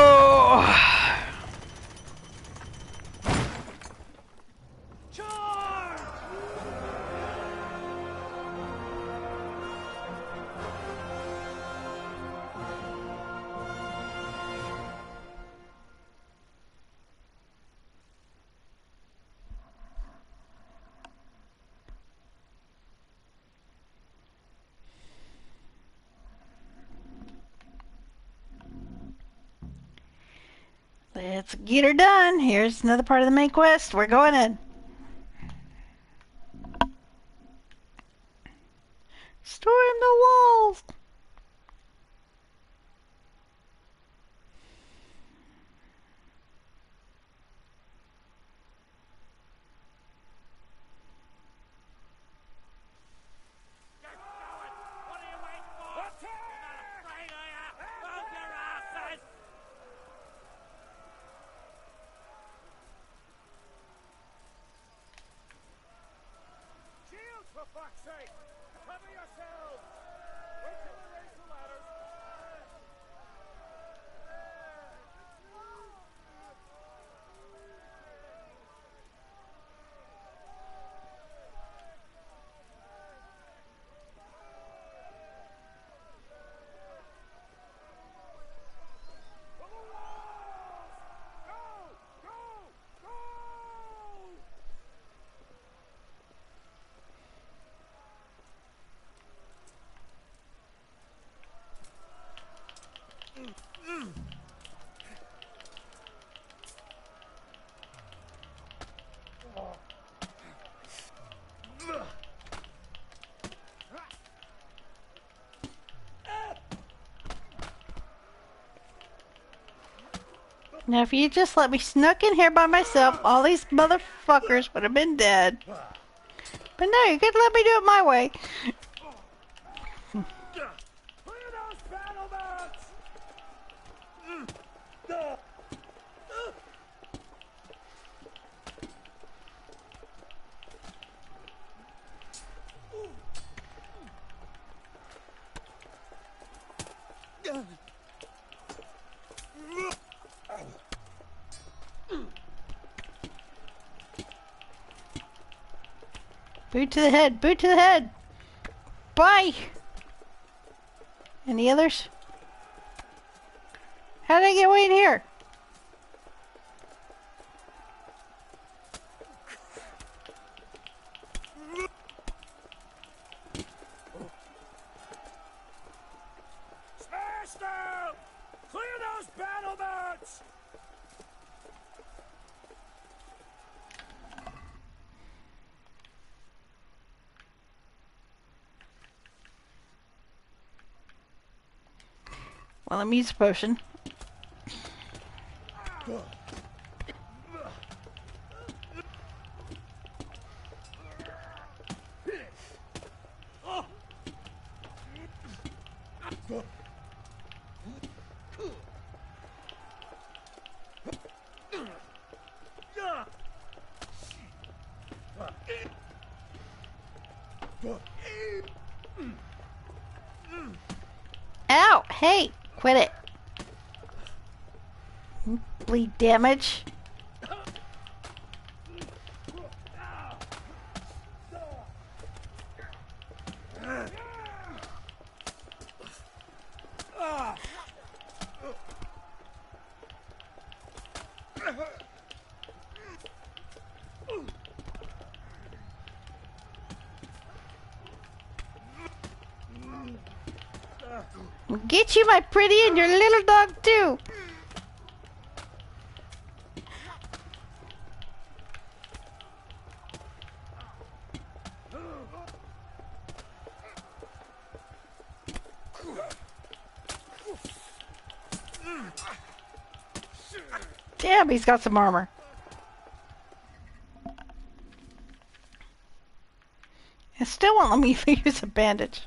Let's get her done. Here's another part of the main quest. We're going in. Storm the walls. For fuck's sake! Cover yourselves! Wait till we raise the ladders! For the walls! Go! Go! Go! Now, if you just let me snuck in here by myself, all these motherfuckers would have been dead. But no, you could let me do it my way. Boot to the head. Boot to the head. Bye. Any others? How did I get way in here? Smash them! Clear those battlements! Well, let me use a potion. Ow! Hey! Quit it! Bleed damage. Get you, my pretty, and your little dog too. Damn, he's got some armor. It still won't let me use a bandage.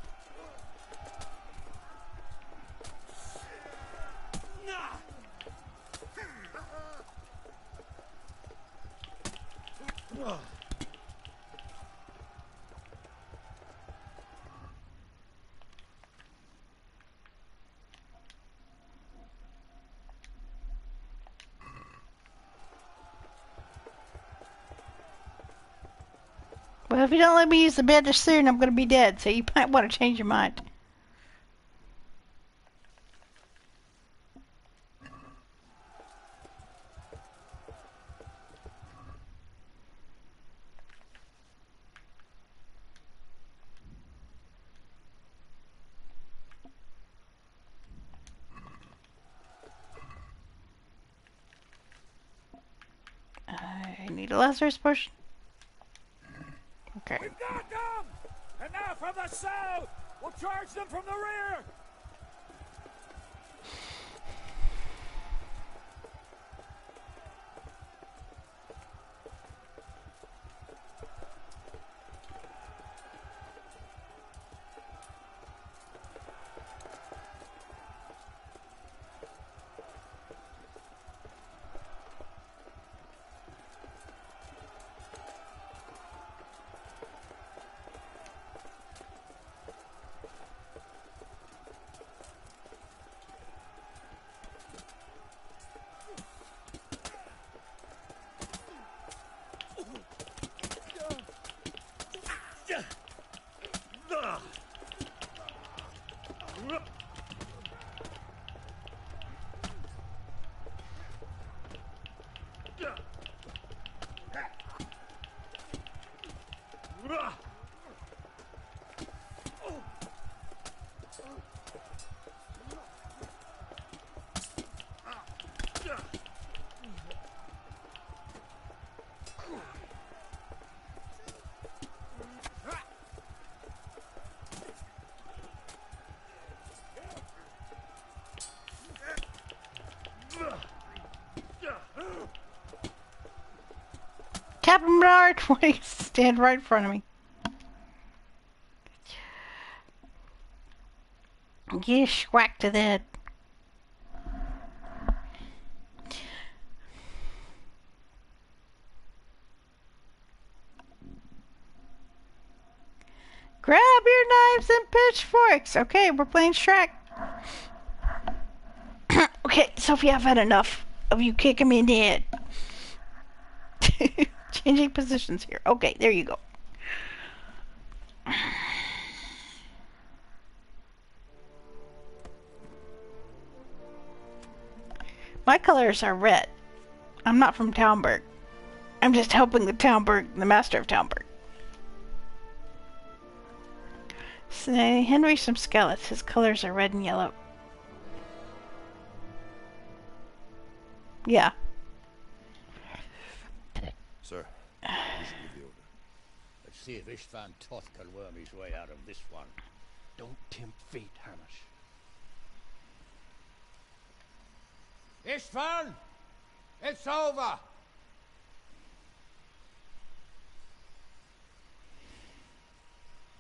Well, if you don't let me use the bandage soon, I'm going to be dead, so you might want to change your mind. I need a Lazarus potion. Okay. We've got them! And now from the south! We'll charge them from the rear! Captain Bernard, why do you stand right in front of me? Gish, whack to the head. Grab your knives and pitchforks. Okay, we're playing Shrek. Okay, Sophie, I've had enough of you kicking me in the head. Changing positions here. Okay, there you go. My colors are red. I'm not from Talmberg. I'm just helping the master of Talmberg. So Henry's from Skalitz. His colors are red and yellow. Yeah. Sir, you should give the order. Let's see if Istvan Toth can worm his way out of this one. Don't tempt fate, Hamish. Istvan! It's over!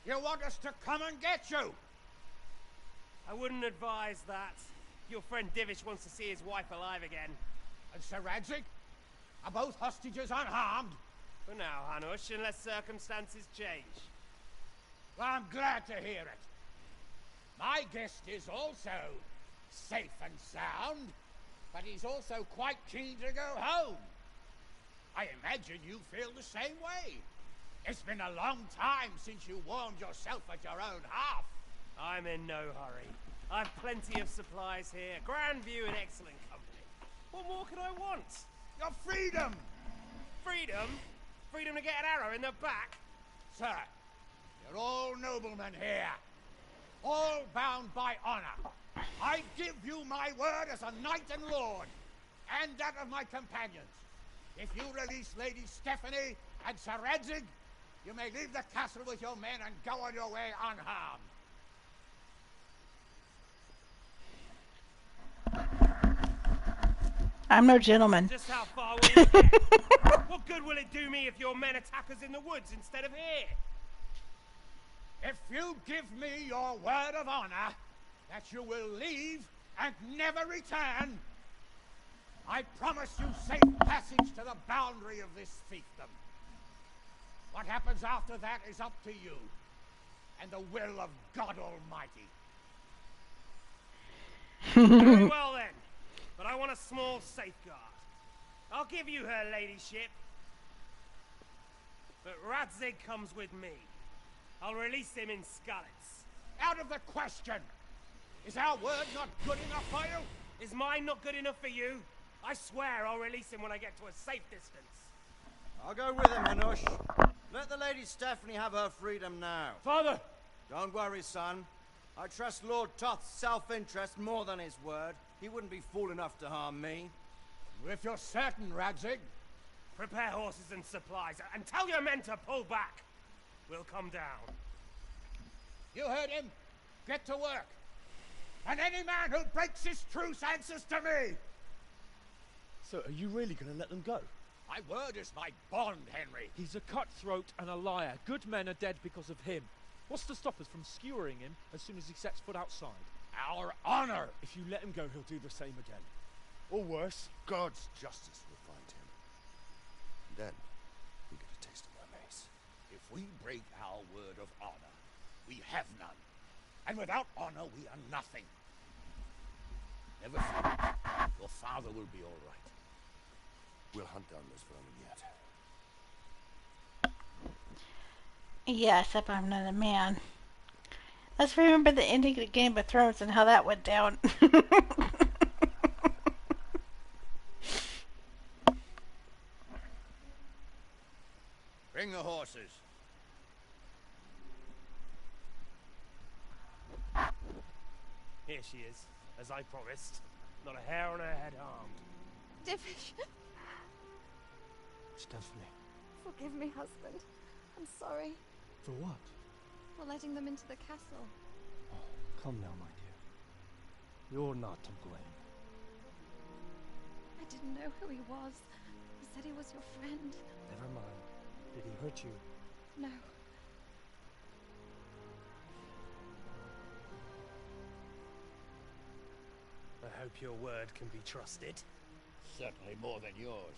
You want us to come and get you? I wouldn't advise that. Your friend Divish wants to see his wife alive again. And Sir Radzig? Are both hostages unharmed? For now, Hanush, unless circumstances change. Well, I'm glad to hear it. My guest is also safe and sound, but he's also quite keen to go home. I imagine you feel the same way. It's been a long time since you warmed yourself at your own hearth. I'm in no hurry. I've plenty of supplies here, grand view and excellent company. What more could I want? Your freedom! Freedom? Freedom to get an arrow in the back? Sir, you're all noblemen here. All bound by honor. I give you my word as a knight and lord, and that of my companions. If you release Lady Stephanie and Sir Radzig, you may leave the castle with your men and go on your way unharmed. I'm no gentleman. Just how far will you get? What good will it do me if your men attack us in the woods instead of here? If you give me your word of honor that you will leave and never return, I promise you safe passage to the boundary of this fiefdom. What happens after that is up to you and the will of God Almighty. Very well then, but I want a small safeguard. I'll give you her ladyship, but Radzig comes with me. I'll release him in Skalitz. Out of the question! Is our word not good enough for you? Is mine not good enough for you? I swear I'll release him when I get to a safe distance. I'll go with him, Hanush. Let the Lady Stephanie have her freedom now. Father! Don't worry, son. I trust Lord Toth's self-interest more than his word. He wouldn't be fool enough to harm me. If you're certain, Radzig. Prepare horses and supplies, and tell your men to pull back. We'll come down. You heard him. Get to work. And any man who breaks his truce answers to me. So are you really going to let them go? My word is my bond, Henry. He's a cutthroat and a liar. Good men are dead because of him. What's to stop us from skewering him as soon as he sets foot outside? Our honor! If you let him go, he'll do the same again. Or worse. God's justice will find him. And then, we get a taste of my mace. If we break our word of honor, we have none. And without honor, we are nothing. Never fear. Your father will be all right. We'll hunt down this vermin yet. Yes, if I'm not a man. Let's remember the ending of Game of Thrones and how that went down. Bring the horses. Here she is, as I promised. Not a hair on her head harmed. Divish. Stephanie. Forgive me, husband. I'm sorry For what? for letting them into the castle. Come now, my dear. You're not to blame. I didn't know who he was. He said he was your friend. Never mind. Did he hurt you? No. I hope your word can be trusted. Certainly more than yours.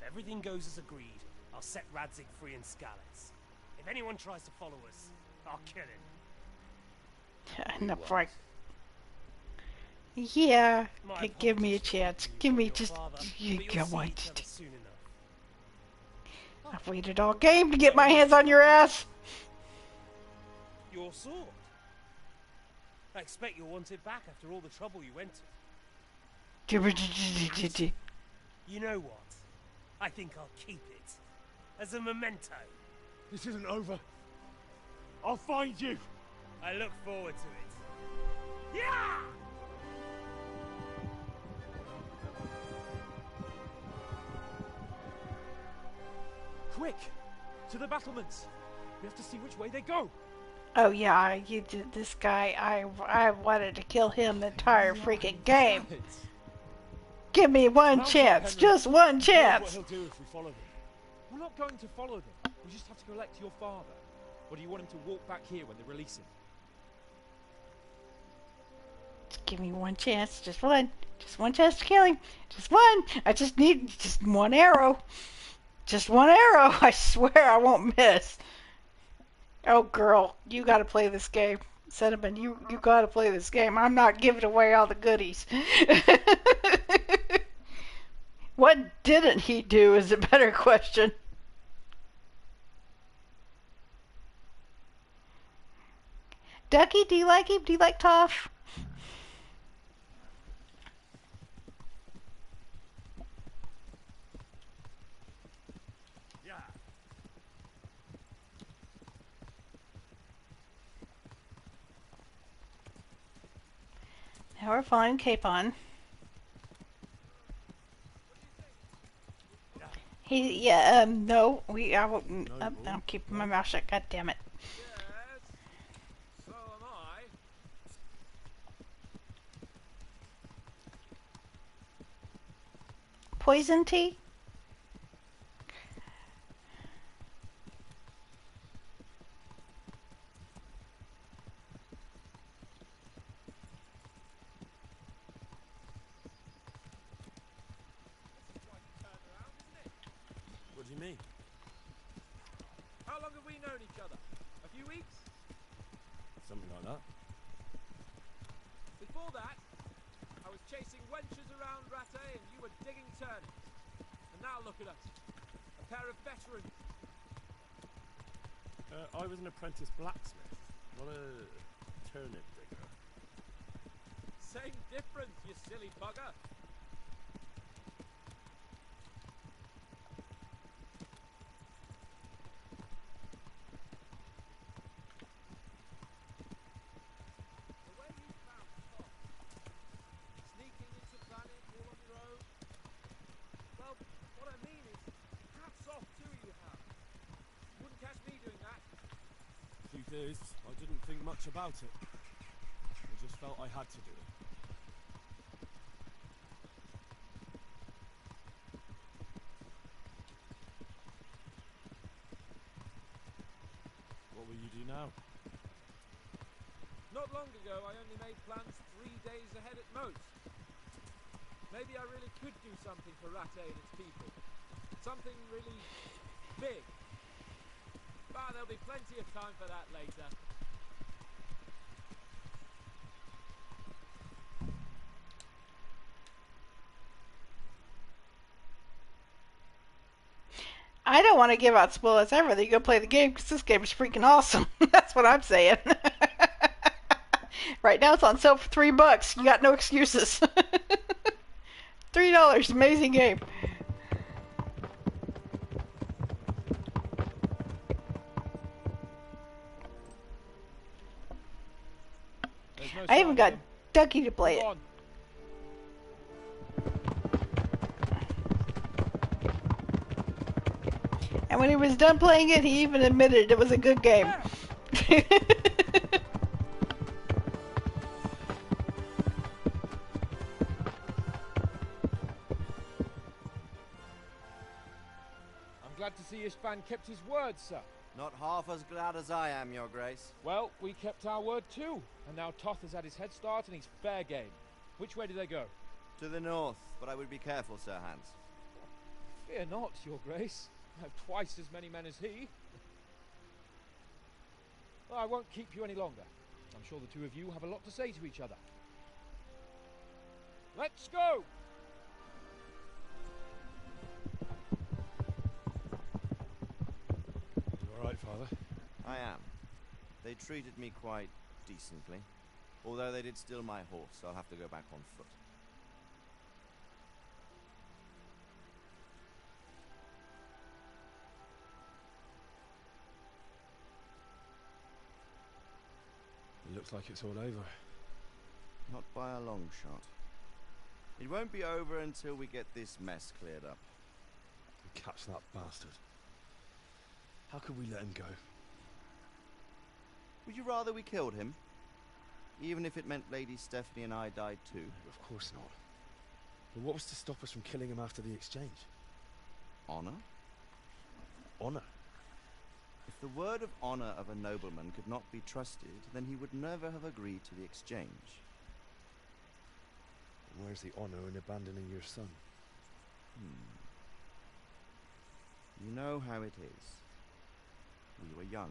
If everything goes as agreed, I'll set Radzig free in Skalitz. If anyone tries to follow us, I'll kill him. And the frick. Yeah, give me a chance. Give me just. You go on. I've waited all game to get my hands on your ass. Your sword? I expect you'll want it back after all the trouble you went to. You know what? I think I'll keep it. As a memento. This isn't over. I'll find you. I look forward to it. Yeah! Quick! To the battlements! We have to see which way they go! Oh yeah, you did this guy. I wanted to kill him the entire freaking game. Give me one chance, just one chance. What he'll do if we follow them. We're not going to follow them. We just have to collect your father. Or do you want him to walk back here when they release him? Just give me one chance, just one chance to kill him, just one. I just need just one arrow, just one arrow. I swear I won't miss. Oh girl, you gotta play this game. Cinnamon, you gotta play this game. I'm not giving away all the goodies. What didn't he do is a better question. Ducky, do you like him? Do you like Toph? Now we're following Capon. No, I won't. I'm keeping my mouth shut. God damn it. So am I. Poison tea? What do you mean? How long have we known each other? A few weeks? Something like that. Before that, I was chasing wenches around Rattay and you were digging turnips. And now look at us. A pair of veterans. I was an apprentice blacksmith, not a turnip digger. Same difference, you silly bugger. I didn't think much about it. I just felt I had to do it. What will you do now? Not long ago, I only made plans 3 days ahead at most. Maybe I really could do something for Rattay and its people. Something really big. But there'll be plenty of time for that later. I don't want to give out spoilers. I'd rather you go play the game because this game is freaking awesome. That's what I'm saying. Right now it's on sale for $3. You got no excuses. $3, amazing game. I even got Ducky to play it. And when he was done playing it, he even admitted it was a good game. I'm glad to see Ishvan kept his word, sir. Not half as glad as I am, Your Grace. Well, we kept our word too. And now Toth has had his head start and he's fair game. Which way do they go? To the north, but I would be careful, Sir Hans. Fear not, Your Grace. I have twice as many men as he. Well, I won't keep you any longer. I'm sure the two of you have a lot to say to each other. Let's go! You alright, Father? I am. They treated me quite decently. Although they did steal my horse, so I'll have to go back on foot. It looks like it's all over. Not by a long shot. It won't be over until we get this mess cleared up. Catch that bastard. How could we let him go? Would you rather we killed him? Even if it meant Lady Stephanie and I died too? Of course not. But what was to stop us from killing him after the exchange? Honor? Honor? If the word of honor of a nobleman could not be trusted, then he would never have agreed to the exchange. And where's the honor in abandoning your son? You know how it is. We were young.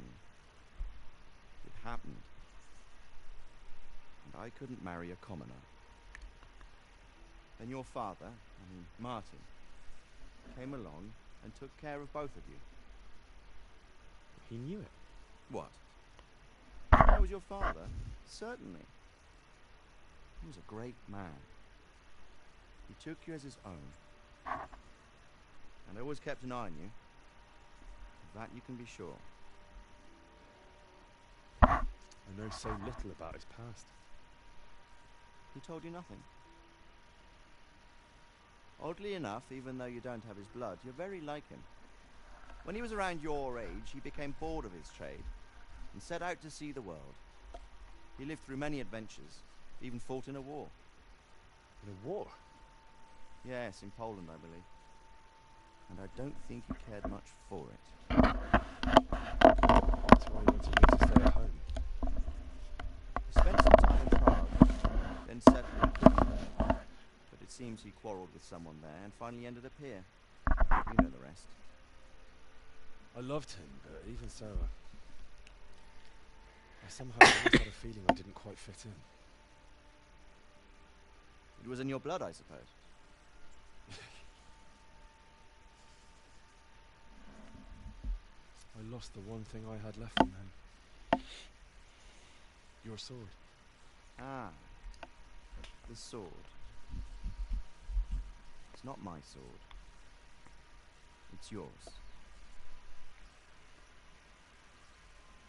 It happened. And I couldn't marry a commoner. Then your father, Martin, came along and took care of both of you. He knew it. What? That was your father? Certainly. He was a great man. He took you as his own. And always kept an eye on you. Of that you can be sure. I know so little about his past. He told you nothing? Oddly enough, even though you don't have his blood, you're very like him. When he was around your age, he became bored of his trade and set out to see the world. He lived through many adventures, even fought in a war. In a war? Yes, in Poland, I believe. And I don't think he cared much for it. That's why he wanted me to stay at home. He spent some time in Prague, then settled in Britain. But it seems he quarreled with someone there and finally ended up here. You know the rest. I loved him, but even so, I somehow always had a feeling I didn't quite fit in. It was in your blood, I suppose. I lost the one thing I had left from him. Your sword. Ah, the sword. It's not my sword. It's yours.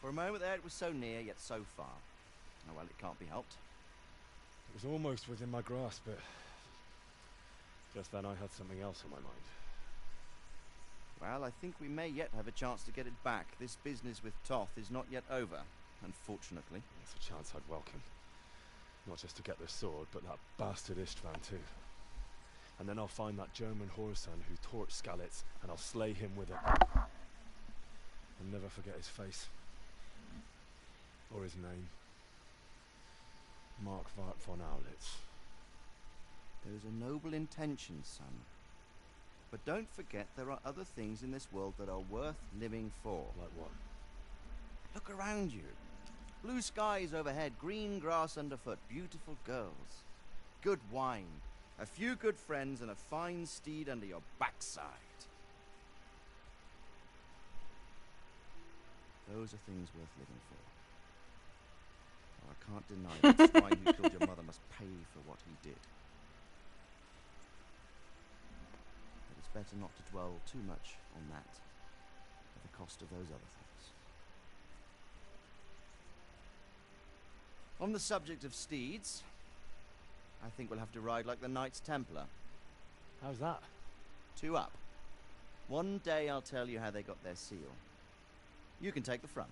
For a moment there it was so near, yet so far. Oh well, it can't be helped. It was almost within my grasp, but just then I had something else on my mind. Well, I think we may yet have a chance to get it back. This business with Toth is not yet over, unfortunately. It's a chance I'd welcome. Not just to get the sword, but that bastard Istvan too. And then I'll find that German whoreson who torched Skalitz, and I'll slay him with it. And never forget his face. Or his name. Mark Vart von Aulitz. There is a noble intention, son. But don't forget there are other things in this world that are worth living for. Like what? Look around you. Blue skies overhead, green grass underfoot, beautiful girls. Good wine, a few good friends, and a fine steed under your backside. Those are things worth living for. Oh, I can't deny that the swine who killed your mother must pay for what he did. But it's better not to dwell too much on that at the cost of those other things. On the subject of steeds, I think we'll have to ride like the Knights Templar. How's that? 2 up. One day I'll tell you how they got their seal. You can take the front.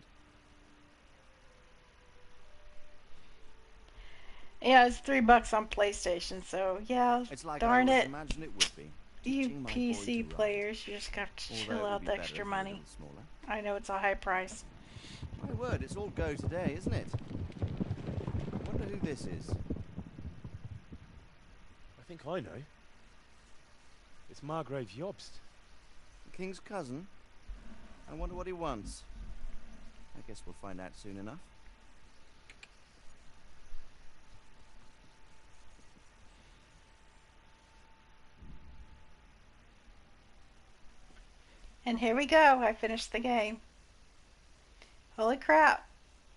Yeah, it's $3 on PlayStation, so yeah, It's like darn I always it. imagined it would be. You Teaching my boy PC to ride. players, you just got to Although chill it would out be the better extra if it were a money. little smaller. I know it's a high price. My word, it's all go today, isn't it? I wonder who this is. I think I know. It's Margrave Jobst. The king's cousin? I wonder what he wants. I guess we'll find out soon enough. And here we go. I finished the game. Holy crap.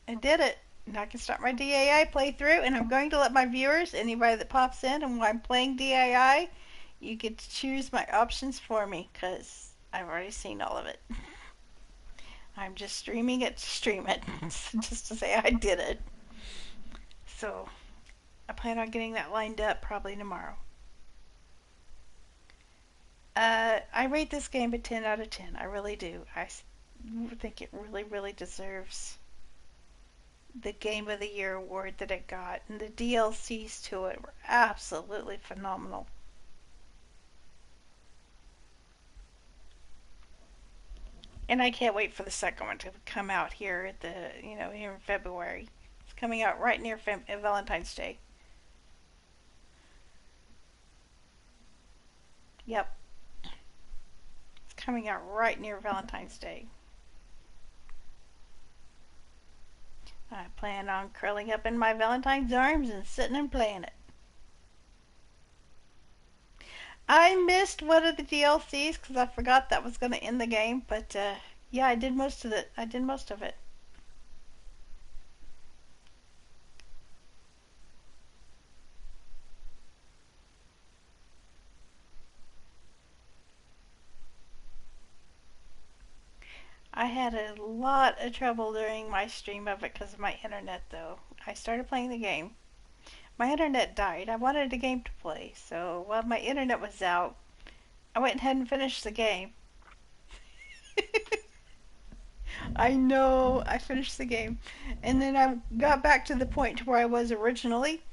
I did it. Now I can start my DAI playthrough, and I'm going to let my viewers, anybody that pops in, and while I'm playing DAI, you get to choose my options for me, because I've already seen all of it. I'm just streaming it to stream it, just to say I did it. So, I plan on getting that lined up probably tomorrow. I rate this game a 10 out of 10. I really do. I think it really, really deserves the Game of the Year award that it got. And the DLCs to it were absolutely phenomenal. And I can't wait for the second one to come out here at here in February. It's coming out right near Valentine's Day. Yep. It's coming out right near Valentine's Day. I plan on curling up in my Valentine's arms and sitting and playing it. I missed one of the DLCs because I forgot that was going to end the game, but yeah, I did most of it. I had a lot of trouble during my stream of it because of my internet, though. I started playing the game. My internet died. I wanted the game to play, so while my internet was out, I went ahead and finished the game. I know, I finished the game. And then I got back to the point to where I was originally,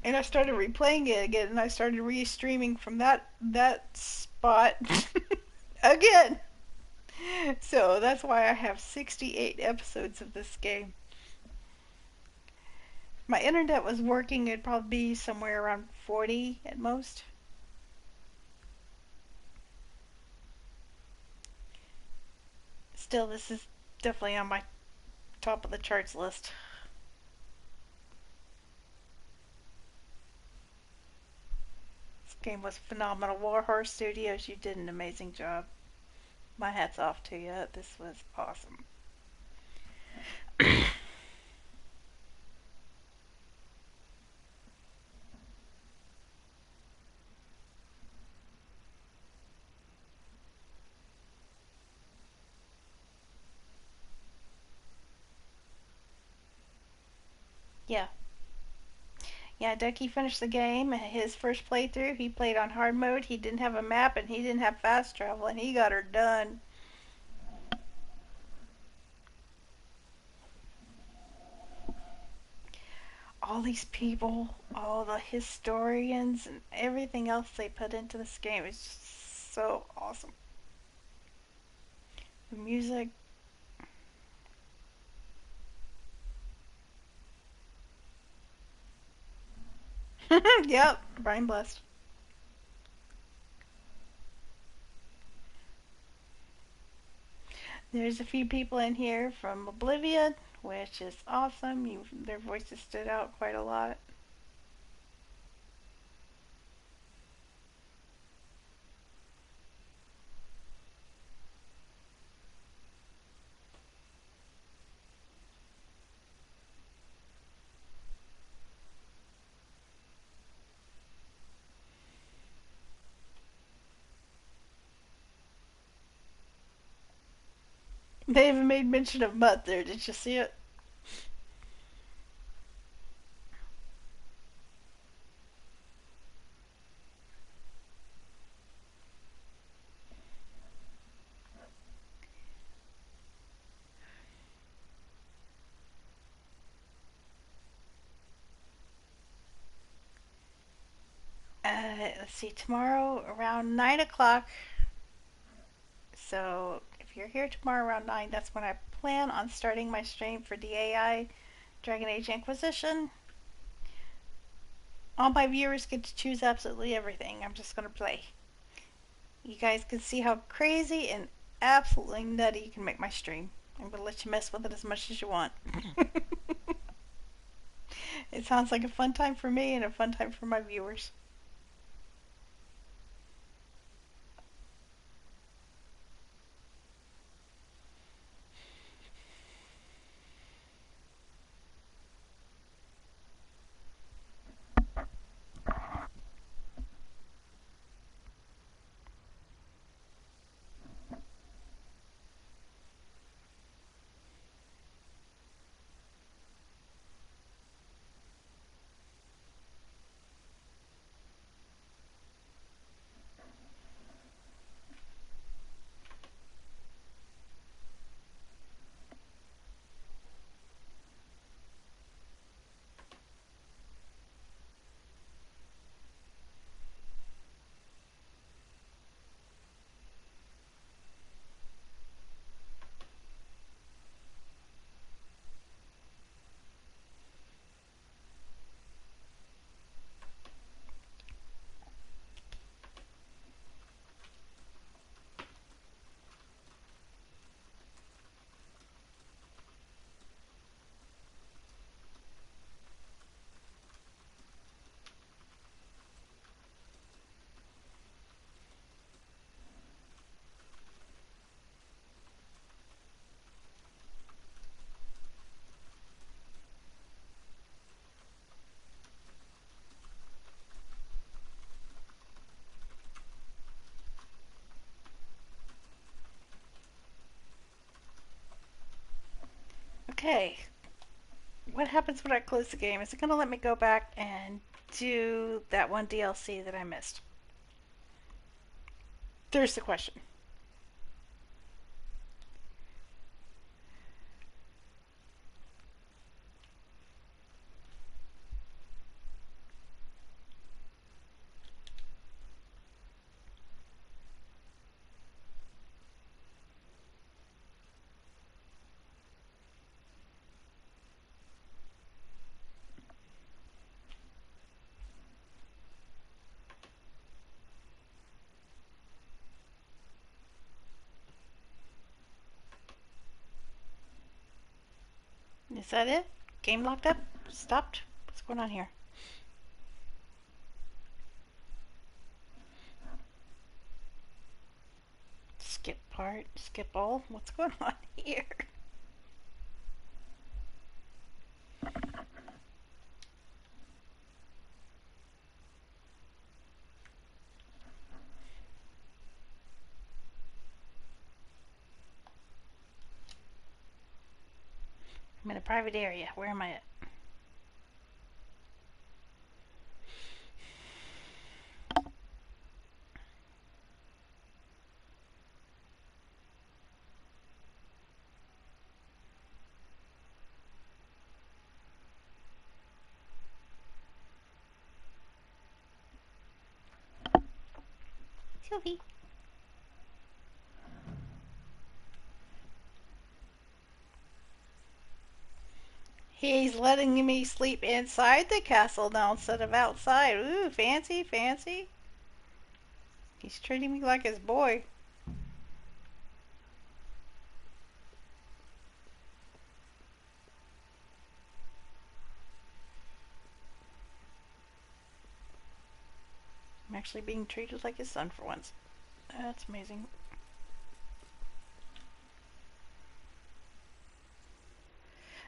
and I started replaying it again, and I started re-streaming from that spot again. So that's why I have 68 episodes of this game. If my internet was working, it'd probably be somewhere around 40 at most. Still, this is definitely on my top of the charts list. This game was phenomenal. Warhorse Studios, you did an amazing job. My hat's off to you. This was awesome. Yeah. Yeah, Ducky finished the game. His first playthrough, he played on hard mode. He didn't have a map and he didn't have fast travel, and he got her done. All these people, all the historians, and everything else they put into this game is just so awesome. The music. Yep, Brian Blessed. There's a few people in here from Oblivion, which is awesome. Their voices stood out quite a lot. They even made mention of Mutt there. Did you see it? Let's see, tomorrow around 9 o'clock. So if you're here tomorrow around 9, that's when I plan on starting my stream for DAI, Dragon Age Inquisition. All my viewers get to choose absolutely everything. I'm just going to play. You guys can see how crazy and absolutely nutty you can make my stream. I'm going to let you mess with it as much as you want. It sounds like a fun time for me and a fun time for my viewers. Okay. What happens when I close the game? Is it going to let me go back and do that one DLC that I missed? There's the question. Is that it? Game locked up? Stopped? What's going on here? Skip part? Skip all? What's going on here? I'm in a private area. Where am I at? Sylvie. He's letting me sleep inside the castle now instead of outside. Ooh, fancy, fancy. He's treating me like his boy. I'm actually being treated like his son for once. That's amazing.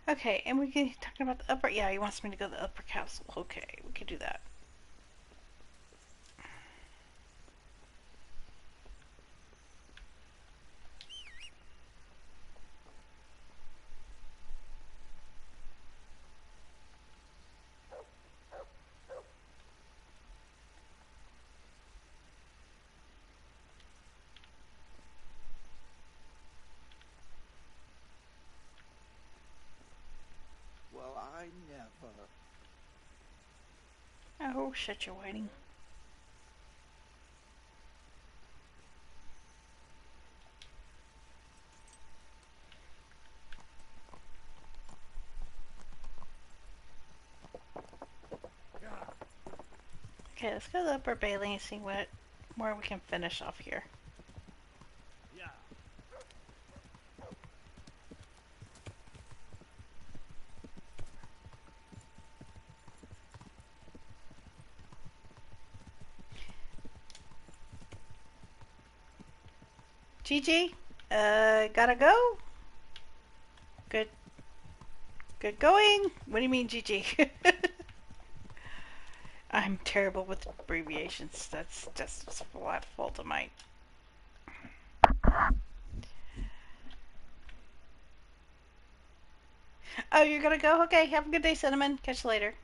Okay, and we can talking about the upper. Yeah, he wants me to go to the upper castle. Okay, we could do that. Well, I never. Oh, shit, you're waiting. Okay, let's go to the upper Bailey and see where we can finish off here. Yeah. GG, gotta go? Good. Good going? What do you mean, GG? I'm terrible with abbreviations. That's just a flat fault of mine. Oh, you're gonna go? Okay, have a good day, Cinnamon. Catch you later.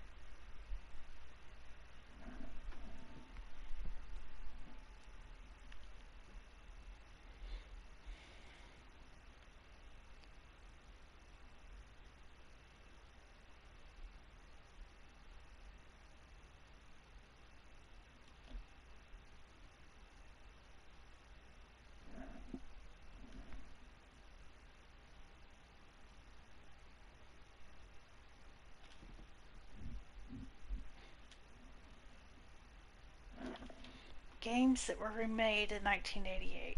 Games that were remade in 1988.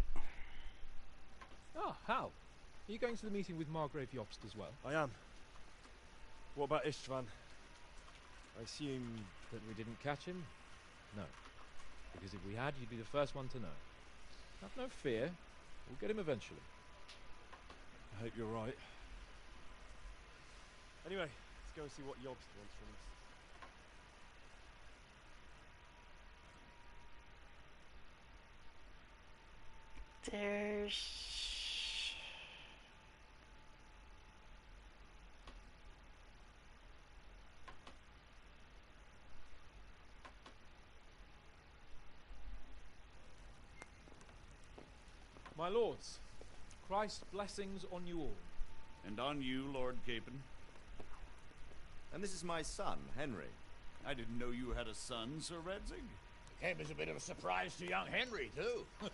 Oh, Hal. Are you going to the meeting with Margrave Jobst as well? I am. What about Istvan? I assume... That we didn't catch him? No. Because if we had, you'd be the first one to know. Have no fear. We'll get him eventually. I hope you're right. Anyway, let's go and see what Jobst wants from us. There's... My lords, Christ's blessings on you all. And on you, Lord Capon. And this is my son, Henry. I didn't know you had a son, Sir Redzig. Came as a bit of a surprise to young Henry, too.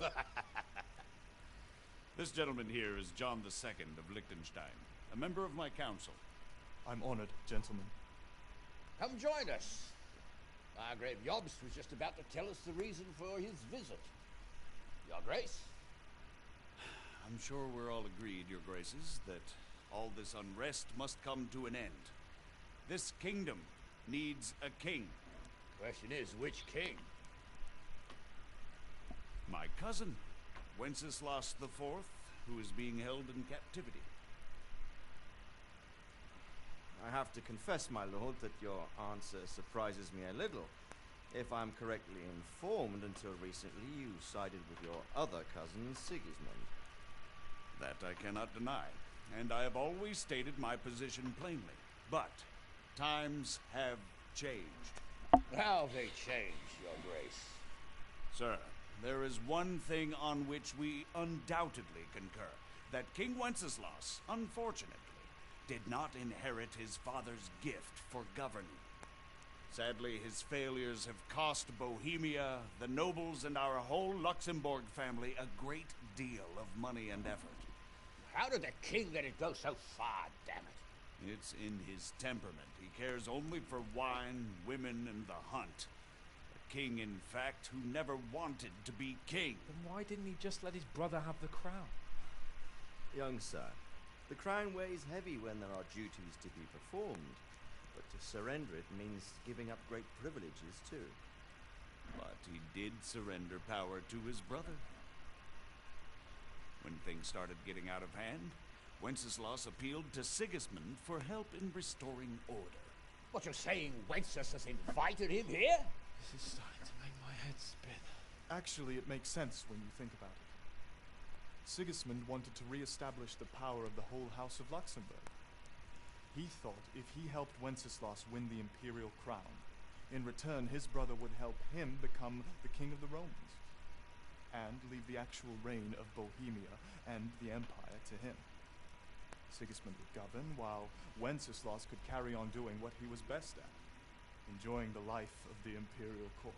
This gentleman here is John II of Liechtenstein, a member of my council. I'm honored, gentlemen. Come join us. Margrave Jobst was just about to tell us the reason for his visit. Your Grace? I'm sure we're all agreed, Your Graces, that all this unrest must come to an end. This kingdom needs a king. Question is, which king? My cousin, Wenceslas IV, who is being held in captivity. I have to confess, my lord, that your answer surprises me a little. If I'm correctly informed, until recently you sided with your other cousin, Sigismund. That I cannot deny, and I have always stated my position plainly. But times have changed. How have they changed, Your Grace? Sir, there is one thing on which we undoubtedly concur. That King Wenceslas, unfortunately, did not inherit his father's gift for governing. Sadly, his failures have cost Bohemia, the nobles, and our whole Luxembourg family a great deal of money and effort. How did the king let it go so far, damn it? It's in his temperament. He cares only for wine, women, and the hunt. A king, in fact, who never wanted to be king. Then why didn't he just let his brother have the crown? Young sir, the crown weighs heavy when there are duties to be performed, but to surrender it means giving up great privileges too. But he did surrender power to his brother. When things started getting out of hand, Wenceslas appealed to Sigismund for help in restoring order. What you're saying, Wenceslas invited him here? This is starting to make my head spin. Actually, it makes sense when you think about it. Sigismund wanted to re-establish the power of the whole House of Luxembourg. He thought if he helped Wenceslas win the imperial crown, in return his brother would help him become the king of the Romans, and leave the actual reign of Bohemia and the empire to him. Sigismund would govern, while Wenceslas could carry on doing what he was best at, enjoying the life of the imperial court.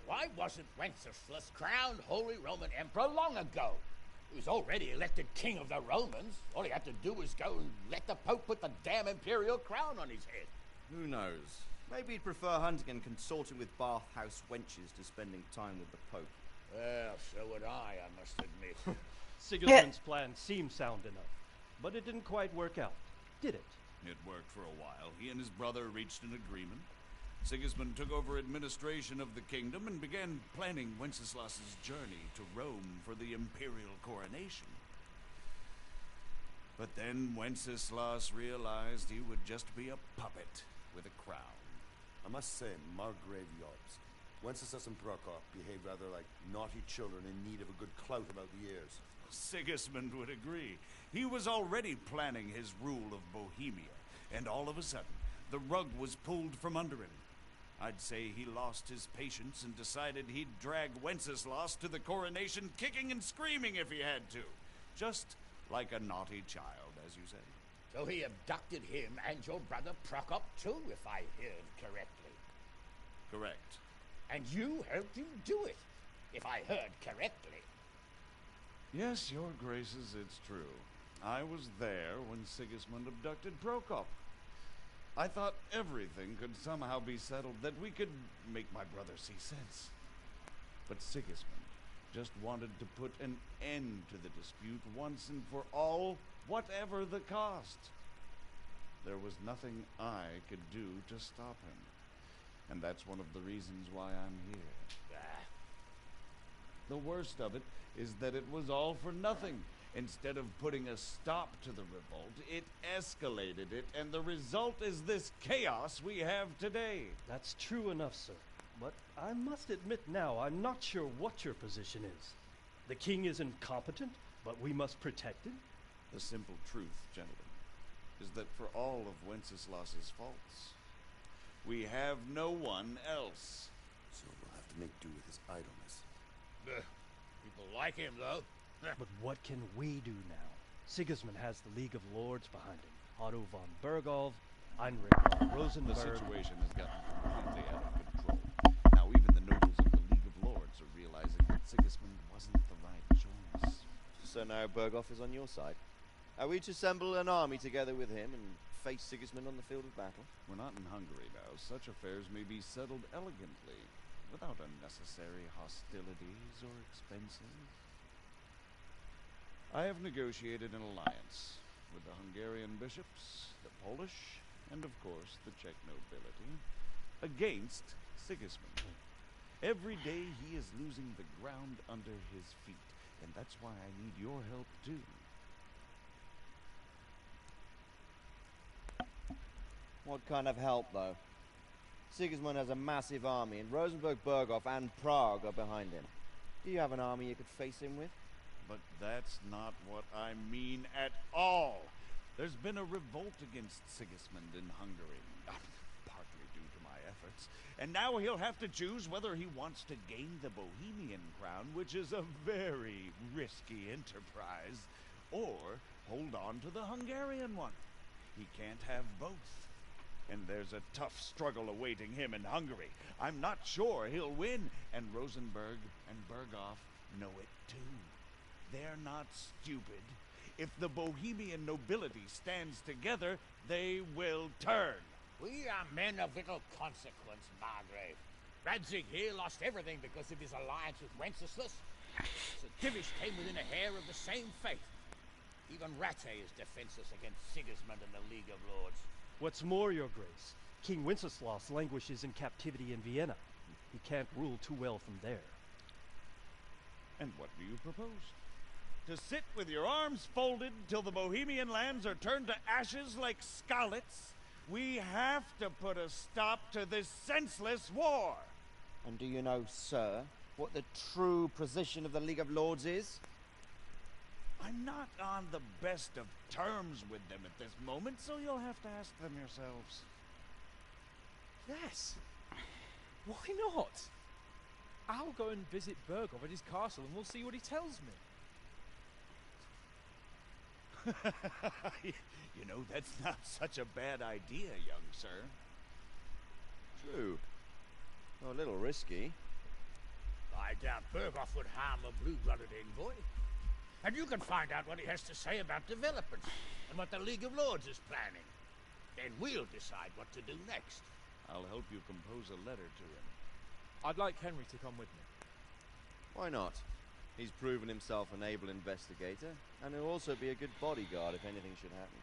Why wasn't Wenceslas crowned Holy Roman Emperor long ago? He was already elected king of the Romans. All he had to do was go and let the Pope put the damn imperial crown on his head. Who knows? Maybe he'd prefer hunting and consorting with bathhouse wenches to spending time with the Pope. Well, so would I must admit. Sigismund's plan seemed sound enough, but it didn't quite work out, did it? It worked for a while. He and his brother reached an agreement. Sigismund took over administration of the kingdom and began planning Wenceslas's journey to Rome for the imperial coronation. But then Wenceslas realized he would just be a puppet with a crown. I must say, Margrave Jobst, Wenceslas and Prokop behaved rather like naughty children in need of a good clout about the ears. Sigismund would agree. He was already planning his rule of Bohemia, and all of a sudden, the rug was pulled from under him. I'd say he lost his patience and decided he'd drag Wenceslas to the coronation kicking and screaming if he had to. Just like a naughty child, as you say. So he abducted him and your brother Prokop too, if I heard correctly. Correct. And you helped him do it, if I heard correctly. Yes, your graces, it's true. I was there when Sigismund abducted Prokop. I thought everything could somehow be settled, that we could make my brother see sense. But Sigismund just wanted to put an end to the dispute once and for all, whatever the cost. There was nothing I could do to stop him. And that's one of the reasons why I'm here. The worst of it is that it was all for nothing. Instead of putting a stop to the revolt, it escalated it, and the result is this chaos we have today. That's true enough, sir. But I must admit now, I'm not sure what your position is. The king is incompetent, but we must protect him? The simple truth, gentlemen, is that for all of Wenceslas's faults, we have no one else. So we'll have to make do with his idleness. People like him, though. But what can we do now? Sigismund has the League of Lords behind him. Otto von Bergholf, Heinrich von Rosenberg. The situation has gotten completely out of control. Now even the nobles of the League of Lords are realizing that Sigismund wasn't the right choice. So now Berghoff is on your side. Are we to assemble an army together with him and face Sigismund on the field of battle? We're not in Hungary now. Such affairs may be settled elegantly, without unnecessary hostilities or expenses. I have negotiated an alliance with the Hungarian bishops, the Polish, and of course the Czech nobility, against Sigismund. Every day he is losing the ground under his feet, and that's why I need your help too. What kind of help, though? Sigismund has a massive army, and Rosenberg, Berghoff, and Prague are behind him. Do you have an army you could face him with? But that's not what I mean at all. There's been a revolt against Sigismund in Hungary, partly due to my efforts, and now he'll have to choose whether he wants to gain the Bohemian crown, which is a very risky enterprise, or hold on to the Hungarian one. He can't have both. And there's a tough struggle awaiting him in Hungary. I'm not sure he'll win, and Rosenberg and Berghoff know it too. They're not stupid. If the Bohemian nobility stands together, they will turn. We are men of little consequence, Margrave. Radzig here lost everything because of his alliance with Wenceslas. Sir Divish came within a hair of the same fate. Even Rattay is defenseless against Sigismund and the League of Lords. What's more, Your Grace, King Wenceslas languishes in captivity in Vienna. He can't rule too well from there. And what do you propose? To sit with your arms folded till the Bohemian lands are turned to ashes like Skalitz? We have to put a stop to this senseless war. And do you know, sir, what the true position of the League of Lords is? I'm not on the best of terms with them at this moment, so you'll have to ask them yourselves. Yes. Why not? I'll go and visit Berghoff at his castle and we'll see what he tells me. You know, that's not such a bad idea, young sir. True. Well, a little risky. I doubt Berghoff would harm a blue-blooded envoy. And you can find out what he has to say about developments and what the League of Lords is planning. Then we'll decide what to do next. I'll help you compose a letter to him. I'd like Henry to come with me. Why not? He's proven himself an able investigator, and he'll also be a good bodyguard if anything should happen.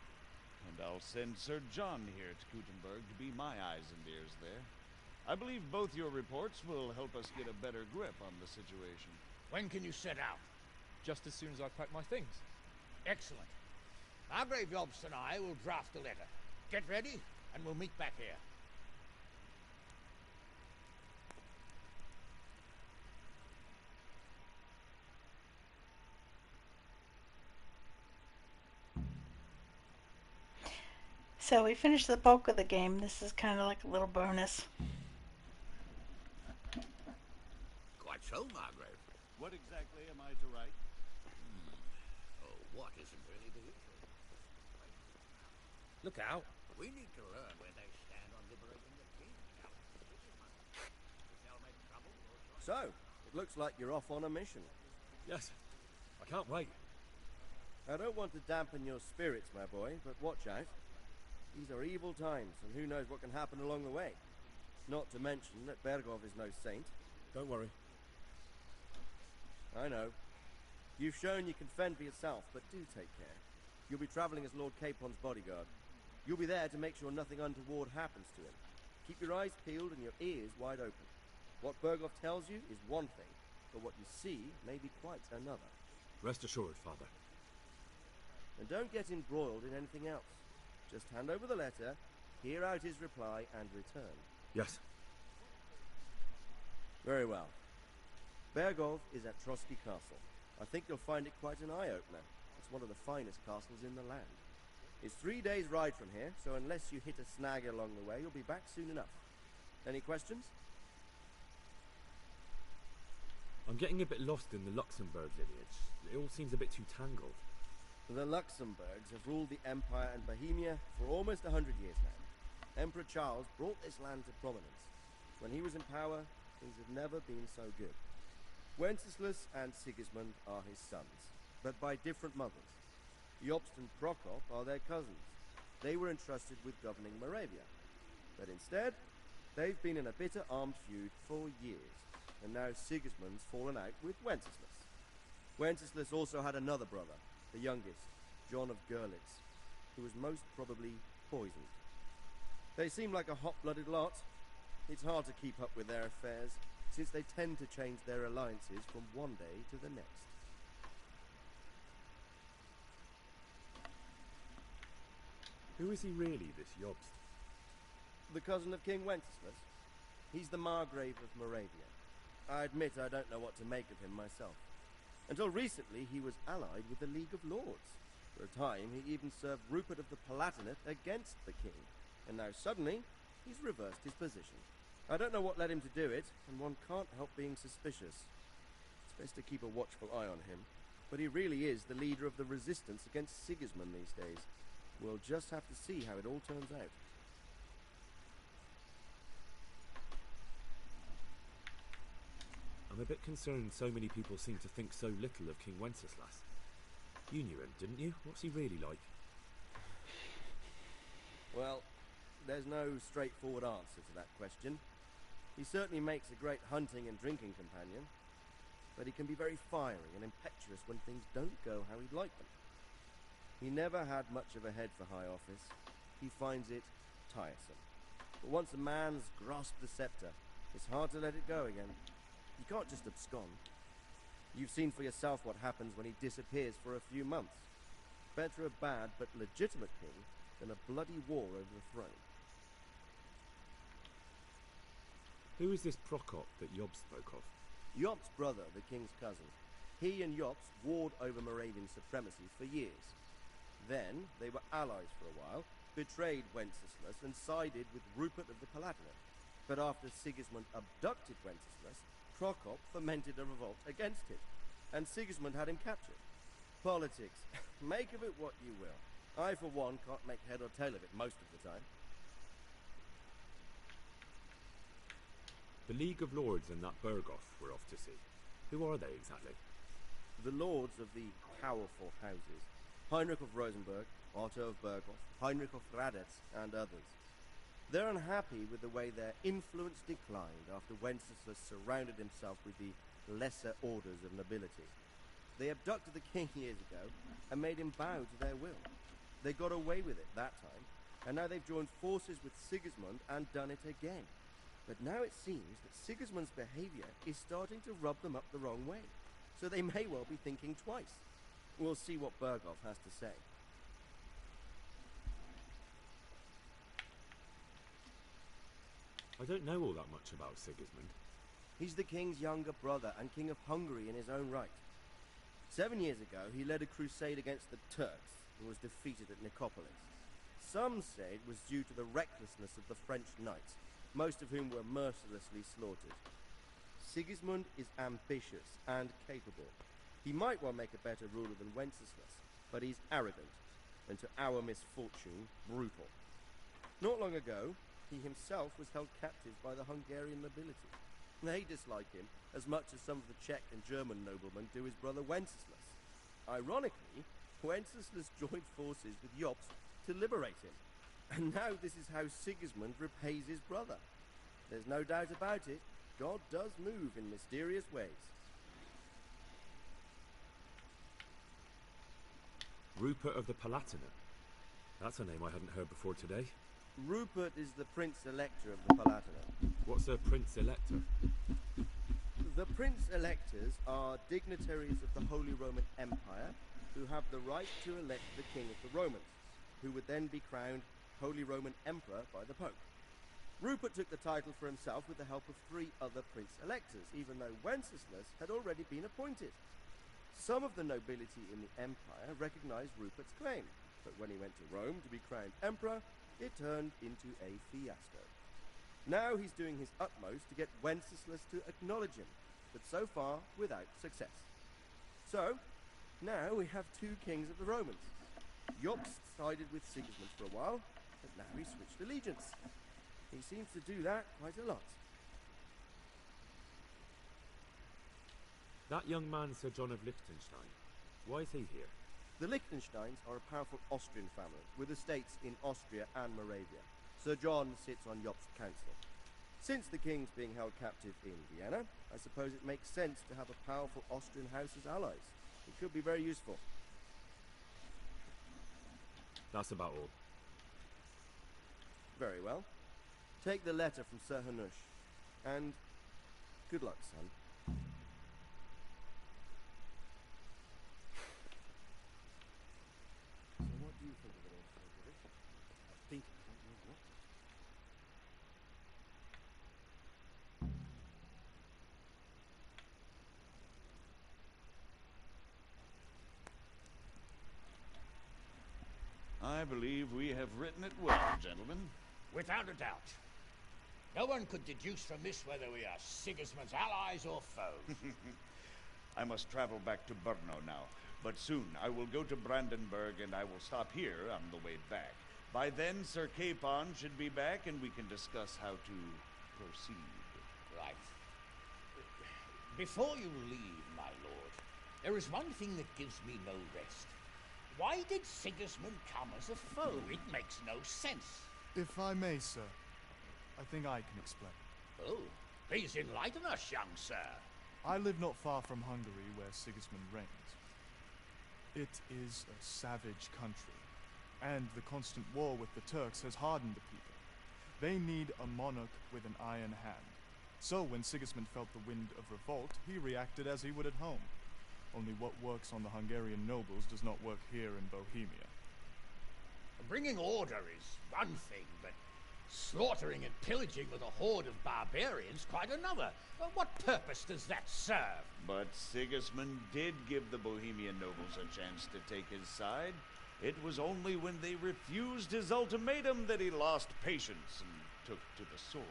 And I'll send Sir John here to Kuttenberg to be my eyes and ears there. I believe both your reports will help us get a better grip on the situation. When can you set out? Just as soon as I pack my things. Excellent. Margrave Jobst and I will draft a letter. Get ready, and we'll meet back here. So we finished the bulk of the game. This is kind of like a little bonus. Quite so, Margrave. What exactly am I to write? Oh, what isn't really the issue? Look out. We need to learn where they stand on liberating the king. Shall make trouble or So, it looks like you're off on a mission. Yes. I can't wait. I don't want to dampen your spirits, my boy, but watch out. These are evil times, and who knows what can happen along the way. Not to mention that Berghoff is no saint. Don't worry. I know. You've shown you can fend for yourself, but do take care. You'll be traveling as Lord Capon's bodyguard. You'll be there to make sure nothing untoward happens to him. Keep your eyes peeled and your ears wide open. What Berghoff tells you is one thing, but what you see may be quite another. Rest assured, Father. And don't get embroiled in anything else. Just hand over the letter, hear out his reply, and return. Yes. Very well. Berghoff is at Trotsky Castle. I think you'll find it quite an eye-opener. It's one of the finest castles in the land. It's 3 days' ride from here, so unless you hit a snag along the way, you'll be back soon enough. Any questions? I'm getting a bit lost in the Luxembourg lineage. It all seems a bit too tangled. The Luxembourgs have ruled the Empire and Bohemia for almost 100 years now. Emperor Charles brought this land to prominence. When he was in power, things have never been so good. Wenceslas and Sigismund are his sons, but by different mothers. Jobst and Prokop are their cousins. They were entrusted with governing Moravia. But instead, they've been in a bitter armed feud for years, and now Sigismund's fallen out with Wenceslas. Wenceslas also had another brother, the youngest, John of Görlitz, who was most probably poisoned. They seem like a hot-blooded lot. It's hard to keep up with their affairs, since they tend to change their alliances from one day to the next. Who is he really, this Jobst? The cousin of King Wenceslas. He's the Margrave of Moravia. I admit I don't know what to make of him myself. Until recently, he was allied with the League of Lords. For a time, he even served Rupert of the Palatinate against the king. And now suddenly, he's reversed his position. I don't know what led him to do it, and one can't help being suspicious. It's best to keep a watchful eye on him. But he really is the leader of the resistance against Sigismund these days. We'll just have to see how it all turns out. I'm a bit concerned so many people seem to think so little of King Wenceslas. You knew him, didn't you? What's he really like? Well, there's no straightforward answer to that question. He certainly makes a great hunting and drinking companion, but he can be very fiery and impetuous when things don't go how he'd like them. He never had much of a head for high office. He finds it tiresome. But once a man's grasped the scepter, it's hard to let it go again. You can't just abscond. You've seen for yourself what happens when he disappears for a few months. Better a bad but legitimate king than a bloody war over the throne. Who is this Prokop that Jobst spoke of? Jobst's brother, the king's cousin. He and Jobst warred over Moravian supremacy for years. Then, they were allies for a while, betrayed Wenceslas and sided with Rupert of the Palatinate. But after Sigismund abducted Wenceslas, Prokop fomented a revolt against him, and Sigismund had him captured. Politics. Make of it what you will. I, for one, can't make head or tail of it most of the time. The League of Lords and that Berghoff we're off to see. Who are they exactly? The lords of the powerful houses. Heinrich of Rosenberg, Otto of Berghoff, Heinrich of Radetz, and others. They're unhappy with the way their influence declined after Wenceslas surrounded himself with the lesser orders of nobility. They abducted the king years ago and made him bow to their will. They got away with it that time, and now they've joined forces with Sigismund and done it again. But now it seems that Sigismund's behavior is starting to rub them up the wrong way, so they may well be thinking twice. We'll see what Berghoff has to say. I don't know all that much about Sigismund. He's the king's younger brother and king of Hungary in his own right. 7 years ago, he led a crusade against the Turks and was defeated at Nicopolis. Some say it was due to the recklessness of the French knights, most of whom were mercilessly slaughtered. Sigismund is ambitious and capable. He might well make a better ruler than Wenceslas, but he's arrogant, and to our misfortune, brutal. Not long ago, he himself was held captive by the Hungarian nobility. They dislike him as much as some of the Czech and German noblemen do his brother Wenceslas. Ironically, Wenceslas joined forces with Jobst to liberate him. And now this is how Sigismund repays his brother. There's no doubt about it, God does move in mysterious ways. Rupert of the Palatinate. That's a name I hadn't heard before today. Rupert is the Prince-Elector of the Palatinate. What's a Prince-Elector? The Prince-Electors are dignitaries of the Holy Roman Empire who have the right to elect the King of the Romans, who would then be crowned Holy Roman Emperor by the Pope. Rupert took the title for himself with the help of 3 other Prince-Electors, even though Wenceslas had already been appointed. Some of the nobility in the empire recognized Rupert's claim, but when he went to Rome to be crowned emperor, it turned into a fiasco. Now he's doing his utmost to get Wenceslas to acknowledge him, but so far without success. So, now we have two kings of the Romans. Jobst sided with Sigismund for a while, but now he switched allegiance. He seems to do that quite a lot. That young man, Sir John of Liechtenstein, why is he here? The Liechtensteins are a powerful Austrian family with estates in Austria and Moravia. Sir John sits on Jobst's council. Since the king's being held captive in Vienna, I suppose it makes sense to have a powerful Austrian house as allies. It could be very useful. That's about all. Very well. Take the letter from Sir Hanush, and good luck, son. So what do you think of it all, Sir Divish? I think I don't know what. I believe we have written it well, gentlemen. Without a doubt. No one could deduce from this whether we are Sigismund's allies or foes. I must travel back to Brno now, but soon I will go to Brandenburg and I will stop here on the way back. By then, Sir Capon should be back and we can discuss how to proceed. Right. Before you leave, my lord, there is one thing that gives me no rest. Why did Sigismund come as a foe? It makes no sense. If I may, sir, I think I can explain. Oh, please enlighten us, young sir. I live not far from Hungary, where Sigismund reigns. It is a savage country, and the constant war with the Turks has hardened the people. They need a monarch with an iron hand. So when Sigismund felt the wind of revolt, he reacted as he would at home. Only what works on the Hungarian nobles does not work here in Bohemia. Bringing order is one thing, but slaughtering and pillaging with a horde of barbarians quite another. What purpose does that serve? But Sigismund did give the Bohemian nobles a chance to take his side. It was only when they refused his ultimatum that he lost patience and took to the sword.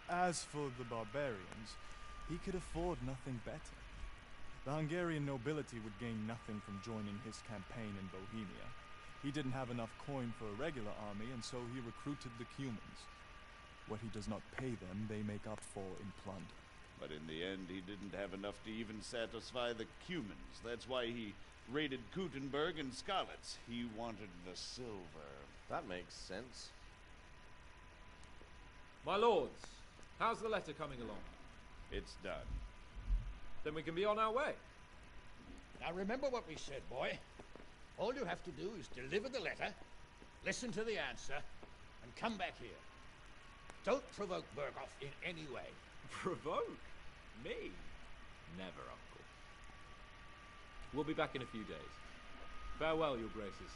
As for the barbarians, he could afford nothing better. The Hungarian nobility would gain nothing from joining his campaign in Bohemia. He didn't have enough coin for a regular army, and so he recruited the Cumans. What he does not pay them, they make up for in plunder. But in the end, he didn't have enough to even satisfy the Cumans. That's why he raided Kuttenberg and Skalitz. He wanted the silver. That makes sense. My lords, how's the letter coming along? It's done. Then we can be on our way. Now remember what we said, boy. All you have to do is deliver the letter, listen to the answer, and come back here. Don't provoke Berghoff in any way. Provoke? Me? Never, Uncle. We'll be back in a few days. Farewell, your graces.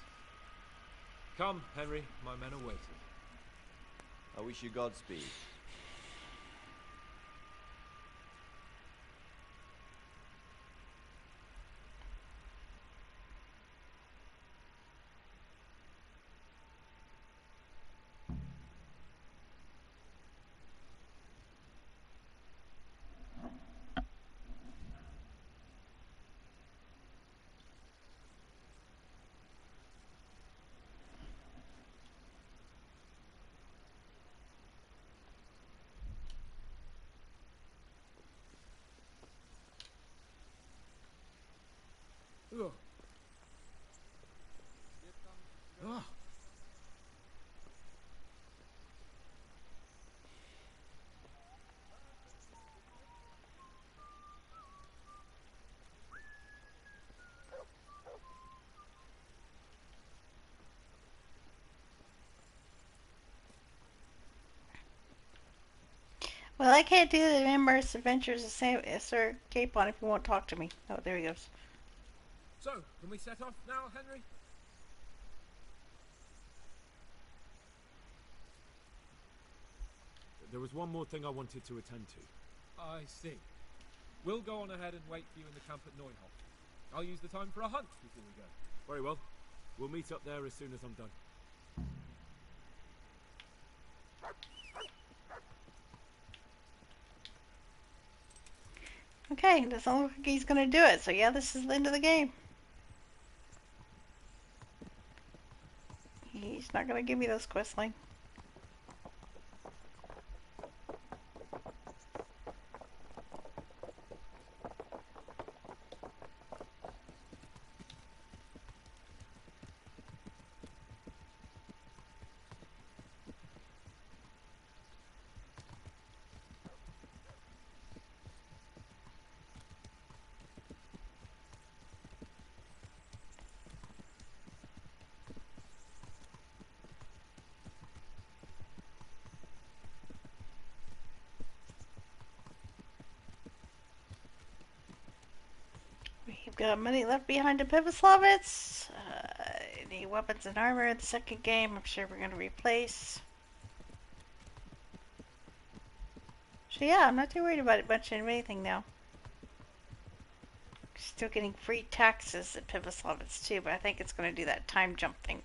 Come, Henry, my men are waiting. I wish you Godspeed. Ugh. Ugh. Well, I can't do the numerous adventures of Sir Capon if you won't talk to me. Oh, there he goes. So, can we set off now, Henry? There was one more thing I wanted to attend to. I see. We'll go on ahead and wait for you in the camp at Neuhof. I'll use the time for a hunt before we go. Very well. We'll meet up there as soon as I'm done. Okay, doesn't look like he's gonna do it. So yeah, this is the end of the game. He's not gonna give me those questline. We've got money left behind to Pivoslavitz. Any weapons and armor in the second game, I'm sure we're going to replace. So yeah, I'm not too worried about it much of anything now. Still getting free taxes at Pivoslavitz too, but I think it's going to do that time jump thing.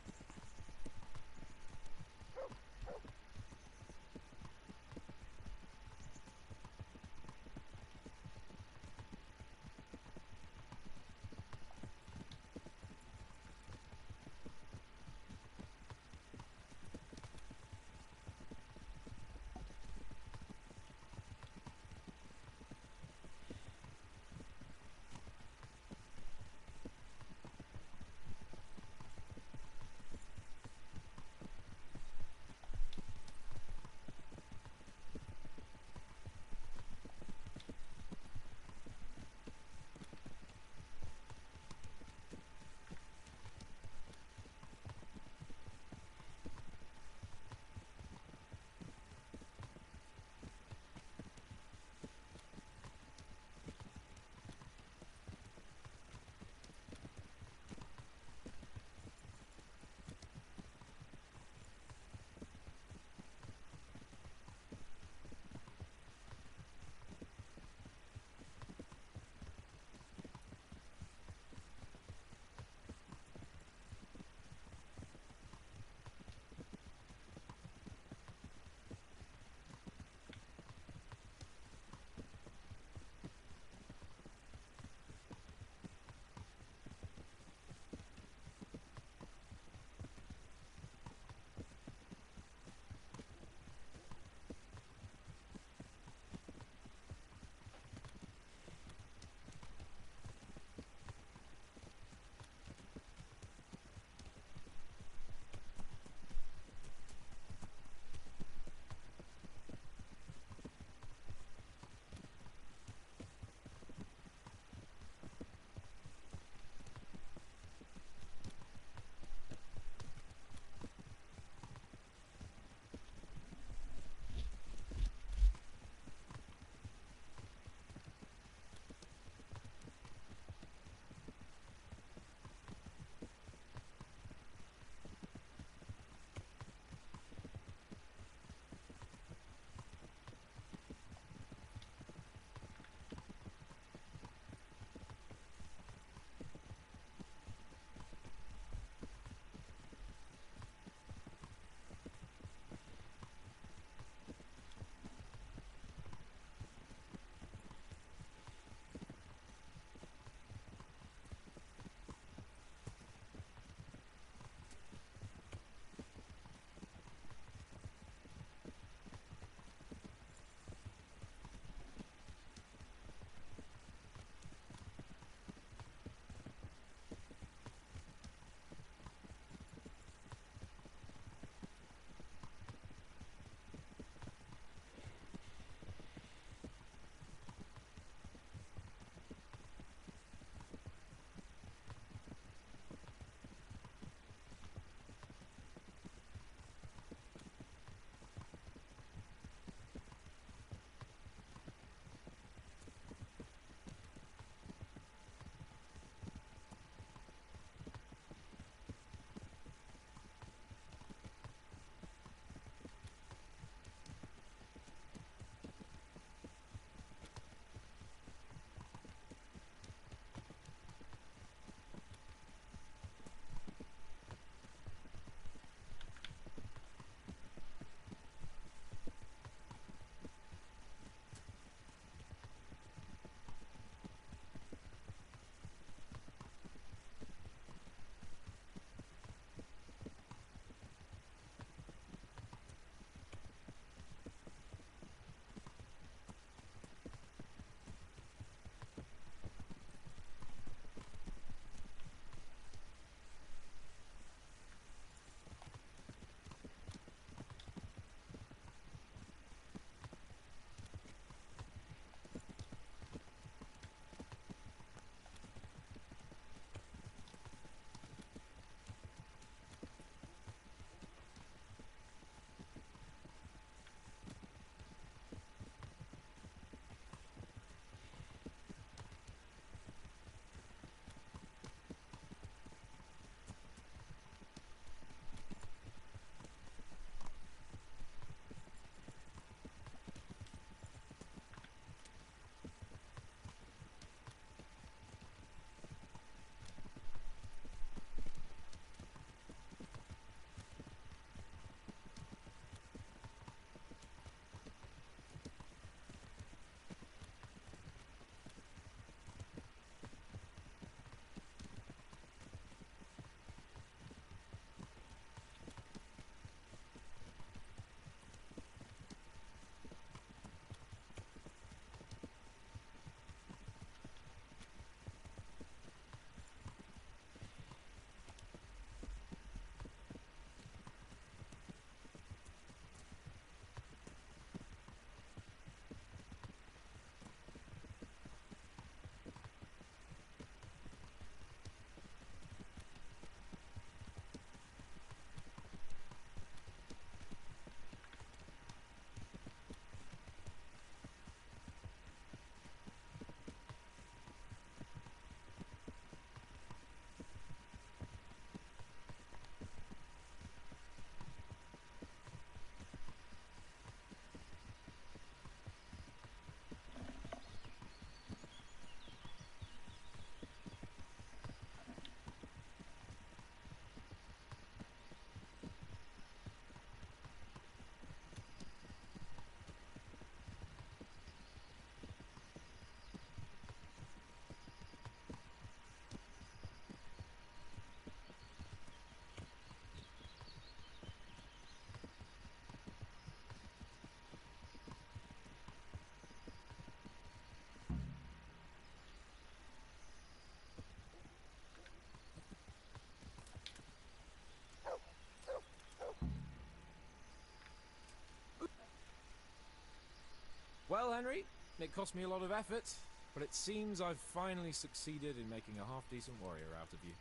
Henry, it cost me a lot of effort, but it seems I've finally succeeded in making a half-decent warrior out of you.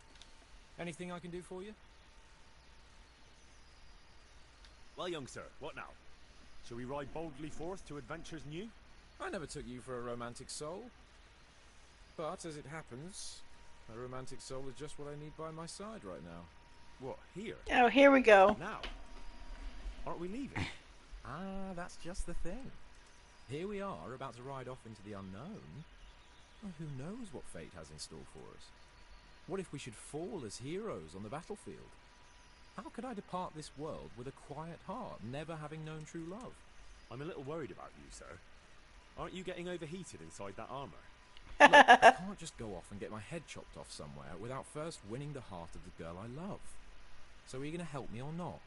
Anything I can do for you? Well, young sir, what now? Shall we ride boldly forth to adventures new? I never took you for a romantic soul. But, as it happens, a romantic soul is just what I need by my side right now. What, here? Oh, here we go. Now? Aren't we leaving? That's just the thing. Here we are, about to ride off into the unknown. Well, who knows what fate has in store for us? What if we should fall as heroes on the battlefield? How could I depart this world with a quiet heart, never having known true love? I'm a little worried about you, sir. Aren't you getting overheated inside that armour? Look, I can't just go off and get my head chopped off somewhere without first winning the heart of the girl I love. So are you going to help me or not?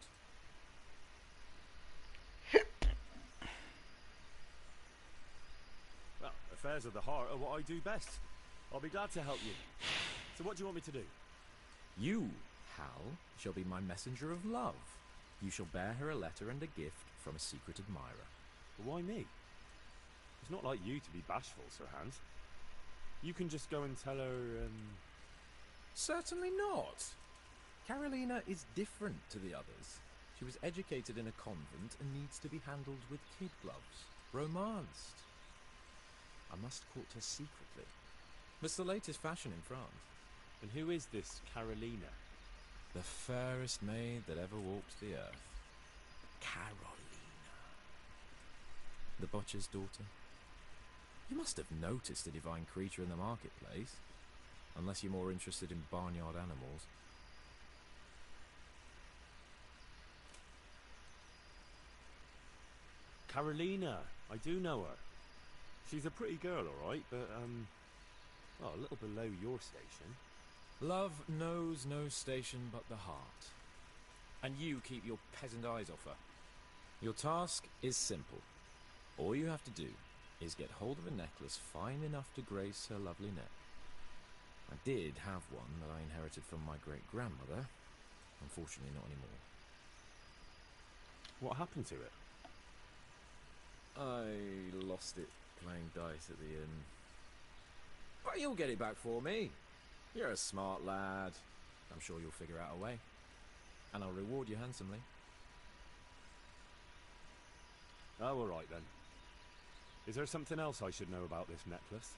Well, affairs of the heart are what I do best. I'll be glad to help you. So what do you want me to do? You, Hal, shall be my messenger of love. You shall bear her a letter and a gift from a secret admirer. But why me? It's not like you to be bashful, Sir Hans. You can just go and tell her, Certainly not. Carolina is different to the others. She was educated in a convent and needs to be handled with kid gloves. Romanced. I must court her secretly. It's the latest fashion in France. And who is this Carolina? The fairest maid that ever walked the earth. Carolina. The butcher's daughter. You must have noticed a divine creature in the marketplace. Unless you're more interested in barnyard animals. Carolina, I do know her. She's a pretty girl, all right, but, well, a little below your station. Love knows no station but the heart. And you keep your peasant eyes off her. Your task is simple. All you have to do is get hold of a necklace fine enough to grace her lovely neck. I did have one that I inherited from my great-grandmother. Unfortunately, not anymore. What happened to it? I lost it playing dice at the inn. But you'll get it back for me. You're a smart lad. I'm sure you'll figure out a way. And I'll reward you handsomely. Oh, all right then. Is there something else I should know about this necklace?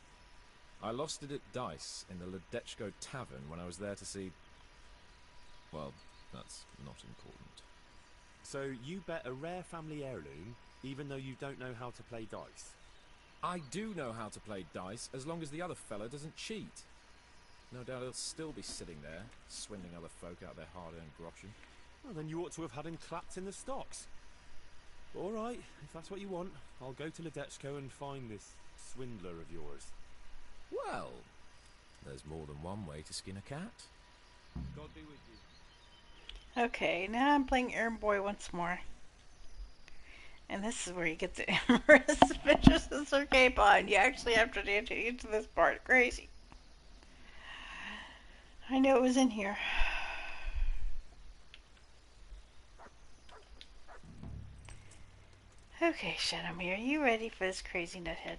I lost it at dice in the Ledechko Tavern when I was there to see... Well, that's not important. So you bet a rare family heirloom, even though you don't know how to play dice? I do know how to play dice, as long as the other fella doesn't cheat. No doubt he'll still be sitting there, swindling other folk out their hard-earned groschen. Well, then you ought to have had him clapped in the stocks. All right, if that's what you want, I'll go to Ledechko and find this swindler of yours. Well, there's more than one way to skin a cat. God be with you. Okay, now I'm playing Erm Boy once more. And this is where you get the amorous pictures of Sir Capon. You actually have to get into this part. Crazy. I knew it was in here. Okay, Shadowmere, are you ready for this crazy nuthead?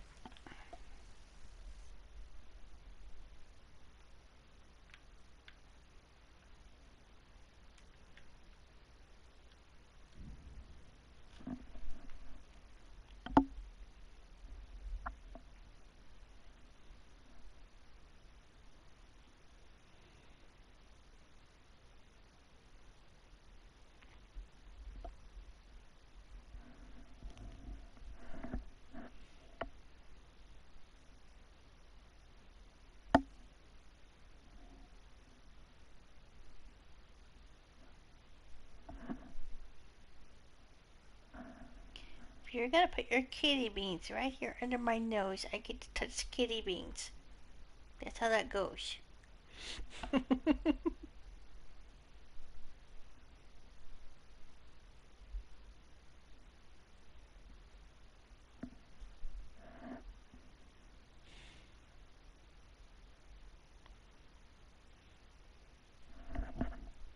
If you're gonna put your kitty beans right here under my nose, I get to touch kitty beans. That's how that goes.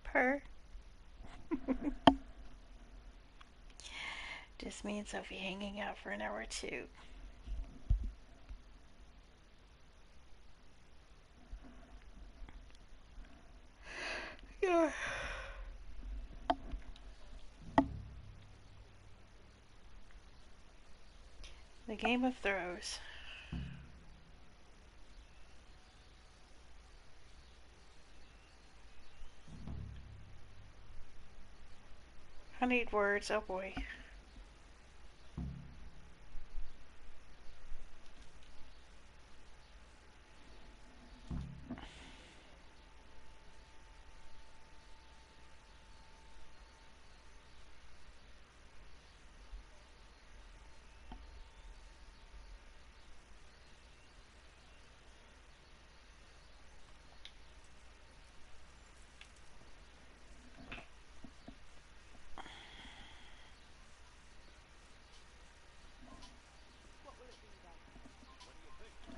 Purr. Just me and Sophie hanging out for an hour or two. The Game of Throws. Honeyed words, oh boy.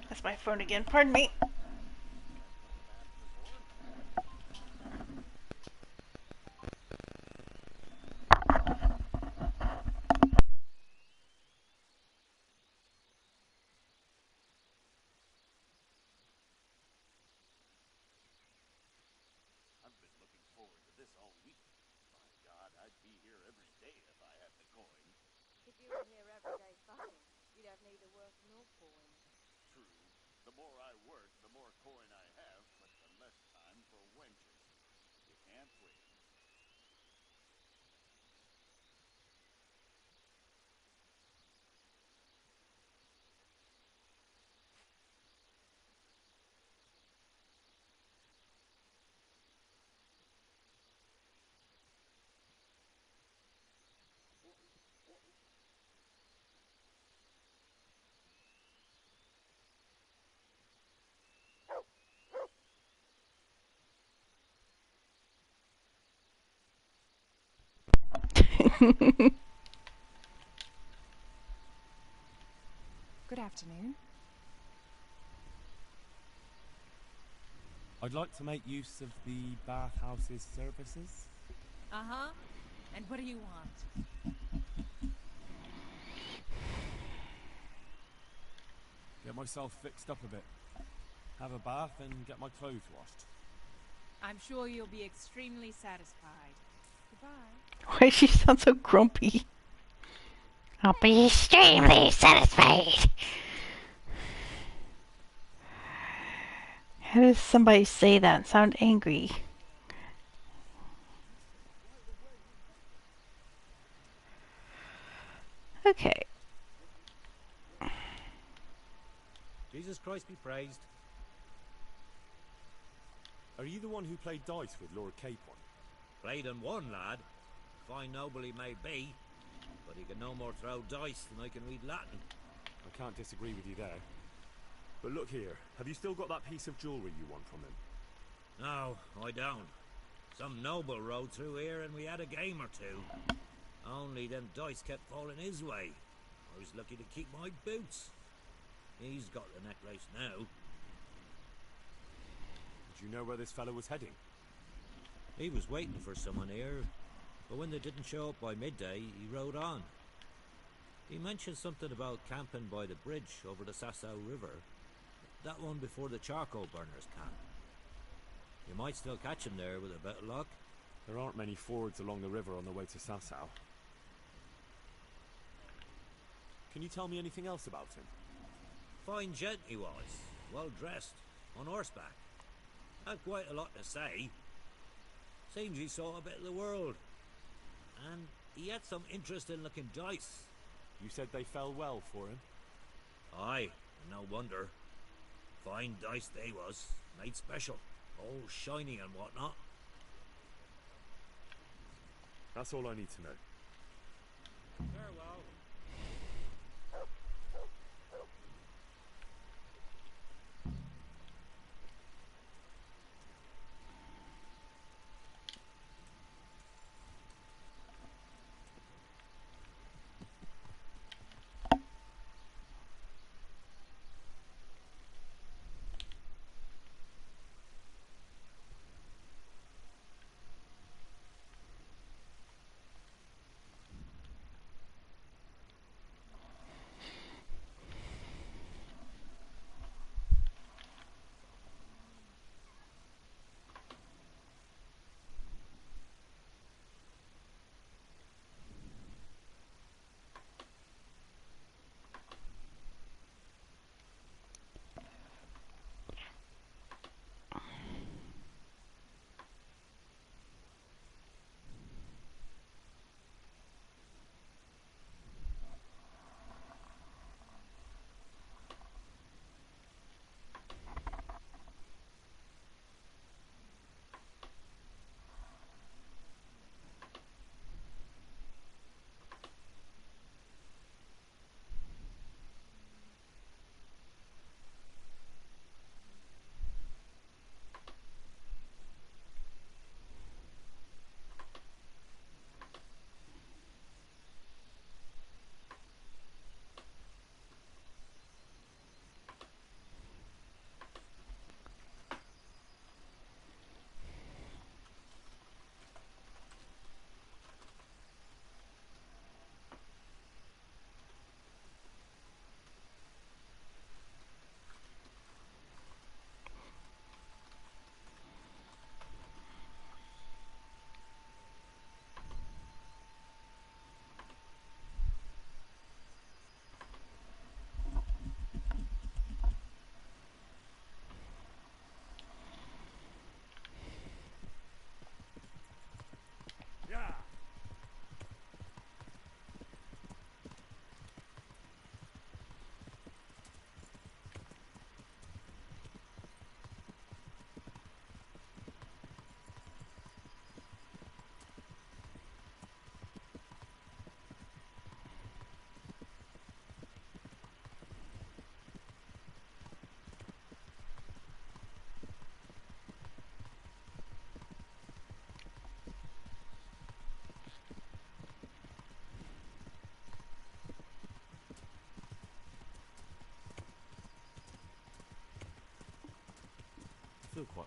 That's my phone again, pardon me. I've been looking forward to this all week. My God, I'd be here every day if I had the coin. If you were here every day fucking, you'd have neither work nor coin. True. The more I work, the more coin I have, but the less time for wenches. You can't win. Good afternoon. I'd like to make use of the bathhouse's services. Uh-huh. And what do you want? Get myself fixed up a bit. Have a bath and get my clothes washed. I'm sure you'll be extremely satisfied. Goodbye. Why does she sound so grumpy? I'll be extremely satisfied. How does somebody say that and sound angry? Okay. Jesus Christ be praised. Are you the one who played dice with Lord Capon? Played and won, lad. Fine noble he may be, but he can no more throw dice than I can read Latin. I can't disagree with you there. But look here, have you still got that piece of jewellery you want from him? No, I don't. Some noble rode through here and we had a game or two. Only them dice kept falling his way. I was lucky to keep my boots. He's got the necklace now. Did you know where this fellow was heading? He was waiting for someone here, but when they didn't show up by midday, he rode on. He mentioned something about camping by the bridge over the Sasau River. That one before the charcoal burners camp. You might still catch him there with a bit of luck. There aren't many fords along the river on the way to Sasau. Can you tell me anything else about him? Fine gent he was, well dressed, on horseback. Had quite a lot to say. Seems he saw a bit of the world. And he had some interesting looking dice. You said they fell well for him? Aye, and no wonder. Fine dice they was, made special, all shiny and whatnot. That's all I need to know. Farewell.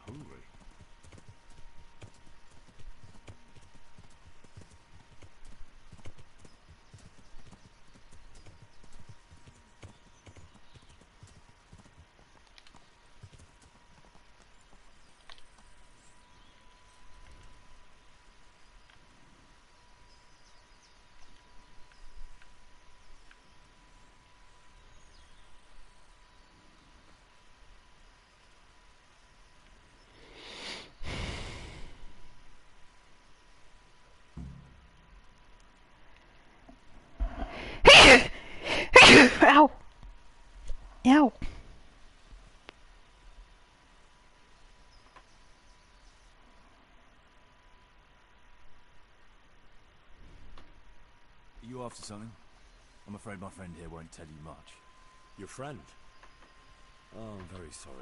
hungry. Ow! Ow! Are you after something? I'm afraid my friend here won't tell you much. Your friend? Oh, I'm very sorry.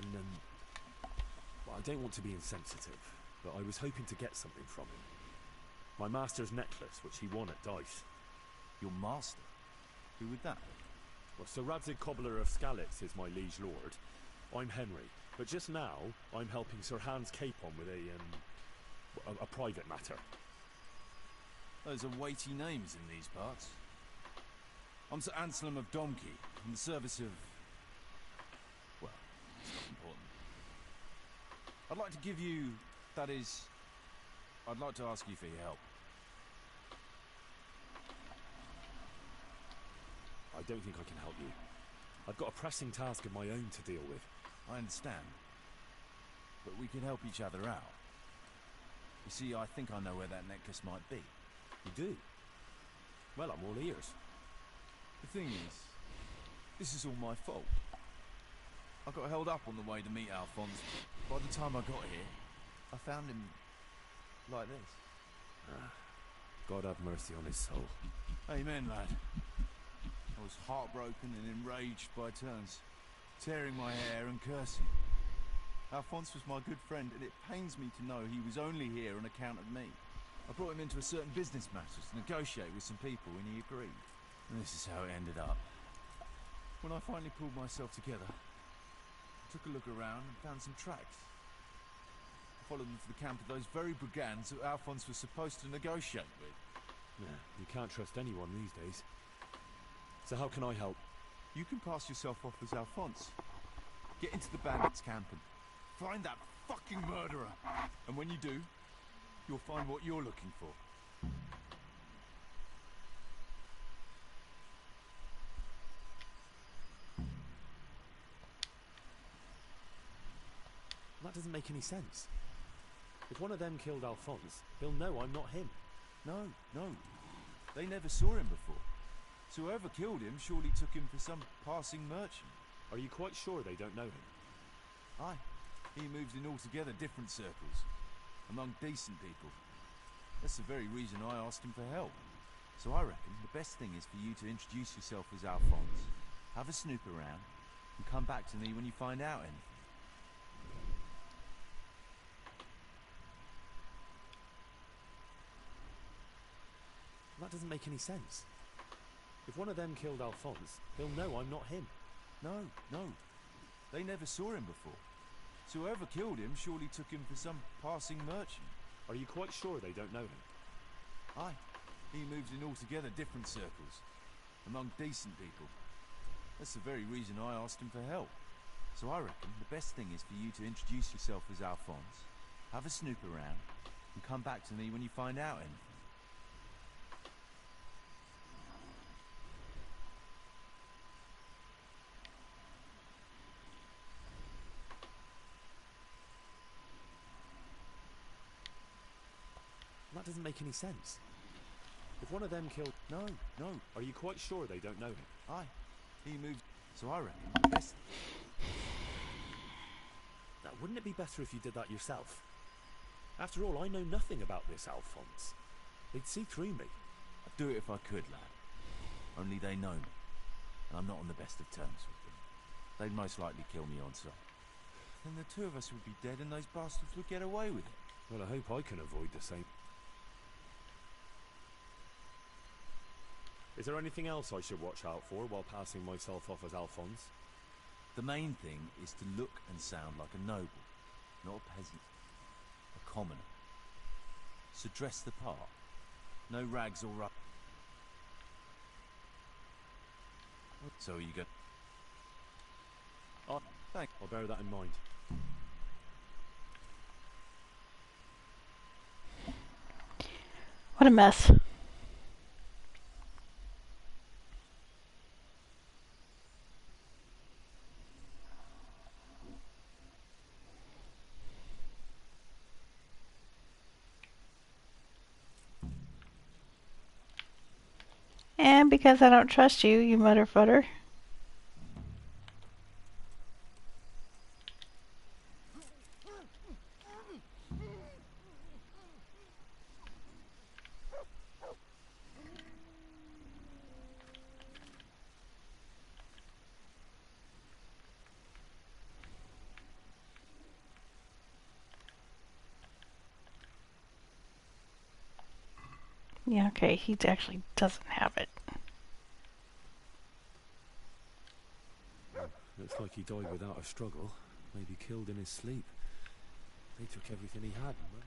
And, well, I don't want to be insensitive, but I was hoping to get something from him. My master's necklace, which he won at dice. Your master? Who would that be? Well, Sir Radzig Cobbler of Skalitz is my liege lord. I'm Henry, but just now I'm helping Sir Hans Capon with a private matter. Those are weighty names in these parts. I'm Sir Anselm of Domkey, in the service of... well, it's not important. I'd like to give you... that is... I'd like to ask you for your help. I don't think I can help you. I've got a pressing task of my own to deal with. I understand. But we can help each other out. You see, I think I know where that necklace might be. You do? Well, I'm all ears. The thing is, this is all my fault. I got held up on the way to meet Alphonse. By the time I got here, I found him like this. God have mercy on his soul. Amen, lad. I was heartbroken and enraged by turns, tearing my hair and cursing. Alphonse was my good friend, and it pains me to know he was only here on account of me. I brought him into a certain business matter to negotiate with some people, and he agreed. And this is how it ended up. When I finally pulled myself together, I took a look around and found some tracks. I followed them to the camp of those very brigands that Alphonse was supposed to negotiate with. Yeah, you can't trust anyone these days. So how can I help? You can pass yourself off as Alphonse. Get into the bandits' camp and find that fucking murderer. And when you do, you'll find what you're looking for. That doesn't make any sense. If one of them killed Alphonse, he'll know I'm not him. No. They never saw him before. So whoever killed him surely took him for some passing merchant. Are you quite sure they don't know him? Aye. He moves in altogether different circles, among decent people. That's the very reason I asked him for help. So I reckon the best thing is for you to introduce yourself as Alphonse, have a snoop around, and come back to me when you find out anything. That doesn't make any sense. If one of them killed Alphonse, he'll know I'm not him. No. They never saw him before. So whoever killed him surely took him for some passing merchant. Are you quite sure they don't know him? Aye. He moves in altogether different circles, among decent people. That's the very reason I asked him for help. So I reckon the best thing is for you to introduce yourself as Alphonse, have a snoop around, and come back to me when you find out anything. That doesn't make any sense. If one of them killed... No. Are you quite sure they don't know him? Aye. He moved... So I reckon the best... Now, wouldn't it be better if you did that yourself? After all, I know nothing about this Alphonse. They'd see through me. I'd do it if I could, lad. Only they know me, and I'm not on the best of terms with them. They'd most likely kill me on sight. Then the two of us would be dead and those bastards would get away with it. Well, I hope I can avoid the same. Is there anything else I should watch out for while passing myself off as Alphonse? The main thing is to look and sound like a noble, not a peasant, a commoner. So dress the part. No rags or rub. So you go. Oh, thanks. I'll bear that in mind. What a mess. And because I don't trust you, you mutter futter. Yeah, okay, he actually doesn't have it. Looks like he died without a struggle. Maybe killed in his sleep. They took everything he had, man.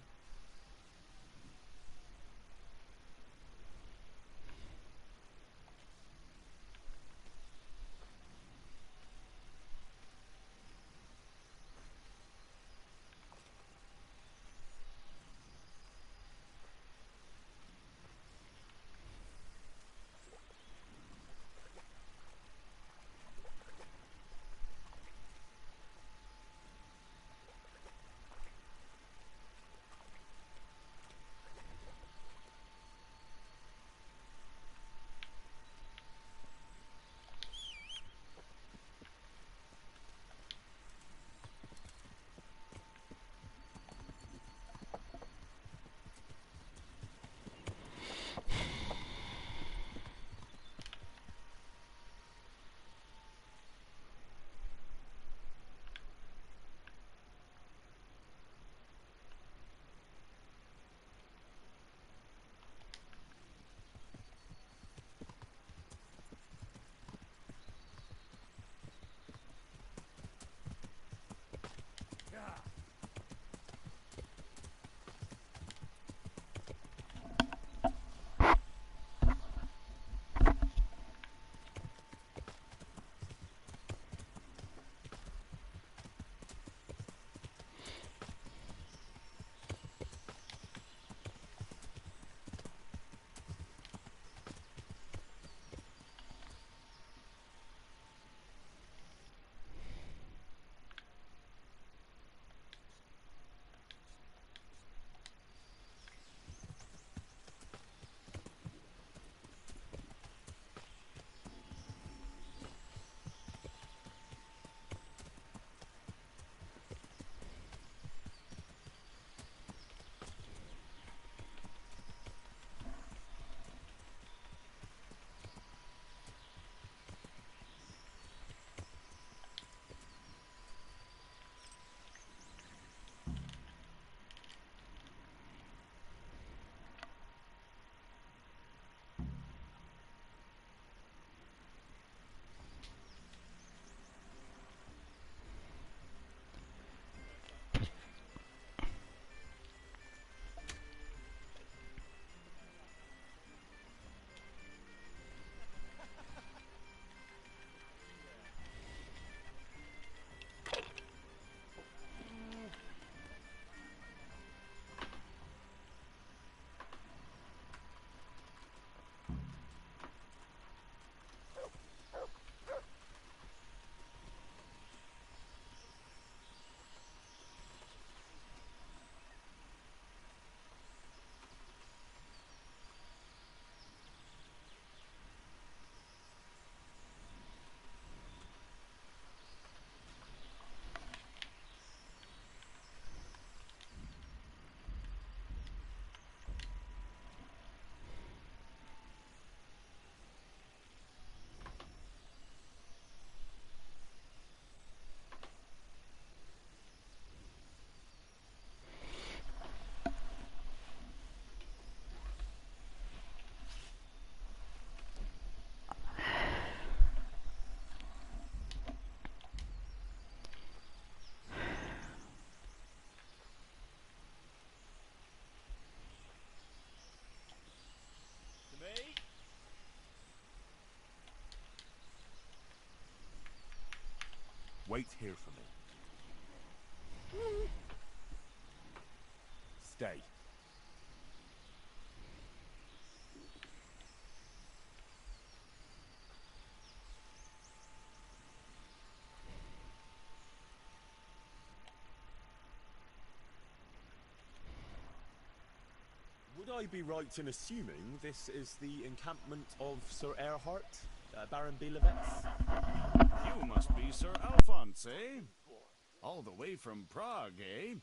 Wait here for me. Stay. Would I be right in assuming this is the encampment of Sir Erhard, Baron Belevitz? You must be Sir Alphonse, eh? All the way from Prague, eh?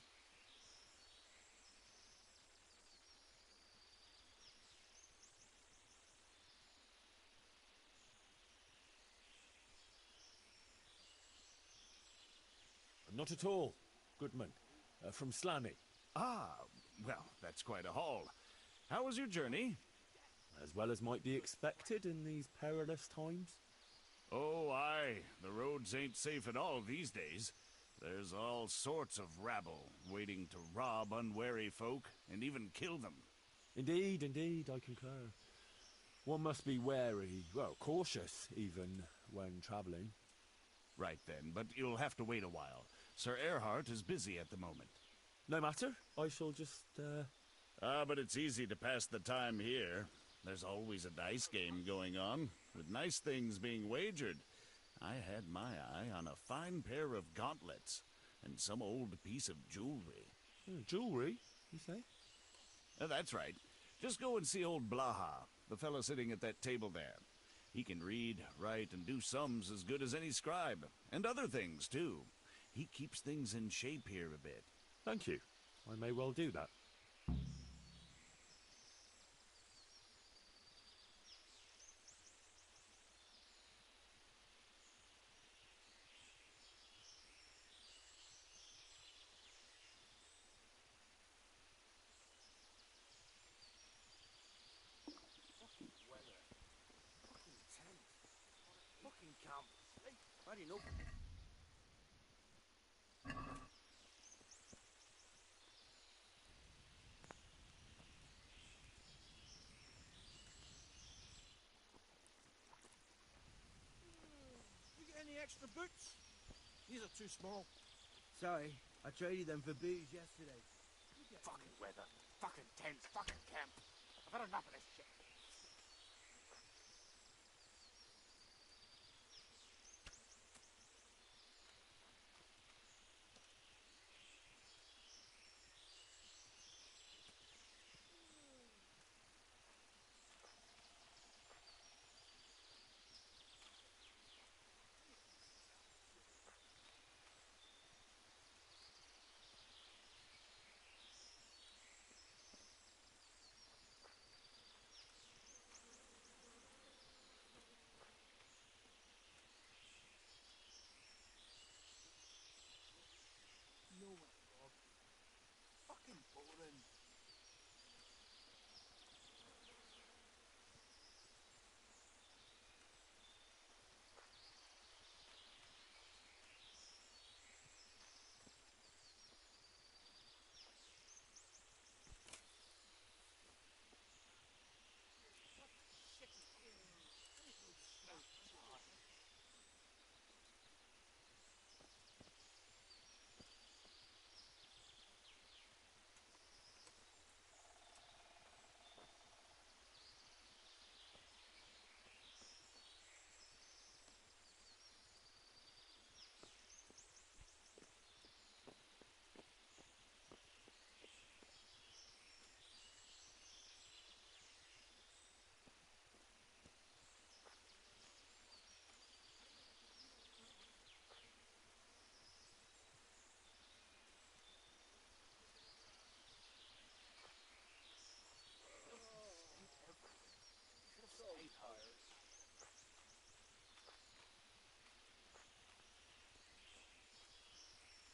Not at all, Goodman. From Slaney. Ah, well, that's quite a haul. How was your journey? As well as might be expected in these perilous times. Oh, aye. The roads ain't safe at all these days. There's all sorts of rabble waiting to rob unwary folk and even kill them. Indeed, indeed, I concur. One must be wary, well, cautious even, when travelling. Right then, but you'll have to wait a while. Sir Erhard is busy at the moment. No matter. I shall just, but it's easy to pass the time here. There's always a dice game going on, with nice things being wagered. I had my eye on a fine pair of gauntlets, and some old piece of jewelry. Jewelry, you say? That's right. Just go and see old Blaha, the fellow sitting at that table there. He can read, write, and do sums as good as any scribe, and other things, too. He keeps things in shape here a bit. Thank you. I may well do that. Fucking camp. How do you know? You get any extra boots? These are too small. Sorry, I traded them for booze yesterday. Fucking weather, fucking tents, fucking camp. I've had enough of this shit. No way, Rob. Fucking boring.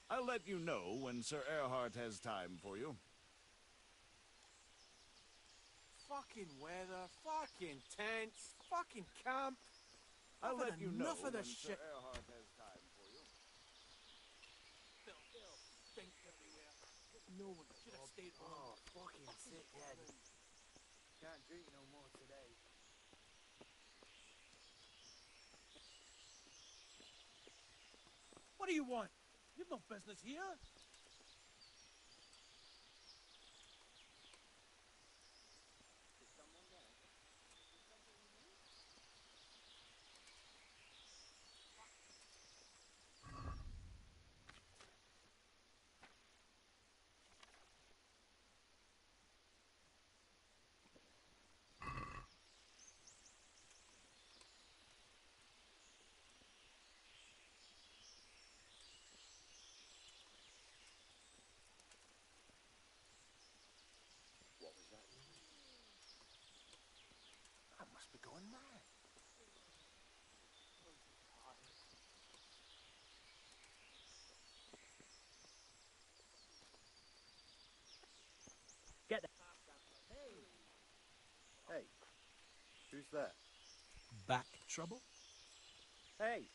I'll let you know when Sir Erhard has time for you. Fucking weather, fucking tents, fucking camp. I'll I've had let you know enough of when this Sir shit. Erhard has time for you. Bill, stink everywhere. No one should have stayed home. Oh, fucking sick head. Can't drink no more today. What What do you want? You've no business here. What was that? I must be going mad. Get the... Hey, who's there? Back trouble? Hey!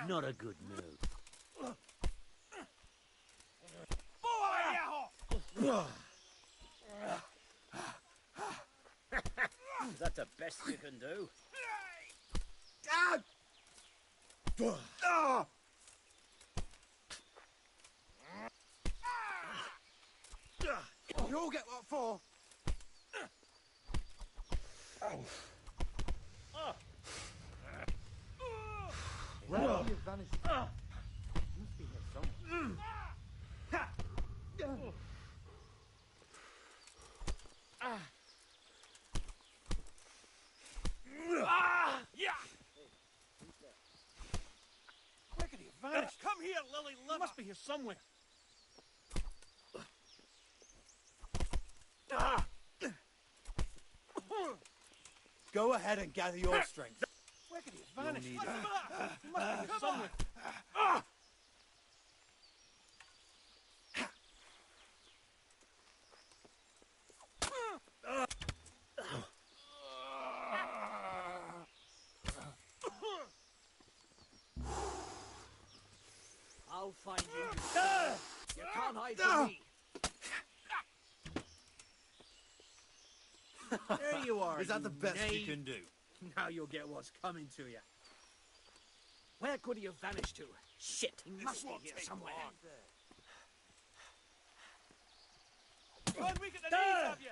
Not a good move. Is that the best you can do? You all get what for? Where have you vanished? Must be here somewhere. Where could he have vanished? Come here, Lily Liver. He must be here somewhere. Go ahead and gather your strength. Where could he have vanished? need What's it. the matter? He must be here somewhere. I'll find you. You can't hide from me. There you are. Is that the best you knave. can do? Now you'll get what's coming to you. Where could he have vanished to? Shit, he must be here somewhere. God, we get the knees of you.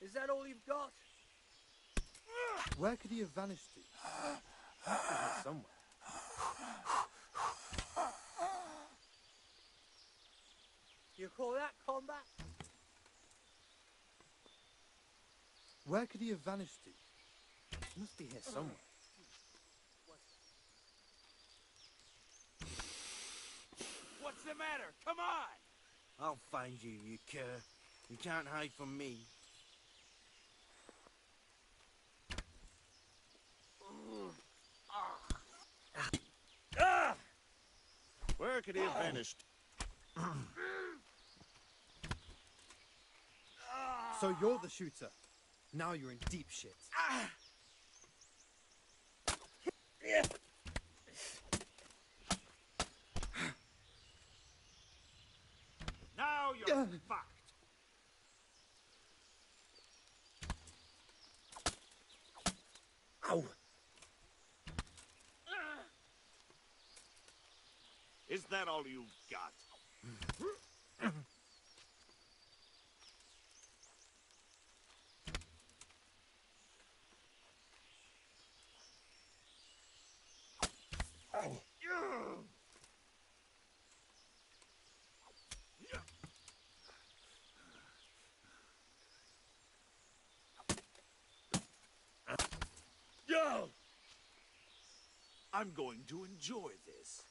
Is that all you've got? Where could he have vanished to? Must be here somewhere. You call that combat? Where could he have vanished to? Must be here somewhere. What's the matter? Come on! I'll find you, you cur. You can't hide from me. Where could he have vanished? So you're the shooter. Now you're in deep shit. Now you're fucked. Ow! Is that all you've got? Yo! I'm going to enjoy this.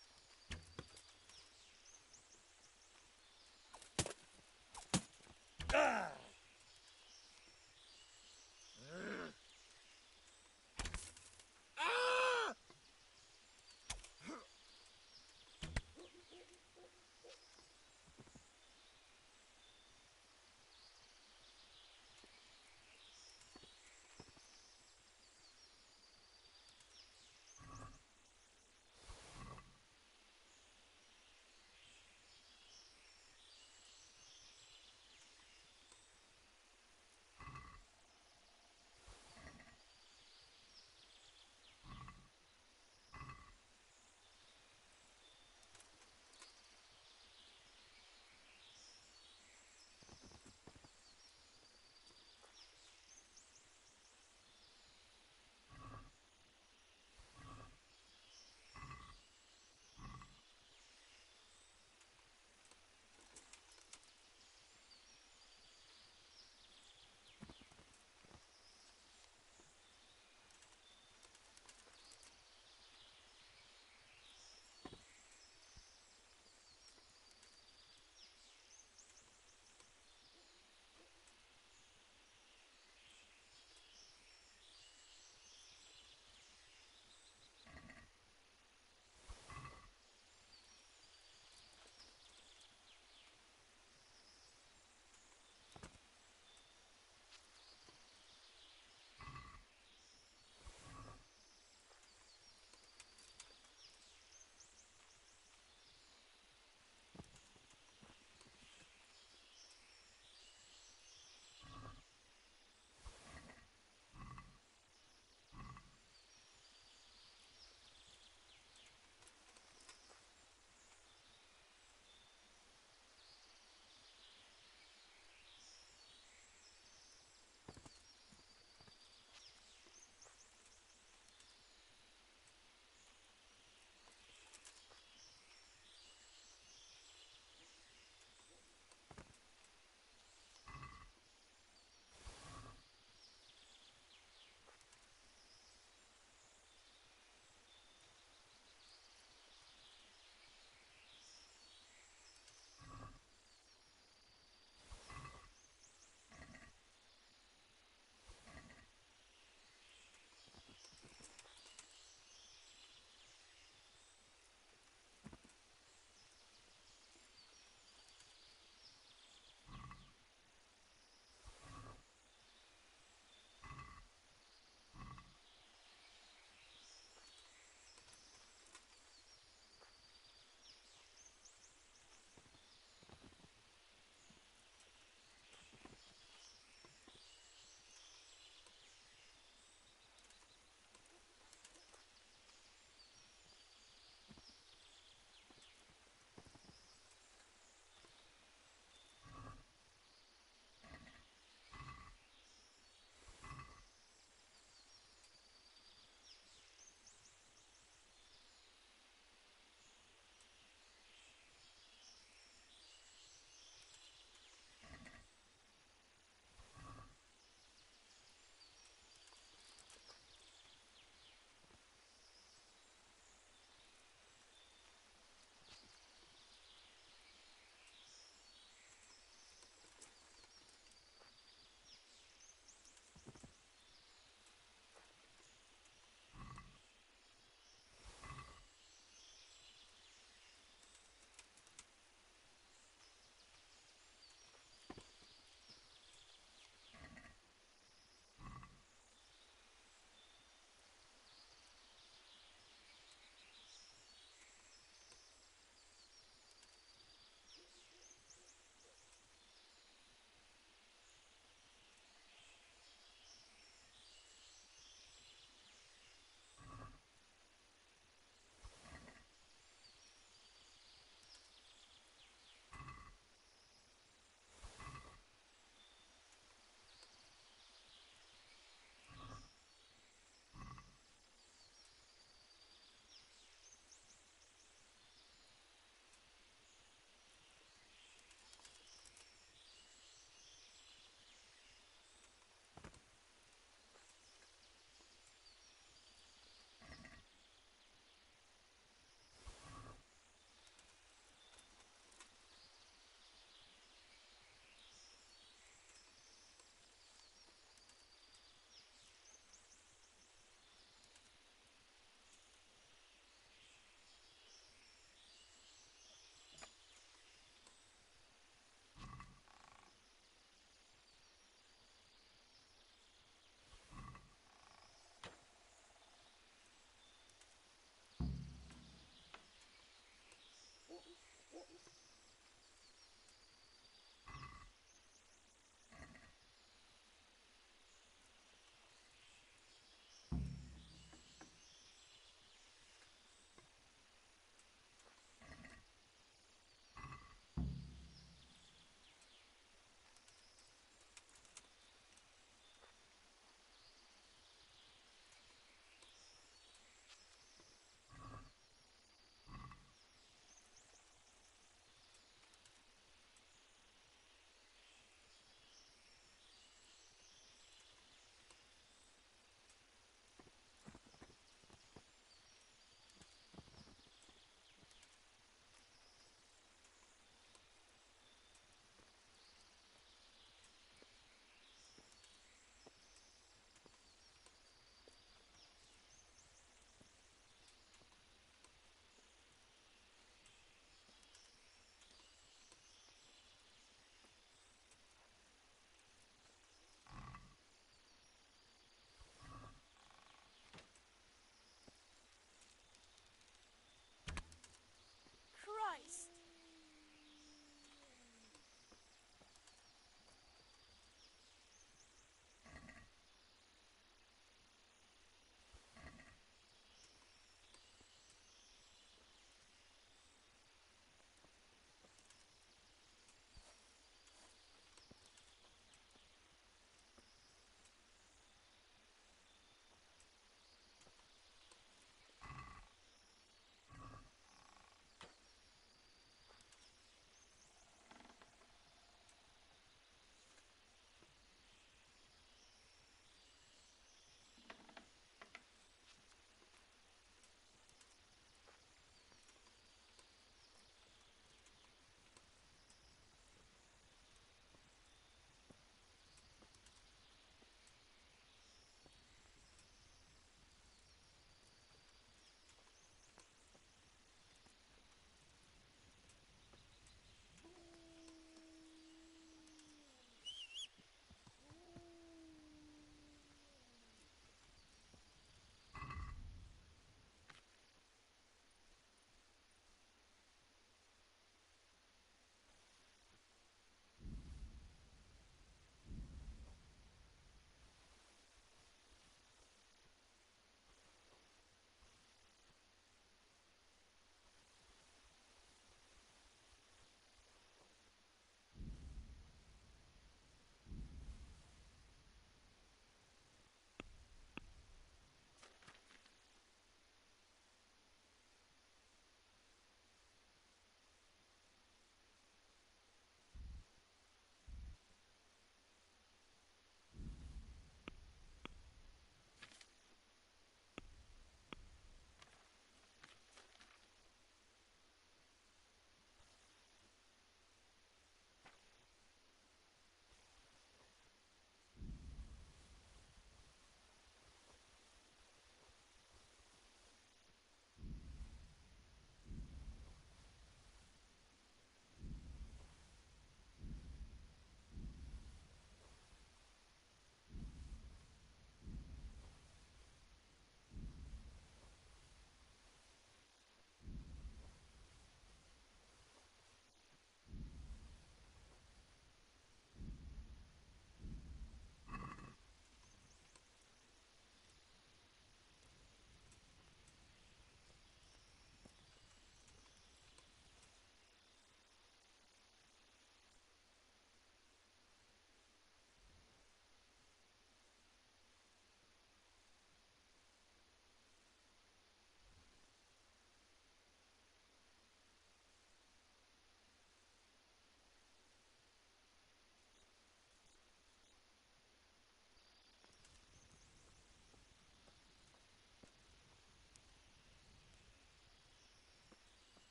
What is